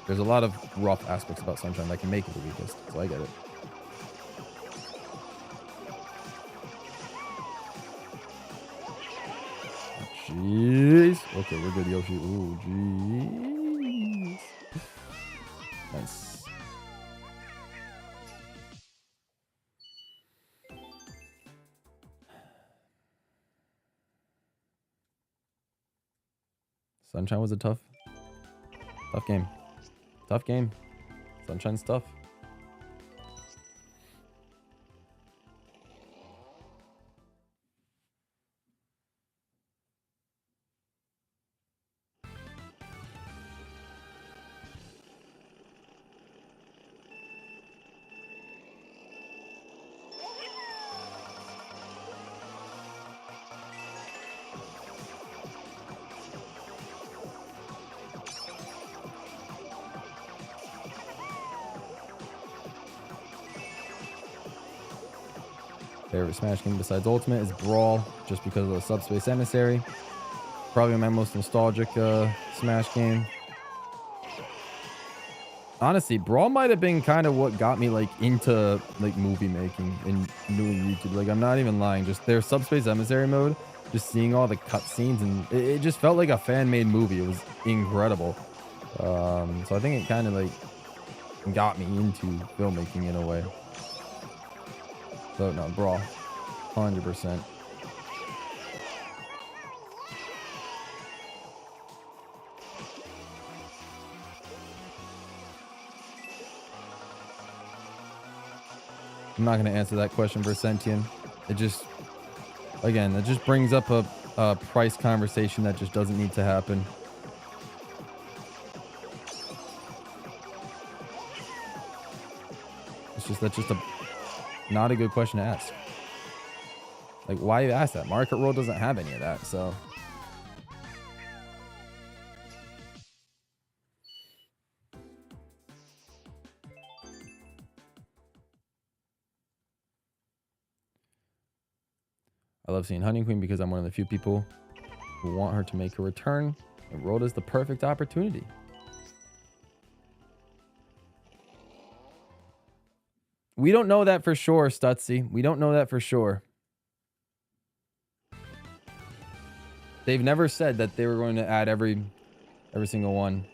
There's a lot of rough aspects about Sunshine that can make it the weakest, so I get it. Jeez. Okay, we're good, Yoshi. Ooh, jeez. Nice. Sunshine was a tough game. Tough game. Sunshine's tough. Favorite Smash game besides Ultimate is Brawl, just because of the Subspace Emissary. Probably my most nostalgic Smash game. Honestly, Brawl might have been kind of what got me like into like movie making and doing YouTube. Like, I'm not even lying. Just their Subspace Emissary mode, just seeing all the cutscenes, and it just felt like a fan-made movie. It was incredible. So I think it kind of like got me into filmmaking in a way. So no, Brawl, 100%. I'm not going to answer that question for Sentient. It just, again, it just brings up a price conversation that just doesn't need to happen. That's just a not a good question to ask. Like, why you ask that? Mario Kart World doesn't have any of that, so. I love seeing Hunting Queen because I'm one of the few people who want her to make a return, and World is the perfect opportunity. We don't know that for sure, Stutzy. We don't know that for sure. They've never said that they were going to add every single one.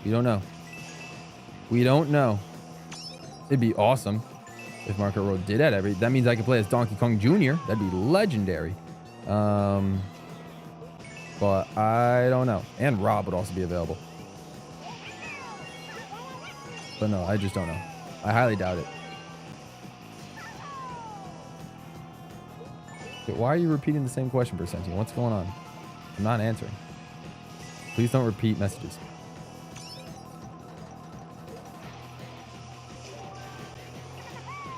We don't know. We don't know. It'd be awesome if Mario Kart World did add every. That means I could play as Donkey Kong Jr. That'd be legendary. But I don't know. And Rob would also be available. But no, I just don't know. I highly doubt it. Okay, why are you repeating the same question, Percentian? What's going on? I'm not answering. Please don't repeat messages.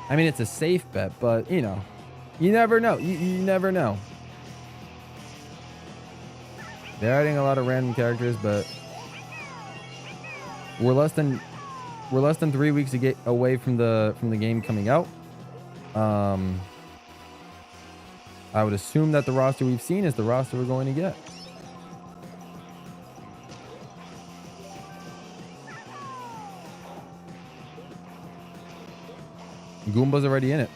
I mean, it's a safe bet, but, you know, you never know. You never know. They're adding a lot of random characters, but we're less than 3 weeks to get away from the game coming out. I would assume that the roster we've seen is the roster we're going to get. Goomba's already in it.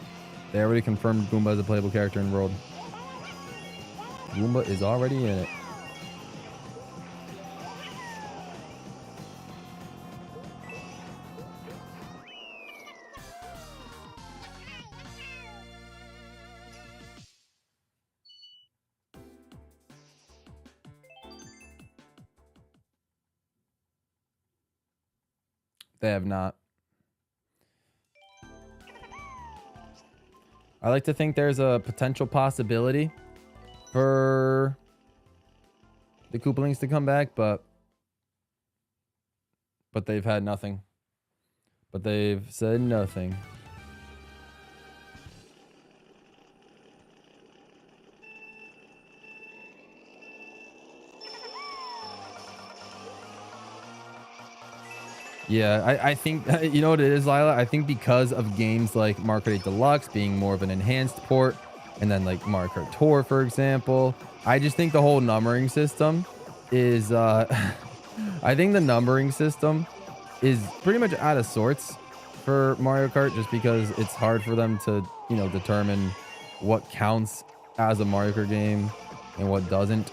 They already confirmed Goomba as a playable character in World. Goomba is already in it. They have not. I like to think there's a potential possibility for the Koopalings to come back, but they've had nothing. But they've said nothing. Yeah, I think, you know what it is, Lila? I think because of games like Mario Kart 8 Deluxe being more of an enhanced port, and then like Mario Kart Tour, for example, I just think the whole numbering system is, I think the numbering system is pretty much out of sorts for Mario Kart, just because it's hard for them to, you know, determine what counts as a Mario Kart game and what doesn't.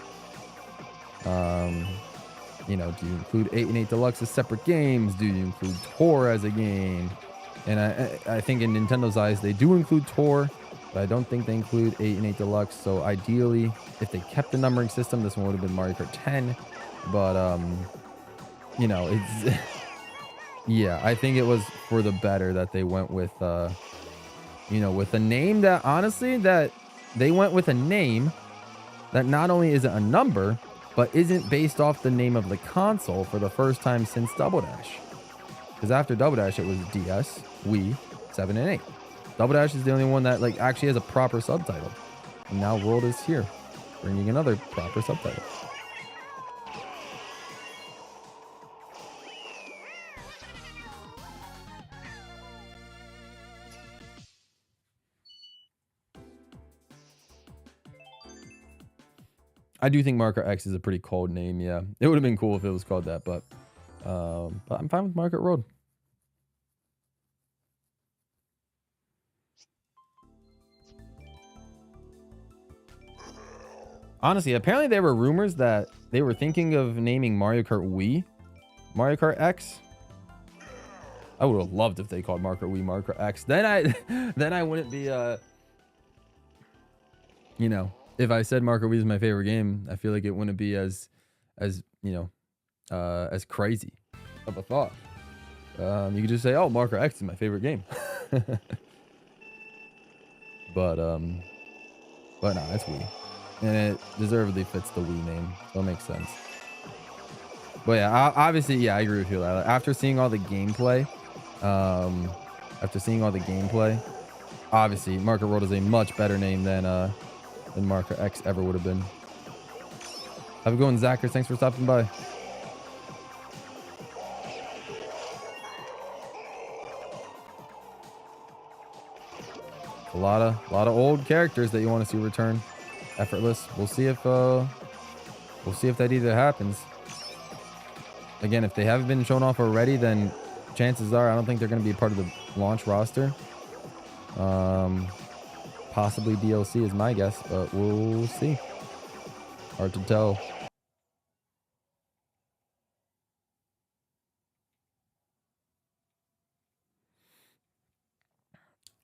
You know, do you include 8 and 8 Deluxe as separate games? Do you include Tour as a game? And I think in Nintendo's eyes, they do include Tour, but I don't think they include 8 and 8 Deluxe. So ideally, if they kept the numbering system, this one would have been Mario Kart 10. But, you know, it's... yeah, I think it was for the better that they went with, you know, with a name that, honestly, that they went with a name that not only is it a number, but isn't based off the name of the console for the first time since Double Dash. Because after Double Dash, it was DS, Wii, 7, and 8. Double Dash is the only one that like actually has a proper subtitle. And now World is here, bringing another proper subtitle. I do think Mario Kart X is a pretty cold name. Yeah, it would have been cool if it was called that, but I'm fine with Mario Kart World. Honestly, apparently there were rumors that they were thinking of naming Mario Kart Wii Mario Kart X. I would have loved if they called Mario Kart Wii Mario Kart X. Then I wouldn't be you know, if I said Mario Kart Wii is my favorite game, I feel like it wouldn't be as you know, as crazy of a thought. You could just say, oh, Mario Kart X is my favorite game. but no, it's Wii. And it deservedly fits the Wii name. So it makes sense. But yeah, obviously, yeah, I agree with you. After seeing all the gameplay, obviously, Mario Kart World is a much better name than Mario Kart X ever would have been. Have a good one, Zachary. Thanks for stopping by. A lot of old characters that you want to see return. Effortless. We'll see if that either happens. Again, if they haven't been shown off already, then chances are I don't think they're going to be a part of the launch roster. Possibly DLC is my guess, but we'll see. Hard to tell.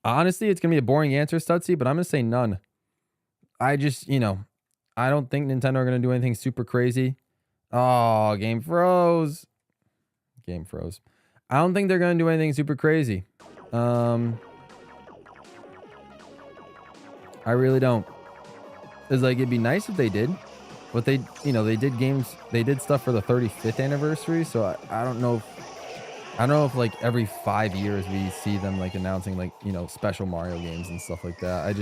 Honestly, it's going to be a boring answer, Stutzy, but I'm going to say none. I just, I don't think Nintendo are going to do anything super crazy. Oh, game froze. Game froze. I don't think they're going to do anything super crazy. I really don't. It's like, it'd be nice if they did. But they, they did games, they did stuff for the 35th anniversary. So I don't know if like every 5 years we see them like announcing like, special Mario games and stuff like that.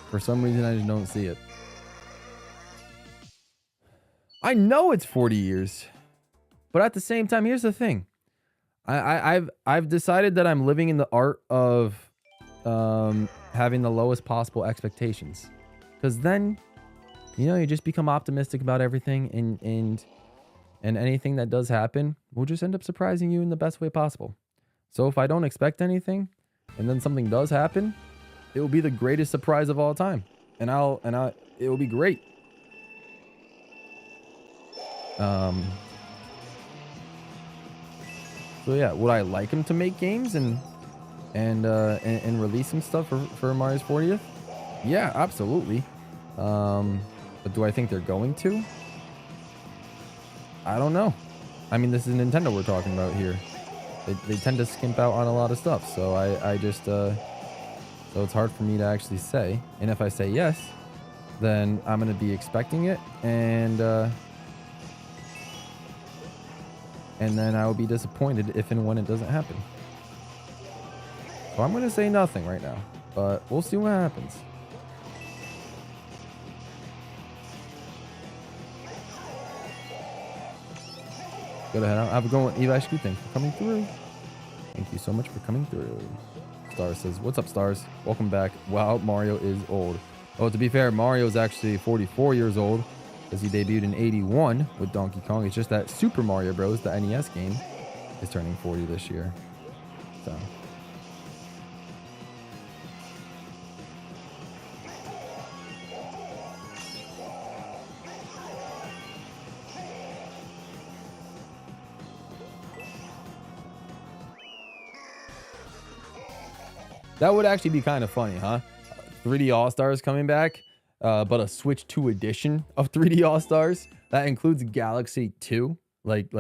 For some reason, I just don't see it. I know it's 40 years, but at the same time, here's the thing. I've decided that I'm living in the art of having the lowest possible expectations, because then, you just become optimistic about everything, and anything that does happen will just end up surprising you in the best way possible. So if I don't expect anything, and then something does happen, it will be the greatest surprise of all time, and it will be great. So yeah, would I like him to make games and release some stuff for Mario's 40th? Yeah, absolutely. But do I think they're going to? I don't know. I mean, this is Nintendo we're talking about here. They tend to skimp out on a lot of stuff, so so it's hard for me to actually say. And if I say yes, then I'm gonna be expecting it, and then I will be disappointed if and when it doesn't happen. So I'm going to say nothing right now, but we'll see what happens. Go ahead. Have a good one. Evashku, thanks for coming through. Thank you so much for coming through. Star says, what's up, Stars? Welcome back. Wow, Mario is old. Oh, to be fair, Mario is actually 44 years old, because he debuted in 81 with Donkey Kong. It's just that Super Mario Bros., the NES game, is turning 40 this year. So. That would actually be kind of funny, huh? 3D All-Stars coming back. But a Switch 2 edition of 3D All-Stars that includes Galaxy 2, like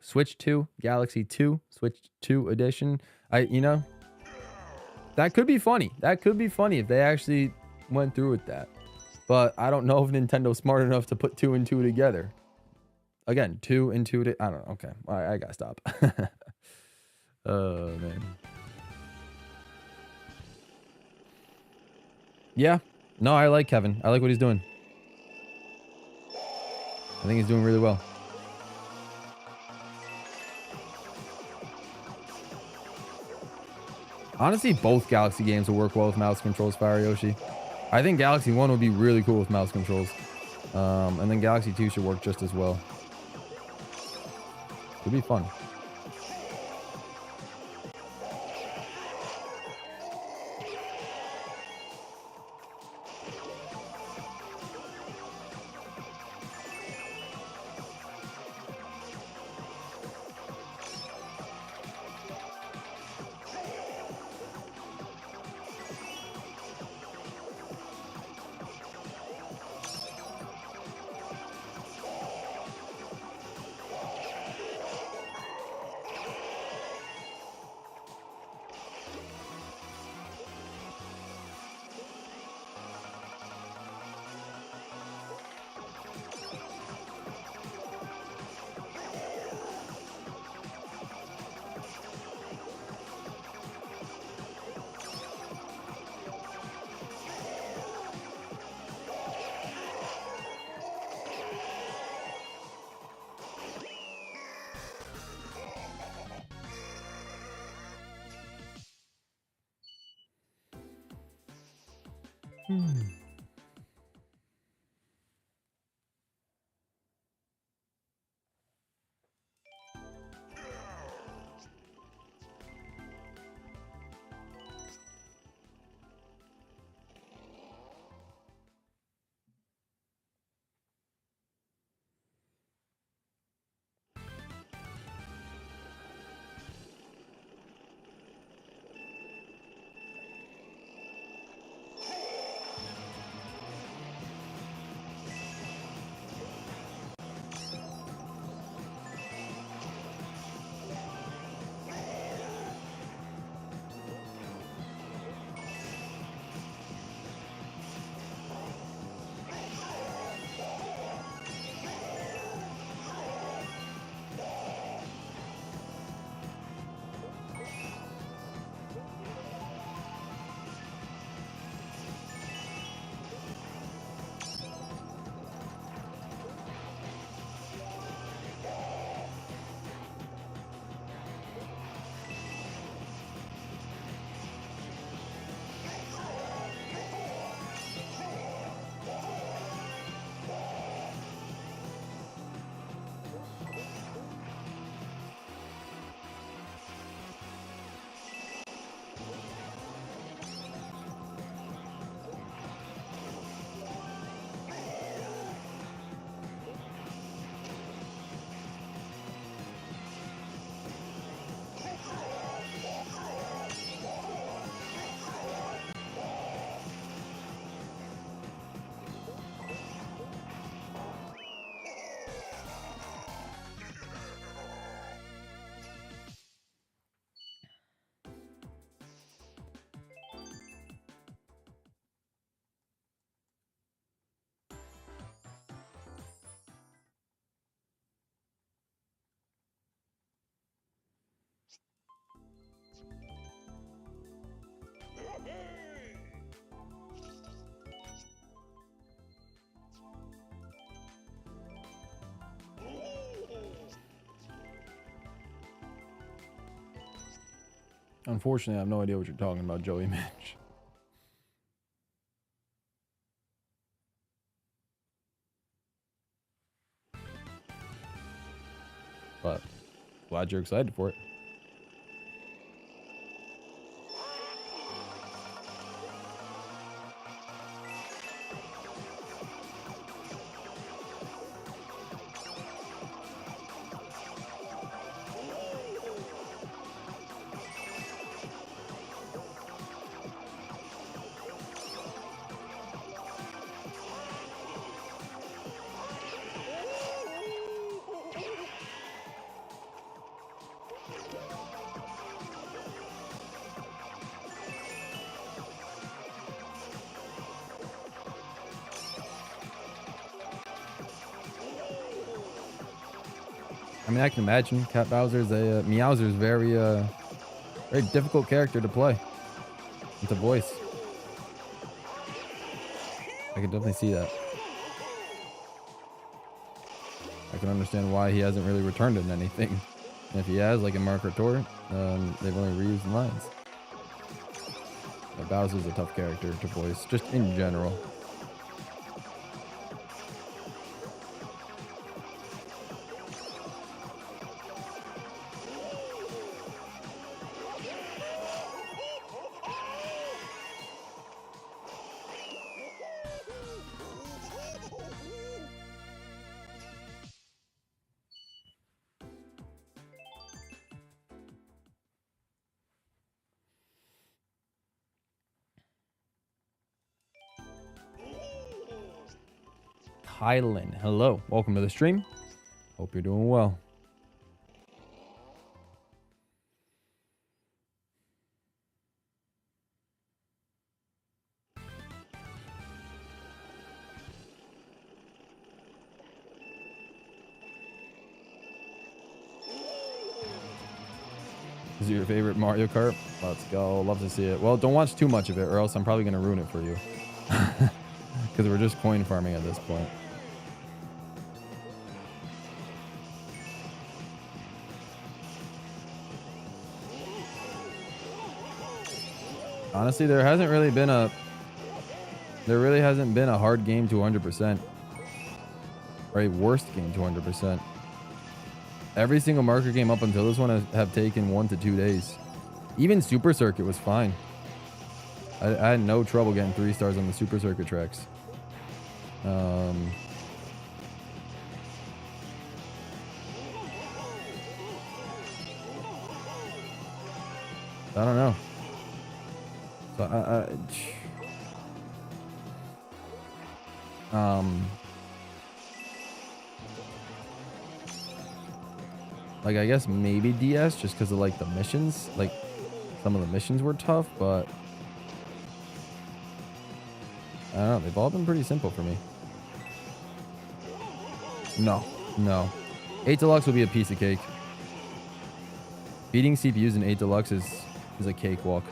Switch 2, Galaxy 2, Switch 2 edition. That could be funny. That could be funny if they actually went through with that. But I don't know if Nintendo's smart enough to put 2 and 2 together. Again, 2 and 2. I don't know. Okay, I gotta stop. Oh man. Yeah. No, I like Kevin. I like what he's doing. I think he's doing really well. Honestly, both Galaxy games will work well with mouse controls, Fire Yoshi. I think Galaxy 1 would be really cool with mouse controls. And then Galaxy 2 should work just as well. Could be fun. Unfortunately, I have no idea what you're talking about, Joey Mitch. But glad you're excited for it. I mean, I can imagine Cat Bowser's a Meowser's very very difficult character to play and to voice. I can definitely see that. I can understand why he hasn't really returned in anything. And if he has, like in Mario Kart Tour, they've only reused the lines. But Bowser's a tough character to voice, just in general. Kylan. Hello. Welcome to the stream. Hope you're doing well. Is it your favorite Mario Kart? Let's go. Love to see it. Well, don't watch too much of it or else I'm probably going to ruin it for you. Because we're just coin farming at this point. Honestly, there really hasn't been a hard game to 100%. Or a worst game to 100%. Every single marker game up until this one have taken 1 to 2 days. Even Super Circuit was fine. I had no trouble getting 3 stars on the Super Circuit tracks. I don't know. So like I guess maybe DS just because of like the missions. Like some of the missions were tough, but I don't know. They've all been pretty simple for me. No. 8 Deluxe will be a piece of cake. Beating CPUs in 8 Deluxe is a cakewalk.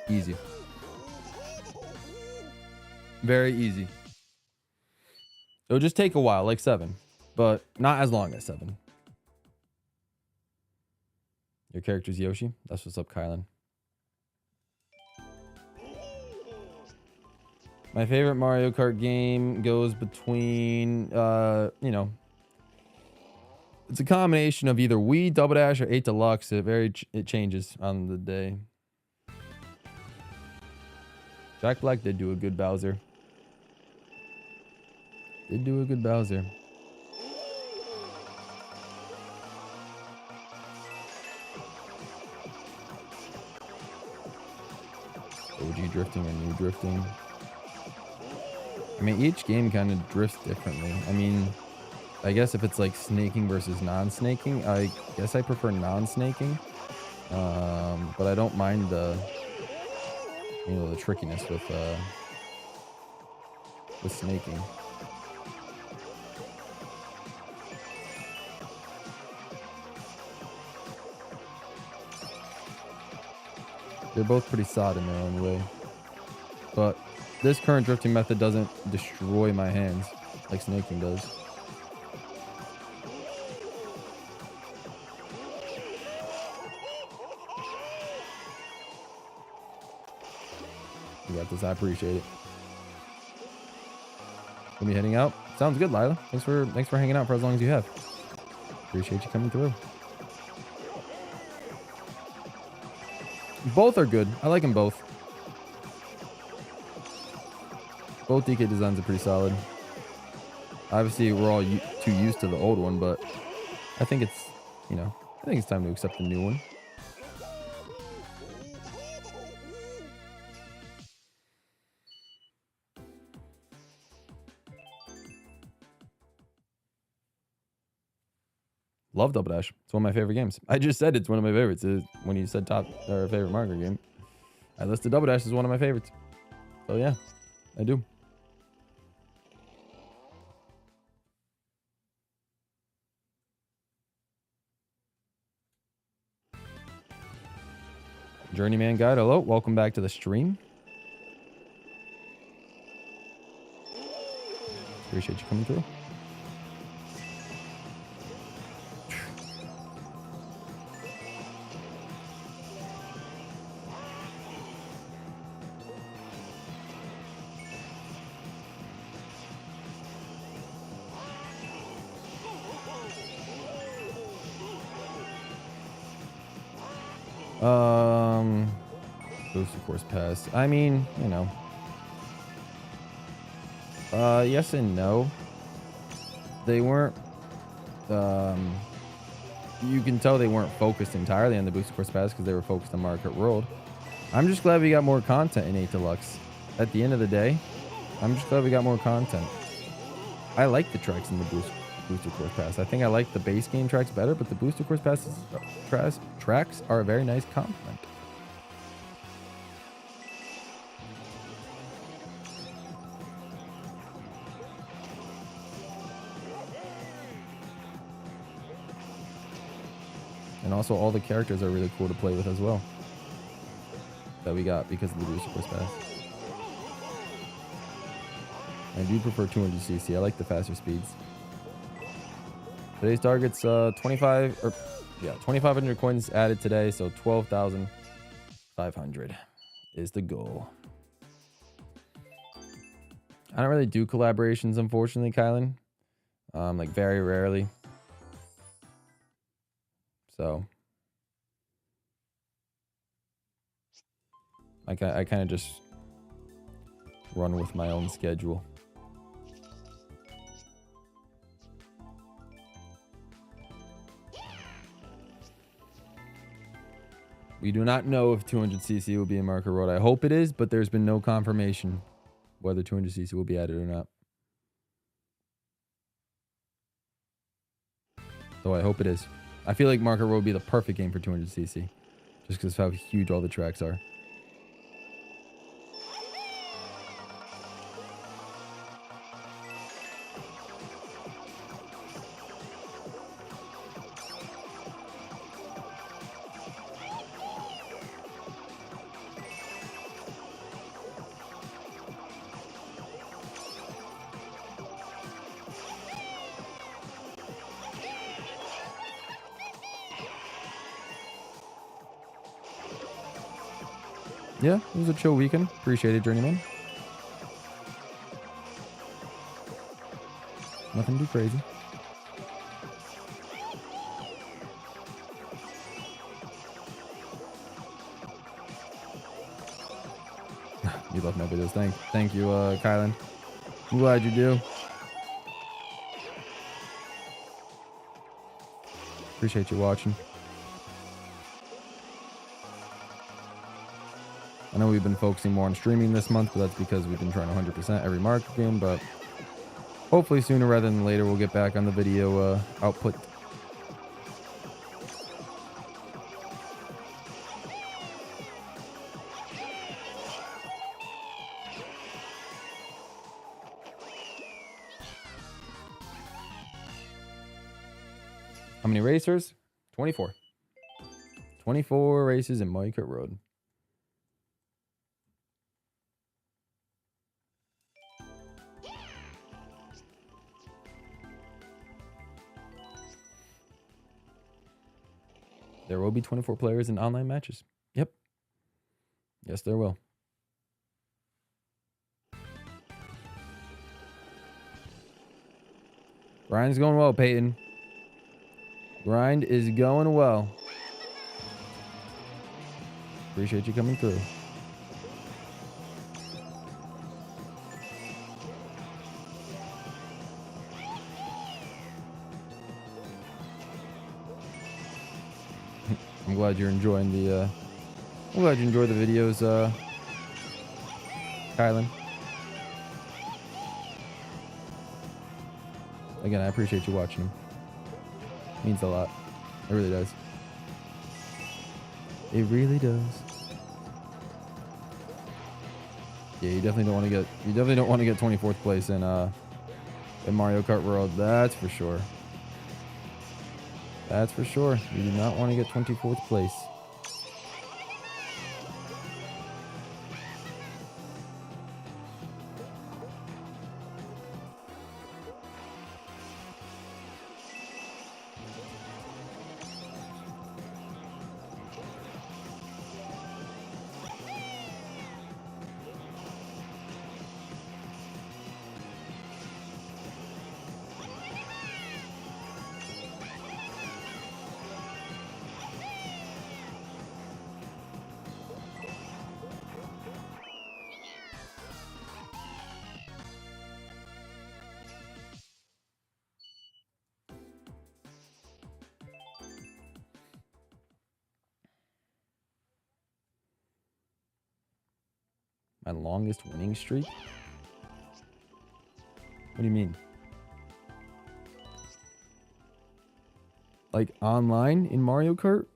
Easy. Very easy. It'll just take a while, like 7. But not as long as 7. Your character's Yoshi? That's what's up, Kylan. My favorite Mario Kart game goes between, you know, it's a combination of either Wii, Double Dash, or 8 Deluxe. It changes on the day. Jack Black did do a good Bowser. OG drifting and new drifting. I mean, each game kind of drifts differently. I mean, I guess if it's like snaking versus non-snaking, I guess I prefer non-snaking. But I don't mind the, you know, the trickiness with snaking. They're both pretty solid in their own way. But this current drifting method doesn't destroy my hands like snaking does. You got this. I appreciate it. Gonna be heading out. Sounds good, Lila. Thanks for hanging out for as long as you have. Appreciate you coming through. Both are good. I like them both. Both DK designs are pretty solid. Obviously, we're all too used to the old one, but I think it's, you know, I think it's time to accept the new one. Love Double Dash. It's one of my favorite games. I just said it's one of my favorites. When you said top or favorite Mario game, I listed Double Dash as one of my favorites. So yeah, I do. Journeyman Guide, hello. Welcome back to the stream. Appreciate you coming through. Booster course pass. I mean, you know. Yes and no. They weren't. You can tell they weren't focused entirely on the booster course pass because they were focused on Mario Kart World. I'm just glad we got more content in 8 Deluxe. At the end of the day, I'm just glad we got more content. I like the tracks in the booster course pass. I think I like the base game tracks better, but the booster course passes tracks are a very nice compliment. And also all the characters are really cool to play with as well. That we got because of the booster course pass. I do prefer 200cc. I like the faster speeds. Today's target's 2,500 coins added today, so 12,500 is the goal. I don't really do collaborations, unfortunately, Kylan. Like very rarely. So I kind of just run with my own schedule. We do not know if 200cc will be in Mario Kart World. I hope it is, but there's been no confirmation whether 200cc will be added or not. So I hope it is. I feel like Mario Kart World would be the perfect game for 200cc. Just because of how huge all the tracks are. Yeah, it was a chill weekend. Appreciate it, Journeyman. Nothing too crazy. You love my videos. Thank you, Kylan. I'm glad you do. Appreciate you watching. I know we've been focusing more on streaming this month, but that's because we've been trying 100% every market game, but hopefully sooner rather than later we'll get back on the video output. How many racers? 24. 24 races in Mario Kart World. There will be 24 players in online matches. Yep. Yes, there will. Grind's going well, Peyton. Grind is going well. Appreciate you coming through. I'm glad you're enjoying the I'm glad you enjoy the videos, Kylan. Again, I appreciate you watching them. Means a lot. It really does. It really does. Yeah, you definitely don't want to get 24th place in Mario Kart World. That's for sure. That's for sure. You do not want to get 24th place. My longest winning streak? What do you mean? like online in Mario Kart.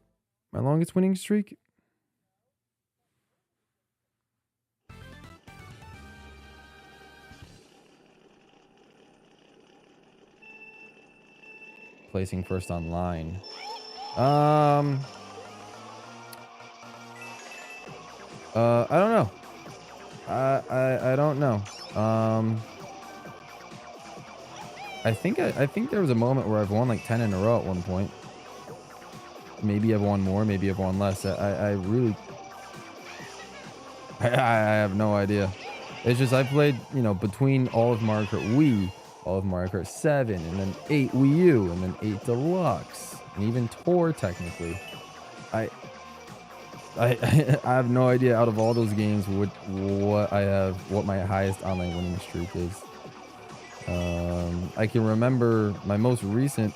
My longest winning streak. Placing first online. I don't know. I don't know. I think there was a moment where I've won like 10 in a row at one point. Maybe I've won more, maybe I've won less. I really I have no idea. It's just I played, you know, between all of Mario Kart Wii, all of Mario Kart 7, and then 8 Wii U, and then 8 Deluxe, and even Tour technically. I have no idea out of all those games what my highest online winning streak is. I can remember my most recent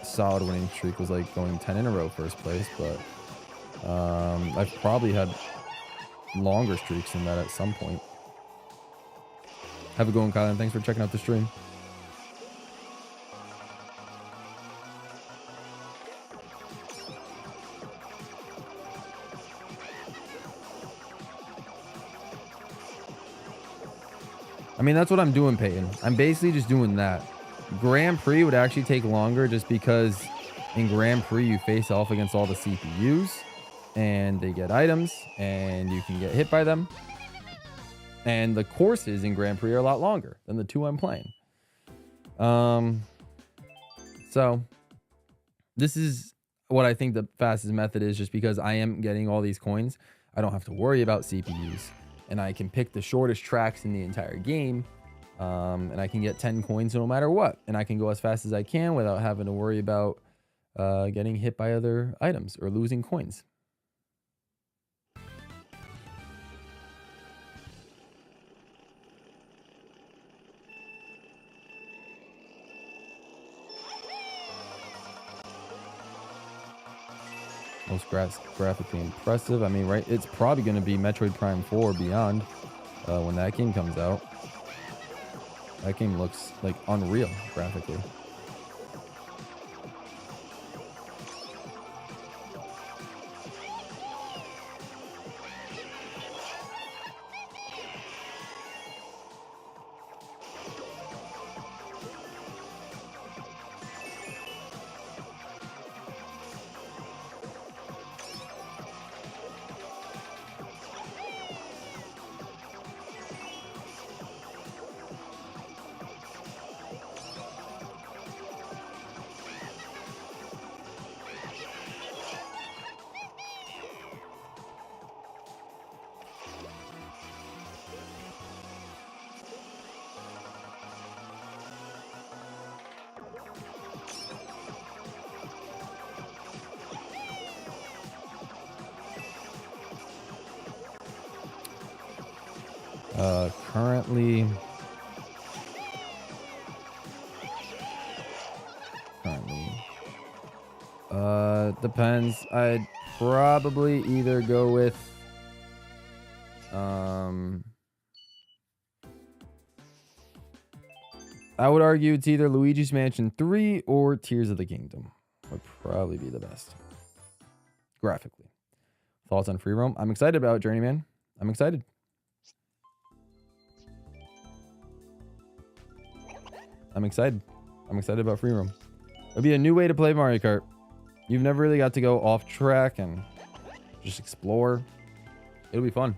solid winning streak was like going 10 in a row first place, but I've probably had longer streaks than that at some point. Have a good one, Kylan. Thanks for checking out the stream. I mean, that's what I'm doing, Peyton. I'm basically just doing that. Grand Prix would actually take longer just because in Grand Prix you face off against all the CPUs and they get items and you can get hit by them. And the courses in Grand Prix are a lot longer than the two I'm playing. So this is what I think the fastest method is, just because I am getting all these coins. I don't have to worry about CPUs. And I can pick the shortest tracks in the entire game. And I can get 10 coins no matter what. And I can go as fast as I can without having to worry about getting hit by other items or losing coins. Most graphically impressive. I mean, right? It's probably going to be Metroid Prime 4 or Beyond when that game comes out. That game looks like unreal graphically. Currently, depends. I'd probably either go with, I would argue it's either Luigi's Mansion 3 or Tears of the Kingdom. Would probably be the best graphically. Thoughts on free roam? I'm excited about it, Journeyman. I'm excited. I'm excited about free roam. It'll be a new way to play Mario Kart. You've never really got to go off track and just explore. It'll be fun.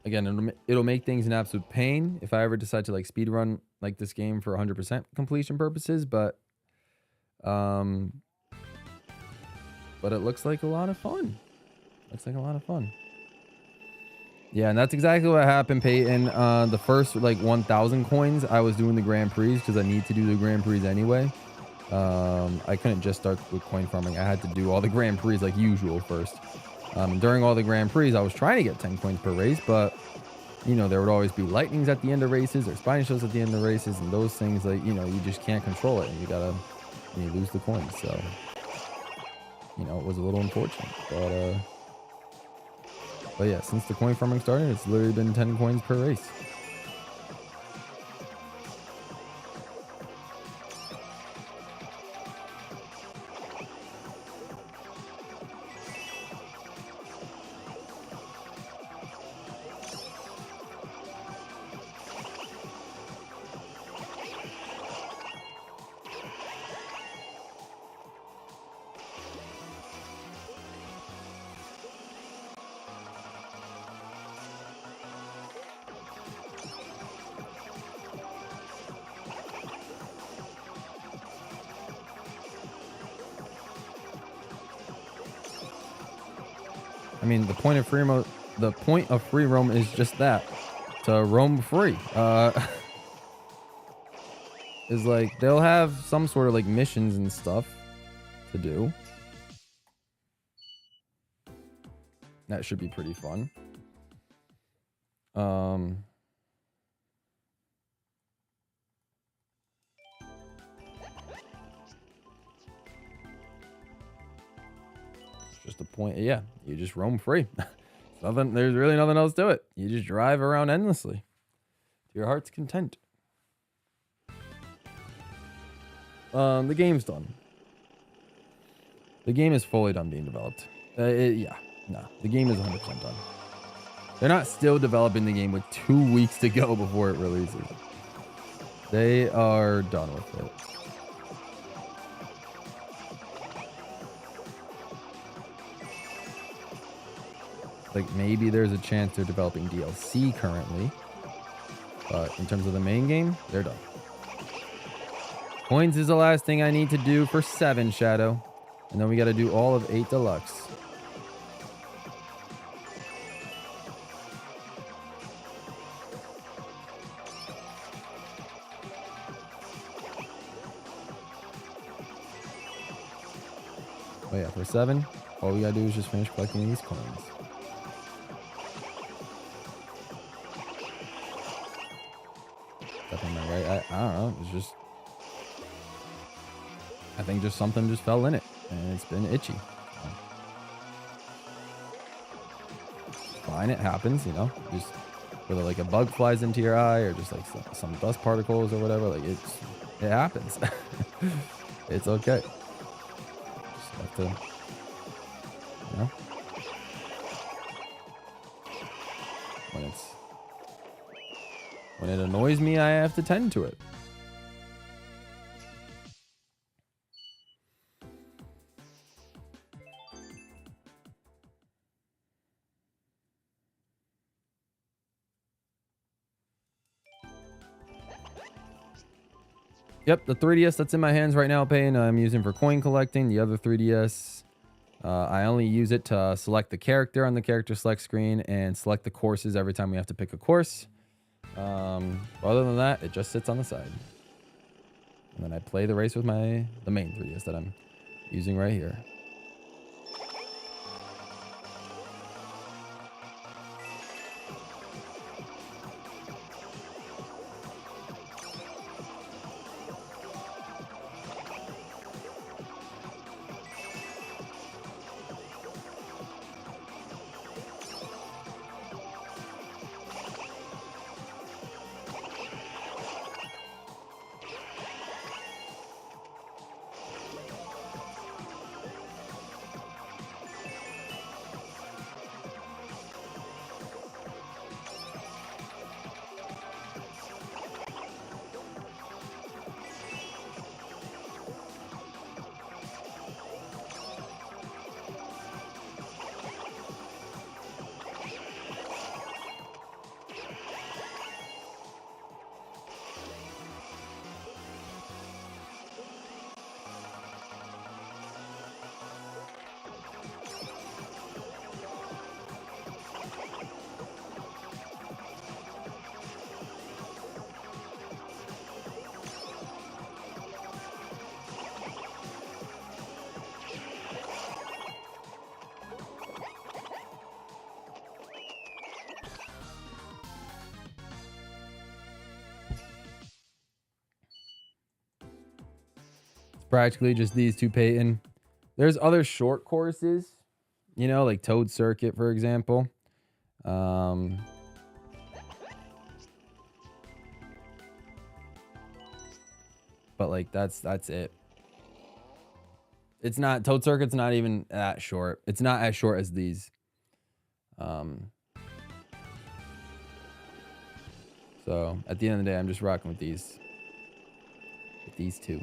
Again, it'll make things an absolute pain if I ever decide to like speed run like this game for 100% completion purposes, but it looks like a lot of fun. Looks like a lot of fun. Yeah, and that's exactly what happened, Peyton. The first like 1,000 coins, I was doing the Grand Prix because I need to do the Grand Prix anyway. I couldn't just start with coin farming. I had to do all the Grand Prix like usual first. During all the Grand Prix, I was trying to get 10 coins per race, but you know, there would always be lightnings at the end of races or spiny shows at the end of races, and those things, like, you know, you just can't control it, and you lose the coins. So, you know, it was a little unfortunate, but yeah, since the coin farming started, it's literally been 10 coins per race. I mean, the point of free roam is just that, to roam free. Is like they'll have some sort of like missions and stuff to do. That should be pretty fun. Just a point. Yeah, you just roam free. There's really nothing else to it. You just drive around endlessly to your heart's content. The game's done. The game is fully done being developed. Yeah, no, the game is 100% done. They're not still developing the game with 2 weeks to go before it releases. They are done with it. Like, maybe there's a chance they're developing DLC currently. But in terms of the main game, they're done. Coins is the last thing I need to do for 7, Shadow. And then we got to do all of 8 Deluxe. Oh yeah, for 7, all we got to do is just finish collecting these coins. Right? I don't know. It's just, I think just something just fell in it, and it's been itchy. Fine, it happens, you know. Just whether like a bug flies into your eye or just like some dust particles or whatever, like it happens. It's okay. Just have to, you know, when it annoys me, I have to tend to it. Yep, the 3DS that's in my hands right now, Payne, I'm using for coin collecting. The other 3DS, I only use it to select the character on the character select screen and select the courses every time we have to pick a course. Other than that, it just sits on the side. And then I play the race with the main 3DS that I'm using right here. Practically just these two, Peyton. There's other short courses, you know, like Toad Circuit, for example. But like that's it. It's not, Toad Circuit's not even that short. It's not as short as these. So at the end of the day, I'm just rocking with these two.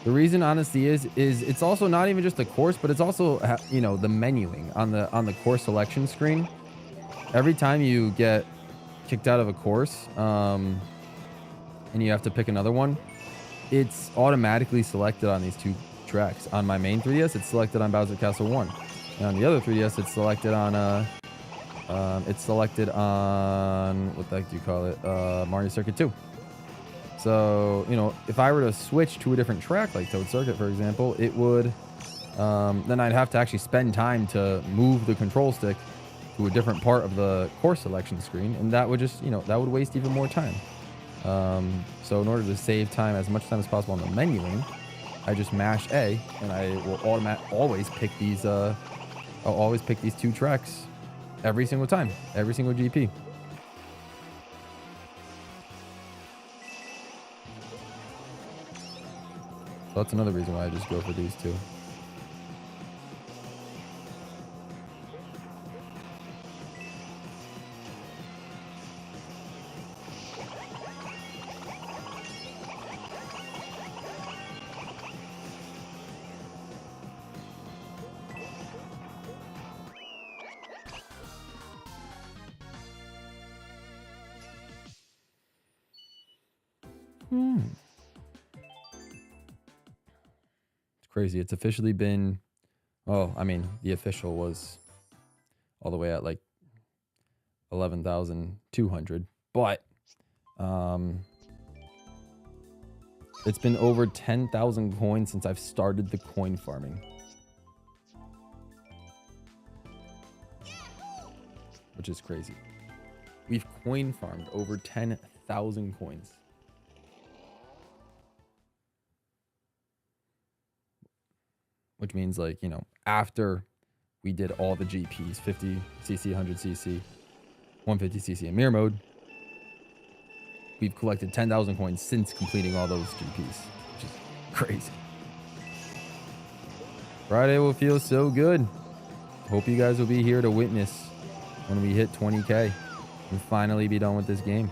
The reason, honestly, is it's also not even just the course, but it's also, you know, the menuing on the course selection screen. Every time you get kicked out of a course, and you have to pick another one, it's automatically selected on these two tracks. On my main 3DS, it's selected on Bowser Castle 1. And on the other 3DS, it's selected on what the heck do you call it? Mario Circuit 2. So, you know, if I were to switch to a different track, like Toad Circuit, for example, it would, then I'd have to actually spend time to move the control stick to a different part of the course selection screen. And that would just, you know, that would waste even more time. So in order to save time, as much time as possible on the menuing, I just mash A, and I will always pick these, I'll always pick these 2 tracks every single time, every single GP. So that's another reason why I just go for these 2. It's crazy. It's officially been, oh, I mean, the official was all the way at like 11,200, but it's been over 10,000 coins since I've started the coin farming, which is crazy. We've coin farmed over 10,000 coins. Which means, like, you know, after we did all the GPs, 50cc, 100cc, 150cc in mirror mode, we've collected 10,000 coins since completing all those GPs, which is crazy. Friday will feel so good. Hope you guys will be here to witness when we hit 20K and finally be done with this game.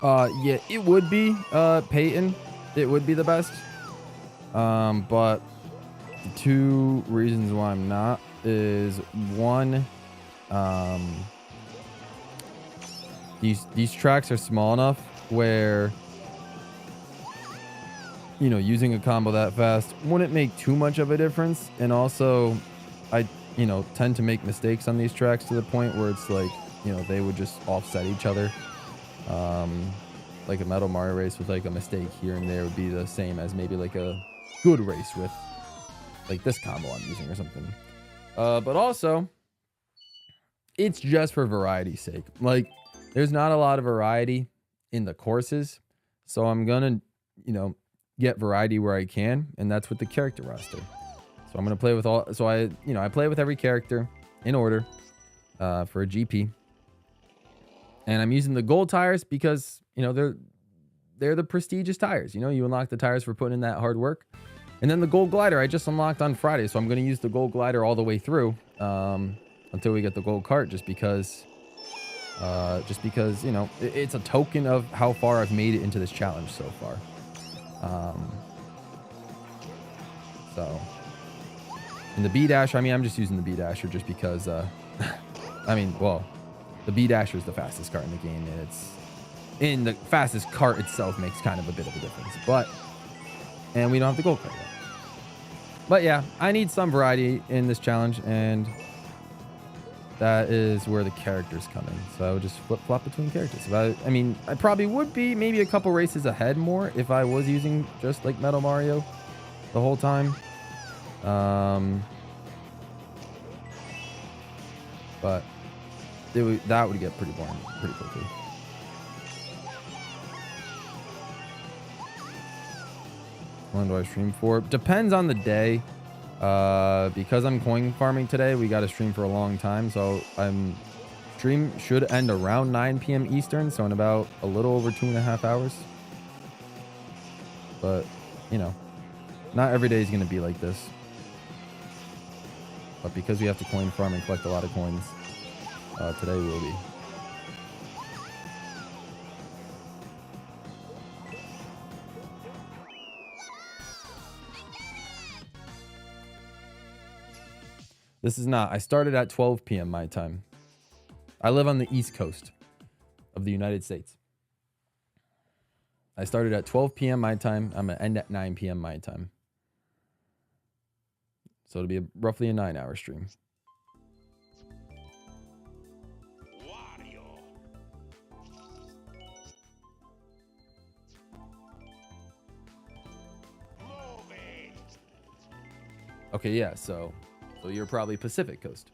Yeah, it would be Peyton. It would be the best. But the two reasons why I'm not is one, these tracks are small enough where, you know, using a combo that fast wouldn't make too much of a difference. And also, I, you know, tend to make mistakes on these tracks to the point where it's like, you know, they would just offset each other. Like a Metal Mario race with like a mistake here and there would be the same as maybe like a good race with like this combo I'm using or something. But also, it's just for variety's sake. Like, there's not a lot of variety in the courses, so I'm gonna, you know, get variety where I can, and that's with the character roster. So I'm gonna play with all. So I play with every character in order for a GP, and I'm using the gold tires because, you know, they're the prestigious tires. You know, you unlock the tires for putting in that hard work. And then the gold glider I just unlocked on Friday, so I'm going to use the gold glider all the way through until we get the gold cart, just because, you know, it's a token of how far I've made it into this challenge so far. So, in the B Dash, I mean, I'm just using the B Dasher just because, I mean, well, the B Dasher is the fastest cart in the game, and it's in the fastest cart itself makes kind of a bit of a difference, but, and we don't have the gold cart yet. But yeah, I need some variety in this challenge, and that is where the characters come in. So I would just flip-flop between characters. If I mean, I probably would be maybe a couple races ahead more if I was using just like Metal Mario the whole time. But that would get pretty boring pretty quickly. When do I stream for? Depends on the day. Because I'm coin farming today, we got to stream for a long time. So stream should end around 9 p.m. Eastern. So in about a little over 2.5 hours. But, you know, not every day is going to be like this. But because we have to coin farm and collect a lot of coins, today will be. This is not. I started at 12 p.m. my time. I live on the East Coast of the United States. I started at 12 p.m. my time. I'm going to end at 9 p.m. my time. So it'll be roughly a 9-hour stream. Okay, yeah, so you're probably Pacific Coast.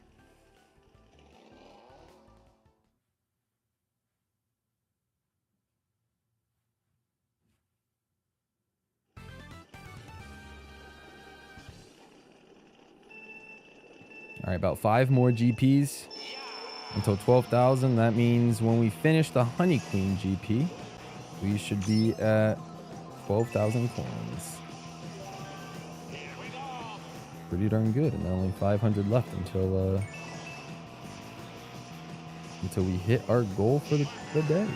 All right, about 5 more GPs until 12,000. That means when we finish the Honey Queen GP, we should be at 12,000 coins. Pretty darn good, and only 500 left until we hit our goal for the day.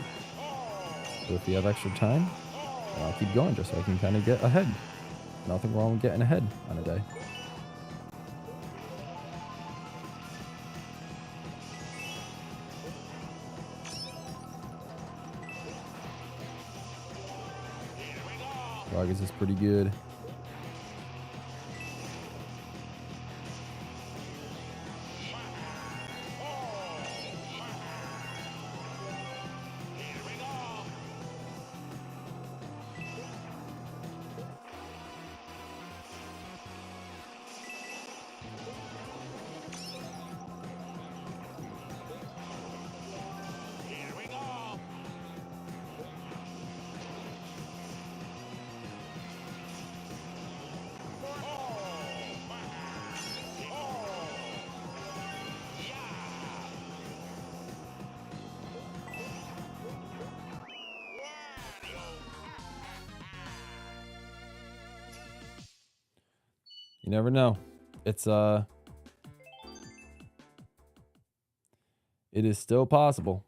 So if we have extra time, I'll keep going just so I can kind of get ahead. Nothing wrong with getting ahead on a day. August is pretty good. You never know. It is still possible.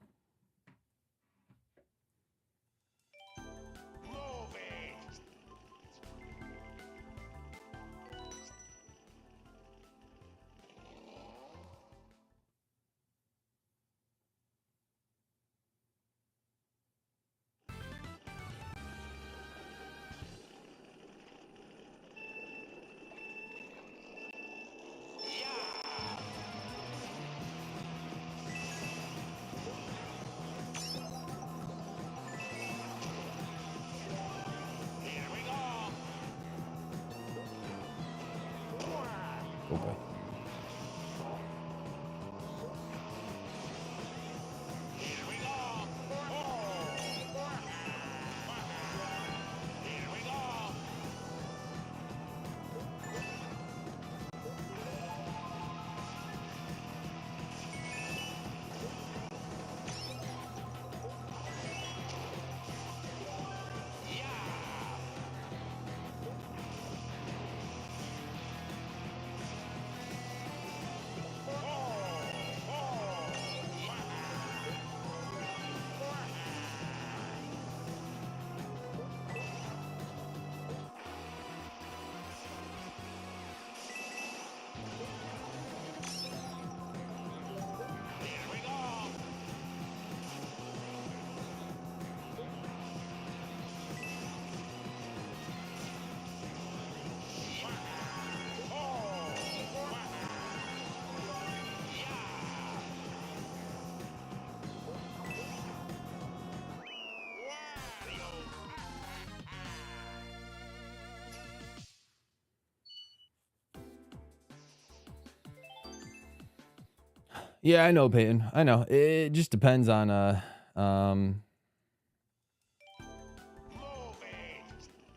Yeah, I know, Peyton. I know. It just depends on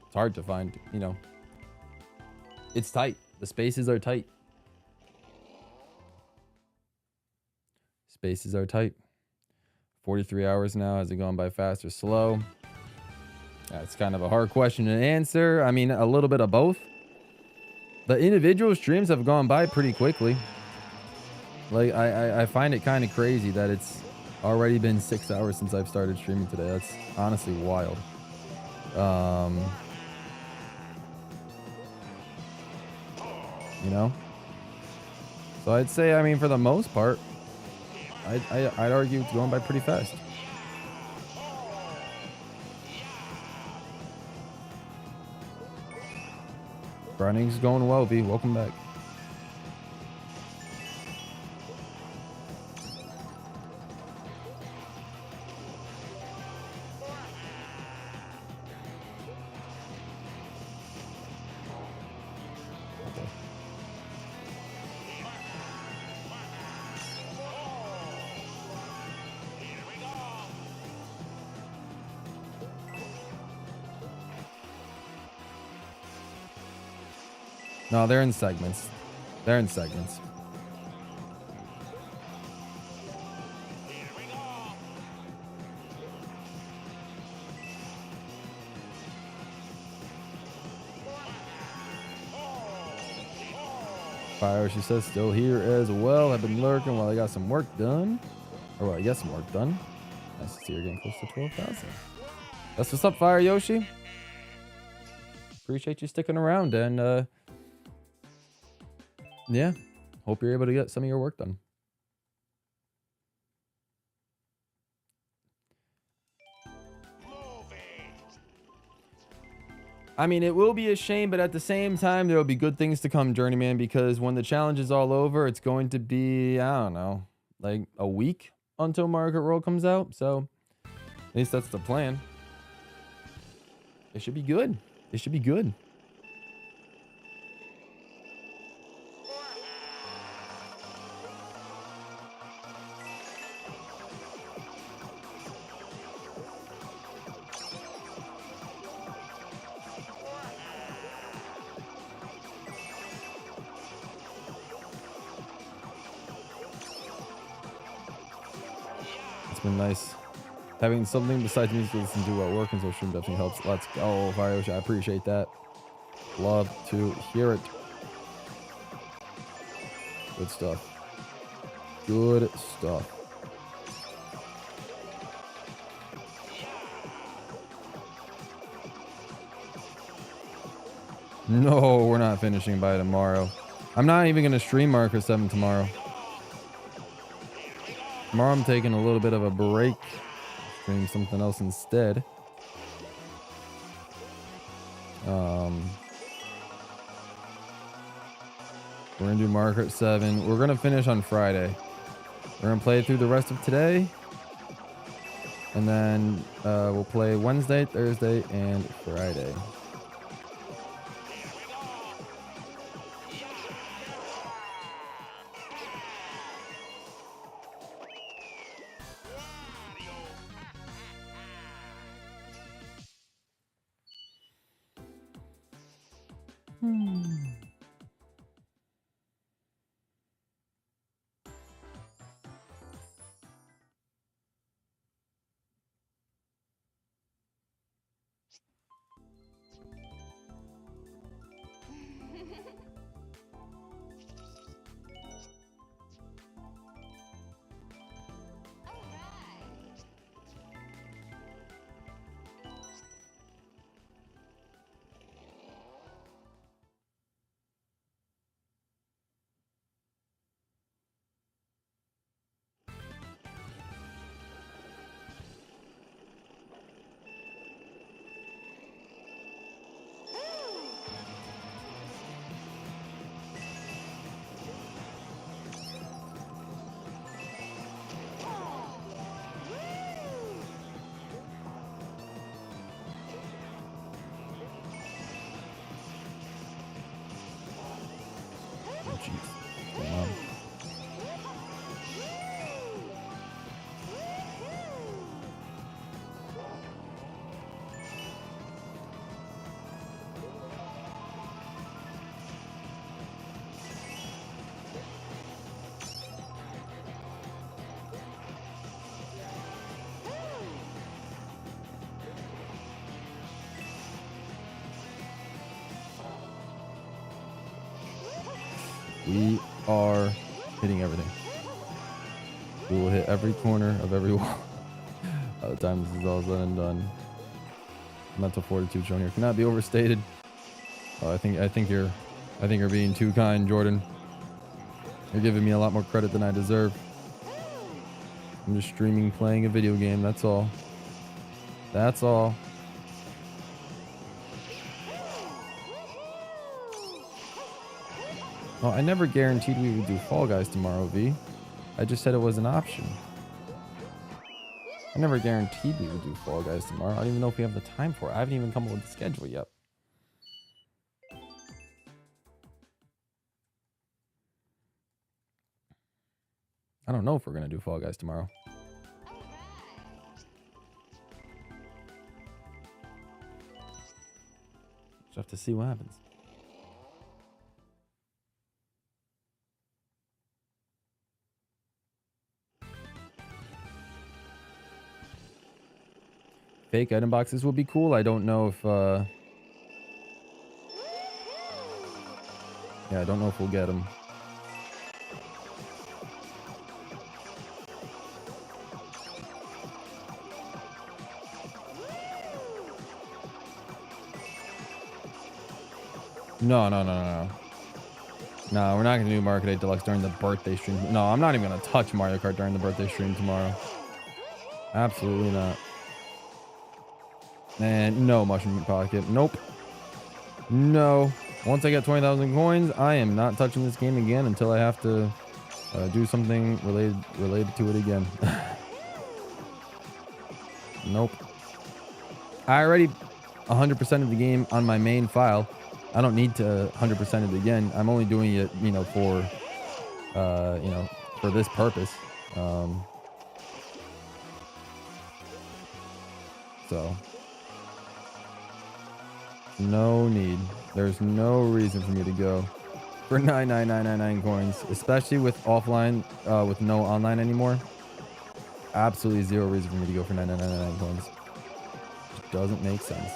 it's hard to find, you know. It's tight. The spaces are tight. Spaces are tight. 43 hours now. Has it gone by fast or slow? That's kind of a hard question to answer. I mean, a little bit of both. The individual streams have gone by pretty quickly. Like, I find it kind of crazy that it's already been 6 hours since I've started streaming today. That's honestly wild. You know? So I'd say, I mean, for the most part, I'd argue it's going by pretty fast. Browning's going well, V. Welcome back. No, they're in segments. They're in segments. Fire, she says, still here as well. I've been lurking while I got some work done. Or well, I get some work done. Nice to see you're getting close to 12,000. That's what's up, Fire Yoshi. Appreciate you sticking around, and yeah, hope you're able to get some of your work done. I mean, it will be a shame, but at the same time, there will be good things to come, Journeyman, because when the challenge is all over, it's going to be, I don't know, like a week until Mario Kart World comes out. So at least that's the plan. It should be good. It should be good. Been nice having something besides music to listen to while working, so stream definitely helps. Let's go, Fire Yoshi. I appreciate that. Love to hear it. Good stuff. Good stuff. No, we're not finishing by tomorrow. I'm not even going to stream Mario Kart 7 tomorrow. Tomorrow I'm taking a little bit of a break. Stream something else instead. We're gonna do Mario Kart 7. We're gonna finish on Friday. We're gonna play through the rest of today. And then we'll play Wednesday, Thursday, and Friday. We are hitting everything. We will hit every corner of every wall by the time this is all said and done. Mental fortitude shown here cannot be overstated. Oh, I think you're being too kind, Jordan. You're giving me a lot more credit than I deserve. I'm just streaming, playing a video game. That's all. That's all. Well, I never guaranteed we would do Fall Guys tomorrow, V. I just said it was an option. I never guaranteed we would do Fall Guys tomorrow. I don't even know if we have the time for it. I haven't even come up with the schedule yet. I don't know if we're going to do Fall Guys tomorrow. Just have to see what happens. Fake item boxes will be cool. I don't know if yeah, I don't know if we'll get them. No. No, we're not going to do Mario Kart 8 Deluxe during the birthday stream. No, I'm not even going to touch Mario Kart during the birthday stream tomorrow. Absolutely not. And no Mushroom Pocket. Nope. No. Once I get 20,000 coins, I am not touching this game again until I have to do something related to it again. Nope. I already 100% of the game on my main file. I don't need to 100% it again. I'm only doing it, for this purpose. So no need. There's no reason for me to go for 99999 coins, especially with offline, with no online anymore. Absolutely zero reason for me to go for 99999 coins. It doesn't make sense.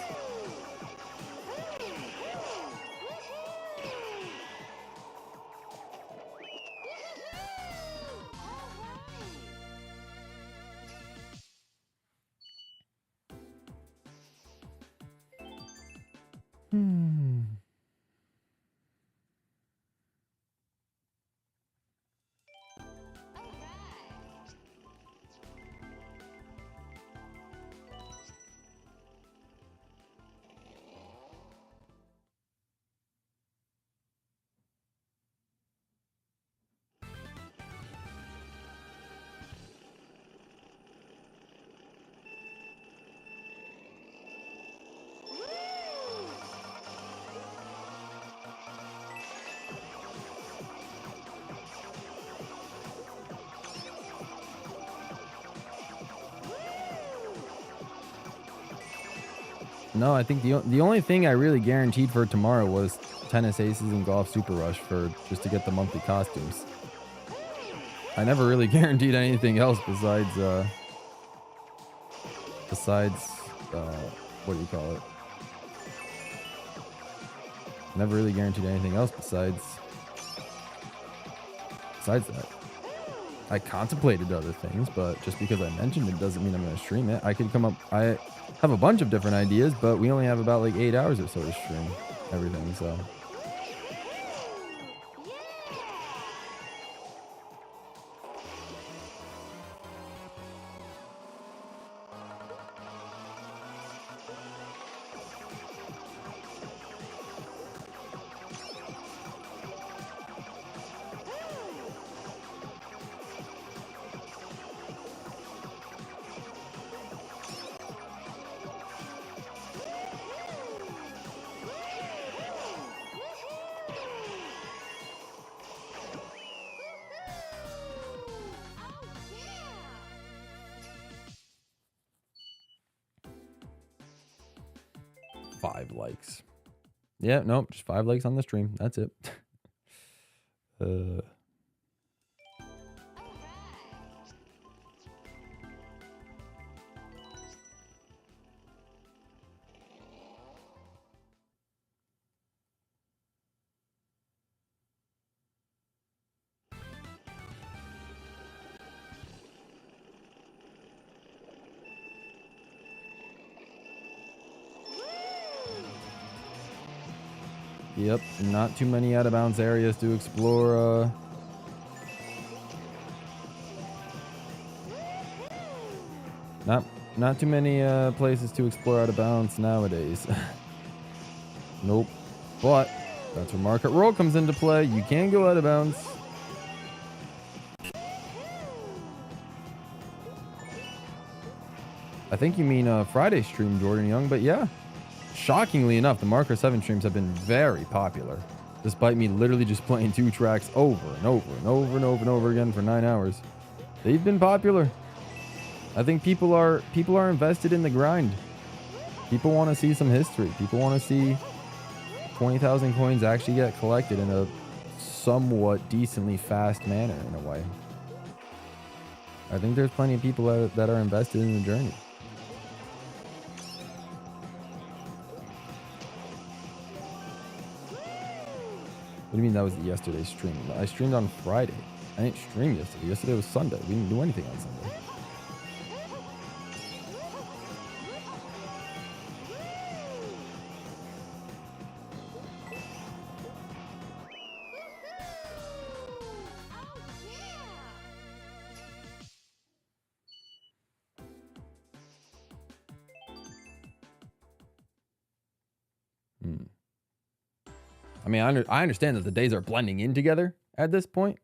No, I think the only thing I really guaranteed for tomorrow was Tennis Aces and Golf Super Rush for just to get the monthly costumes. I never really guaranteed anything else besides what do you call it? Never really guaranteed anything else besides that. I contemplated other things, but just because I mentioned it doesn't mean I'm going to stream it. I could come up. I have a bunch of different ideas, but we only have about like 8 hours or so to stream everything. So. Likes. Yeah, nope, just 5 likes on the stream. That's it. Yep, not too many out of bounds areas to explore. Not too many places to explore out of bounds nowadays. Nope. But that's where Mario Kart World comes into play. You can go out of bounds. I think you mean Friday stream, Jordan Young, but yeah. Shockingly enough, the Mario Kart 7 streams have been very popular, despite me literally just playing 2 tracks over and over and over and over and over again for 9 hours. They've been popular. I think people are invested in the grind. People want to see some history. People want to see 20,000 coins actually get collected in a somewhat decently fast manner in a way. I think there's plenty of people that are invested in the journey. What do you mean that was yesterday's stream? I streamed on Friday. I didn't stream yesterday. Yesterday was Sunday. We didn't do anything on Sunday. I mean, I understand that the days are blending in together at this point.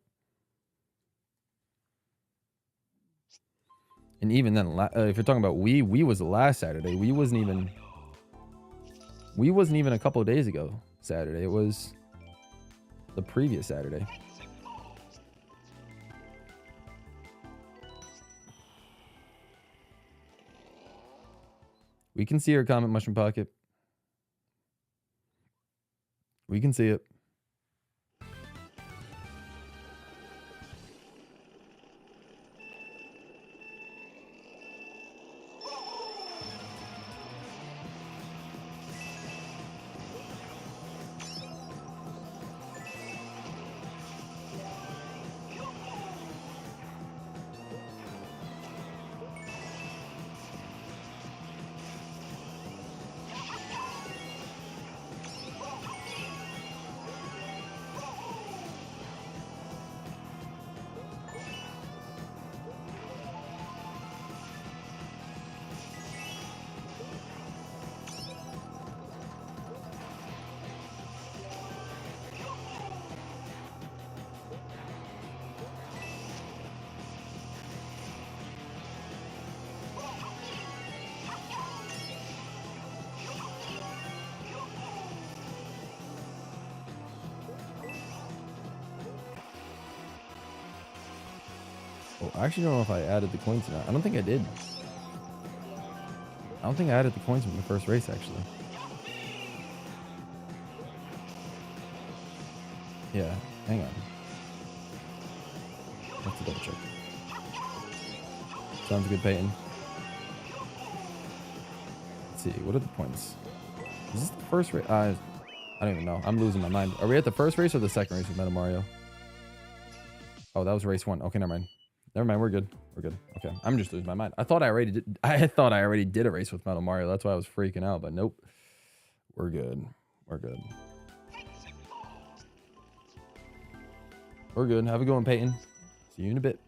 And even then, if you're talking about we was the last Saturday. We wasn't even a couple of days ago Saturday. It was the previous Saturday. We can see your comment, Mushroom Pocket. We can see it. I actually don't know if I added the coins or not. I don't think I did. I don't think I added the coins from the first race, actually. Yeah, hang on. Let's double check. Sounds good, Peyton. Let's see, what are the points? Is this the first race? I don't even know. I'm losing my mind. Are we at the first race or the second race with Metal Mario? Oh, that was race 1. Okay, never mind. Never mind, we're good. We're good. Okay, I'm just losing my mind. I thought I already did a race with Metal Mario. That's why I was freaking out, but nope. We're good. We're good. We're good. Have a good one, Peyton. See you in a bit.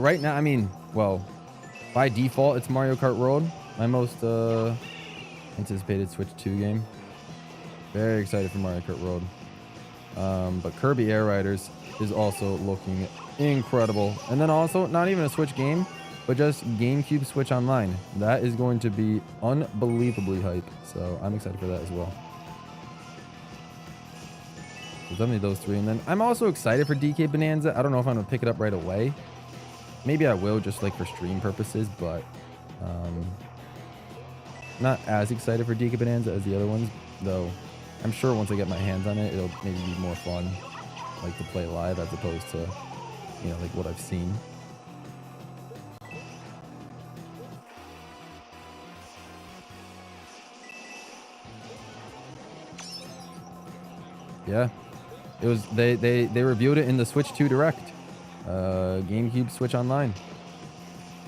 Right now, I mean, well, by default, it's Mario Kart World, my most anticipated Switch 2 game. Very excited for Mario Kart World. But Kirby Air Riders is also looking incredible. And then also, not even a Switch game, but just GameCube Switch Online. That is going to be unbelievably hype. So I'm excited for that as well. So definitely those three. And then I'm also excited for DK Bonanza. I don't know if I'm going to pick it up right away. Maybe I will, just like for stream purposes, but not as excited for DK Bonanza as the other ones, though I'm sure once I get my hands on it, it'll maybe be more fun, like to play live as opposed to, you know, like what I've seen. Yeah, it was. They reviewed it in the Switch 2 Direct, GameCube Switch Online.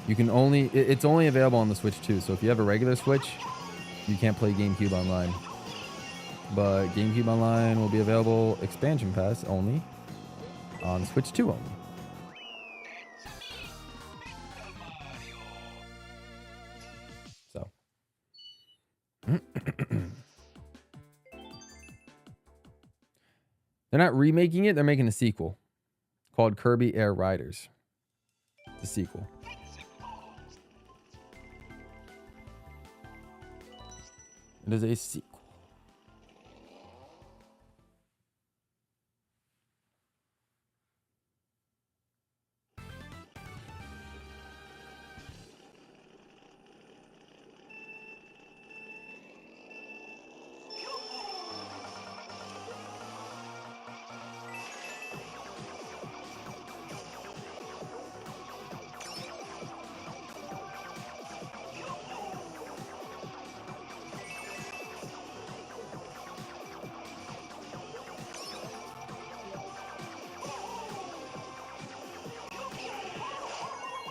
You can only it's only available on the Switch 2. So if you have a regular Switch, you can't play GameCube Online. But GameCube Online will be available expansion pass only on Switch 2 only. So they're not remaking it, they're making a sequel called Kirby Air Riders. It's a sequel. It is a sequel.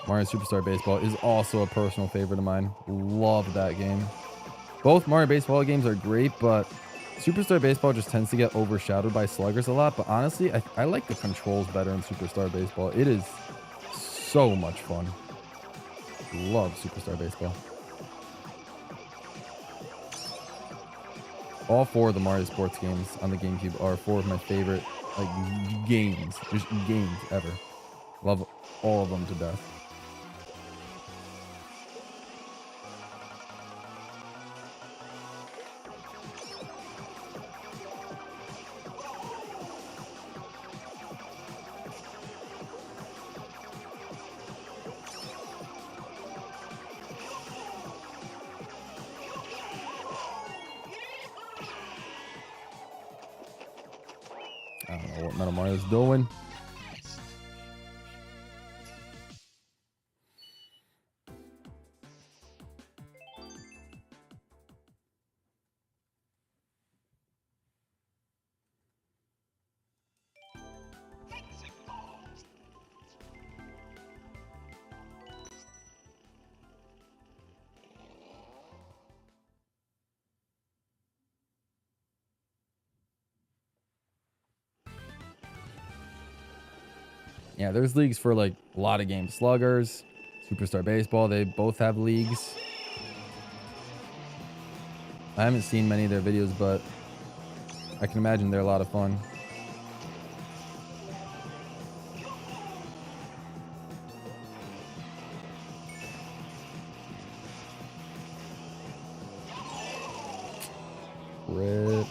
Mario Superstar Baseball is also a personal favorite of mine. Love that game. Both Mario Baseball games are great, but Superstar Baseball just tends to get overshadowed by sluggers a lot. But honestly, I like the controls better in Superstar Baseball. It is so much fun. Love Superstar Baseball. All four of the Mario Sports games on the GameCube are four of my favorite games, just games ever. Love all of them to death. I don't know what Metal Mario's doing. Yeah, there's leagues for like a lot of games. Sluggers, Superstar Baseball, they both have leagues. I haven't seen many of their videos, but I can imagine they're a lot of fun. Rip.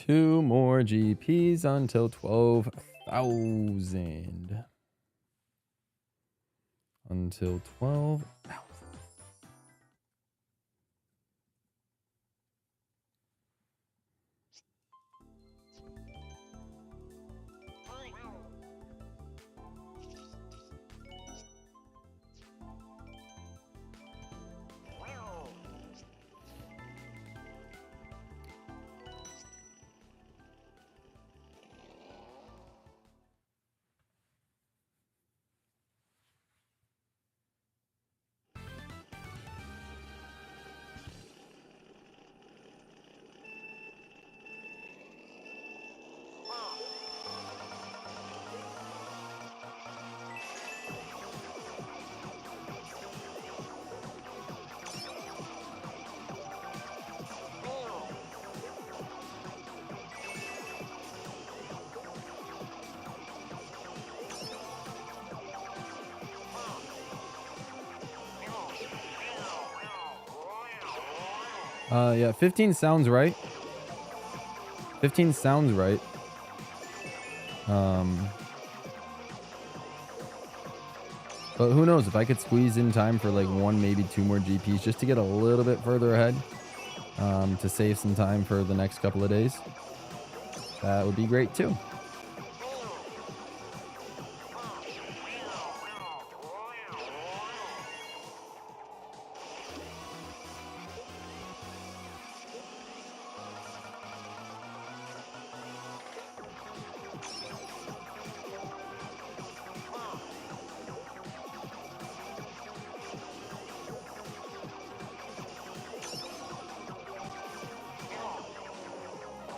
Two more GPs until 12,000. Until 12,000. Yeah, 15 sounds right. 15 sounds right. But who knows, if I could squeeze in time for like 1, maybe 2 more GPs just to get a little bit further ahead, to save some time for the next couple of days, that would be great too.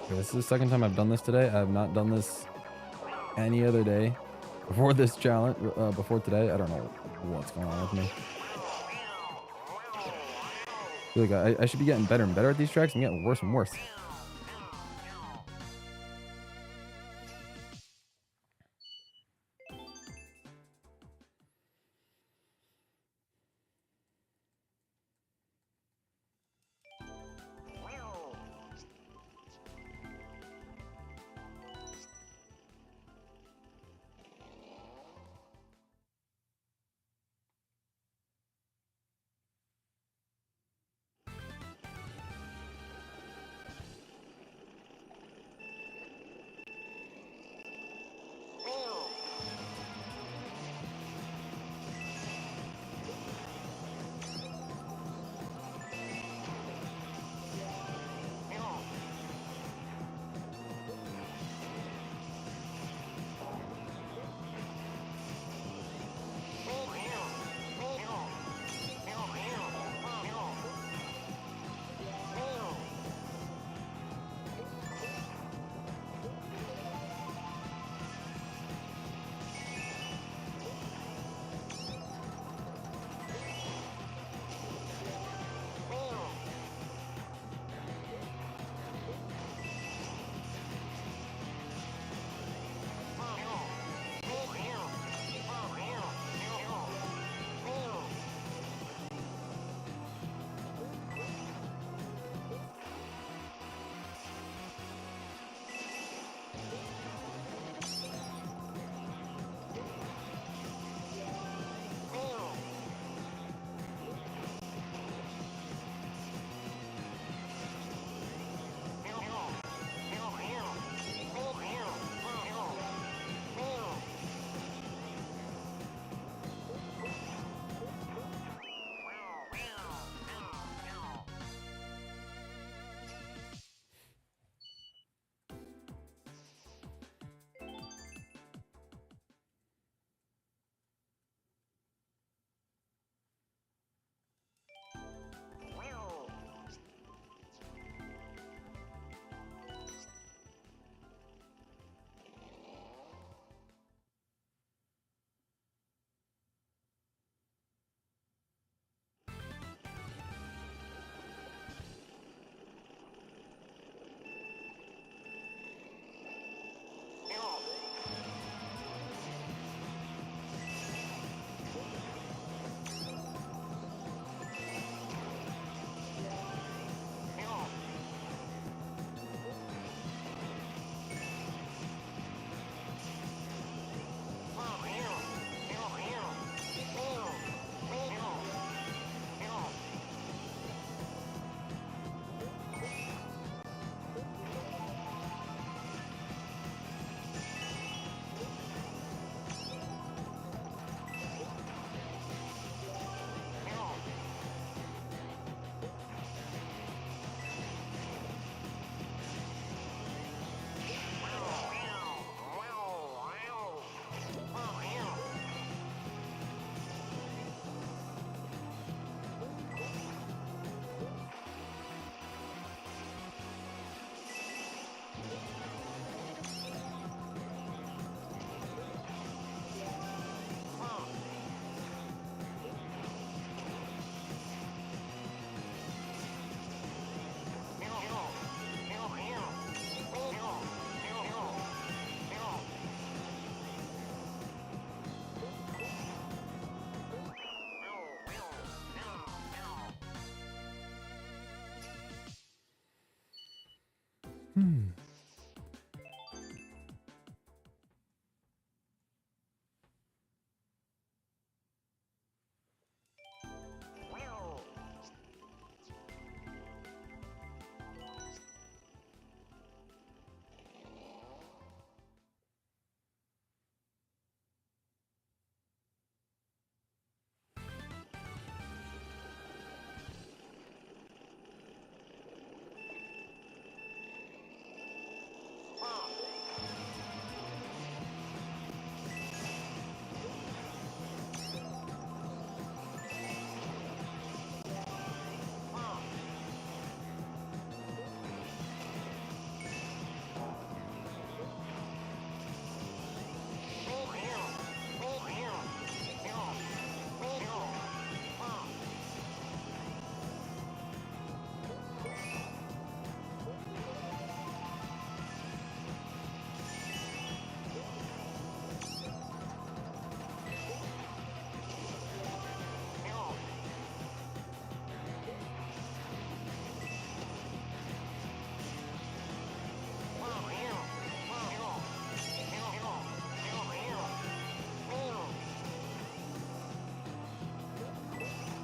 Okay, this is the second time I've done this today. I have not done this any other day before this challenge, before today. I don't know what's going on with me. I feel like I should be getting better and better at these tracks. I'm getting worse and worse.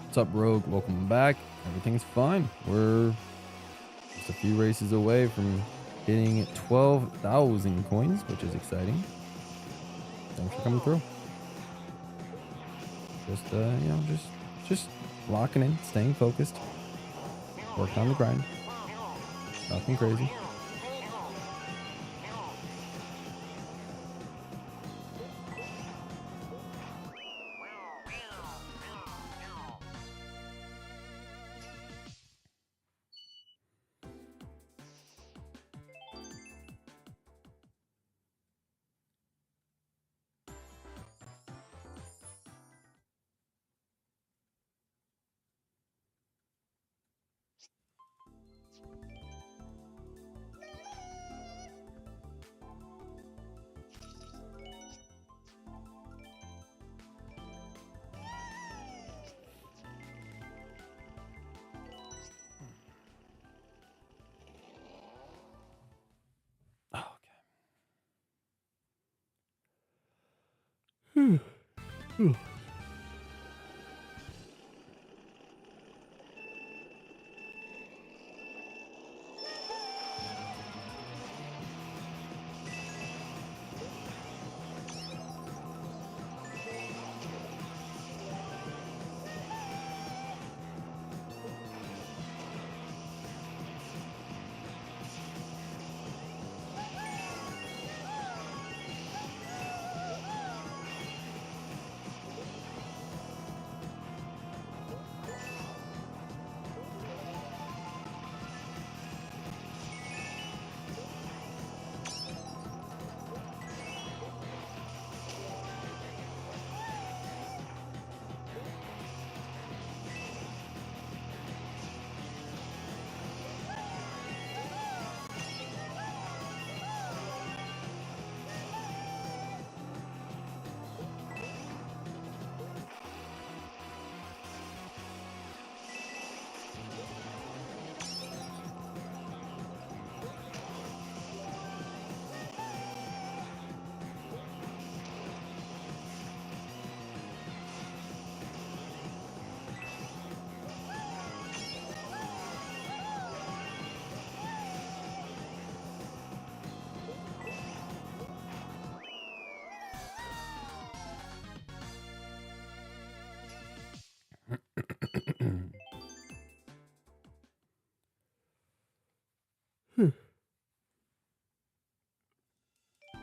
What's up, Rogue? Welcome back. Everything's fine. We're just a few races away from getting 12,000 coins, which is exciting. Thanks for coming through. Just you know, just locking in, staying focused, working on the grind. Nothing crazy.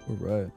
All right.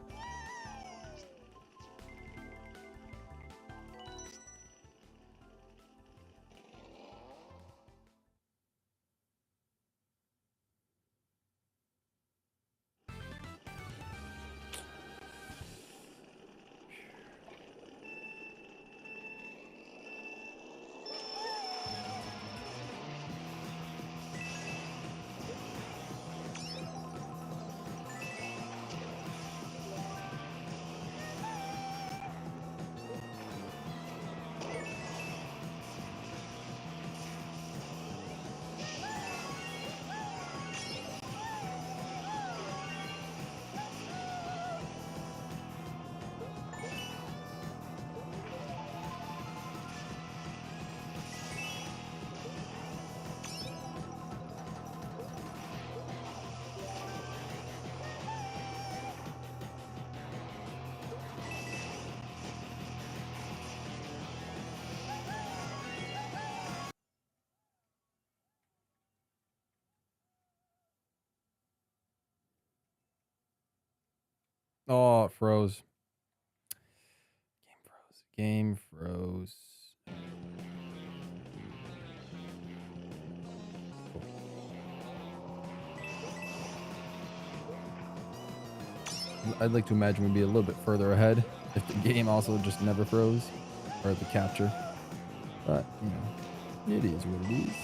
Oh, it froze. Game froze. I'd like to imagine we'd be a little bit further ahead if the game also just never froze, or the capture. But, you know, it is what it is.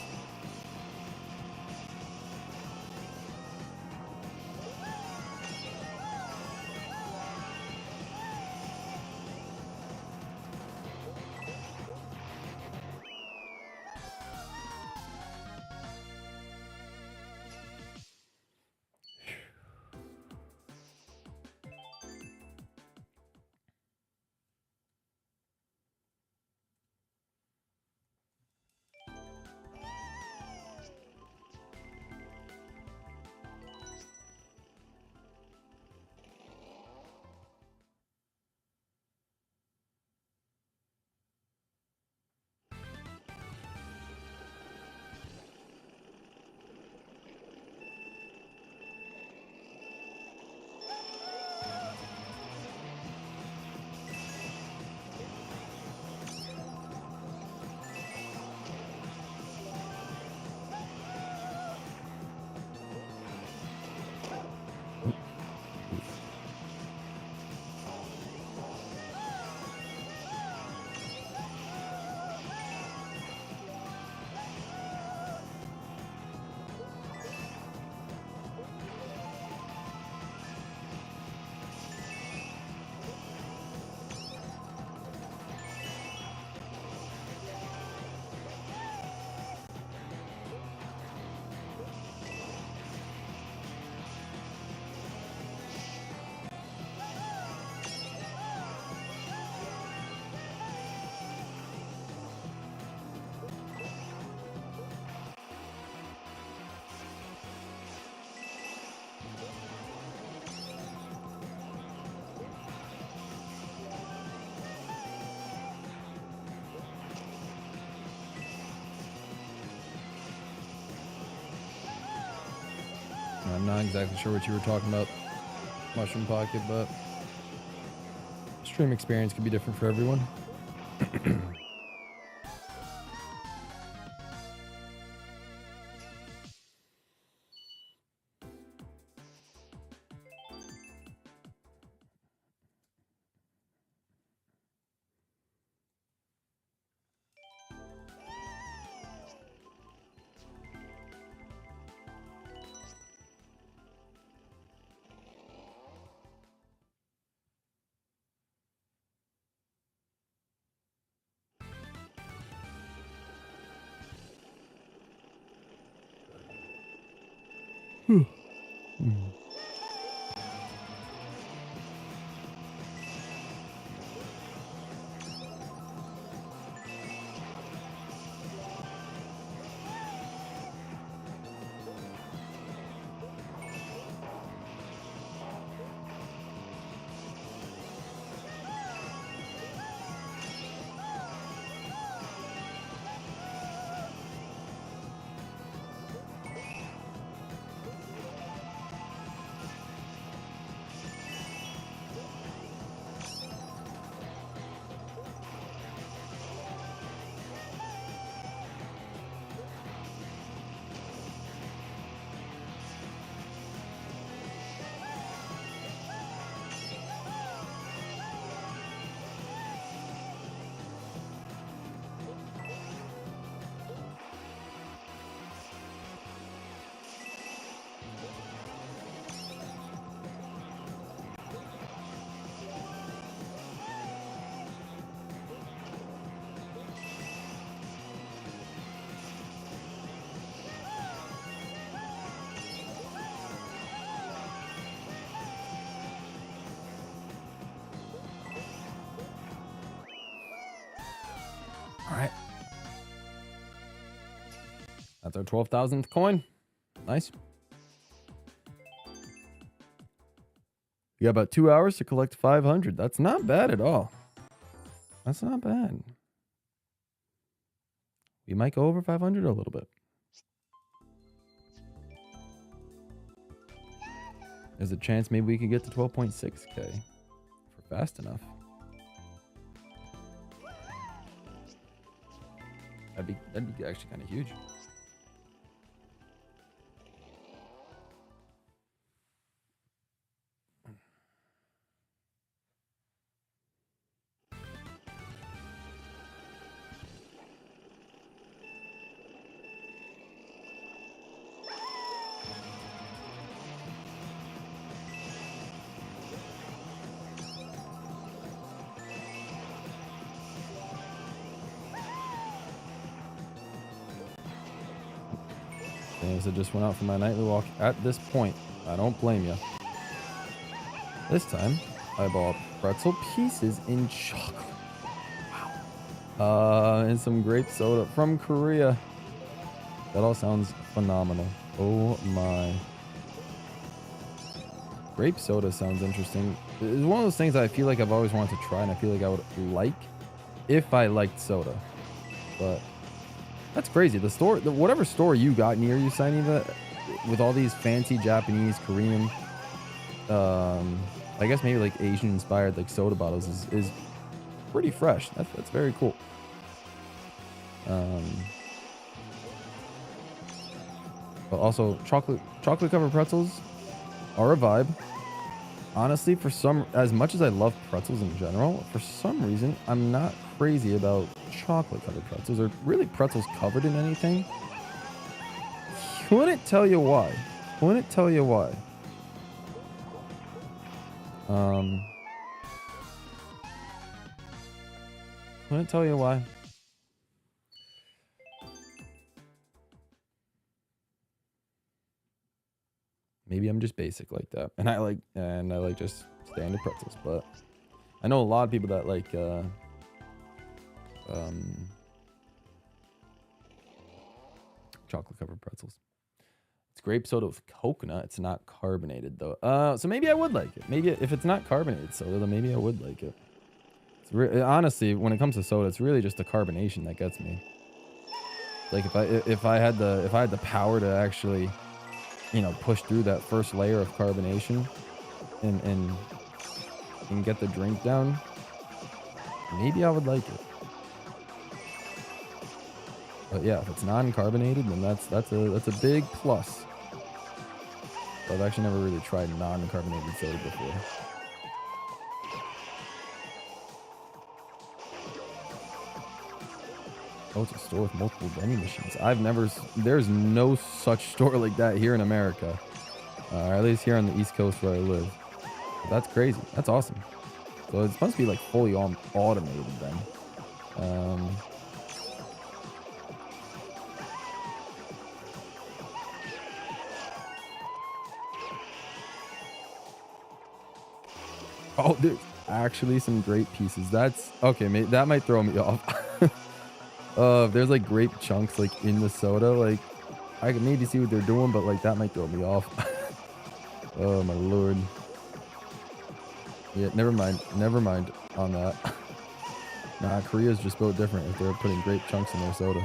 I'm not exactly sure what you were talking about, Mushroom Pocket, but stream experience could be different for everyone. All right. That's our 12,000th coin. Nice. You got about 2 hours to collect 500. That's not bad at all. That's not bad. We might go over 500 a little bit. There's a chance maybe we could get to 12.6k if we're fast enough. That'd be actually kind of huge. Things that just went out for my nightly walk at this point. I don't blame you. This time, I bought pretzel pieces in chocolate. Wow. And some grape soda from Korea. That all sounds phenomenal. Oh my. Grape soda sounds interesting. It's one of those things that I feel like I've always wanted to try, and I feel like I would like if I liked soda. But that's crazy. The store, whatever store you got near you, Sunny, with all these fancy Japanese, Korean, I guess maybe like Asian inspired like soda bottles is pretty fresh. That's very cool. But also chocolate covered pretzels are a vibe. Honestly, as much as I love pretzels in general, for some reason I'm not crazy about chocolate covered pretzels, or really pretzels covered in anything. Couldn't tell you why. Couldn't tell you why. Couldn't tell you why. Maybe I'm just basic like that, and I like just standard pretzels. But I know a lot of people that like chocolate covered pretzels. It's grape soda with coconut. It's not carbonated though. So maybe I would like it. Maybe if it's not carbonated soda, then maybe I would like it. Honestly, when it comes to soda, it's really just the carbonation that gets me. Like if I had the power to actually you know, push through that first layer of carbonation and get the drink down, maybe I would like it. But yeah, if it's non-carbonated, then that's a big plus. I've actually never really tried non-carbonated soda before. Oh, it's a store with multiple vending machines. There's no such store like that here in America. Or at least here on the East Coast where I live. But that's crazy. That's awesome. So it's supposed to be like fully automated then. Oh, there's actually some grape pieces. That's okay. That might throw me off. If there's like grape chunks like in the soda, like I can maybe see what they're doing, but like that might throw me off. Oh my lord. Yeah, never mind on that. Nah, Korea's just built different if they're putting grape chunks in their soda.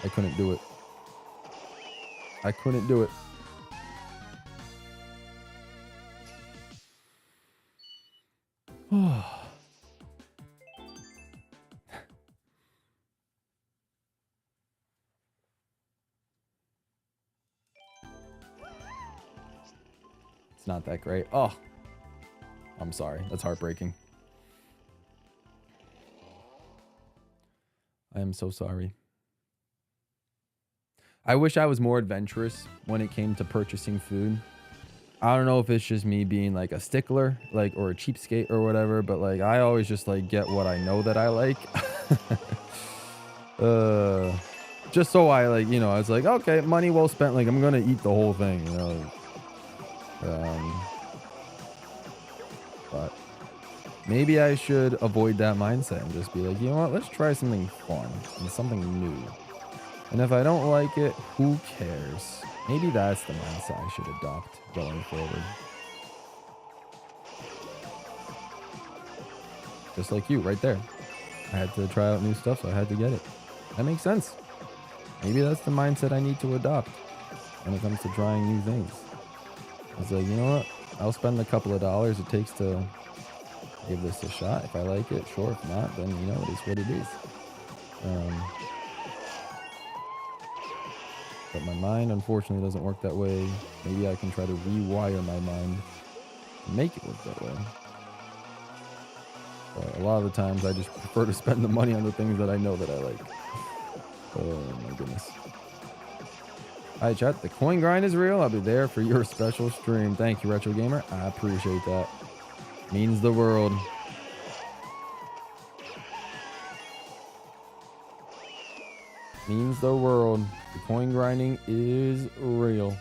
I couldn't do it. I couldn't do it. It's not that great. Oh, I'm sorry. That's heartbreaking. I am so sorry. I wish I was more adventurous when it came to purchasing food. I don't know if it's just me being like a stickler, like, or a cheapskate or whatever, but like I always just like get what I know that I like. Just so I like, you know, I was like, okay, money well spent. Like I'm gonna eat the whole thing, you know. But maybe I should avoid that mindset and just be like, you know what, let's try something fun and something new. And if I don't like it, who cares? Maybe that's the mindset I should adopt going forward. Just like you right there. I had to try out new stuff, so I had to get it. That makes sense. Maybe that's the mindset I need to adopt when it comes to trying new things. It's like, you know what? I'll spend a couple of dollars it takes to give this a shot. If I like it, sure. If not, then, you know, it is what it is. But my mind, unfortunately, doesn't work that way. Maybe I can try to rewire my mind and make it work that way. But a lot of the times, I just prefer to spend the money on the things that I know that I like. Oh, my goodness. Hi, chat. The coin grind is real. I'll be there for your special stream. Thank you, Retro Gamer. I appreciate that. Means the world. Means the world. The coin grinding is real.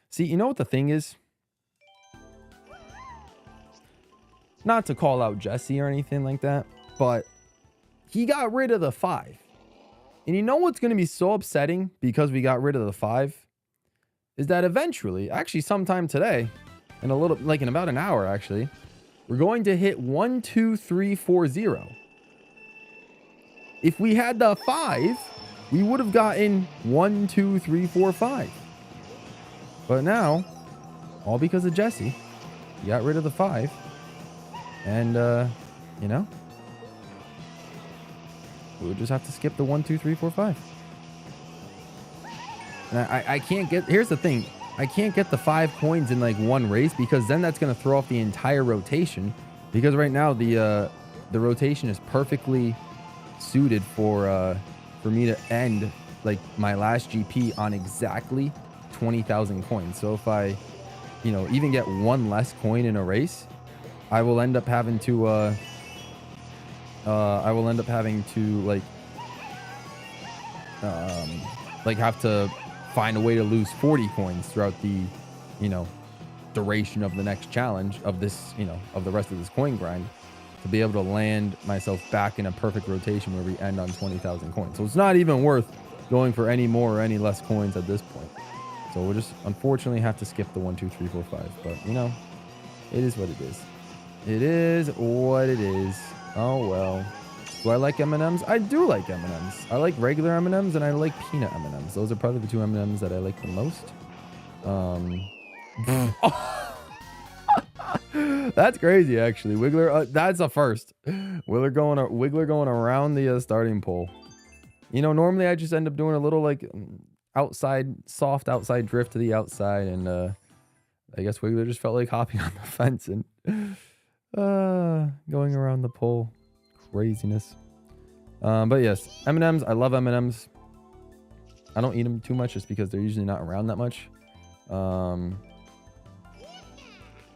See, you know what the thing is? Not to call out Jesse or anything like that, but he got rid of the 5. And you know what's going to be so upsetting because we got rid of the 5? Is that eventually, actually sometime today, in a little, like in about an hour actually, we're going to hit 1, 2, 3, 4, 0. If we had the 5, we would have gotten 1, 2, 3, 4, 5. But now, all because of Jesse, he got rid of the 5. And, you know, we'll just have to skip the 1, 2, 3, 4, 5. And I can't get, here's the thing. I can't get the 5 coins in like one race because then that's going to throw off the entire rotation. Because right now the rotation is perfectly suited for me to end like my last GP on exactly 20,000 coins. So if I, you know, even get one less coin in a race, I will end up having to like have to find a way to lose 40 coins throughout the, you know, duration of the next challenge of this, you know, of the rest of this coin grind to be able to land myself back in a perfect rotation where we end on 20,000 coins. So it's not even worth going for any more or any less coins at this point. So we'll just unfortunately have to skip the 1, 2, 3, 4, 5. But, you know, it is what it is. It is what it is. Oh, well. Do I like M&Ms? I do like M&Ms. I like regular M&Ms and I like peanut M&Ms. Those are probably the two M&Ms that I like the most. That's crazy, actually. Wiggler, that's a first. Wiggler going around the starting pole. You know, normally I just end up doing a little like soft outside drift to the outside, and I guess Wiggler just felt like hopping on the fence and going around the pole. Craziness. But yes, M&Ms. I love M&Ms. I don't eat them too much just because they're usually not around that much. I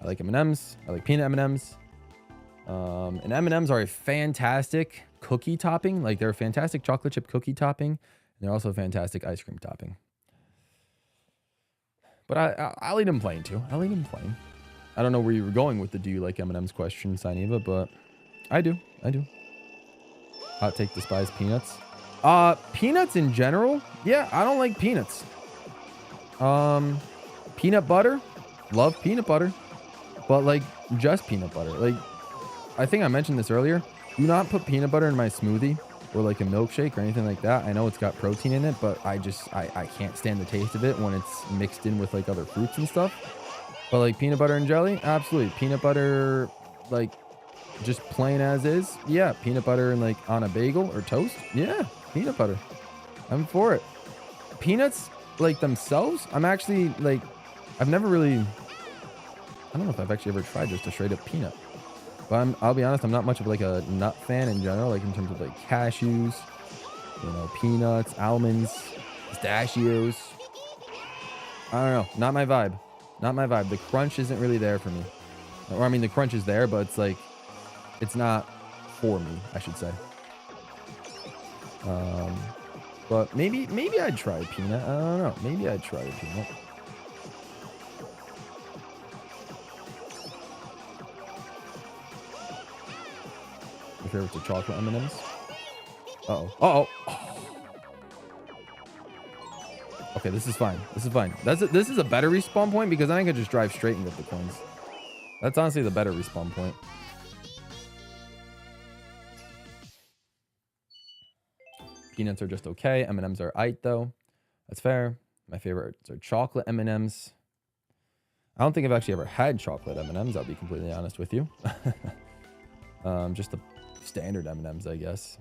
like M&Ms. I like peanut M&Ms. And M&Ms are a fantastic cookie topping. Like, they're a fantastic chocolate chip cookie topping. And they're also a fantastic ice cream topping. But I'll eat them plain too. I'll eat them plain. I don't know where you were going with the do you like M&Ms question, Siniva, but I do. I do. Hot take, despise peanuts. Peanuts in general? Yeah, I don't like peanuts. Peanut butter? Love peanut butter. But like, just peanut butter. Like, I think I mentioned this earlier. Do not put peanut butter in my smoothie or like a milkshake or anything like that. I know it's got protein in it, but I can't stand the taste of it when it's mixed in with like other fruits and stuff. But like peanut butter and jelly, absolutely. Peanut butter, like just plain as is. Yeah, peanut butter and like on a bagel or toast. Yeah, peanut butter. I'm for it. Peanuts, like themselves, I'm actually like, I've never really, I don't know if I've actually ever tried just a straight up peanut. But I'll be honest, I'm not much of like a nut fan in general, like in terms of like cashews, you know, peanuts, almonds, pistachios. I don't know, not my vibe. Not my vibe. The crunch isn't really there for me. Or I mean, the crunch is there, but it's like, it's not for me, I should say. But maybe I'd try a peanut. I don't know. Maybe I'd try a peanut. Your favorites are chocolate M&Ms? Uh-oh. Uh-oh. Okay, this is fine. This is fine. This is a better respawn point because then I can just drive straight and get the coins. That's honestly the better respawn point. Peanuts are just okay. M&Ms are aight though. That's fair. My favorites are chocolate M&Ms. I don't think I've actually ever had chocolate M&Ms. I'll be completely honest with you. Just the standard M&Ms, I guess.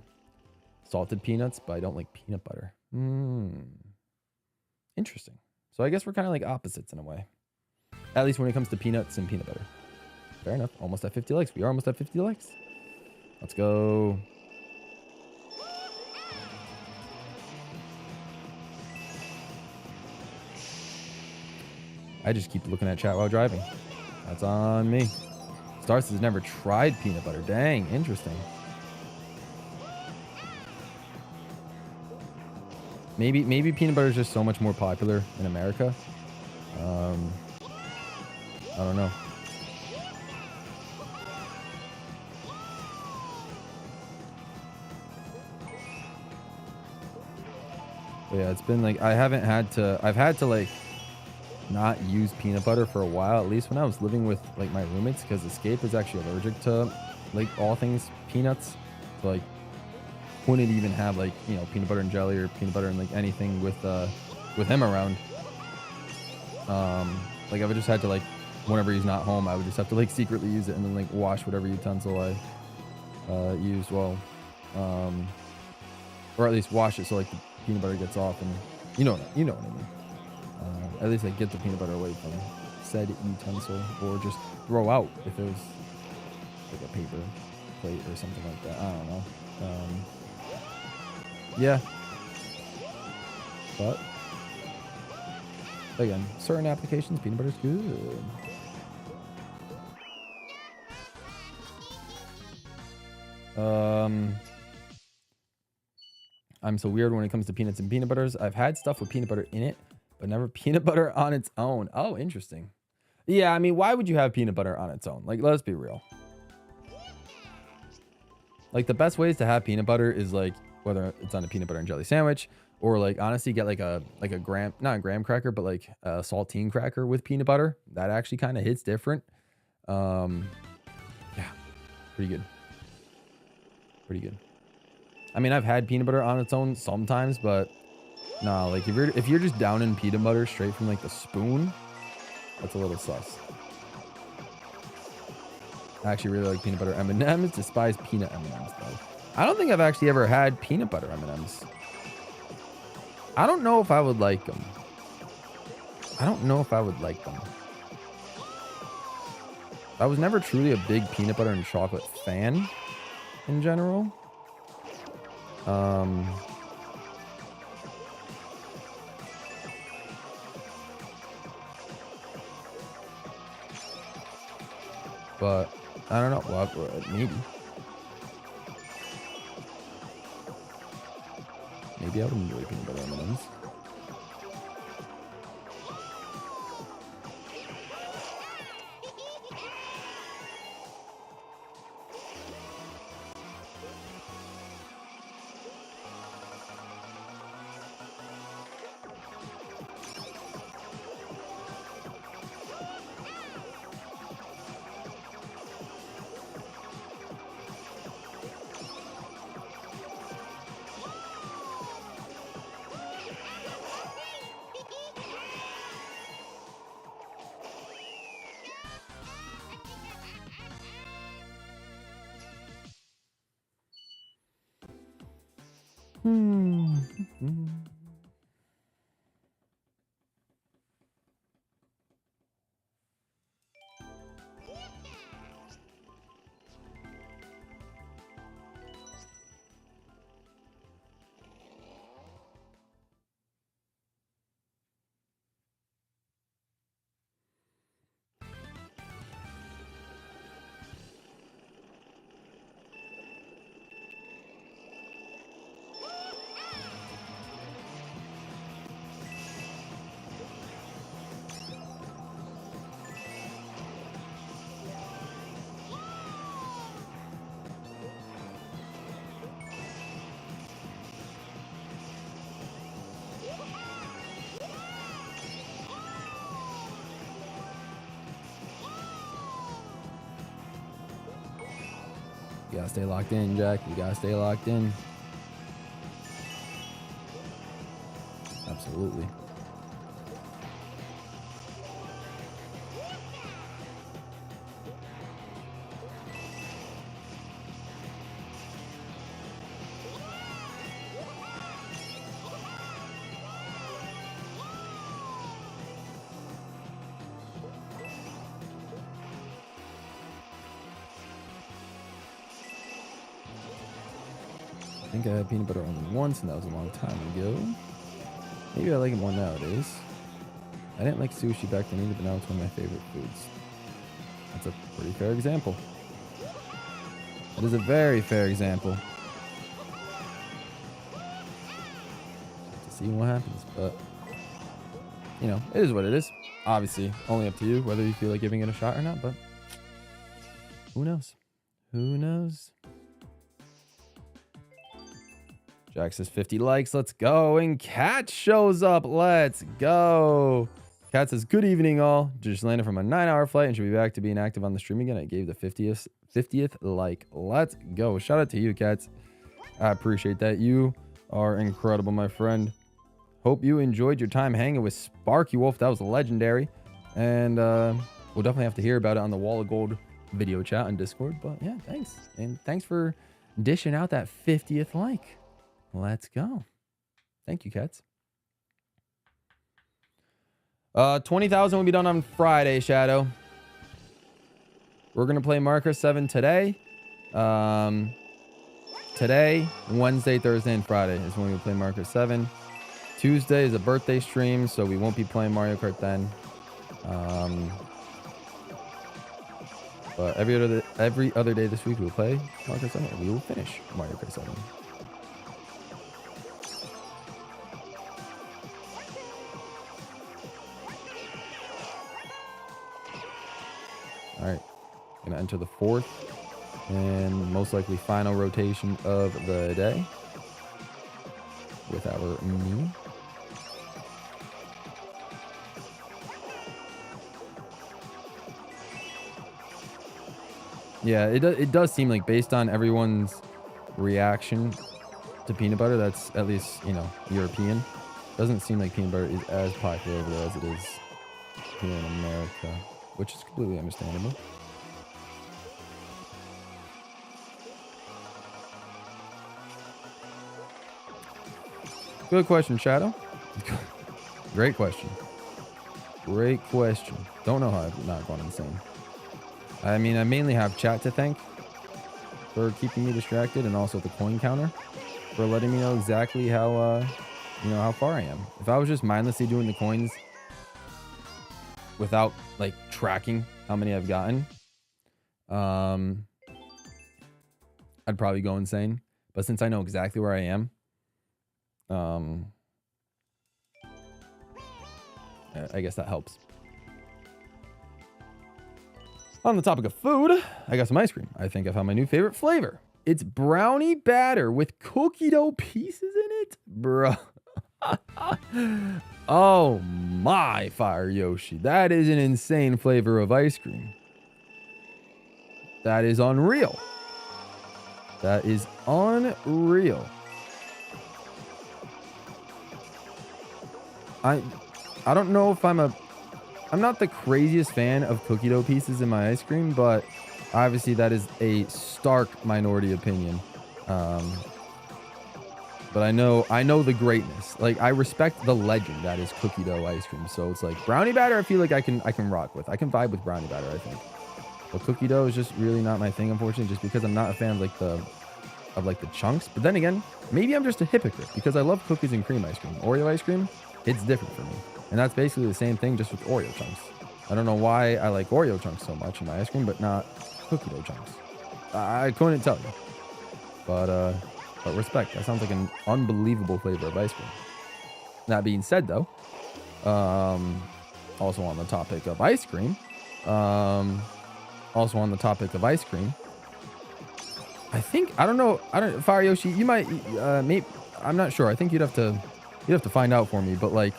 Salted peanuts, but I don't like peanut butter. Interesting. So I guess we're kind of like opposites in a way. At least when it comes to peanuts and peanut butter. Fair enough. Almost at 50 likes. We are almost at 50 likes. Let's go. I just keep looking at chat while driving. That's on me. Stars has never tried peanut butter. Dang, interesting. Maybe peanut butter is just so much more popular in America. I don't know. But yeah, it's been like I've had to like not use peanut butter for a while, at least when I was living with like my roommates, because Escape is actually allergic to like all things peanuts. So like wouldn't even have like, you know, peanut butter and jelly or peanut butter and like anything with him around. Like I would just had to like, whenever he's not home, I would just have to like secretly use it and then like wash whatever utensil I used while or at least wash it so like the peanut butter gets off, and you know what I mean. At least like get the peanut butter away from said utensil, or just throw out if it was like a paper plate or something like that. I don't know. Yeah. But again, certain applications, peanut butter's good. I'm so weird when it comes to peanuts and peanut butters. I've had stuff with peanut butter in it, but never peanut butter on its own. Oh, interesting. Yeah, I mean, why would you have peanut butter on its own? Like, let's be real. Like, the best ways to have peanut butter is like whether it's on a peanut butter and jelly sandwich, or like honestly get like a graham, not a graham cracker, but like a saltine cracker with peanut butter. That actually kind of hits different. Yeah, Pretty good. Pretty good. I mean, I've had peanut butter on its own sometimes, but nah, like if you're just down in peanut butter straight from like the spoon, that's a little sus. I actually really like peanut butter M&Ms. Despise peanut M&Ms though. I don't think I've actually ever had peanut butter M&Ms. I don't know if I would like them. I don't know if I would like them. I was never truly a big peanut butter and chocolate fan in general. But I don't know. Well, maybe. Maybe I would enjoy peanut butter M&Ms. You gotta stay locked in, Jack. You gotta stay locked in. Absolutely. I think I had peanut butter only once, and that was a long time ago. Maybe I like it more nowadays. I didn't like sushi back then either, but now it's one of my favorite foods. That's a pretty fair example. That is a very fair example. To see what happens, but you know, it is what it is. Obviously, only up to you whether you feel like giving it a shot or not, but who knows? Who knows? Jack says 50 likes. Let's go. And Cat shows up. Let's go. Cat says, good evening, all. Just landed from a 9-hour flight and should be back to being active on the stream again. I gave the 50th like. Let's go. Shout out to you, Cats. I appreciate that. You are incredible, my friend. Hope you enjoyed your time hanging with Sparky Wolf. That was legendary. And we'll definitely have to hear about it on the Wall of Gold video chat on Discord. But yeah, thanks. And thanks for dishing out that 50th like. Let's go. Thank you, Cats. 20,000 will be done on Friday, Shadow. We're going to play Mario Kart 7 today. Today, Wednesday, Thursday, and Friday is when we play Mario Kart 7. Tuesday is a birthday stream, so we won't be playing Mario Kart then. But every other day this week, we'll play Mario Kart 7, and we will finish Mario Kart 7. All right, gonna enter the fourth and most likely final rotation of the day with our me. Yeah, it does seem like based on everyone's reaction to peanut butter, that's at least, you know, European. Doesn't seem like peanut butter is as popular over there as it is here in America, which is completely understandable. Good question, Shadow. Great question. Great question. Don't know how I've not gone insane. I mean, I mainly have chat to thank for keeping me distracted, and also the coin counter for letting me know exactly how, you know, how far I am. If I was just mindlessly doing the coins without like tracking how many I've gotten, I'd probably go insane. But since I know exactly where I am, I guess that helps. On the topic of food, I got some ice cream. I think I found my new favorite flavor. It's brownie batter with cookie dough pieces in it, bro. Oh my, Fire Yoshi. That is an insane flavor of ice cream. That is unreal. That is unreal. I don't know if I'm not the craziest fan of cookie dough pieces in my ice cream, but obviously that is a stark minority opinion. But I know the greatness. Like, I respect the legend that is cookie dough ice cream. So it's like brownie batter, I feel like I can rock with. I can vibe with brownie batter, I think. But cookie dough is just really not my thing, unfortunately, just because I'm not a fan of like the chunks. But then again, maybe I'm just a hypocrite because I love cookies and cream ice cream. Oreo ice cream, it's different for me. And that's basically the same thing, just with Oreo chunks. I don't know why I like Oreo chunks so much in my ice cream, but not cookie dough chunks. I couldn't tell you. But respect. That sounds like an unbelievable flavor of ice cream. That being said, though, also on the topic of ice cream, I think, Fire Yoshi, you might, maybe, I'm not sure. I think you'd have to find out for me, but like,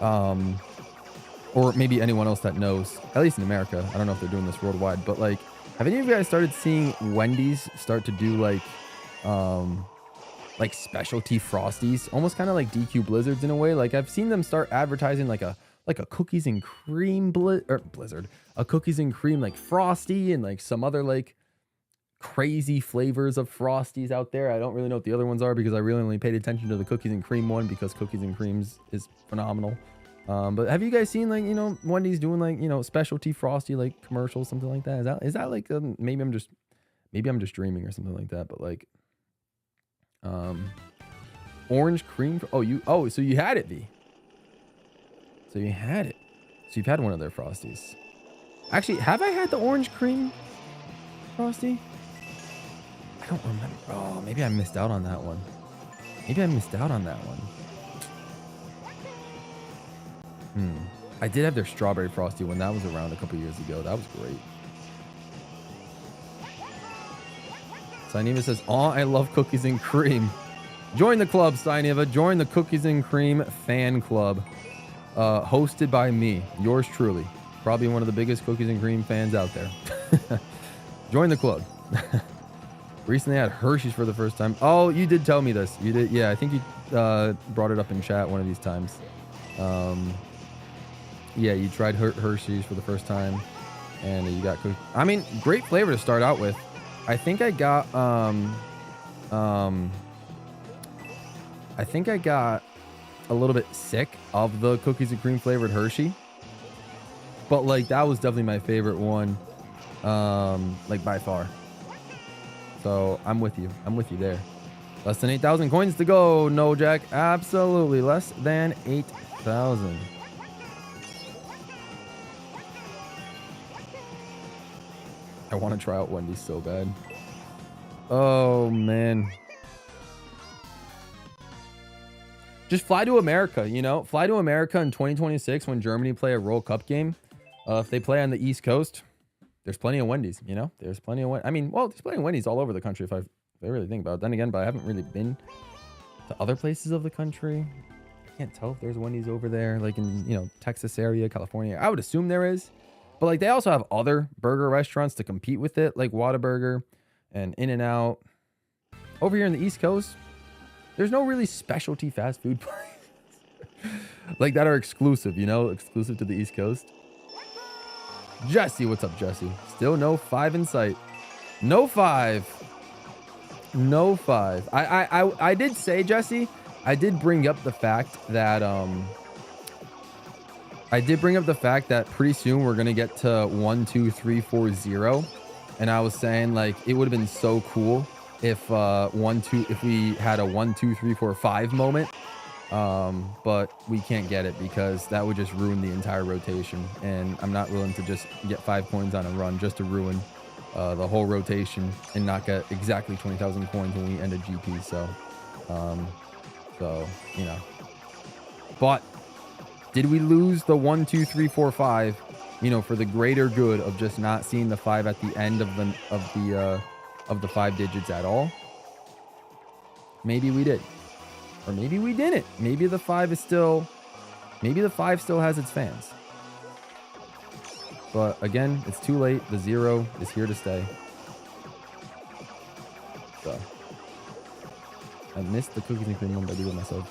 or maybe anyone else that knows, at least in America. I don't know if they're doing this worldwide, but like, have any of you guys started seeing Wendy's start to do like specialty Frosties, almost kind of like DQ Blizzards in a way? Like, I've seen them start advertising like a cookies and cream Blizzard, a cookies and cream like Frosty, and like some other like crazy flavors of Frosties out there. I don't really know what the other ones are because I really only paid attention to the cookies and cream one because cookies and creams is phenomenal. But have you guys seen, like, you know, Wendy's doing like, you know, specialty Frosty like commercials, something like that? Is that like maybe I'm just dreaming or something like that? But like orange cream. So you had it, V. So you had it. So you've had one of their Frosties. Actually, have I had the orange cream Frosty? I don't remember. Oh, maybe I missed out on that one. I did have their strawberry Frosty when that was around a couple years ago. That was great. Sainiva says, "Oh, I love cookies and cream." Join the club, Sainiva. Join the cookies and cream fan club. Hosted by me, yours truly. Probably one of the biggest cookies and cream fans out there. Join the club. Recently had Hershey's for the first time. Oh, you did tell me this. You did. Yeah, I think you brought it up in chat one of these times. Yeah, you tried Hershey's for the first time, and you got cookies. I mean, great flavor to start out with. I think I got a little bit sick of the cookies and cream flavored Hershey, but like that was definitely my favorite one, like by far. So I'm with you there. Less than 8,000 coins to go. No, Jack. Absolutely less than 8,000. I want to try out Wendy's so bad. Oh man. Just fly to America, you know? Fly to America in 2026 when Germany play a World Cup game. If they play on the East Coast, there's plenty of Wendy's, you know? There's plenty of there's plenty of Wendy's all over the country if I really think about it. Then again, but I haven't really been to other places of the country. I can't tell if there's Wendy's over there, like in, you know, Texas area, California. I would assume there is, But like they also have other burger restaurants to compete with it, like Whataburger and In-N-Out. Over here in the East Coast, there's no really specialty fast food places like that are exclusive, you know, exclusive to the East Coast. Jesse, what's up, Jesse? Still no 5 in sight. No 5. No 5. I did say, Jesse, I did bring up the fact that pretty soon we're gonna get to 1, 2, 3, 4, 0. And I was saying like it would have been so cool if if we had a 1, 2, 3, 4, 5 moment. But we can't get it because that would just ruin the entire rotation. And I'm not willing to just get 5 coins on a run just to ruin the whole rotation and not get exactly 20,000 coins when we end a GP. So, you know, but did we lose the 1, 2, 3, 4, 5, you know, for the greater good of just not seeing the 5 at the end of the 5 digits at all? Maybe we did. Or maybe we didn't. Maybe the 5 still has its fans. But again, it's too late. The 0 is here to stay. So I missed the cookies and cream one, but I did it myself.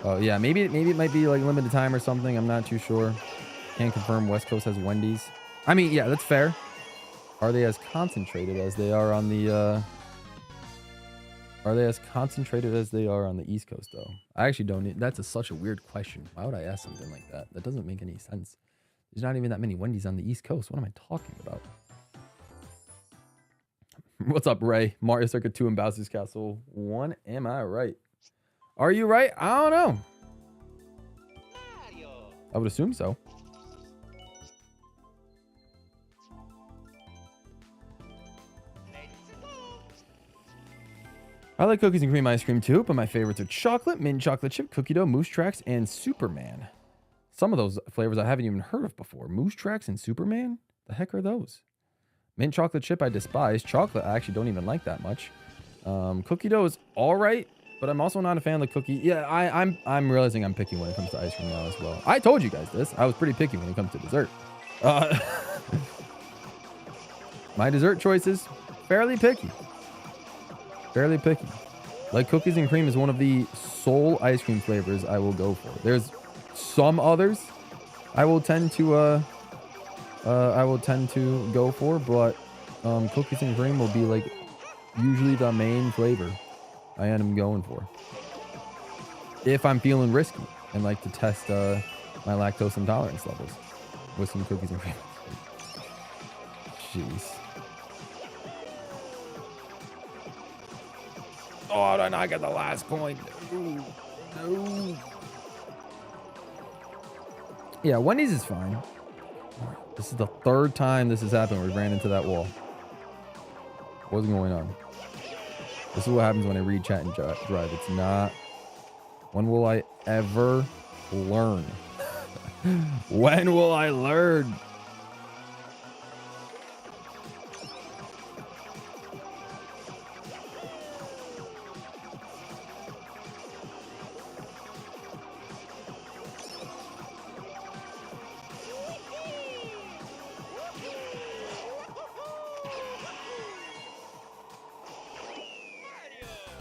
Oh yeah, maybe it might be like limited time or something. I'm not too sure. Can't confirm West Coast has Wendy's. I mean, yeah, that's fair. Are they as concentrated as they are on the East Coast, though? I actually don't. That's such a weird question. Why would I ask something like that? That doesn't make any sense. There's not even that many Wendy's on the East Coast. What am I talking about? What's up, Ray? Mario Circuit 2 and Bowser's Castle 1. Am I right? Are you right? I don't know. I would assume so. I like cookies and cream ice cream too, but my favorites are chocolate, mint chocolate chip, cookie dough, moose tracks, and Superman. Some of those flavors I haven't even heard of before. Moose tracks and Superman? The heck are those? Mint chocolate chip I despise. Chocolate I actually don't even like that much. Cookie dough is all right, but I'm also not a fan of the cookie. Yeah, I'm realizing I'm picky when it comes to ice cream now as well. I told you guys this. I was pretty picky when it comes to dessert. My dessert choices, fairly picky. Fairly picky. Like cookies and cream is one of the sole ice cream flavors I will go for. There's some others I will tend to go for, but cookies and cream will be like usually the main flavor I end up going for. If I'm feeling risky and like to test my lactose intolerance levels with some cookies and cream. Jeez. Oh, did I get the last coin? No. Yeah, Wendy's is fine. This is the 3rd time this has happened. We ran into that wall. What's going on? This is what happens when I read chat and drive. It's not... When will I ever learn? When will I learn?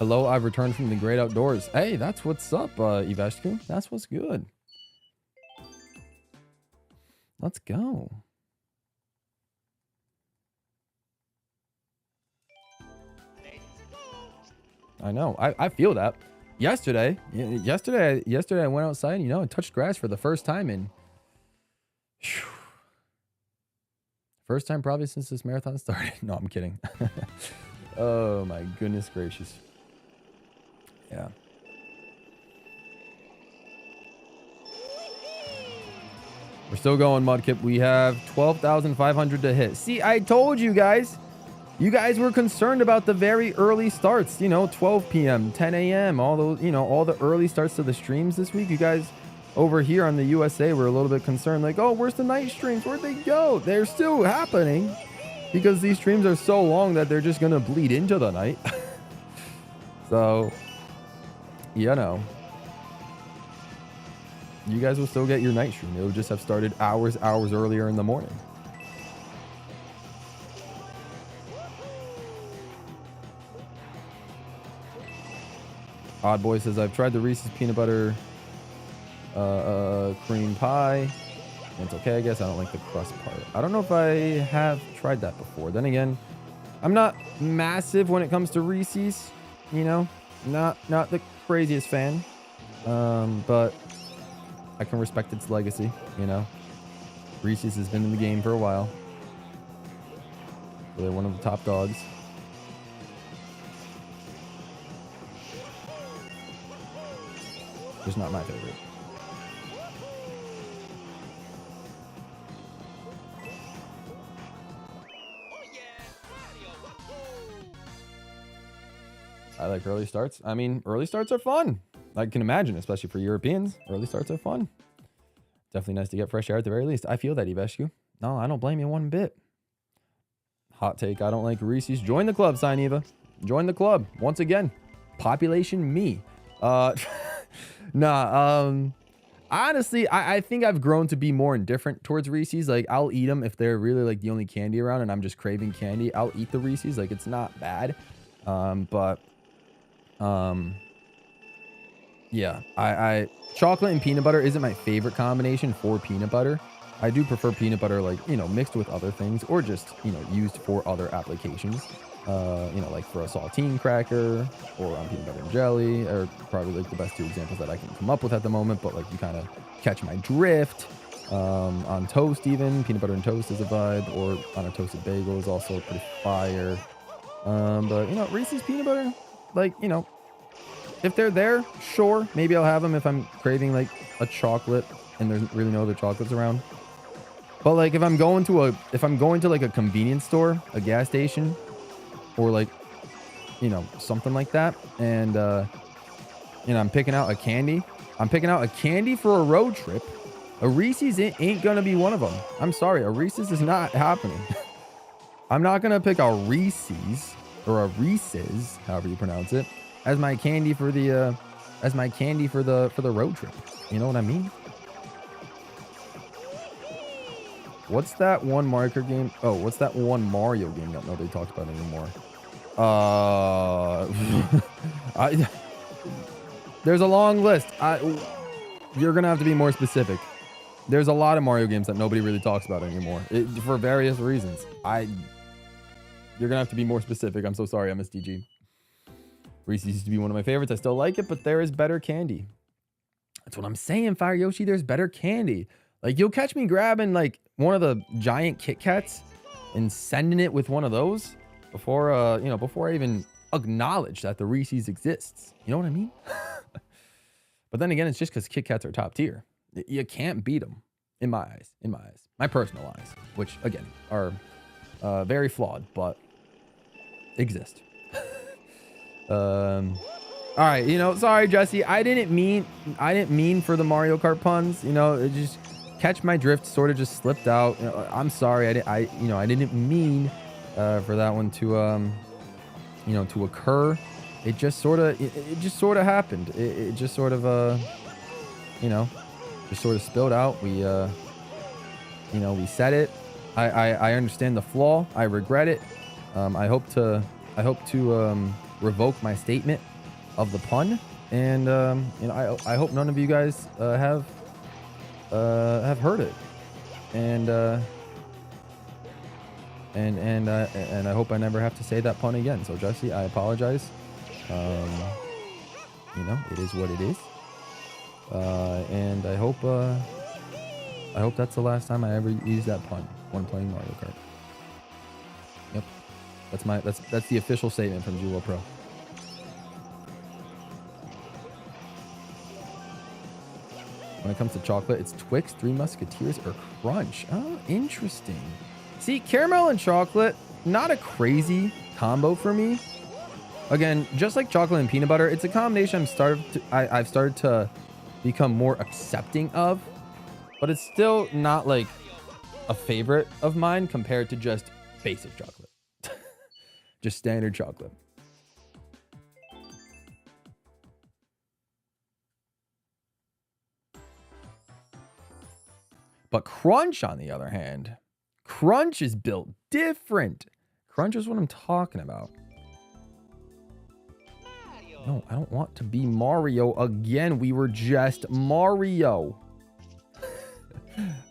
Hello, I've returned from the great outdoors. Hey, that's what's up, Ivashku. That's what's good. Let's go. I know. I feel that. Yesterday I went outside, you know, and touched grass for the first time in... First time probably since this marathon started. No, I'm kidding. Oh my goodness gracious. Yeah. We're still going, Mudkip. We have 12,500 to hit. See, I told you guys. You guys were concerned about the very early starts. You know, 12 p.m., 10 a.m., all those, you know, all the early starts to the streams this week. You guys over here on the USA were a little bit concerned. Like, oh, where's the night streams? Where'd they go? They're still happening because these streams are so long that they're just going to bleed into the night. So... you know, you guys will still get your night stream. It would just have started hours earlier in the morning. Odd Boy says, I've tried the Reese's peanut butter cream pie. It's okay, I guess. I don't like the crust part. I don't know if I have tried that before. Then again, I'm not massive when it comes to Reese's, you know, not the craziest fan. But I can respect its legacy, you know. Reese's has been in the game for a while. So they're one of the top dogs. Just not my favorite. I like early starts. I mean, early starts are fun. I can imagine, especially for Europeans. Early starts are fun. Definitely nice to get fresh air at the very least. I feel that, Ivescu. No, I don't blame you one bit. Hot take, I don't like Reese's. Join the club, Sign Eva. Join the club. Once again, population me. Honestly, I think I've grown to be more indifferent towards Reese's. Like, I'll eat them if they're really like the only candy around and I'm just craving candy. I'll eat the Reese's. Like, it's not bad. Yeah, I chocolate and peanut butter isn't my favorite combination for peanut butter. I do prefer peanut butter, like, you know, mixed with other things or just, you know, used for other applications. You know, like for a saltine cracker or on peanut butter and jelly, are probably like the best two examples that I can come up with at the moment. But like, you kind of catch my drift. On toast, even peanut butter and toast is a vibe, or on a toasted bagel is also pretty fire. But you know, Reese's peanut butter, like, you know, if they're there, sure, maybe I'll have them if I'm craving like a chocolate and there's really no other chocolates around. But like, if I'm going to like a convenience store, a gas station, or like, you know, something like that, and you know, I'm picking out a candy for a road trip, a Reese's ain't gonna be one of them. I'm sorry, a Reese's is not happening. I'm not gonna pick a Reese's or a Reese's, however you pronounce it, as my candy for the road trip. You know what I mean? What's that one Mario Kart game? Oh, what's that one Mario game that nobody talks about anymore? There's a long list. You're gonna have to be more specific. There's a lot of Mario games that nobody really talks about anymore, for various reasons. You're gonna have to be more specific. I'm so sorry, MSDG. Reese's used to be one of my favorites. I still like it, but there is better candy. That's what I'm saying, Fire Yoshi. There's better candy. Like, you'll catch me grabbing like one of the giant Kit Kats and sending it with one of those before you know, before I even acknowledge that the Reese's exists. You know what I mean? But then again, it's just because Kit Kats are top tier. You can't beat them in my eyes. My personal eyes, which again are very flawed, but exist. All right, you know, sorry, Jesse. I didn't mean for the Mario Kart puns. You know, it just catch my drift, sort of just slipped out. You know, I'm sorry. I didn't mean for that one to you know, to occur. It just sort of happened. It just sort of you know, just sort of spilled out. We you know, we said it. I understand the flaw. I regret it. I hope to revoke my statement of the pun, and you know, I hope none of you guys have heard it, and I hope I never have to say that pun again. So Jesse, I apologize. You know, it is what it is, and I hope that's the last time I ever use that pun when playing Mario Kart. Yep, that's the official statement from GWallPro. When it comes to chocolate, it's Twix, Three Musketeers, or Crunch. Oh, interesting. See, caramel and chocolate, not a crazy combo for me. Again, just like chocolate and peanut butter, it's a combination I've started to become more accepting of, but it's still not like a favorite of mine compared to just basic chocolate. Just standard chocolate. But Crunch, on the other hand, Crunch is built different. Crunch is what I'm talking about. No, I don't want to be Mario again. We were just Mario.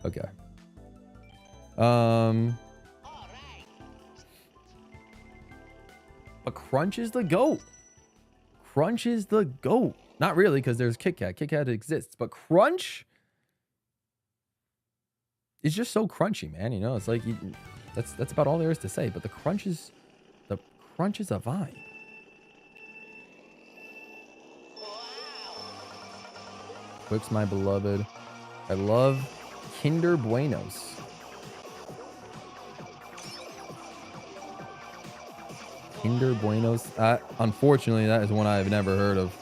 Okay. But Crunch is the GOAT. Crunch is the GOAT. Not really, because there's Kit Kat. Kit Kat exists, but Crunch is just so crunchy, man. You know, it's like that's about all there is to say. But the crunch is a vibe. Twix, my beloved. I love Kinder Buenos. Kinder Buenos. Unfortunately, that is one I've never heard of.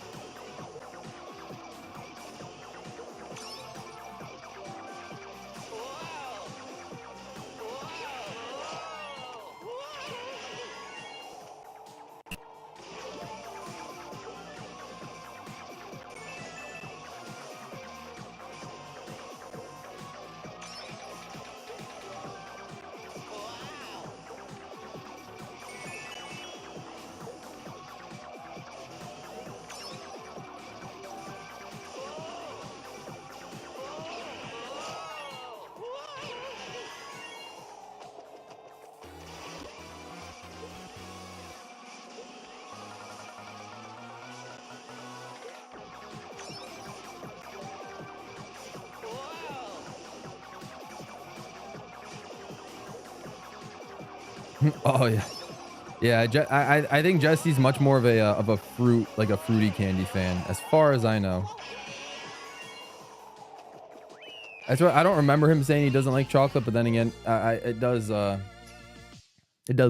Oh yeah, yeah. I think Jesse's much more of a fruit, like a fruity candy fan, as far as I know. That's why I don't remember him saying he doesn't like chocolate, but then again, it does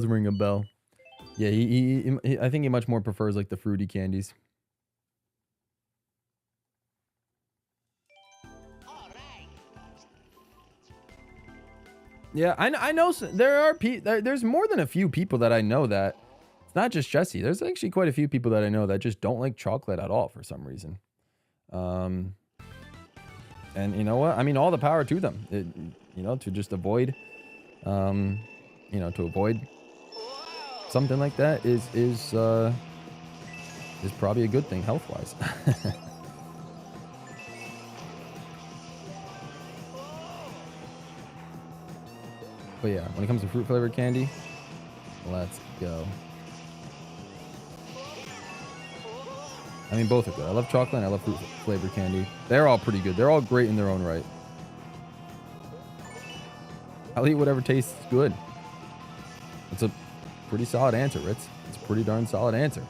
ring a bell. Yeah, he I think he much more prefers like the fruity candies. Yeah, I know there's more than a few people that I know that it's not just Jesse. There's actually quite a few people that I know that just don't like chocolate at all for some reason. And you know what? I mean, all the power to them. You know, to just avoid, you know, to avoid something like that is probably a good thing health-wise. But yeah, when it comes to fruit flavored candy, let's go. I mean, both are good. I love chocolate and I love fruit flavored candy. They're all pretty good. They're all great in their own right. I'll eat whatever tastes good. It's a pretty solid answer, Ritz. It's a pretty darn solid answer.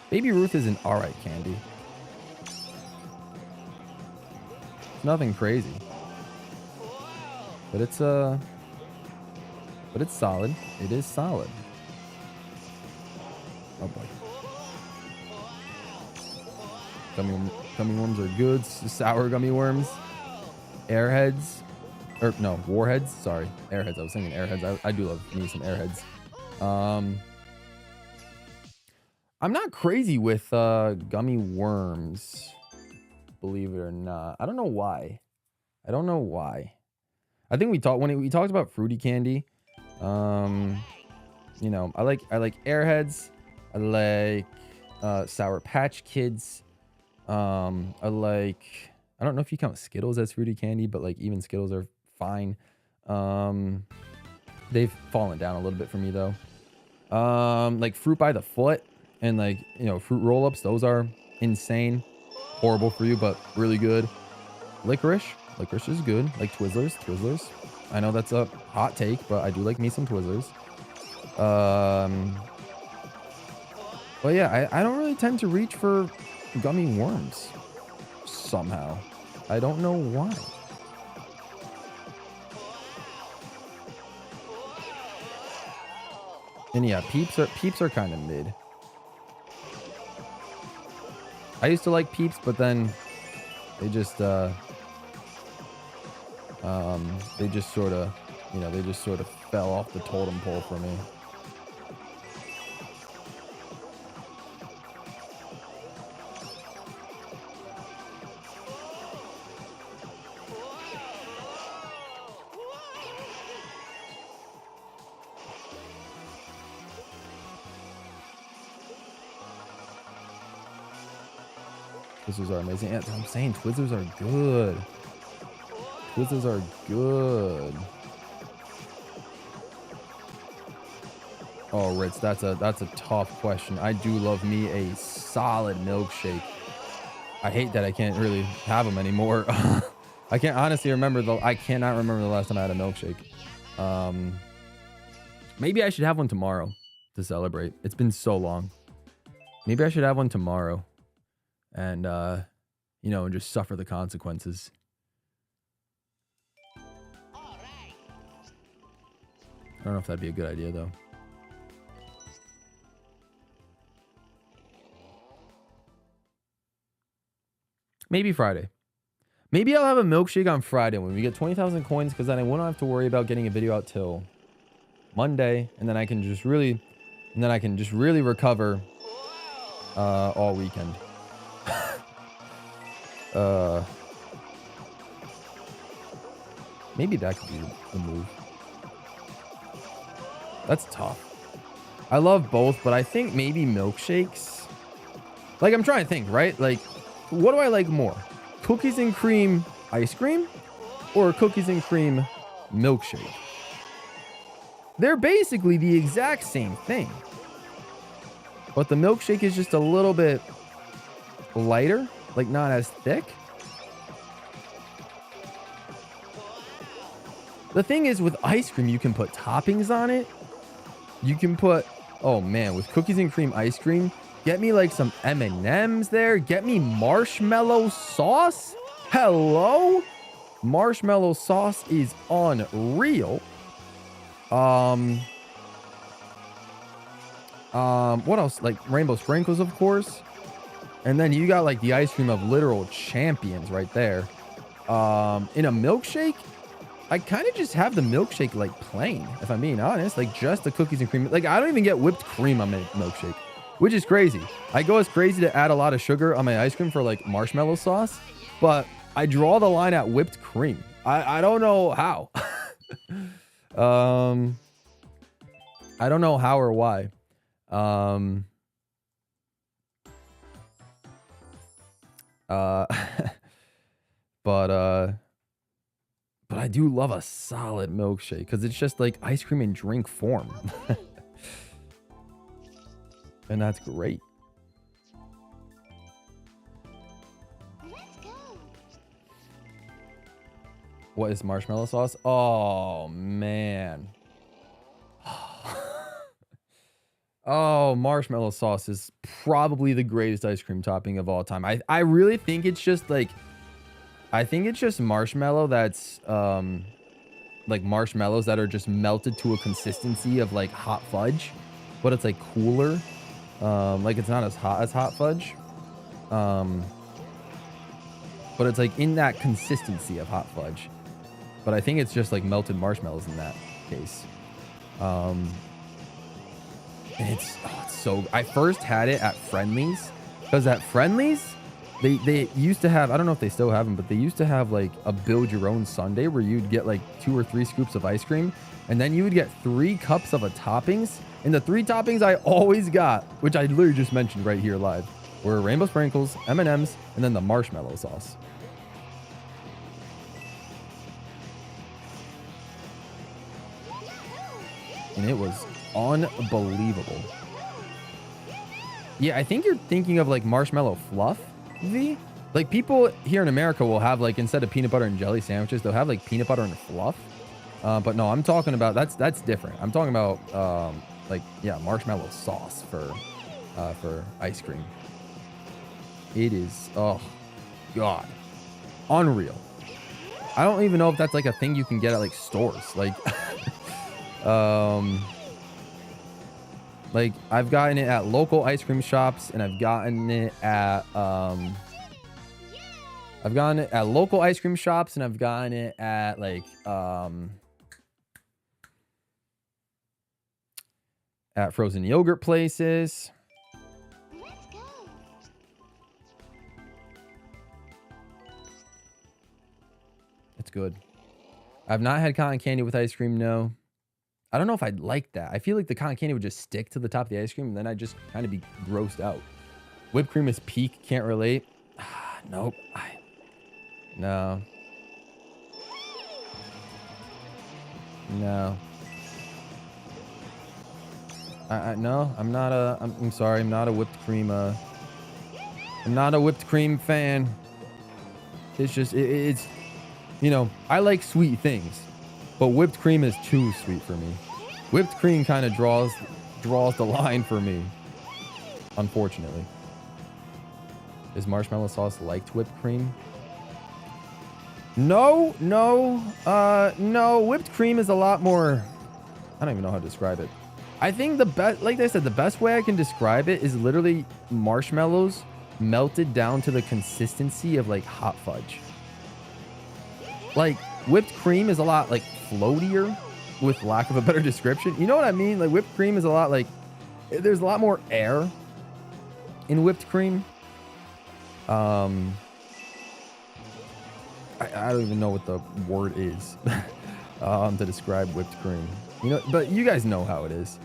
Baby Ruth is an alright candy. It's nothing crazy. But it's solid. It is solid. Oh boy. Gummy worms are good. Sour gummy worms. Airheads. Or no, Warheads. Sorry. Airheads. I was thinking Airheads. I do love me some Airheads. I'm not crazy with gummy worms, believe it or not. I don't know why. I think we talked when we talked about fruity candy. You know, I like Airheads. I like Sour Patch Kids. I don't know if you count Skittles as fruity candy, but like even Skittles are fine. They've fallen down a little bit for me though. Like Fruit by the Foot. And like, you know, fruit roll-ups, those are insane. Horrible for you, but really good. Licorice is good. Like Twizzlers. I know that's a hot take, but I do like me some Twizzlers. But yeah, I don't really tend to reach for gummy worms somehow. I don't know why. And yeah, Peeps are kind of mid. I used to like Peeps, but then they just They just sort of, you know, they just sort of fell off the totem pole for me. Twizzlers are amazing. Yeah, I'm saying Twizzlers are good. Twizzlers are good. Oh, Ritz, that's a tough question. I do love me a solid milkshake. I hate that I can't really have them anymore. I can't honestly remember I cannot remember the last time I had a milkshake. Maybe I should have one tomorrow to celebrate. It's been so long. Maybe I should have one tomorrow. And, you know, and just suffer the consequences. I don't know if that'd be a good idea, though. Maybe Friday. Maybe I'll have a milkshake on Friday when we get 20,000 coins, because then I won't have to worry about getting a video out till Monday, and then I can just really, recover all weekend. Maybe that could be the move. That's tough. I love both, but I think maybe milkshakes. Like, I'm trying to think, right? Like, what do I like more? Cookies and cream ice cream or cookies and cream milkshake? They're basically the exact same thing. But the milkshake is just a little bit lighter, like not as thick. The thing is, with ice cream, you can put toppings on it. You can put, oh man, with cookies and cream ice cream, get me like some M&Ms there. Get me marshmallow sauce. Hello? Marshmallow sauce is unreal. What else? Like rainbow sprinkles, of course. And then you got like the ice cream of literal champions right there. In a milkshake, I kind of just have the milkshake like plain, if I'm being honest. Like just the cookies and cream. Like I don't even get whipped cream on my milkshake, which is crazy. I go as crazy to add a lot of sugar on my ice cream for like marshmallow sauce, but I draw the line at whipped cream. I don't know how. I don't know how or why. But I do love a solid milkshake because it's just like ice cream in drink form. And that's great. Let's go. What is marshmallow sauce? Oh, man. Oh, marshmallow sauce is probably the greatest ice cream topping of all time. I really think it's just like, I think it's just marshmallow that's like marshmallows that are just melted to a consistency of like hot fudge, but it's like cooler. Like it's not as hot as hot fudge. But it's like in that consistency of hot fudge. But I think it's just like melted marshmallows in that case. And it's so, I first had it at Friendly's, because at Friendly's, they used to have, I don't know if they still have them, but they used to have like a build your own sundae where you'd get like 2 or 3 scoops of ice cream, and then you would get 3 cups of toppings. And the 3 toppings I always got, which I literally just mentioned right here live, were rainbow sprinkles, M&Ms, and then the marshmallow sauce. And it was unbelievable. Yeah, I think you're thinking of like marshmallow fluff, V. Like people here in America will have like, instead of peanut butter and jelly sandwiches, they'll have like peanut butter and fluff. But no, I'm talking about, that's different. I'm talking about like, yeah, marshmallow sauce for ice cream. It is, oh God, unreal. I don't even know if that's like a thing you can get at like stores. Like, like I've gotten it at local ice cream shops, and I've gotten it at I've gotten it at local ice cream shops, and I've gotten it at like at frozen yogurt places. Let's go. It's good. I've not had cotton candy with ice cream, no. I don't know if I'd like that. I feel like the cotton candy would just stick to the top of the ice cream, and then I'd just kind of be grossed out. Whipped cream is peak, can't relate. Nope. No. No. No, I'm not a, I'm sorry, I'm not a whipped cream, I'm not a whipped cream fan. It's just, it's, you know, I like sweet things, but whipped cream is too sweet for me. Whipped cream kind of draws the line for me, unfortunately. Is marshmallow sauce liked whipped cream? No. Whipped cream is a lot more, I don't even know how to describe it. I think the best, like I said, the best way I can describe it is literally marshmallows melted down to the consistency of like hot fudge. Like whipped cream is a lot like floatier, with lack of a better description. You know what I mean? Like whipped cream is a lot like, there's a lot more air in whipped cream. I don't even know what the word is to describe whipped cream. You know, but you guys know how it is.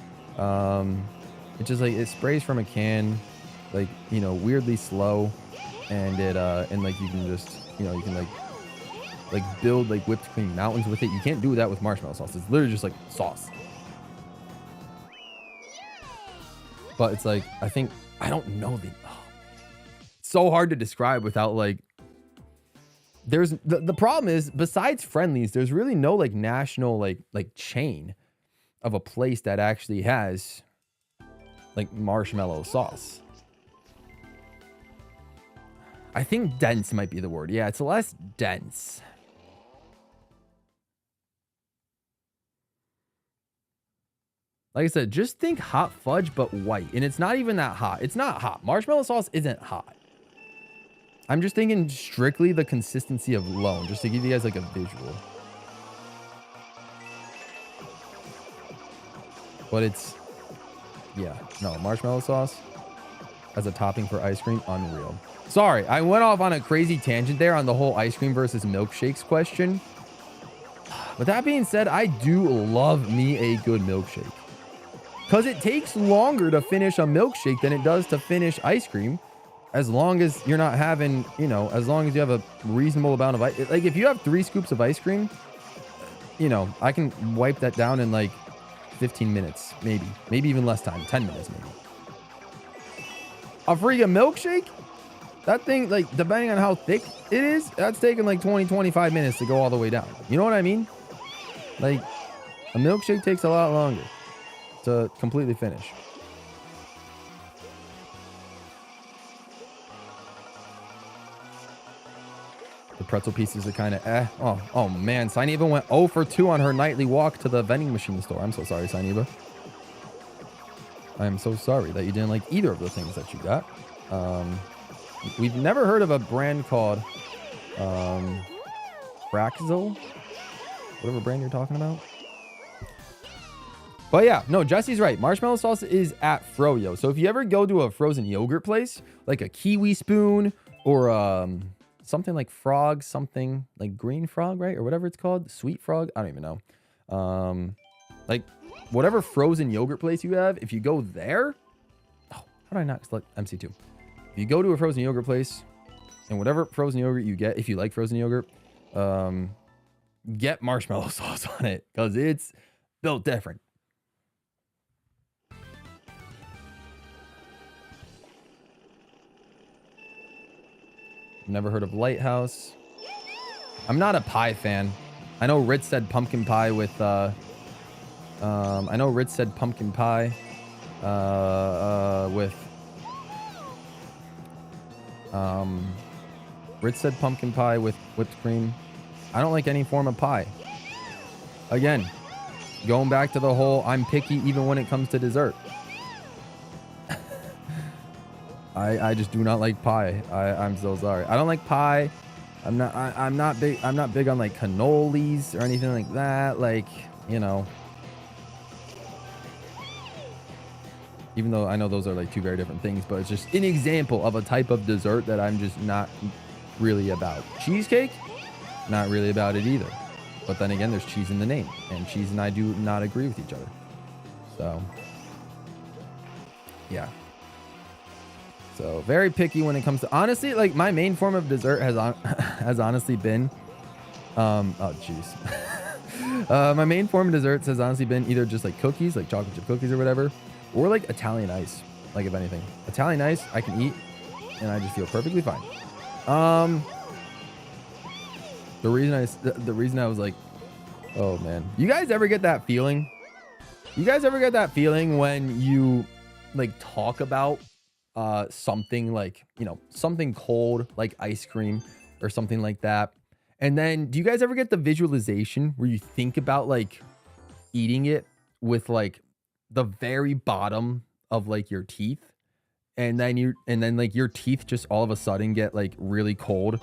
It's just like it sprays from a can, like, you know, weirdly slow, and it and like you can just, you know, you can like build like whipped cream mountains with it. You can't do that with marshmallow sauce. It's literally just like sauce. But it's like, I think, I don't know the, it's so hard to describe without like, there's the problem is, besides Friendly's, there's really no like national like chain of a place that actually has like marshmallow sauce. I think dense might be the word. Yeah, it's less dense. Like I said, just think hot fudge, but white. And it's not even that hot. It's not hot. Marshmallow sauce isn't hot. I'm just thinking strictly the consistency of alone, just to give you guys like a visual. But it's, yeah, no, marshmallow sauce as a topping for ice cream, unreal. Sorry, I went off on a crazy tangent there on the whole ice cream versus milkshakes question. With that being said, I do love me a good milkshake. Because it takes longer to finish a milkshake than it does to finish ice cream. As long as you're not having, you know, as long as you have a reasonable amount of ice. Like if you have 3 scoops of ice cream, you know, I can wipe that down in like 15 minutes, maybe even less time, 10 minutes maybe. A freaking milkshake, that thing, like depending on how thick it is, that's taking like 20-25 minutes to go all the way down. You know what I mean? Like a milkshake takes a lot longer to completely finish. The pretzel pieces are kind of eh. Oh man, Sainiba went 0 for 2 on her nightly walk to the vending machine store. I'm so sorry, Sainiba. I am so sorry that you didn't like either of the things that you got. We've never heard of a brand called Fraxel, whatever brand you're talking about. But yeah, no, Jesse's right. Marshmallow sauce is at Froyo. So if you ever go to a frozen yogurt place, like a Kiwi Spoon or something like Frog, something like Green Frog, right? Or whatever it's called. Sweet Frog. I don't even know. Like whatever frozen yogurt place you have, if you go there. Oh, how did I not select MC2? If you go to a frozen yogurt place and whatever frozen yogurt you get, if you like frozen yogurt, get marshmallow sauce on it because it's built different. Never heard of Lighthouse. I'm not a pie fan. I know Ritz said pumpkin pie with I know Ritz said pumpkin pie with Ritz said pumpkin pie with whipped cream. I don't like any form of pie. Again, going back to the whole I'm picky even when it comes to dessert. I just do not like pie. I'm so sorry. I don't like pie. I'm not big on like cannolis or anything like that. Like, you know, even though I know those are like two very different things, but it's just an example of a type of dessert that I'm just not really about. Cheesecake, not really about it either. But then again, there's cheese in the name, and cheese and I do not agree with each other. So, yeah. So very picky when it comes to, honestly, like my main form of dessert has honestly been, oh jeez. My main form of desserts has honestly been either just like cookies, like chocolate chip cookies or whatever, or like Italian ice. Like if anything, Italian ice I can eat and I just feel perfectly fine. The reason I was like, oh man, you guys ever get that feeling? You guys ever get that feeling when you like talk about something like, you know, something cold like ice cream or something like that, and then do you guys ever get the visualization where you think about like eating it with like the very bottom of like your teeth, and then like your teeth just all of a sudden get like really cold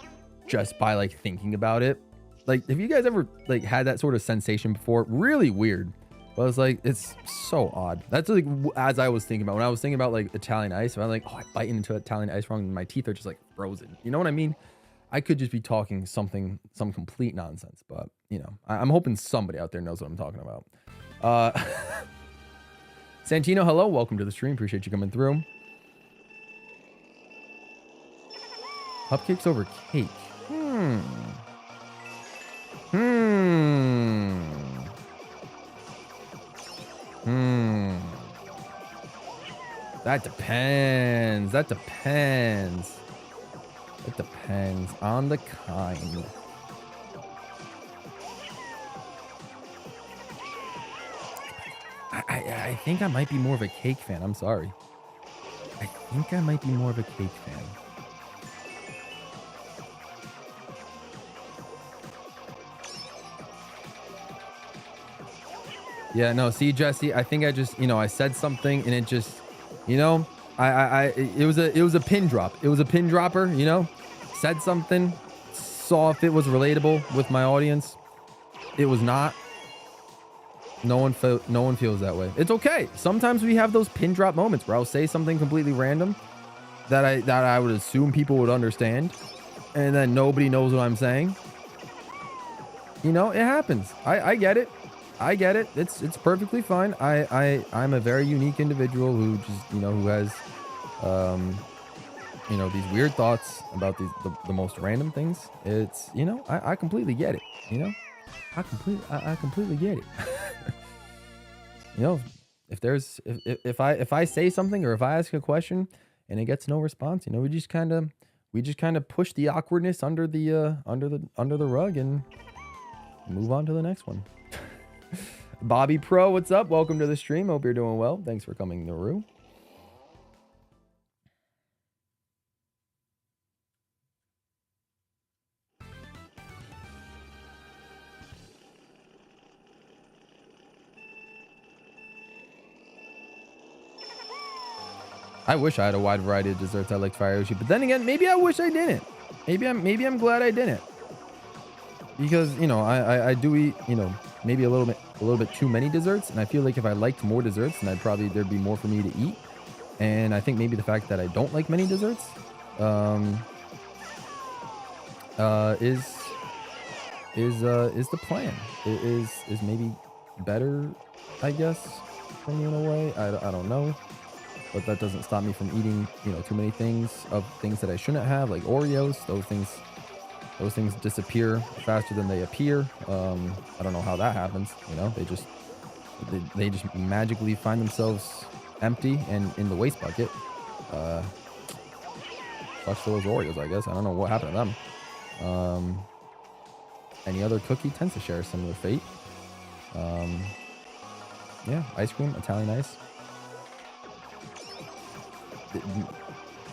just by like thinking about it? Like, have you guys ever like had that sort of sensation before? Really weird. But it's like, it's so odd. That's like, as I was thinking about, when I was thinking about like Italian ice, I'm like, oh, I bite into Italian ice wrong and my teeth are just like frozen. You know what I mean? I could just be talking some complete nonsense, but you know, I'm hoping somebody out there knows what I'm talking about. Santino, hello. Welcome to the stream. Appreciate you coming through. Cupcakes over cake. That depends. That depends. It depends on the kind. I think I might be more of a cake fan. I'm sorry. I think I might be more of a cake fan. Yeah, no, see, Jesse, I think I just, you know, I said something and it just, you know, it was a pin drop. It was a pin dropper, you know, said something, saw if it was relatable with my audience. It was not. No one feels that way. It's okay. Sometimes we have those pin drop moments where I'll say something completely random that I would assume people would understand, and then nobody knows what I'm saying. You know, it happens. I get it. I get it. It's perfectly fine. I'm a very unique individual who just, you know, who has, you know, these weird thoughts about the most random things. It's, you know, I completely get it. You know, I completely get it. You know, if I say something or if I ask a question and it gets no response, you know, we just kind of push the awkwardness under the rug and move on to the next one. Bobby Pro, what's up? Welcome to the stream. Hope you're doing well. Thanks for coming through. I wish I had a wide variety of desserts I liked Fire Yoshi, but then again, maybe I wish I didn't. Maybe I'm glad I didn't. Because, you know, I do eat, you know, maybe a little bit too many desserts, and I feel like if I liked more desserts, then there'd be more for me to eat. And I think maybe the fact that I don't like many desserts is the plan. It is maybe better, I guess, for me in a way. I don't know. But that doesn't stop me from eating, you know, too many things that I shouldn't have, like Oreos. Those things disappear faster than they appear. I don't know how that happens. You know, they just magically find themselves empty and in the waste bucket. Sucks for those Oreos, I guess. I don't know what happened to them. Any other cookie tends to share a similar fate. Yeah, ice cream, Italian ice.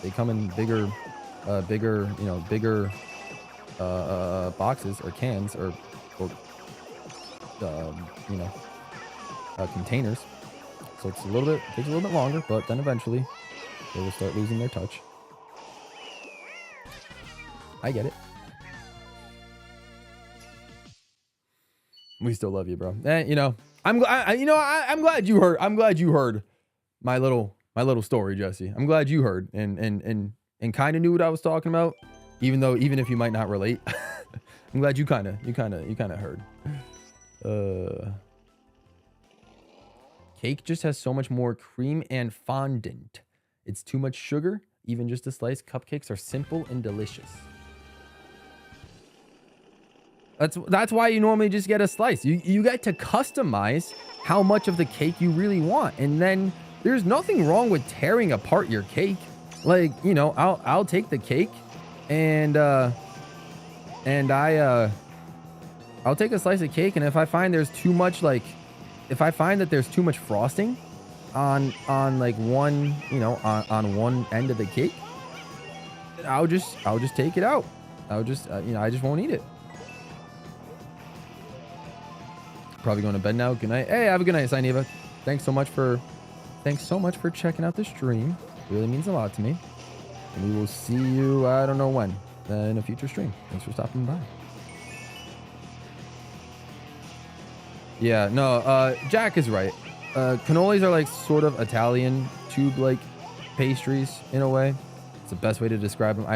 They come in bigger boxes or cans or containers. So takes a little bit longer, but then eventually they will start losing their touch. I get it. We still love you, bro. You know, I'm glad you heard. I'm glad you heard my little story, Jesse. I'm glad you heard and kind of knew what I was talking about, even if you might not relate. I'm glad you kind of heard. Cake just has so much more cream and fondant. It's too much sugar, even just a slice. Cupcakes are simple and delicious. That's why you normally just get a slice. You get to customize how much of the cake you really want, and then there's nothing wrong with tearing apart your cake. Like, you know, I'll take the cake, and I'll take a slice of cake, and if I find there's too much, like, if I find that there's too much frosting on like one, you know, on one end of the cake, I'll just take it out. I'll just you know, I just won't eat it. Probably going to bed now. Good night. Hey, have a good night, Sineva. Thanks so much for checking out the stream. It really means a lot to me. And we will see you, I don't know when, in a future stream. Thanks for stopping by. Yeah, no, Jack is right. Cannolis are like sort of Italian tube-like pastries in a way. It's the best way to describe them.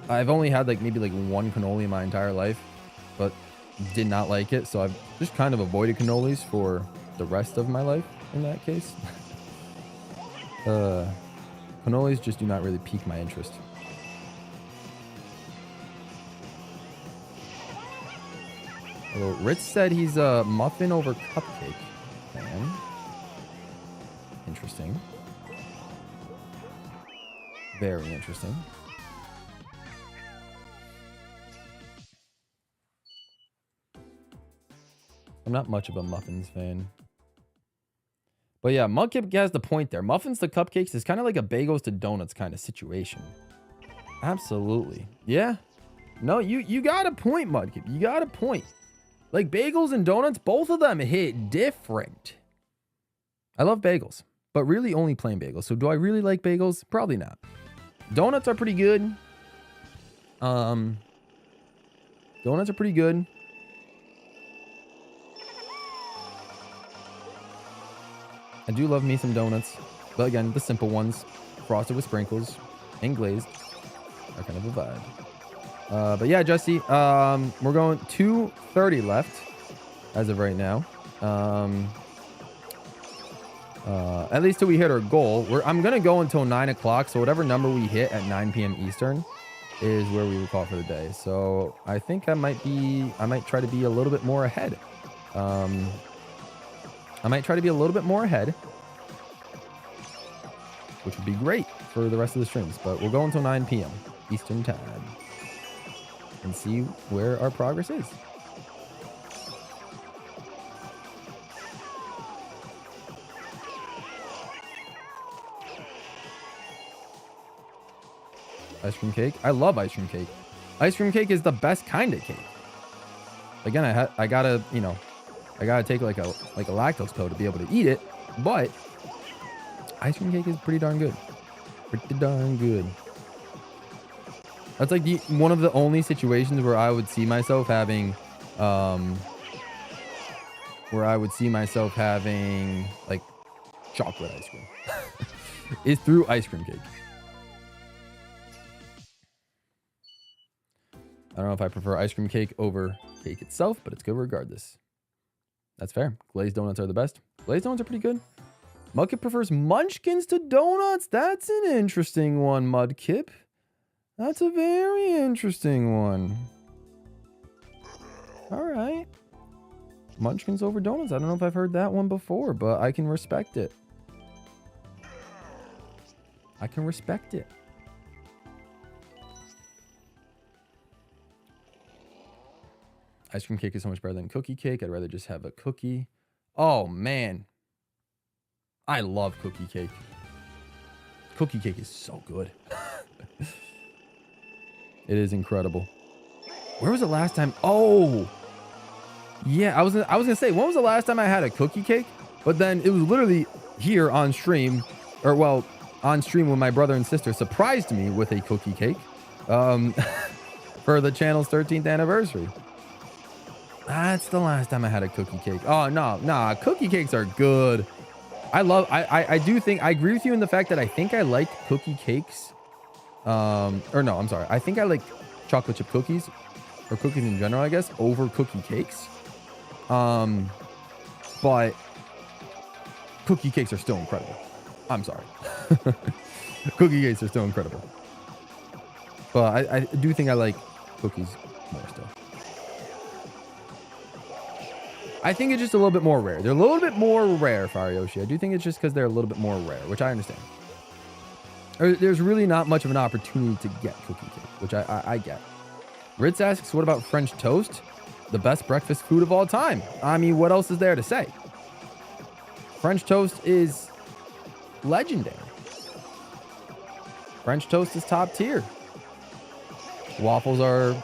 I've only had like maybe like one cannoli in my entire life, but did not like it, so I've just kind of avoided cannolis for the rest of my life in that case. Cannolis just do not really pique my interest. Although Ritz said he's a muffin over cupcake fan. Interesting. Very interesting. I'm not much of a muffins fan. But yeah, Mudkip has the point there. Muffins to cupcakes is kind of like a bagels to donuts kind of situation. Absolutely. Yeah. No, you got a point, Mudkip. You got a point. Like bagels and donuts, both of them hit different. I love bagels, but really only plain bagels. So do I really like bagels? Probably not. Donuts are pretty good. Donuts are pretty good. I do love me some donuts, but again, the simple ones, frosted with sprinkles and glazed, are kind of a vibe. But yeah, Jesse, we're going 2:30 left as of right now. At least till we hit our goal. I'm gonna go until 9 o'clock, so whatever number we hit at 9 p.m. Eastern is where we will call for the day. So I think I might try to be a little bit more ahead. I might try to be a little bit more ahead, which would be great for the rest of the streams. But we'll go until 9 p.m. Eastern time and see where our progress is. Ice cream cake. I love ice cream cake. Ice cream cake is the best kind of cake. Again, I gotta, you know, I gotta take like a lactose pill to be able to eat it, but ice cream cake is pretty darn good. Pretty darn good. That's like one of the only situations where I would see myself having, like chocolate ice cream. Is through ice cream cake. I don't know if I prefer ice cream cake over cake itself, but it's good regardless. That's fair. Glazed donuts are the best. Glazed donuts are pretty good. Mudkip prefers munchkins to donuts. That's an interesting one, Mudkip. That's a very interesting one. All right. Munchkins over donuts. I don't know if I've heard that one before, but I can respect it. I can respect it. Ice cream cake is so much better than cookie cake. I'd rather just have a cookie. Oh, man. I love cookie cake. Cookie cake is so good. It is incredible. Where was the last time? Oh, yeah. I was gonna say, when was the last time I had a cookie cake? But then it was literally here on stream, or well, on stream when my brother and sister surprised me with a cookie cake for the channel's 13th anniversary. That's the last time I had a cookie cake. Oh, no, nah, cookie cakes are good. I do think, I agree with you in the fact that I think I like cookie cakes. Or no, I'm sorry. I think I like chocolate chip cookies, or cookies in general, I guess, over cookie cakes. But cookie cakes are still incredible. I'm sorry. Cookie cakes are still incredible. But I do think I like cookies more still. I think it's just a little bit more rare. They're a little bit more rare, Farioshi. I do think it's just because they're a little bit more rare, which I understand. There's really not much of an opportunity to get cookie cake, which I get. Ritz asks, what about French toast? The best breakfast food of all time. I mean, what else is there to say? French toast is legendary. French toast is top tier. Waffles are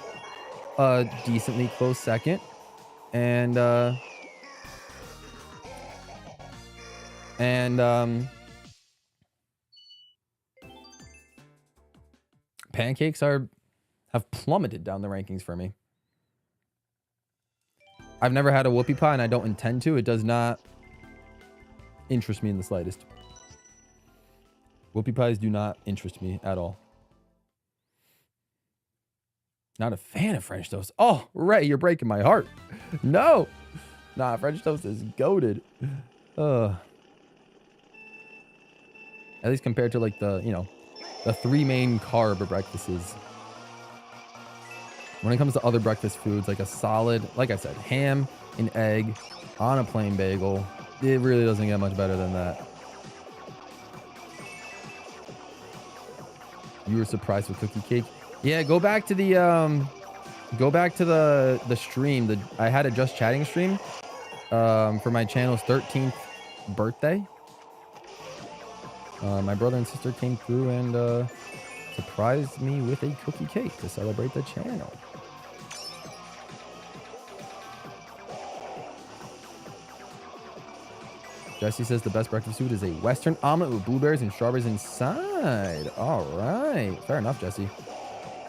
a decently close second. And pancakes have plummeted down the rankings for me. I've never had a whoopie pie and I don't intend to. It does not interest me in the slightest. Whoopie pies do not interest me at all. Not a fan of French toast. Oh, Ray, you're breaking my heart. No. Nah, French toast is goated. At least compared to like the, the 3 main carb breakfasts. When it comes to other breakfast foods, like a solid, like I said, ham and egg on a plain bagel, it really doesn't get much better than that. You were surprised with cookie cake? Yeah, go back to the stream. I had a Just Chatting stream for my channel's 13th birthday. My brother and sister came through and surprised me with a cookie cake to celebrate the channel. Jesse says the best breakfast food is a Western omelet with blueberries and strawberries inside. All right. Fair enough, Jesse.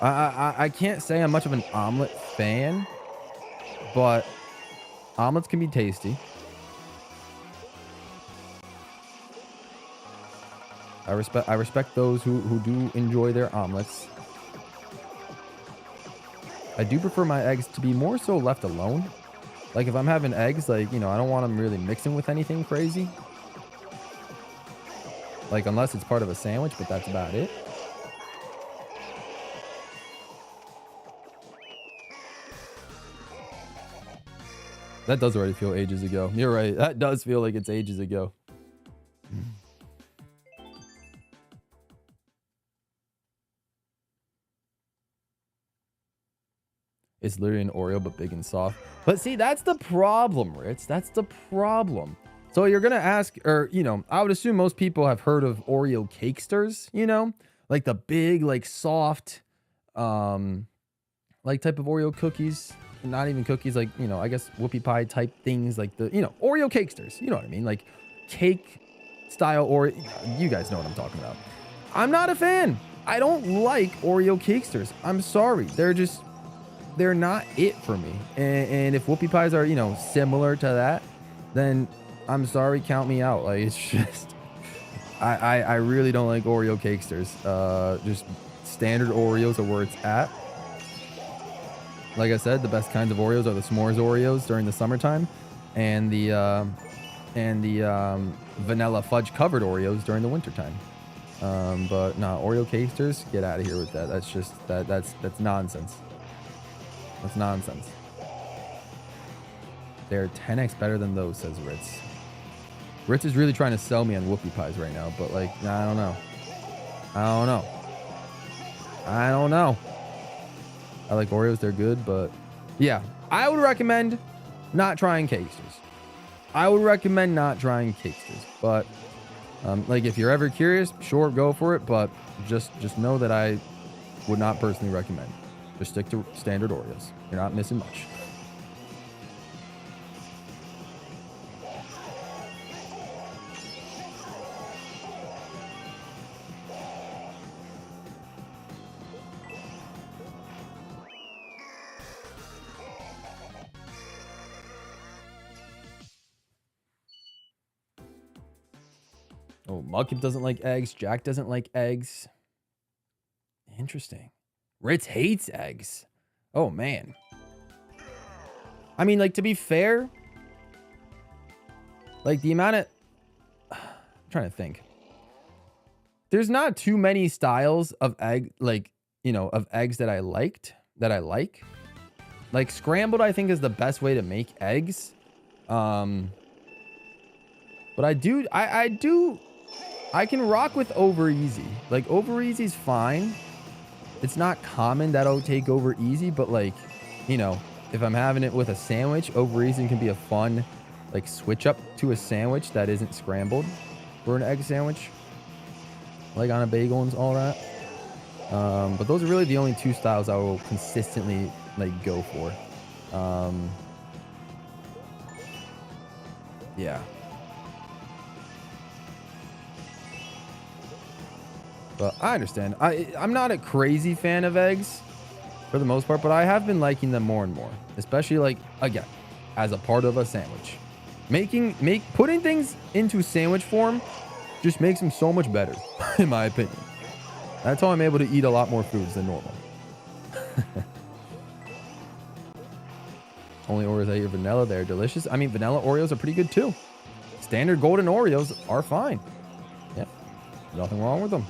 I can't say I'm much of an omelet fan, but omelets can be tasty. I respect those who do enjoy their omelets. I do prefer my eggs to be more so left alone. Like if I'm having eggs, like, I don't want them really mixing with anything crazy. Like unless it's part of a sandwich, but that's about it. That does already feel ages ago. You're right. That does feel like it's ages ago. It's literally an Oreo, but big and soft. But see, that's the problem, Ritz. That's the problem. So you're going to ask, or, I would assume most people have heard of Oreo Cakesters, like the big, like soft, like type of Oreo cookies. Not even cookies, like, I guess whoopie pie type things, like the, Oreo Cakesters. You know what I mean? Like cake style Oreo. You guys know what I'm talking about. I'm not a fan. I don't like Oreo Cakesters. I'm sorry. They're not it for me. And if whoopie pies are, similar to that, then I'm sorry, count me out. Like, it's just, I really don't like Oreo Cakesters. Just standard Oreos are where it's at. Like I said, the best kinds of Oreos are the s'mores Oreos during the summertime, and the vanilla fudge covered Oreos during the wintertime. But no, Oreo Cakesters, get out of here with that. That's just that's nonsense. That's nonsense. They're 10x better than those, says Ritz. Ritz is really trying to sell me on whoopie pies right now, but like, I don't know. I like Oreos, they're good, but yeah, I would recommend not trying Cakesters. But like if you're ever curious, sure, go for it, but just know that I would not personally recommend. Just stick to standard Oreos. You're not missing much. Oh, Mugkip doesn't like eggs. Jack doesn't like eggs. Interesting. Ritz hates eggs. Oh, man. I mean, like, to be fair, like, the amount of... I'm trying to think. There's not too many styles of egg, like, you know, of eggs that I like. Like, scrambled, I think, is the best way to make eggs. But I can rock with over easy. Like, over easy's fine. It's not common that I'll take over easy, but, like, you know, if I'm having it with a sandwich, over easy can be a fun, like, switch up to a sandwich that isn't scrambled for an egg sandwich. Like on a bagel and all that. But those are really the only two styles I will consistently, like, go for. Yeah. But I understand. I'm not a crazy fan of eggs for the most part, but I have been liking them more and more. Especially, like, again, as a part of a sandwich. Putting things into sandwich form just makes them so much better, in my opinion. That's how I'm able to eat a lot more foods than normal. Only Oreos I eat are vanilla. They're delicious. I mean, vanilla Oreos are pretty good too. Standard golden Oreos are fine. Yep. Nothing wrong with them.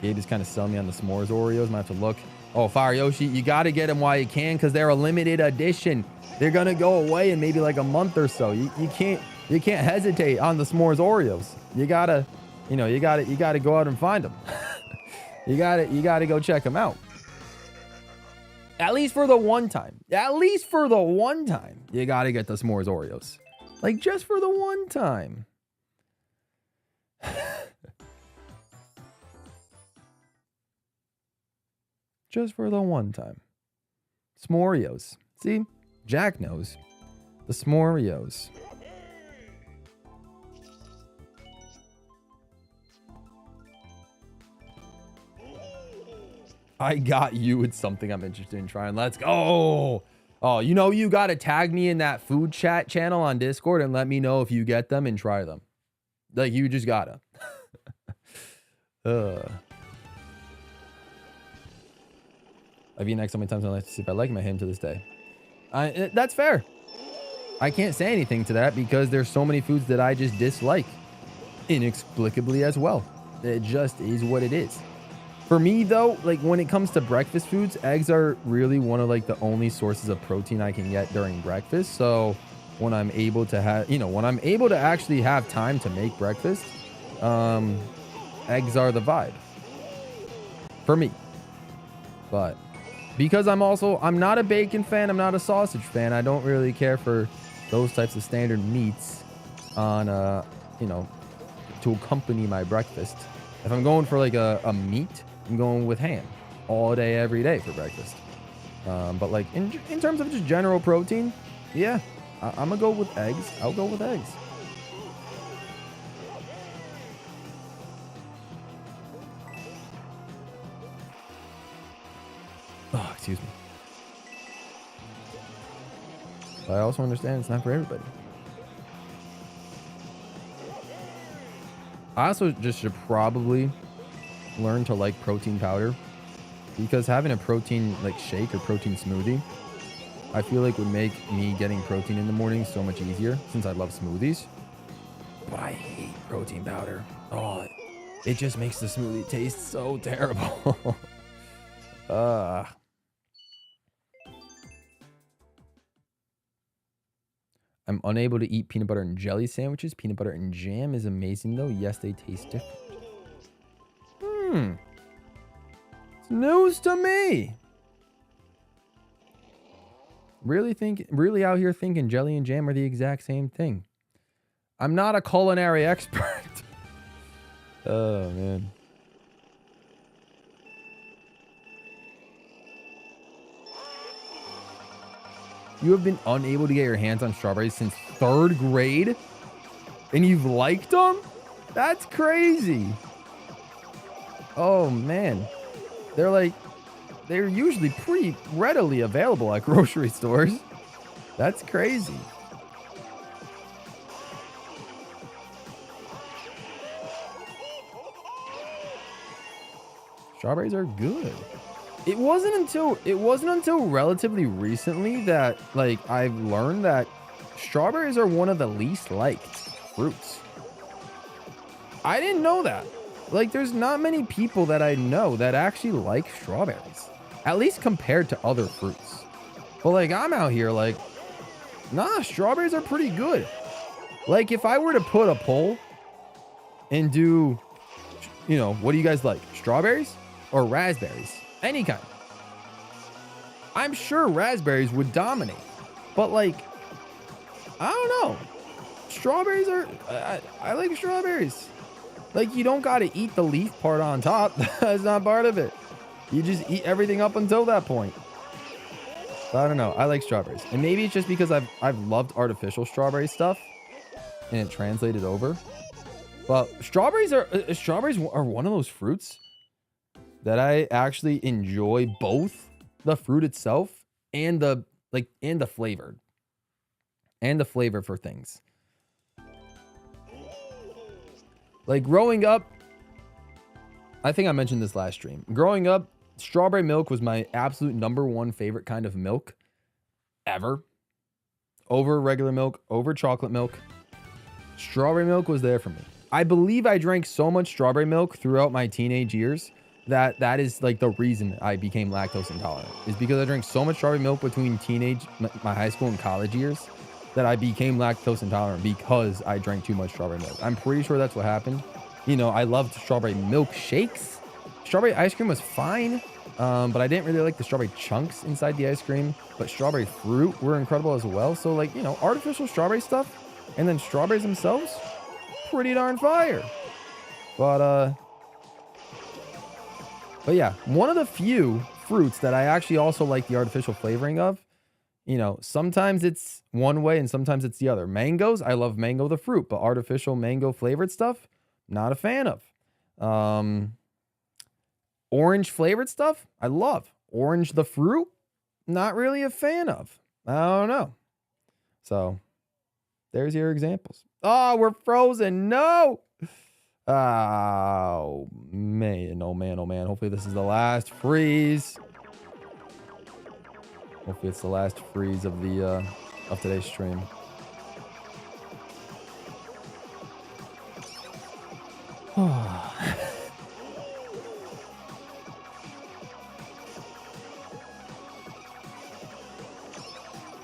Gabe is kind of selling me on the s'mores Oreos. Might have to look. Oh, Fire Yoshi, you got to get them while you can because they're a limited edition. They're going to go away in maybe like a month or so. You can't hesitate on the s'mores Oreos. You gotta go out and find them. you gotta go check them out. At least for the one time. You gotta get the s'mores Oreos. Like, just for the one time. Just for the one time. S'moreos. See? Jack knows. The s'moreos. I got you with something I'm interested in trying. Let's go. Oh, you know, you got to tag me in that food chat channel on Discord and let me know if you get them and try them. Like, you just gotta. I've eaten eggs so many times in my life to see if I like them. I hate them to this day. That's fair. I can't say anything to that because there's so many foods that I just dislike inexplicably as well. It just is what it is. For me, though, like, when it comes to breakfast foods, eggs are really one of, like, the only sources of protein I can get during breakfast. So when I'm able to have, you know, when I'm able to actually have time to make breakfast, eggs are the vibe for me. But because I'm not a bacon fan, I'm not a sausage fan, I don't really care for those types of standard meats on, you know, to accompany my breakfast. If I'm going for, like, a meat, I'm going with ham all day, every day for breakfast. But, like, in terms of just general protein, yeah, I'm gonna go with eggs. I'll go with eggs. Oh, excuse me. But I also understand it's not for everybody. I also just should probably learn to like protein powder, because having a protein, like, shake or protein smoothie, I feel like would make me getting protein in the morning so much easier, since I love smoothies. But I hate protein powder. Oh, it just makes the smoothie taste so terrible. I'm unable to eat peanut butter and jelly sandwiches. Peanut butter and jam is amazing, though. Yes, they taste different. It's news to me. Really out here thinking jelly and jam are the exact same thing. I'm not a culinary expert. Oh, man. You have been unable to get your hands on strawberries since 3rd grade? And you've liked them? That's crazy. Oh, man. They're usually pretty readily available at grocery stores. That's crazy. Strawberries are good. It wasn't until relatively recently that like I've learned that strawberries are one of the least liked fruits. I didn't know that. Like there's not many people that I know that actually like strawberries, at least compared to other fruits. But like I'm out here like, nah, strawberries are pretty good. Like if I were to put a poll and do, you know, what do you guys like? Strawberries or raspberries? Any kind. I'm sure raspberries would dominate. But like, I don't know. Strawberries are, I like strawberries. Like you don't got to eat the leaf part on top. That's not part of it. You just eat everything up until that point. But I don't know. I like strawberries. And maybe it's just because I've loved artificial strawberry stuff and it translated over. But strawberries are one of those fruits that I actually enjoy, both the fruit itself and the flavor for things. Like growing up, I think I mentioned this last stream. Growing up, strawberry milk was my absolute #1 favorite kind of milk ever. Over regular milk, over chocolate milk. Strawberry milk was there for me. I believe I drank so much strawberry milk throughout my teenage years that is like the reason I became lactose intolerant, is because I drank so much strawberry milk between my high school and college years that I became lactose intolerant because I drank too much strawberry milk. I'm pretty sure that's what happened. You know, I loved strawberry milkshakes. Strawberry ice cream was fine, but I didn't really like the strawberry chunks inside the ice cream. But strawberry fruit were incredible as well. So like, you know, artificial strawberry stuff and then strawberries themselves, pretty darn fire. But yeah, one of the few fruits that I actually also like the artificial flavoring of. You know, sometimes it's one way and sometimes it's the other. Mangoes, I love mango the fruit, but artificial mango flavored stuff, not a fan of. Orange flavored stuff, I love. Orange the fruit, not really a fan of. I don't know. So, there's your examples. Oh, we're frozen. No. Oh, man. Oh, man. Oh, man. Hopefully this is the last freeze. Hopefully it's the last freeze of the of today's stream.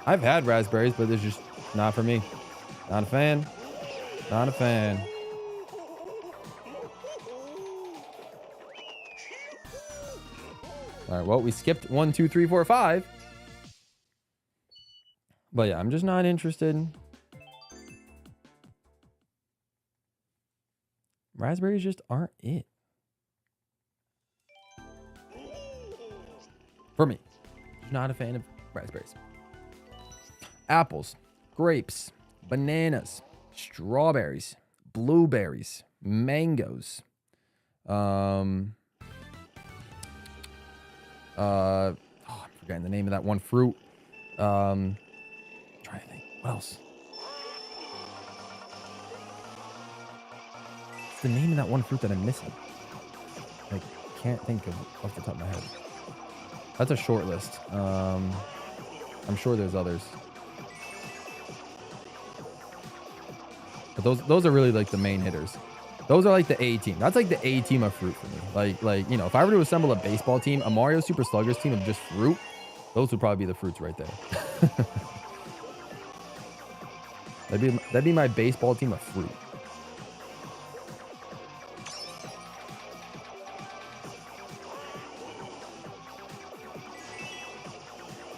I've had raspberries, but it's just not for me. Not a fan. Not a fan. All right, well, we skipped 1, 2, 3, 4, 5. But yeah, I'm just not interested. Raspberries just aren't it. For me. Not a fan of raspberries. Apples, grapes, bananas, strawberries, blueberries, mangoes. I'm forgetting the name of that one fruit. Trying to think. What else? What's the name of that one fruit that I'm missing? I can't think of off the top of my head. That's a short list. I'm sure there's others. But those are really like the main hitters. Those are like the A team. That's like the A team of fruit for me. Like you know, if I were to assemble a baseball team, a Mario Super Sluggers team of just fruit, those would probably be the fruits right there. That'd be my baseball team of fruit.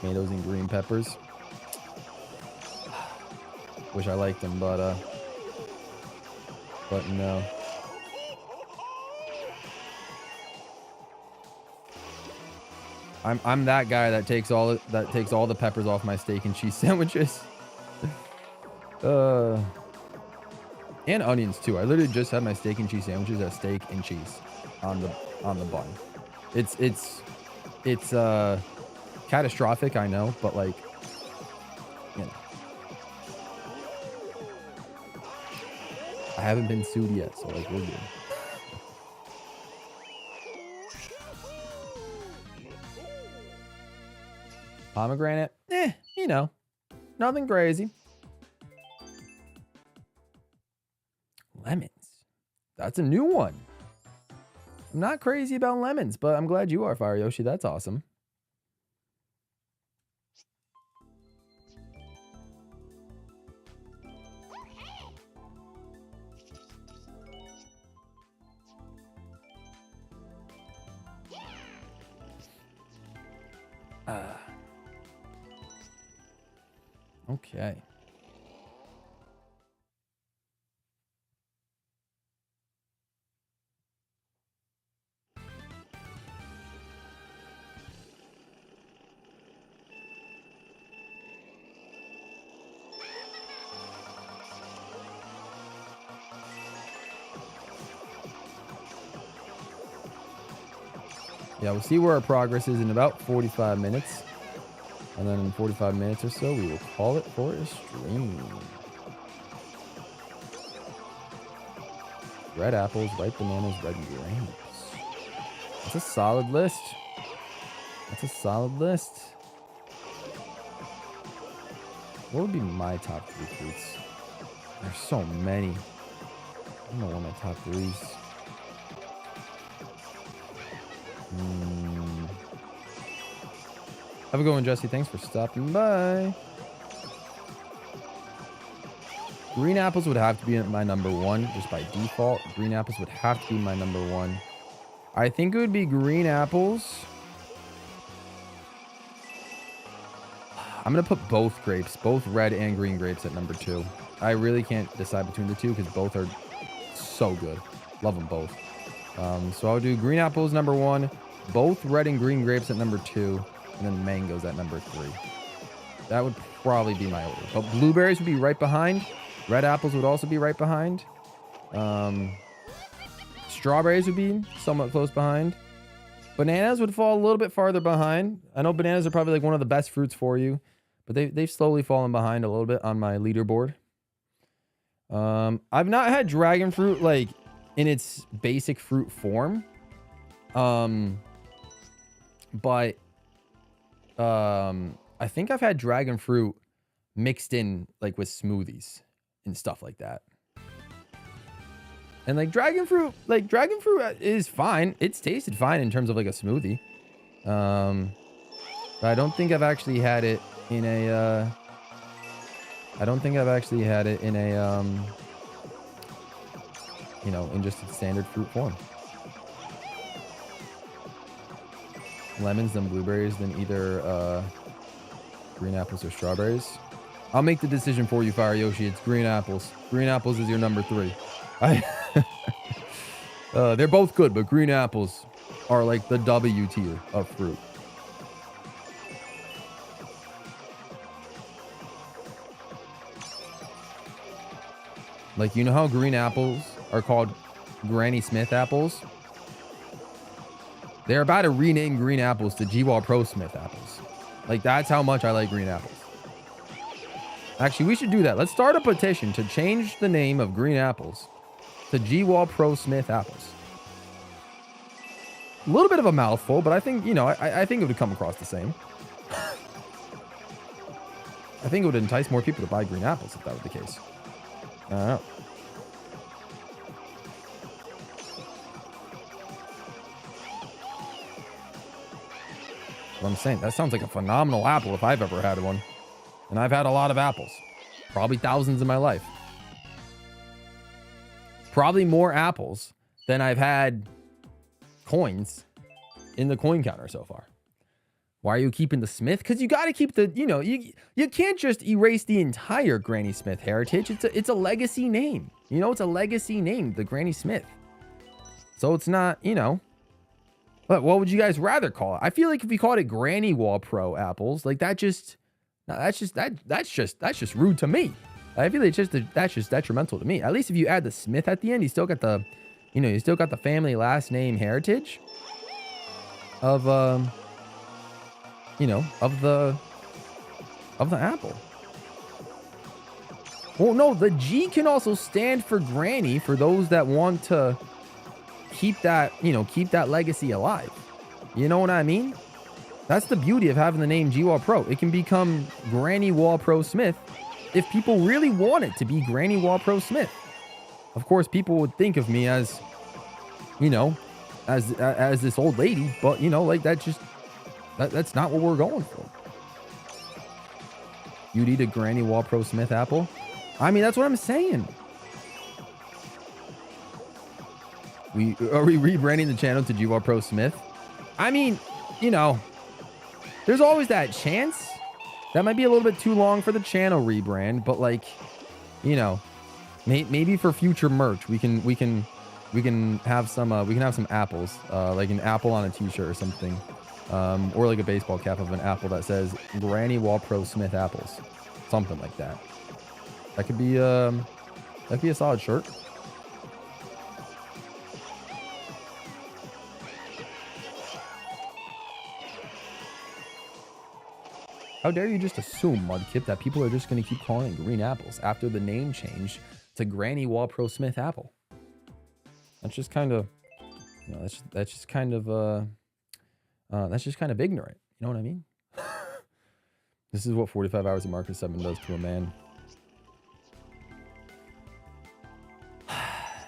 Tomatoes and green peppers. Wish I liked them, but no. I'm that guy that takes all the peppers off my steak and cheese sandwiches. And onions too. I literally just had my steak and cheese sandwiches as steak and cheese on the bun. It's catastrophic, I know, but like, you know, I haven't been sued yet, so like we're good. Pomegranate, you know, nothing crazy. Lemons. That's a new one. I'm not crazy about lemons, but I'm glad you are, Fire Yoshi. That's awesome. Okay. Yeah, we'll see where our progress is in about 45 minutes. And then in 45 minutes or so, we will call it for a stream. Red apples, ripe bananas, red grapes. That's a solid list. That's a solid list. What would be my top 3 fruits? There's so many. I don't know what my top 3s. Have a good one, Jesse. Thanks for stopping by. Green apples would have to be my number 1 just by default. Green apples would have to be my number 1. I think it would be green apples. I'm going to put both grapes, both red and green grapes at number 2. I really can't decide between the two because both are so good. Love them both. So I'll do green apples number 1, both red and green grapes at number 2, and then mangoes at number 3. That would probably be my order. But blueberries would be right behind. Red apples would also be right behind. Strawberries would be somewhat close behind. Bananas would fall a little bit farther behind. I know bananas are probably like one of the best fruits for you, but they've slowly fallen behind a little bit on my leaderboard. I've not had dragon fruit like in its basic fruit form. But I think I've had dragon fruit mixed in like with smoothies and stuff like that. And like dragon fruit is fine. It's tasted fine in terms of like a smoothie. But I don't think I've actually had it in a you know, in just its standard fruit form. Lemons, then blueberries, then either green apples or strawberries. I'll make the decision for you, Fire Yoshi. It's green apples. Green apples is your number 3. They're both good, but green apples are like the W tier of fruit. Like, you know how green apples are called Granny Smith apples? They're about to rename green apples to GWallPro Smith apples. Like, that's how much I like green apples. Actually, we should do that. Let's start a petition to change the name of green apples to GWallPro Smith apples. A little bit of a mouthful, but I think, you know, I think it would come across the same. I think it would entice more people to buy green apples if that were the case. I don't know. What I'm saying, that sounds like a phenomenal apple if I've ever had one. And I've had a lot of apples. Probably thousands in my life. Probably more apples than I've had coins in the coin counter so far. Why are you keeping the Smith? Because you got to keep the, you know, you can't just erase the entire Granny Smith heritage. It's a legacy name. You know, it's a legacy name, the Granny Smith. So it's not, you know. But what would you guys rather call it? I feel like if we called it GWallPro apples, like that's just rude to me. I feel like that's just detrimental to me. At least if you add the Smith at the end, you still got the, you know, you still got the family last name heritage of you know, of the apple. Well, no, the G can also stand for Granny for those that want to keep that, you know, keep that legacy alive. You know what I mean? That's the beauty of having the name GWallPro. It can become GWallPro Smith if people really want it to be GWallPro Smith. Of course, people would think of me as, you know, as this old lady, but you know, like that's not what we're going for. You'd eat a GWallPro Smith apple? I mean, that's what I'm saying. Are we rebranding the channel to GWallPro Smith? I mean, you know, there's always that chance. That might be a little bit too long for the channel rebrand, but like, you know, maybe for future merch, we can have some apples, like an apple on a t-shirt or something, or like a baseball cap of an apple that says GWallPro Smith apples, something like that. That could be a solid shirt. How dare you just assume, Mudkip, that people are just going to keep calling it green apples after the name change to GWallPro Smith apple? That's just kind of, you know, that's just kind of ignorant. You know what I mean? This is what 45 hours of Mario Kart 7 does to a man.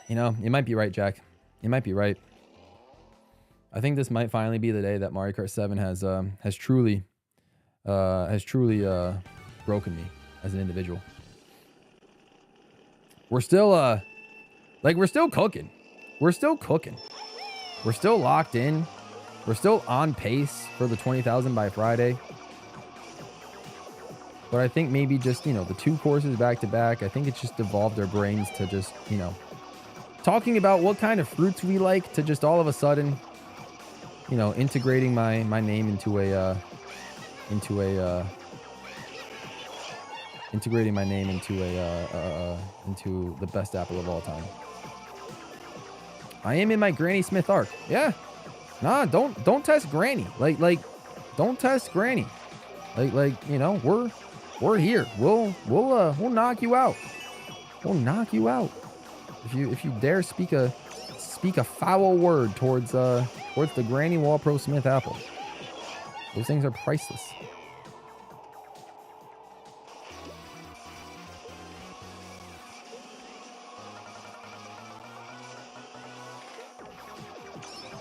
You know, you might be right, Jack. You might be right. I think this might finally be the day that Mario Kart 7 has truly broken me as an individual. We're still we're still cooking. We're still cooking. We're still locked in. We're still on pace for the 20,000 by Friday. But I think maybe just, you know, the 2 courses back to back, I think it's just evolved our brains to just, you know, talking about what kind of fruits we like to just all of a sudden, you know, integrating my name into the best apple of all time. I am in my Granny Smith arc. Yeah. Nah, don't test Granny. Like don't test Granny. Like, you know, we're here. We'll knock you out. We'll knock you out. If you dare speak a foul word towards the GWallPro Smith apple. Those things are priceless.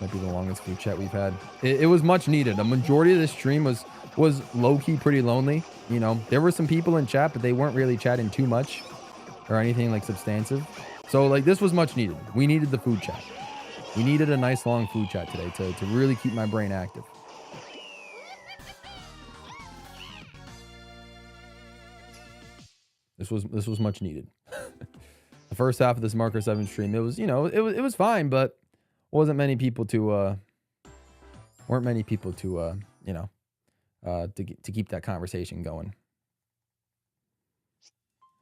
Might be the longest food chat we've had. It was much needed. A majority of this stream was low-key pretty lonely. You know, there were some people in chat, but they weren't really chatting too much or anything like substantive. So like this was much needed. We needed the food chat. We needed a nice long food chat today to really keep my brain active. This was much needed. The first half of this Mario Kart 7 stream, it was, you know, it was fine, but weren't many people to you know, to keep that conversation going.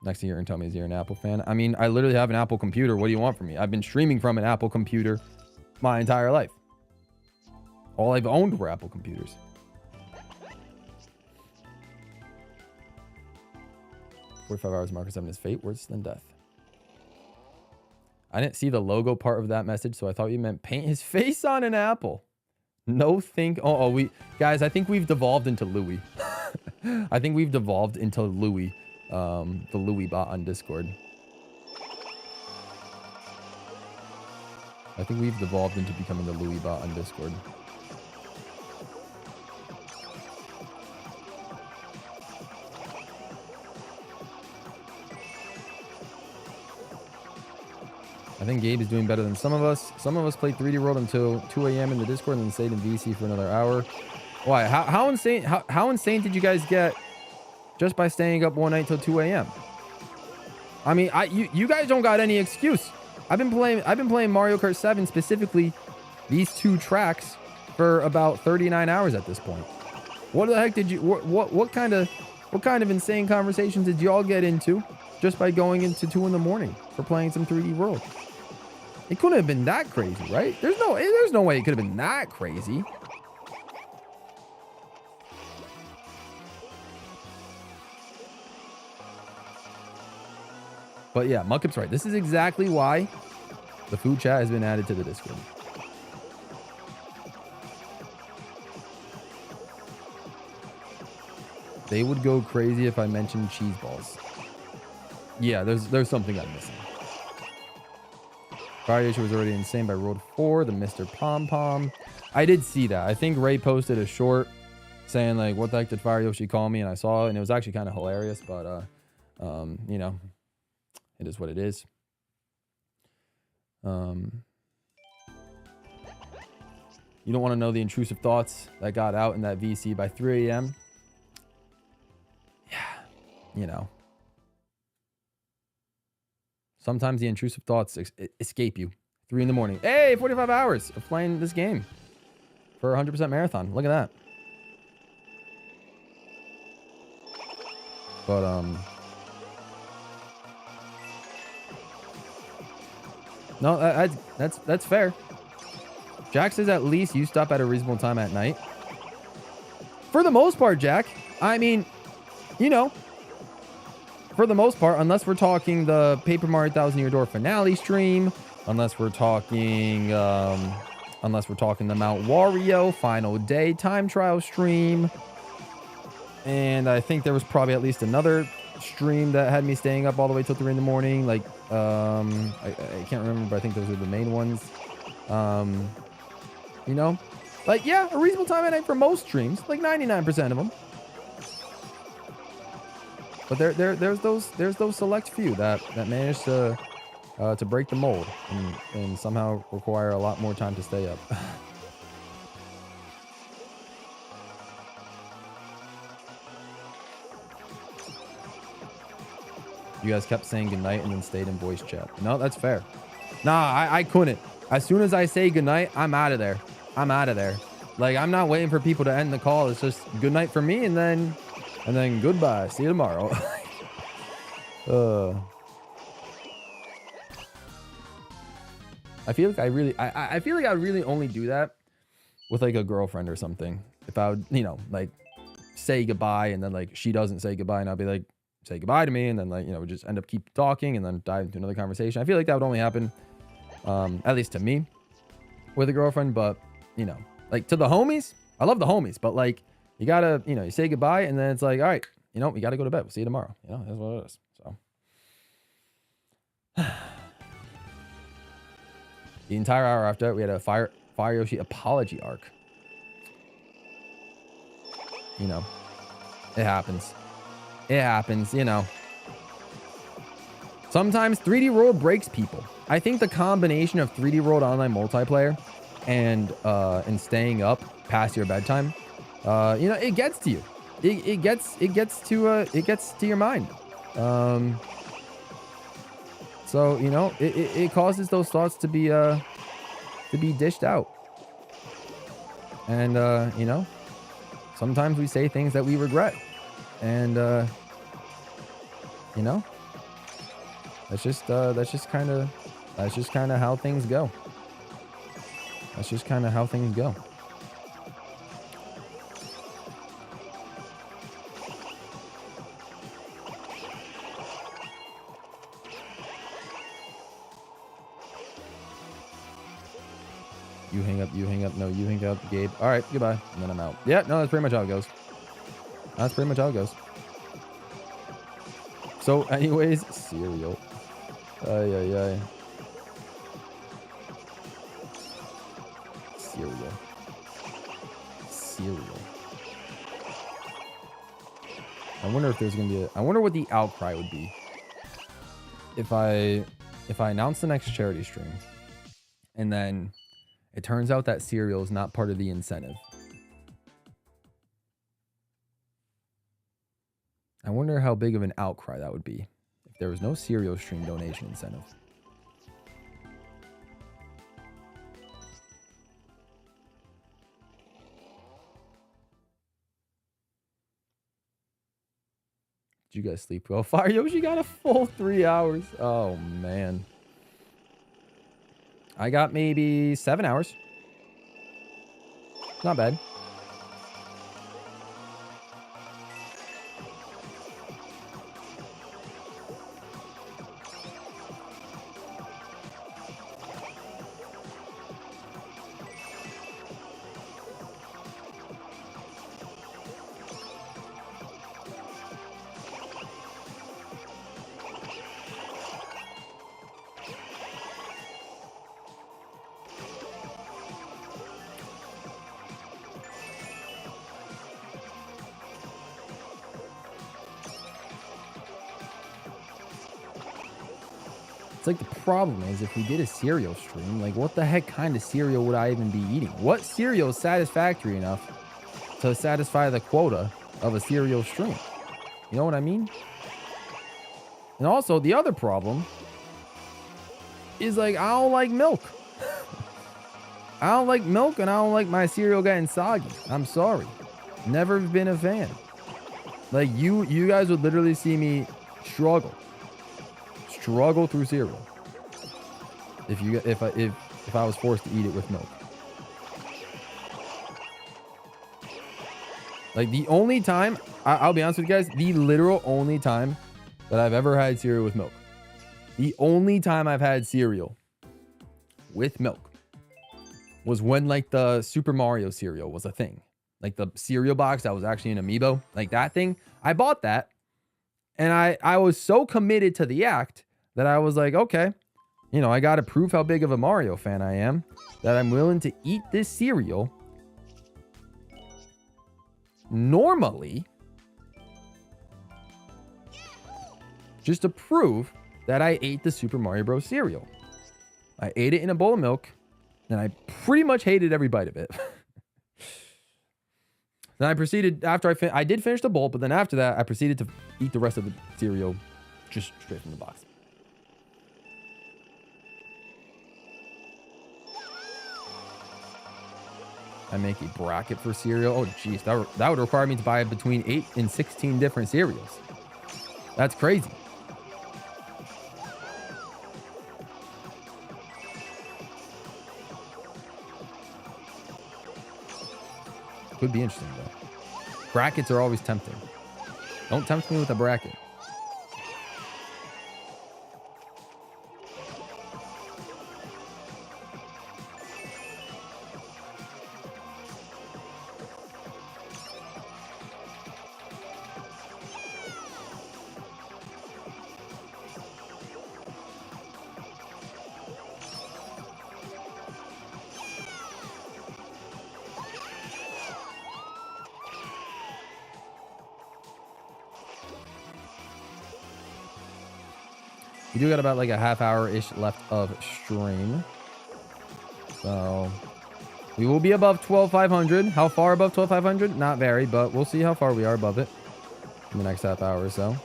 Next thing you're gonna tell me is you're an Apple fan. I mean, I literally have an Apple computer. What do you want from me? I've been streaming from an Apple computer my entire life. All I've owned were Apple computers. "45 hours Mario Kart 7 is fate, worse than death." I didn't see the logo part of that message, so I thought you meant paint his face on an apple. No think. We guys, I think we've devolved into Louis. I think we've devolved into Louis, the Louis bot on Discord. I think we've devolved into becoming the Louis bot on Discord. I think Gabe is doing better than some of us. Some of us played 3D World until 2 a.m. in the Discord and then stayed in VC for another hour. Why? How insane? How insane did you guys get just by staying up one night till 2 a.m.? I mean, you guys don't got any excuse. I've been playing Mario Kart 7, specifically these 2 tracks, for about 39 hours at this point. What the heck did you? What kind of insane conversations did y'all get into just by going into 2 in the morning for playing some 3D World? It couldn't have been that crazy, right? There's no way it could have been that crazy. But yeah, Muckup's right. This is exactly why the food chat has been added to the Discord. They would go crazy if I mentioned cheese balls. Yeah, there's something I'm missing. Variation was already insane by Road 4, the Mr. Pom Pom. I did see that. I think Ray posted a short saying like, what the heck did Fire Yoshi call me? And I saw it, and it was actually kind of hilarious, but you know, it is what it is. You don't want to know the intrusive thoughts that got out in that VC by 3 a.m. Yeah, you know. Sometimes the intrusive thoughts escape you. 3 in the morning. Hey, 45 hours of playing this game for a 100% marathon. Look at that. But, no, that's fair. Jack says at least you stop at a reasonable time at night. For the most part, Jack. I mean, you know, for the most part, unless we're talking the Paper Mario 1,000 Year Door finale stream, unless we're talking the Mount Wario final day time trial stream, and I think there was probably at least another stream that had me staying up all the way till 3 in the morning. Like, I can't remember, but I think those are the main ones. You know, like, yeah, a reasonable time at night for most streams, like 99% of them. But there's those select few that manage to break the mold and somehow require a lot more time to stay up. You guys kept saying goodnight and then stayed in voice chat. No, that's fair. Nah, I couldn't. As soon as I say goodnight, I'm out of there. I'm out of there. Like, I'm not waiting for people to end the call. It's just goodnight for me and then goodbye. See you tomorrow. I feel like I feel like I would really only do that with like a girlfriend or something. If I would, you know, like say goodbye and then like she doesn't say goodbye and I'll be like, say goodbye to me, and then like, you know, we just end up keep talking and then dive into another conversation. I feel like that would only happen, at least to me, with a girlfriend. But you know, like to the homies, I love the homies, but like you gotta, you know, you say goodbye and then it's like, all right, you know, we gotta go to bed. We'll see you tomorrow. You know, that's what it is. So the entire hour after, we had a Fire Yoshi apology arc. You know, it happens. It happens, you know. Sometimes 3D World breaks people. I think the combination of 3D World online multiplayer and staying up past your bedtime, you know, it gets to you. It gets to your mind. So you know, it causes those thoughts to be dished out. And you know, sometimes we say things that we regret. And you know, that's just kind of how things go. That's just kind of how things go. You hang up. No, you hang up, Gabe. All right, goodbye. And then I'm out. Yeah, no, that's pretty much how it goes. That's pretty much how it goes. So, anyways, cereal. Ay. Cereal. I wonder if there's gonna be I wonder what the outcry would be if I announce the next charity stream and then it turns out that cereal is not part of the incentive. I wonder how big of an outcry that would be if there was no cereal stream donation incentive. Did you guys sleep well? Fire Yoshi got a full 3 hours. Oh, man. I got maybe 7 hours. Not bad. It's like the problem is if we did a cereal stream, like what the heck kind of cereal would I even be eating? What cereal is satisfactory enough to satisfy the quota of a cereal stream? You know what I mean? And also the other problem is like, I don't like milk. I don't like milk and I don't like my cereal getting soggy. I'm sorry. Never been a fan. Like you guys would literally see me struggle through cereal if I was forced to eat it with milk. Like the only time, I'll be honest with you guys, the literal only time that I've ever had cereal with milk. The only time I've had cereal with milk was when like the Super Mario cereal was a thing. Like the cereal box that was actually an amiibo, like that thing. I bought that and I was so committed to the act that I was like, okay, you know, I got to prove how big of a Mario fan I am, that I'm willing to eat this cereal normally just to prove that I ate the Super Mario Bros. Cereal. I ate it in a bowl of milk and I pretty much hated every bite of it. Then I proceeded, after I did finish the bowl, but then after that, I proceeded to eat the rest of the cereal just straight from the box. I make a bracket for cereal. Oh, jeez. That would require me to buy between 8 and 16 different cereals. That's crazy. Could be interesting, though. Brackets are always tempting. Don't tempt me with a bracket. We do got about like a half hour-ish left of stream. So we will be above 12,500. How far above 12,500? Not very, but we'll see how far we are above it in the next half hour or so.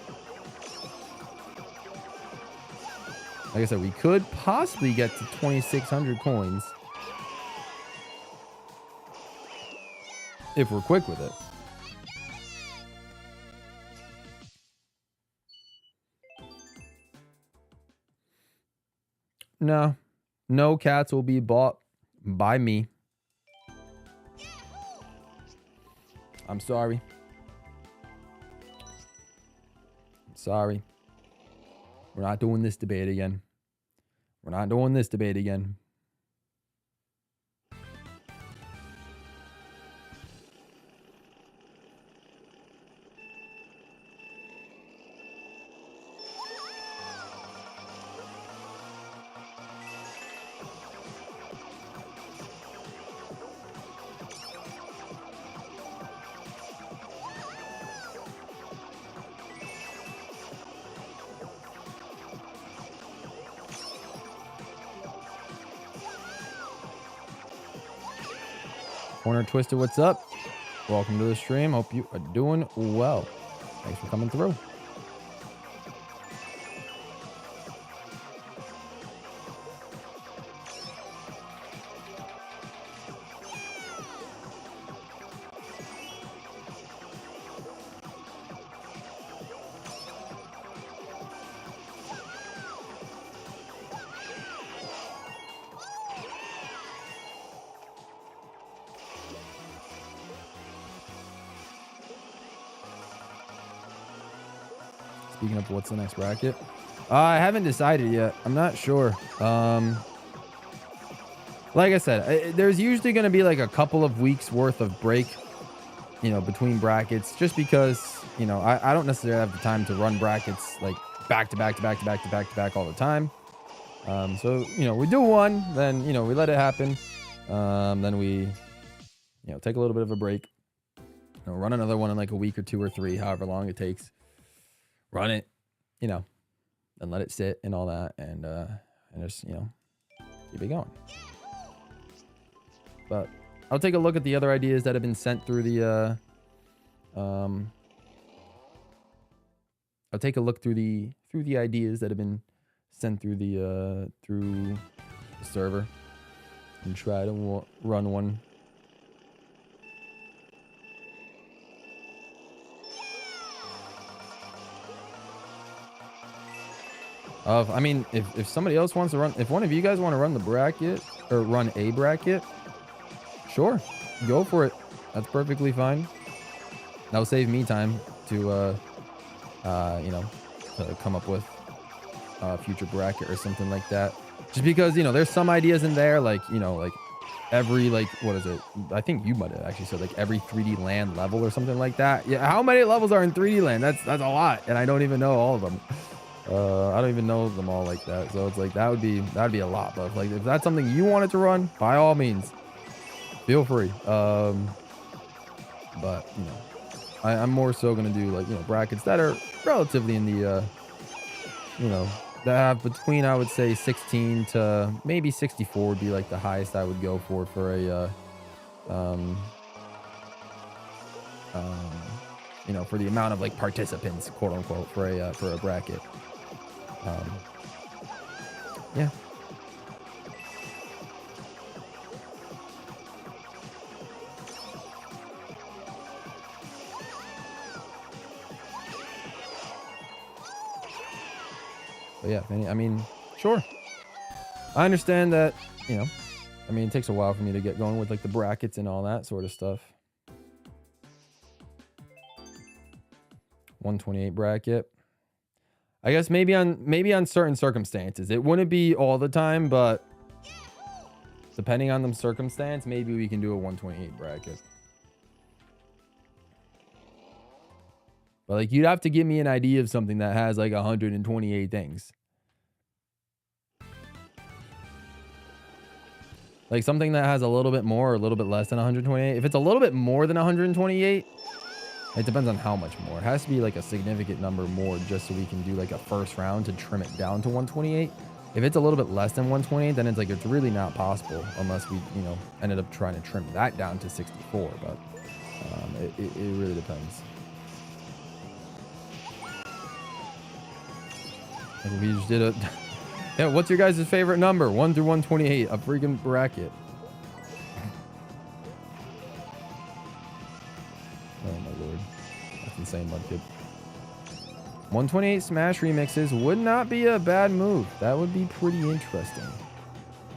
Like I said, we could possibly get to 2,600 coins if we're quick with it. No cats will be bought by me. I'm sorry. Sorry. We're not doing this debate again. We're not doing this debate again. Corner Twisted, what's up? Welcome to the stream. Hope you are doing well. Thanks for coming through. Speaking of what's the next bracket, I haven't decided yet. I'm not sure. Like I said, there's usually going to be like a couple of weeks worth of break, you know, between brackets, just because, you know, I don't necessarily have the time to run brackets like back to back to back to back to back to back all the time. So, you know, we do one, then, you know, we let it happen. Then we, you know, take a little bit of a break, you know, run another one in like a week or 2 or 3, however long it takes. Run it, you know, and let it sit and all that, and just, you know, keep it going. But I'll take a look at the other ideas that have been sent through the I'll take a look through the ideas that have been sent through the server and try to run one. I mean, if somebody else wants to run, if one of you guys want to run the bracket or run a bracket, sure, go for it. That's perfectly fine. That'll save me time to, you know, to come up with a future bracket or something like that. Just because, you know, there's some ideas in there, like, you know, like every, like, what is it? I think you might have actually said like every 3D land level or something like that. Yeah, how many levels are in 3D land? That's a lot, and I don't even know all of them. I don't even know them all like that. So it's like that'd be a lot. But like if that's something you wanted to run, by all means, feel free. But you know, I'm more so gonna do like, you know, brackets that are relatively in the you know, that have between, I would say 16 to maybe 64 would be like the highest I would go for a you know, for the amount of like participants, quote unquote, for a bracket. Yeah. But yeah, I mean, sure. I understand that, you know, I mean, it takes a while for me to get going with like the brackets and all that sort of stuff. 128 bracket. I guess maybe on certain circumstances. It wouldn't be all the time, but depending on the circumstance, maybe we can do a 128 bracket. But like you'd have to give me an idea of something that has like 128 things. Like something that has a little bit more or a little bit less than 128. If it's a little bit more than 128, it depends on how much more. It has to be like a significant number more just so we can do like a first round to trim it down to 128. If it's a little bit less than 128, then it's like it's really not possible unless we, you know, ended up trying to trim that down to 64. But it really depends. Like we just did a yeah. What's your guys' favorite number? 1 through 128, a freaking bracket. Oh my lord, that's insane, Mudkip. 128 Smash remixes would not be a bad move. That would be pretty interesting.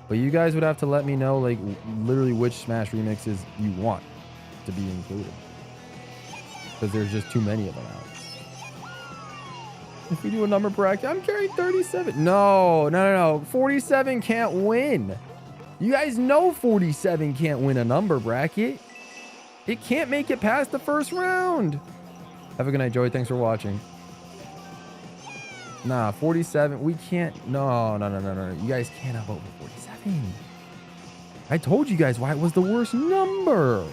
But you guys would have to let me know, like, literally which Smash remixes you want to be included. Because there's just too many of them out. If we do a number bracket, I'm carrying 37. No. 47 can't win. You guys know 47 can't win a number bracket. It can't make it past the first round. Have a good night, Joey. Thanks for watching. Nah, 47. We can't. No. You guys cannot vote for 47. I told you guys why it was the worst number.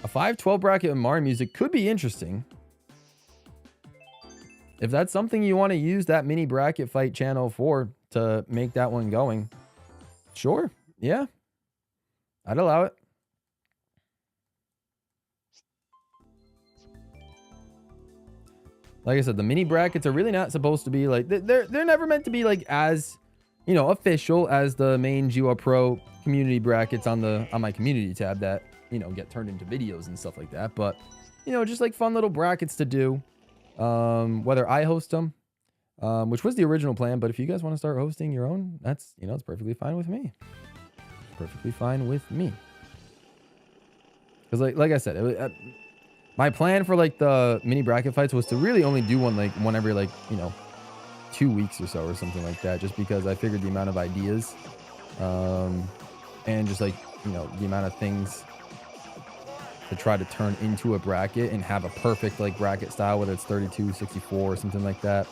A 512 bracket of Mario music could be interesting. If that's something you want to use that mini bracket fight channel for to make that one going, sure. Yeah. I'd allow it. Like I said, the mini brackets are really not supposed to be like, they're never meant to be like as, you know, official as the main GWallPro community brackets on my community tab that, you know, get turned into videos and stuff like that. But, you know, just like fun little brackets to do. Whether I host them, which was the original plan, but if you guys want to start hosting your own, that's, you know, it's perfectly fine with me. Perfectly fine with me. Because like I said, my plan for like the mini bracket fights was to really only do one every like, you know, 2 weeks or so or something like that, just because I figured the amount of ideas, and just like, you know, the amount of things to try to turn into a bracket and have a perfect like bracket style, whether it's 32, 64 or something like that.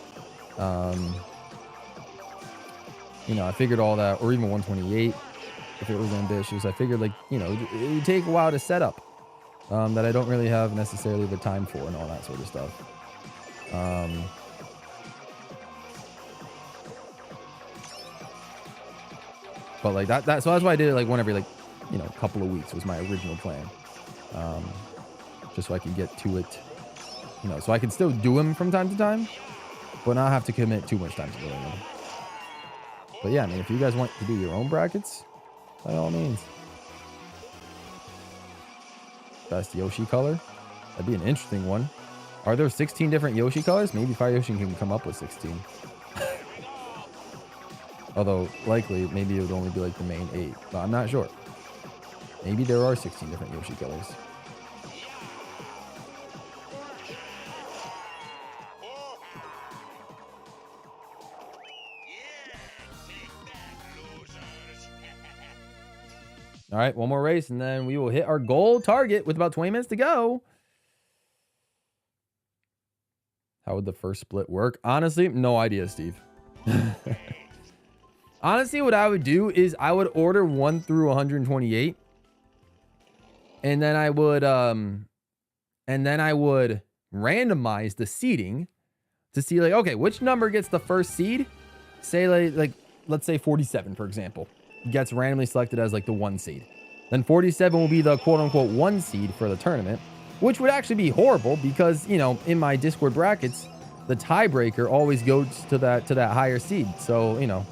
You know, I figured all that, or even 128 if it was ambitious. I figured, like, you know, it would take a while to set up, that I don't really have necessarily the time for and all that sort of stuff. But like so that's why I did it like one every, like, you know, couple of weeks was my original plan. Just so I could get to it, you know, so I could still do them from time to time, but not have to commit too much time to doing them. But yeah, I mean, if you guys want to do your own brackets, by all means. Best Yoshi color? That'd be an interesting one. Are there 16 different Yoshi colors? Maybe Fire Yoshi can come up with 16. Although, likely, maybe it would only be like the main 8. But I'm not sure. Maybe there are 16 different Yoshi colors. All right, one more race, and then we will hit our goal target with about 20 minutes to go. How would the first split work? Honestly, no idea, Steve. Honestly, what I would do is I would order 1 through 128. And then I would randomize the seeding to see, like, okay, which number gets the first seed? Say like let's say 47, for example, gets randomly selected as like the 1 seed. Then 47 will be the quote unquote 1 seed for the tournament, which would actually be horrible because, you know, in my Discord brackets, the tiebreaker always goes to that higher seed. So, you know,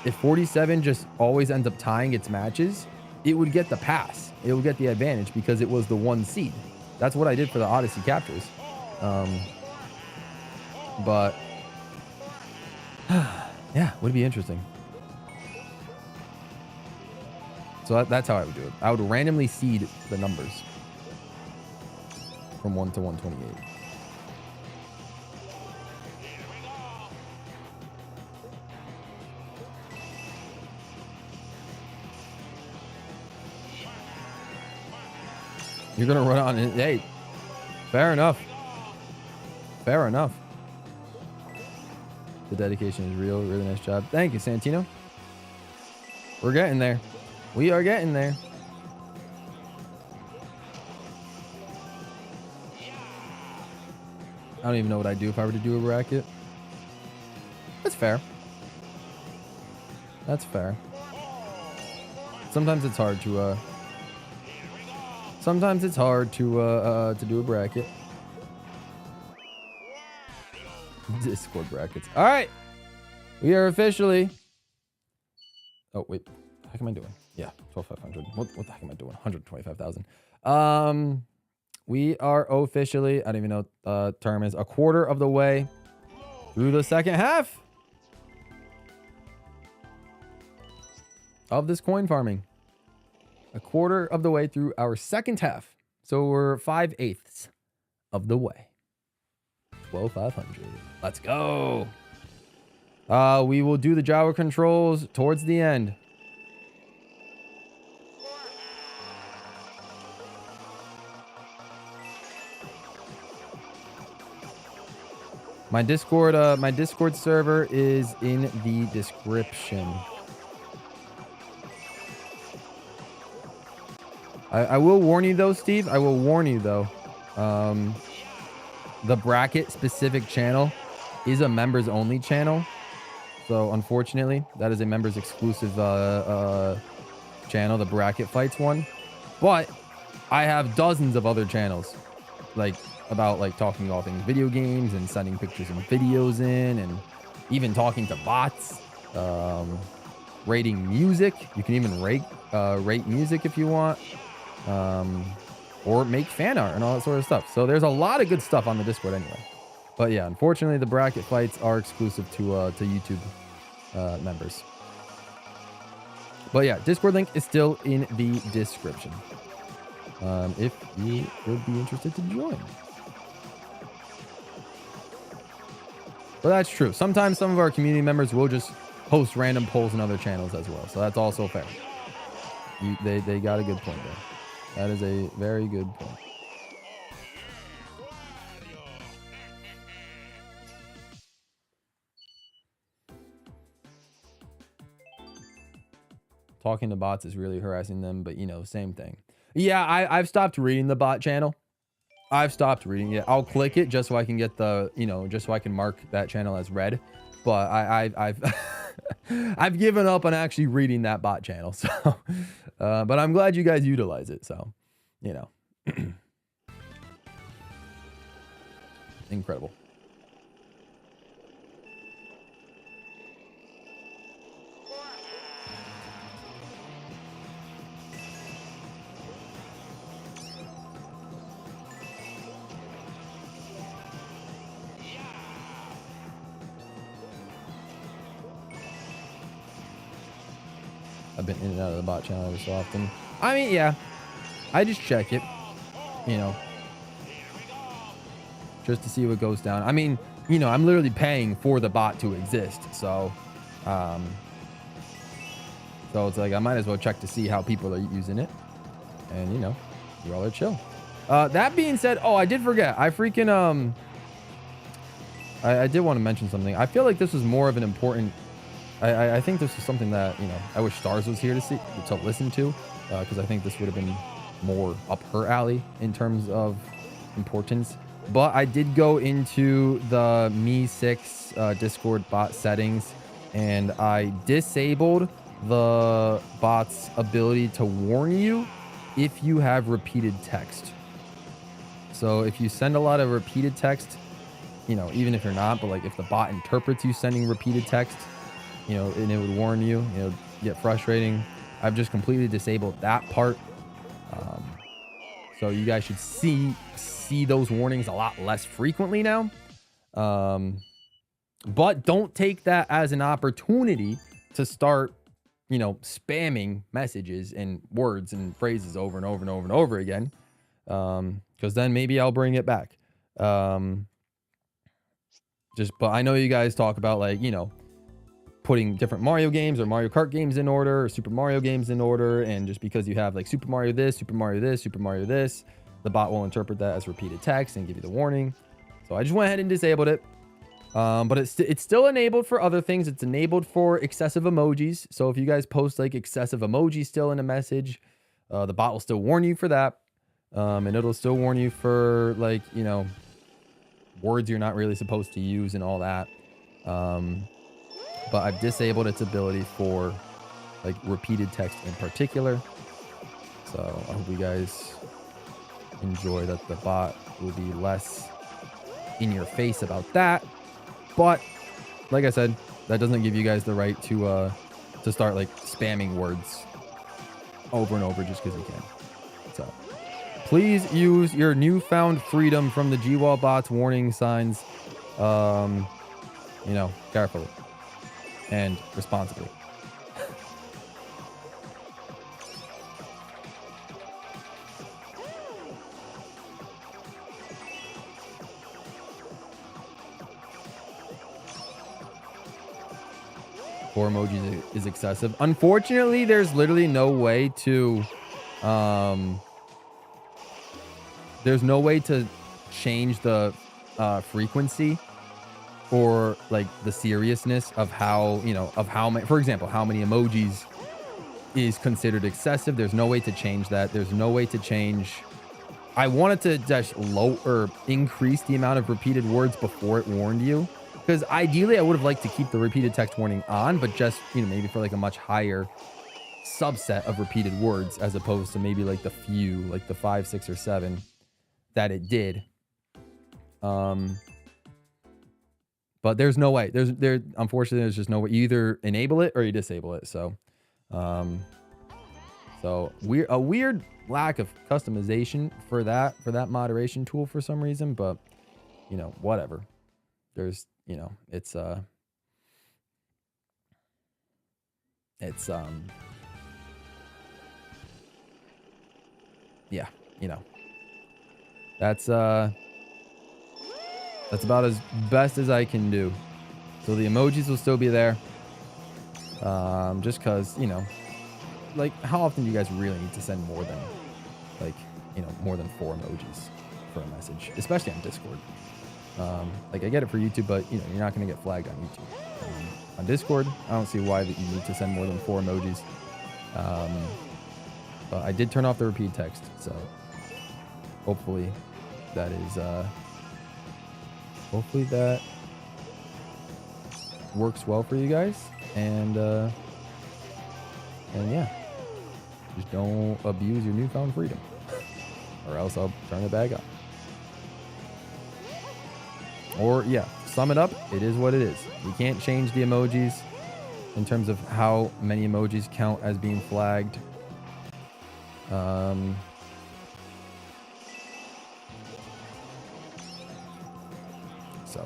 if 47 just always ends up tying its matches, it would get the pass. It would get the advantage because it was the 1 seed. That's what I did for the Odyssey captures. But yeah, would be interesting. So that's how I would do it. I would randomly seed the numbers from 1 to 128. You're gonna run on it. Hey, fair enough. Fair enough. The dedication is real. Really nice job. Thank you, Santino. We're getting there. We are getting there. I don't even know what I'd do if I were to do a bracket. That's fair. That's fair. Sometimes it's hard to do a bracket. Discord brackets. All right. We are officially. Oh, wait. What the heck am I doing? Yeah, 12,500. What the heck am I doing? 125,000. We are officially, I don't even know what term is, a quarter of the way through the second half of this coin farming. A quarter of the way through our second half. So we're 5/8 of the way. 12,500. Let's go. We will do the gyro controls towards the end. My Discord server is in the description. I will warn you though, Steve. I will warn you though. The bracket specific channel is a members only channel. So unfortunately, that is a members exclusive channel, the bracket fights one. But I have dozens of other channels, like about like talking all things video games and sending pictures and videos in, and even talking to bots, rating music. You can even rate music if you want, or make fan art and all that sort of stuff. So there's a lot of good stuff on the Discord anyway. But yeah, unfortunately, the bracket fights are exclusive to YouTube members. But yeah, Discord link is still in the description if you would be interested to join. But that's true. Sometimes some of our community members will just post random polls in other channels as well. So that's also fair. They got a good point there. That is a very good point. talking to bots is really harassing them, but you know, same thing. Yeah, I've stopped reading the bot channel. I've stopped reading it. I'll click it just so I can get the, you know, just so I can mark that channel as read. But I've I've given up on actually reading that bot channel. So, but I'm glad you guys utilize it. So, you know, incredible. I've been in and out of the bot channel every so often. I mean, yeah, I just check it, you know, just to see what goes down. I mean, you know, I'm literally paying for the bot to exist. So, so it's like, I might as well check to see how people are using it. And, you know, you all are chill. That being said, oh, I did forget. I freaking, I did want to mention something. I feel like this was more of an important, I think this is something that, you know, I wish Stars was here to listen to, because I think this would have been more up her alley in terms of importance. But I did go into the Mi 6 Discord bot settings, and I disabled the bot's ability to warn you if you have repeated text. So if you send a lot of repeated text, you know, even if you're not, but like if the bot interprets you sending repeated text, you know, and it would warn you, you know, get frustrating. I've just completely disabled that part. So you guys should see those warnings a lot less frequently now. But don't take that as an opportunity to start, you know, spamming messages and words and phrases over and over and over and over again. Because then maybe I'll bring it back. But I know you guys talk about, like, you know, putting different Mario games or Mario Kart games in order or Super Mario games in order, and just because you have like Super Mario this, Super Mario this, Super Mario this, the bot will interpret that as repeated text and give you the warning. So I just went ahead and disabled it. But it's still enabled for other things. It's enabled for excessive emojis. So if you guys post like excessive emojis still in a message, the bot will still warn you for that. And it'll still warn you for, like, you know, words you're not really supposed to use and all that. But I've disabled its ability for like repeated text in particular. So I hope you guys enjoy that. The bot will be less in your face about that. But like I said, that doesn't give you guys the right to start like spamming words over and over just because you can. So please use your newfound freedom from the GWallBot's warning signs, you know, carefully and responsibly. Four emojis is excessive. Unfortunately, there's literally no way to there's no way to change the frequency or like the seriousness of how, you know, of how many, for example, how many emojis is considered excessive. There's no way to change that. There's no way to change. I wanted to just lower or increase the amount of repeated words before it warned you, because ideally I would have liked to keep the repeated text warning on, but just, you know, maybe for like a much higher subset of repeated words, as opposed to maybe like the few, like the 5, 6, or 7 that it did. But there's no way. Unfortunately, there's just no way. You either enable it or you disable it. So, a weird lack of customization for that moderation tool for some reason. But, you know, whatever. There's, you know, it's yeah, you know, that's about as best as I can do. So the emojis will still be there. Just cause, you know, like, how often do you guys really need to send more than, like, you know, more than 4 emojis for a message, especially on Discord? Like, I get it for YouTube, but, you know, you're not going to get flagged on YouTube. On Discord, I don't see why that you need to send more than 4 emojis. But I did turn off the repeat text, so hopefully that is hopefully that works well for you guys. And yeah, just don't abuse your newfound freedom, or else I'll turn it back up. Or yeah, sum it up, it is what it is. We can't change the emojis in terms of how many emojis count as being flagged. So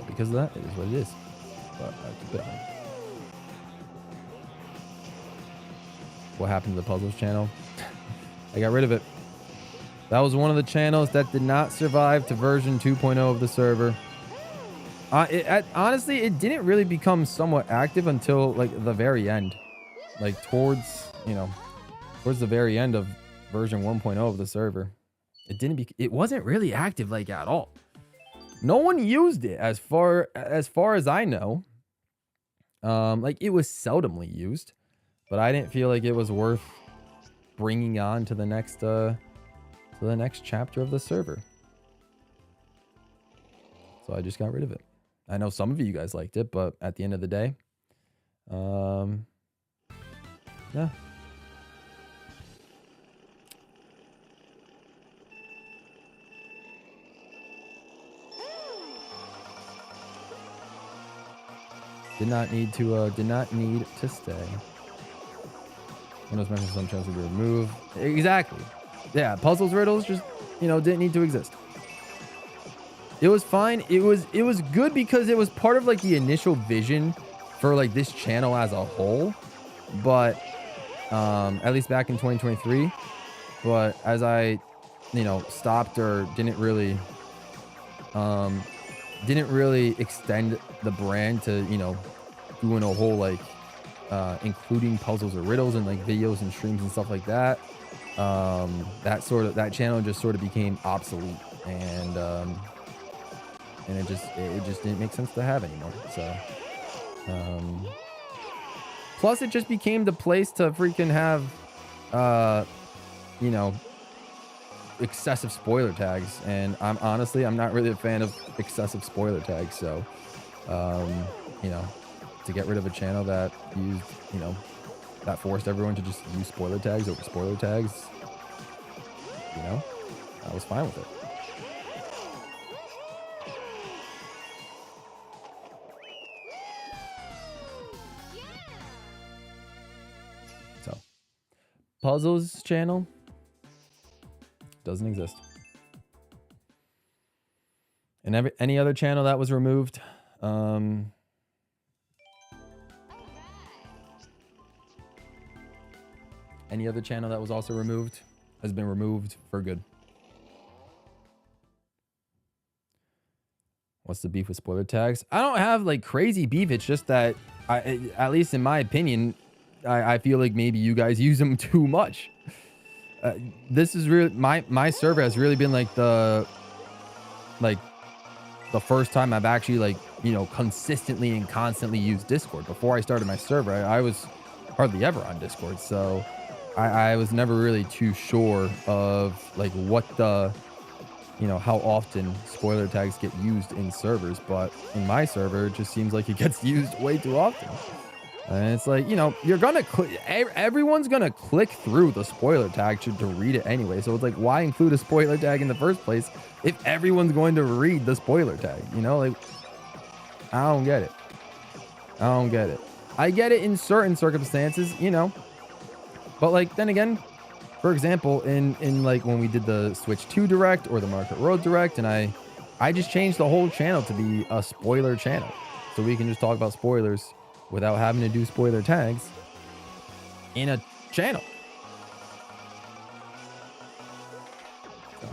because of that, it is what it is. But keep it on. What happened to the puzzles channel? I got rid of it. That was one of the channels that did not survive to version 2.0 of the server. Honestly, it didn't really become somewhat active until like the very end, like towards the very end of version 1.0 of the server. It wasn't really active like at all. No one used it as far as I know. Like it was seldomly used, but I didn't feel like it was worth bringing on to the next chapter of the server. So I just got rid of it. I know some of you guys liked it, but at the end of the day, yeah. Did not need to stay. Windows mentioned some chance to be removed. Exactly. Yeah, puzzles, riddles just, didn't need to exist. It was fine. It was good because it was part of like the initial vision for like this channel as a whole. But at least back in 2023. But as I, stopped or didn't really extend the brand to, doing a whole like including puzzles or riddles and like videos and streams and stuff like that. That channel just sort of became obsolete, and it just didn't make sense to have anymore. So plus it just became the place to freaking have excessive spoiler tags, and I'm not really a fan of excessive spoiler tags. So to get rid of a channel that used that forced everyone to just use spoiler tags over spoiler tags, I was fine with it. So puzzles channel doesn't exist. And any other channel that was removed, any other channel that was also removed has been removed for good. What's the beef with spoiler tags? I don't have like crazy beef. It's just that at least in my opinion, I feel like maybe you guys use them too much. This is really my server has really been like the first time I've actually consistently and constantly used Discord. Before I started my server, I was hardly ever on Discord, so I was never really too sure of like what the how often spoiler tags get used in servers. But in my server, it just seems like it gets used way too often. And it's like, you're gonna everyone's gonna click through the spoiler tag to read it anyway. So it's like, why include a spoiler tag in the first place if everyone's going to read the spoiler tag? Like, I don't get it. I get it in certain circumstances, but like, then again, for example, in like when we did the Switch 2 Direct or the Mario Kart World Direct, and I just changed the whole channel to be a spoiler channel, so we can just talk about spoilers without having to do spoiler tags in a channel. So.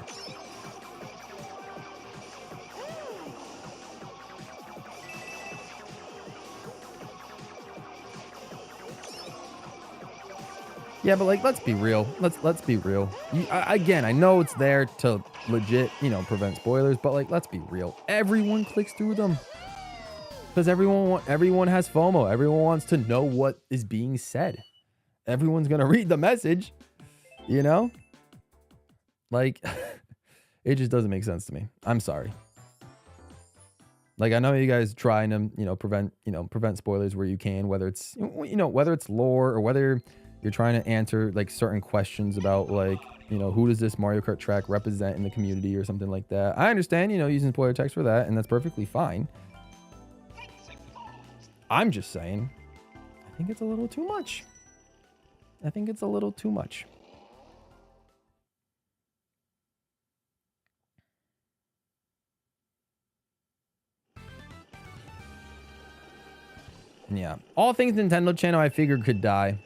Yeah, but like, let's be real. Let's be real. Again, I know it's there to legit, prevent spoilers, but like, let's be real. Everyone clicks through them. Because everyone has FOMO. Everyone wants to know what is being said. everyone's gonna read the message, you know? Like, it just doesn't make sense to me. I'm sorry. Like, I know you guys trying to, prevent spoilers where you can, whether it's, whether it's lore or whether you're trying to answer like certain questions about like, who does this Mario Kart track represent in the community or something like that. I understand, using spoiler text for that, and that's perfectly fine. I'm just saying, I think it's a little too much. I think it's a little too much. Yeah, all things Nintendo channel I figured could die.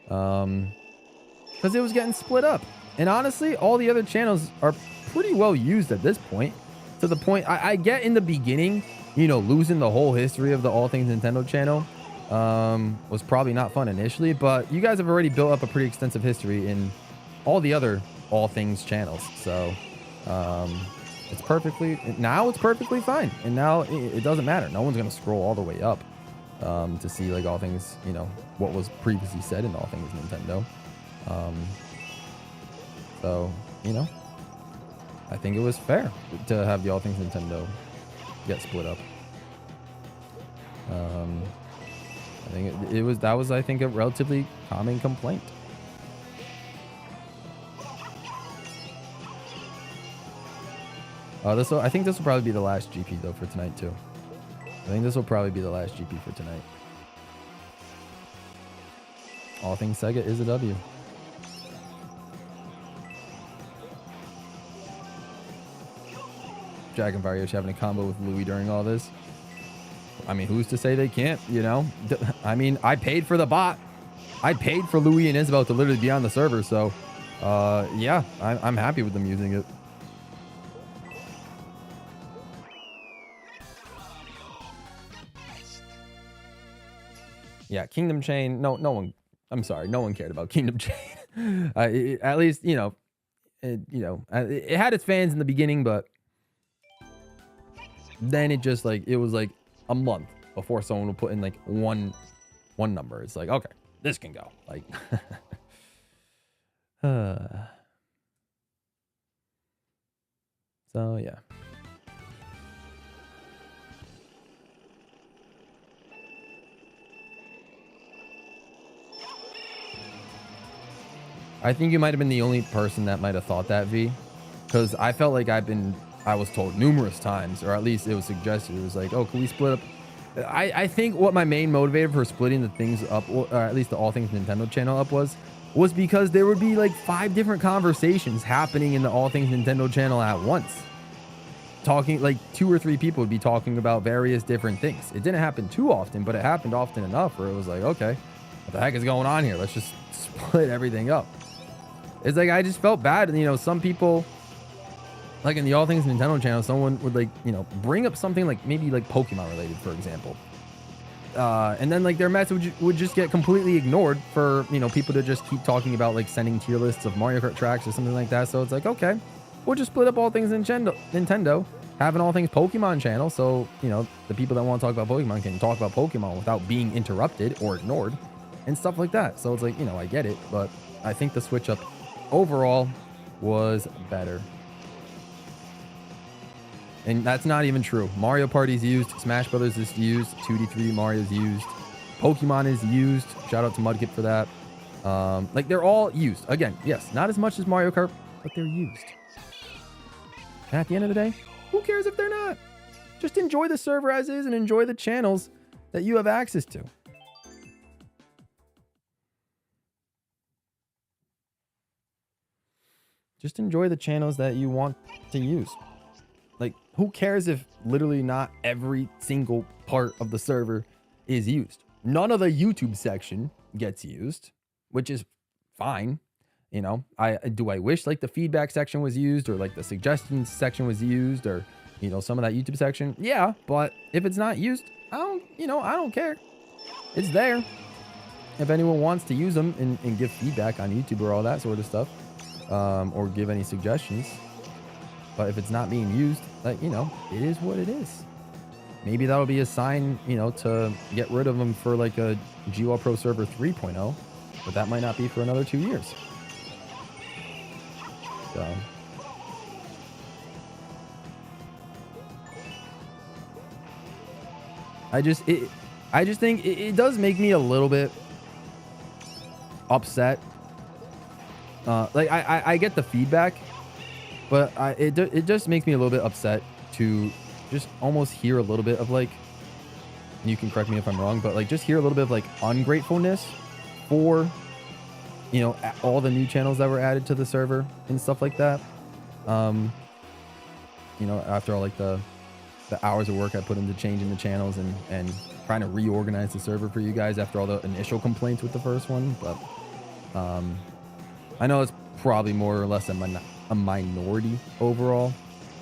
Because it was getting split up. And honestly, all the other channels are pretty well used at this point. To the point, I get in the beginning, losing the whole history of the All Things Nintendo channel was probably not fun initially. But you guys have already built up a pretty extensive history in all the other All Things channels. So it's perfectly fine. And now it doesn't matter. No one's going to scroll all the way up to see like all things, what was previously said in All Things Nintendo. So, I think it was fair to have the All Things Nintendo get split up. I think that was I think a relatively common complaint. I think this will probably be the last GP though for tonight too. I think this will probably be the last GP for tonight. All Things Sega is a W. Dragon Variosh having a combo with Louis during all this. I mean, who's to say they can't, I mean, I paid for the bot. I paid for Louis and Isabel to literally be on the server. So, yeah, I'm happy with them using it. Yeah, Kingdom Chain. No one. I'm sorry, no one cared about Kingdom Chain. At least, it had its fans in the beginning, but then it just like it was like a month before someone would put in like one number. It's like, okay, this can go. Like, so yeah. I think you might have been the only person that might have thought that, V, because I felt like I was told numerous times, or at least it was suggested. It was like, oh, can we split up? I think what my main motivator for splitting the things up, or at least the All Things Nintendo channel up was because there would be like 5 different conversations happening in the All Things Nintendo channel at once. Talking, like 2 or 3 people would be talking about various different things. It didn't happen too often, but it happened often enough where it was like, okay, what the heck is going on here? Let's just split everything up. It's like, I just felt bad. And, some people, like in the All Things Nintendo channel, someone would like, bring up something like maybe like Pokemon related, for example. And then like their message would just get completely ignored for, people to just keep talking about like sending tier lists of Mario Kart tracks or something like that. So it's like, okay, we'll just split up All Things Nintendo, have an All Things Pokemon channel. So, the people that want to talk about Pokemon can talk about Pokemon without being interrupted or ignored and stuff like that. So it's like, I get it, but I think the switch up overall was better. And that's not even true. Mario Party's used, Smash Brothers is used, 2D3 Mario's used, Pokemon is used. Shout out to Mudkip for that. Like they're all used. Again, yes, not as much as Mario Kart, but they're used. And at the end of the day, who cares if they're not? Just enjoy the server as is and enjoy the channels that you have access to. Just enjoy the channels that you want to use. Like, who cares if literally not every single part of the server is used? None of the YouTube section gets used, which is fine. I wish like the feedback section was used, or like the suggestions section was used, or, some of that YouTube section. Yeah, but if it's not used, I don't care. It's there. If anyone wants to use them and give feedback on YouTube or all that sort of stuff, or give any suggestions. But if it's not being used, like, it is what it is. Maybe that'll be a sign, to get rid of them for like a GWallPro server 3.0. but that might not be for another 2 years. So I just think it does make me a little bit upset. Like I get the feedback, but it just makes me a little bit upset to just almost hear a little bit of like, and you can correct me if I'm wrong, but like just hear a little bit of like ungratefulness for, you know, all the new channels that were added to the server and stuff like that. You know, after all like the hours of work I put into changing the channels and trying to reorganize the server for you guys after all the initial complaints with the first one. But I know it's probably more or less a minority overall.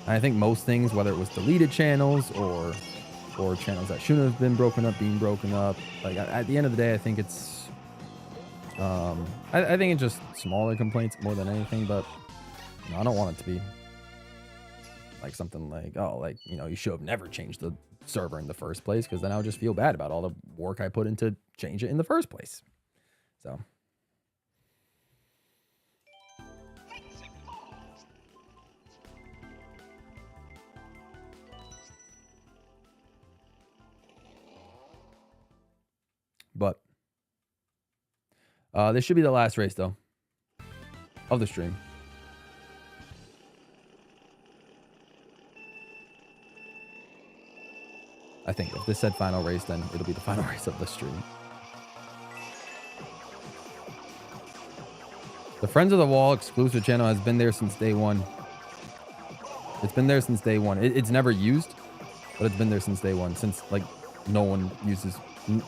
And I think most things, whether it was deleted channels or channels that shouldn't have been broken up being broken up, like at the end of the day, I think it's I think it's just smaller complaints more than anything. But you know, I don't want it to be like something like, oh, like, you know, you should have never changed the server in the first place, because then I'll just feel bad about all the work I put into change it in the first place. So but this should be the last race though of the stream. I think if this said final race, then it'll be the final race of the stream. The Friends of the Wall exclusive channel has been there since day one. It's been there since day one. It's never used, but it's been there since day one. Since like no one uses,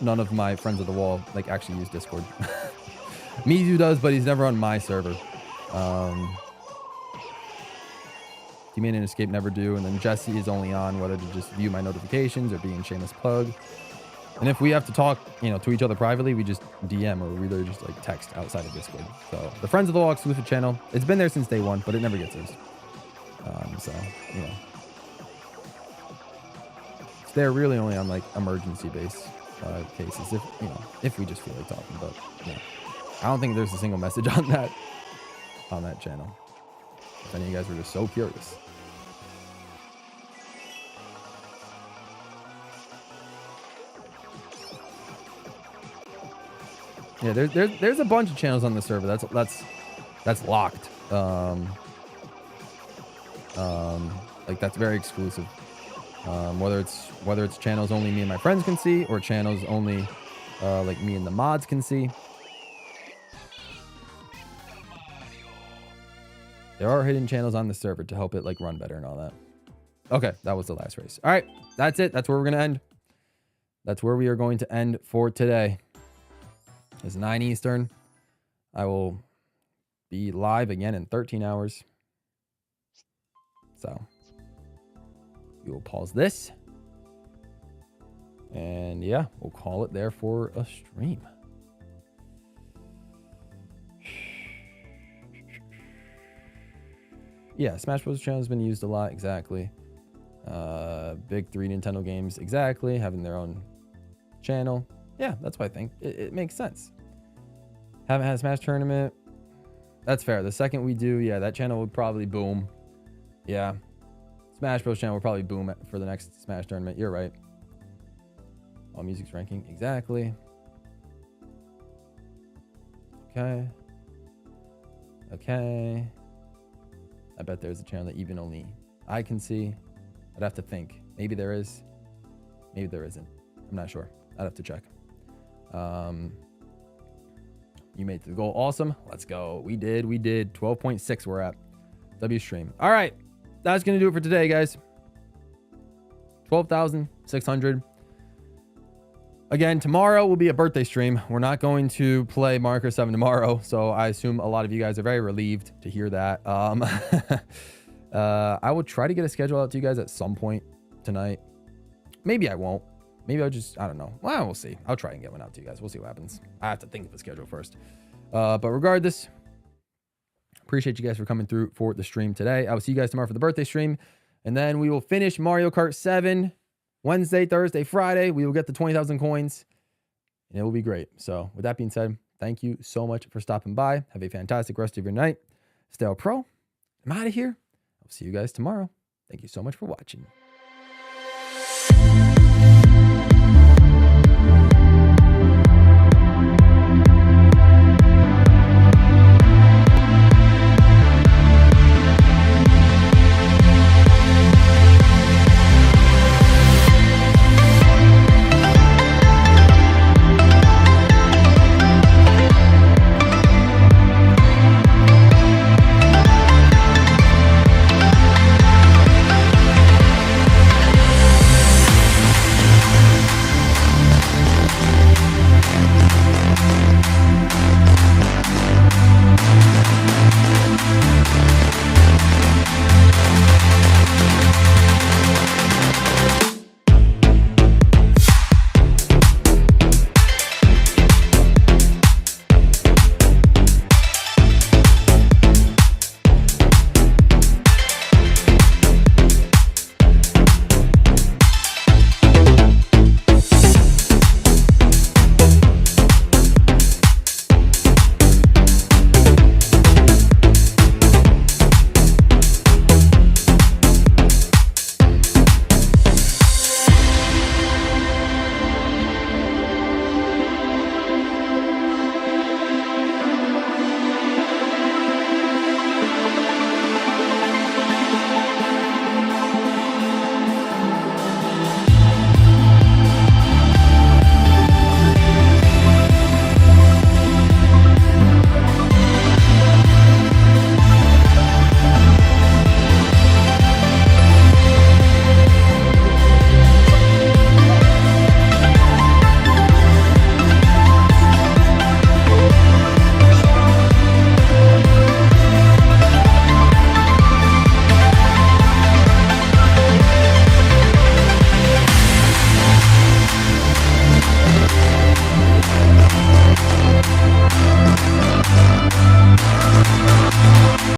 none of my Friends of the Wall like actually use Discord. Mizu does, but he's never on my server. Teammate and Escape never do, and then Jesse is only on whether to just view my notifications or be in shameless plug. And if we have to talk, you know, to each other privately, we just DM or we literally just like text outside of Discord. So the Friends of the Wall exclusive channel, it's been there since day one, but it never gets used. So you know, it's there really only on like emergency based cases, if you know, if we just feel like talking. But you know, I don't think there's a single message on that channel. If any of you guys were just so curious. Yeah, there's a bunch of channels on the server that's locked. Like that's very exclusive. Whether it's channels only me and my friends can see, or channels only like me and the mods can see. There are hidden channels on the server to help it like run better and all that. Okay, that was the last race. All right, that's it. That's where we're gonna end. That's where we are going to end for today. It's 9 Eastern. I will be live again in 13 hours. So we will pause this. And yeah, we'll call it there for a stream. Yeah, Smash Bros. Channel has been used a lot. Exactly. Big 3 Nintendo games. Exactly. Having their own channel. Yeah, that's what I think. It makes sense. Haven't had a Smash tournament. That's fair. The second we do, yeah, that channel would probably boom. Yeah. Smash Bros. Channel will probably boom for the next Smash tournament. You're right. All music's ranking. Exactly. Okay. Okay. I bet there's a channel that even only I can see. I'd have to think. Maybe there is. Maybe there isn't. I'm not sure. I'd have to check. You made the goal. Awesome. Let's go. We did. 12.6 we're at. W stream. All right. That's going to do it for today, guys. 12,600. Again, tomorrow will be a birthday stream. We're not going to play Mario Kart 7 tomorrow, so I assume a lot of you guys are very relieved to hear that. I will try to get a schedule out to you guys at some point tonight. Maybe I won't. Maybe I'll just, I don't know. Well, we'll see. I'll try and get one out to you guys. We'll see what happens. I have to think of a schedule first. But regardless, appreciate you guys for coming through for the stream today. I will see you guys tomorrow for the birthday stream. And then we will finish Mario Kart 7 Wednesday, Thursday, Friday. We will get the 20,000 coins. And it will be great. So with that being said, thank you so much for stopping by. Have a fantastic rest of your night. Stay all pro. I'm out of here. I'll see you guys tomorrow. Thank you so much for watching.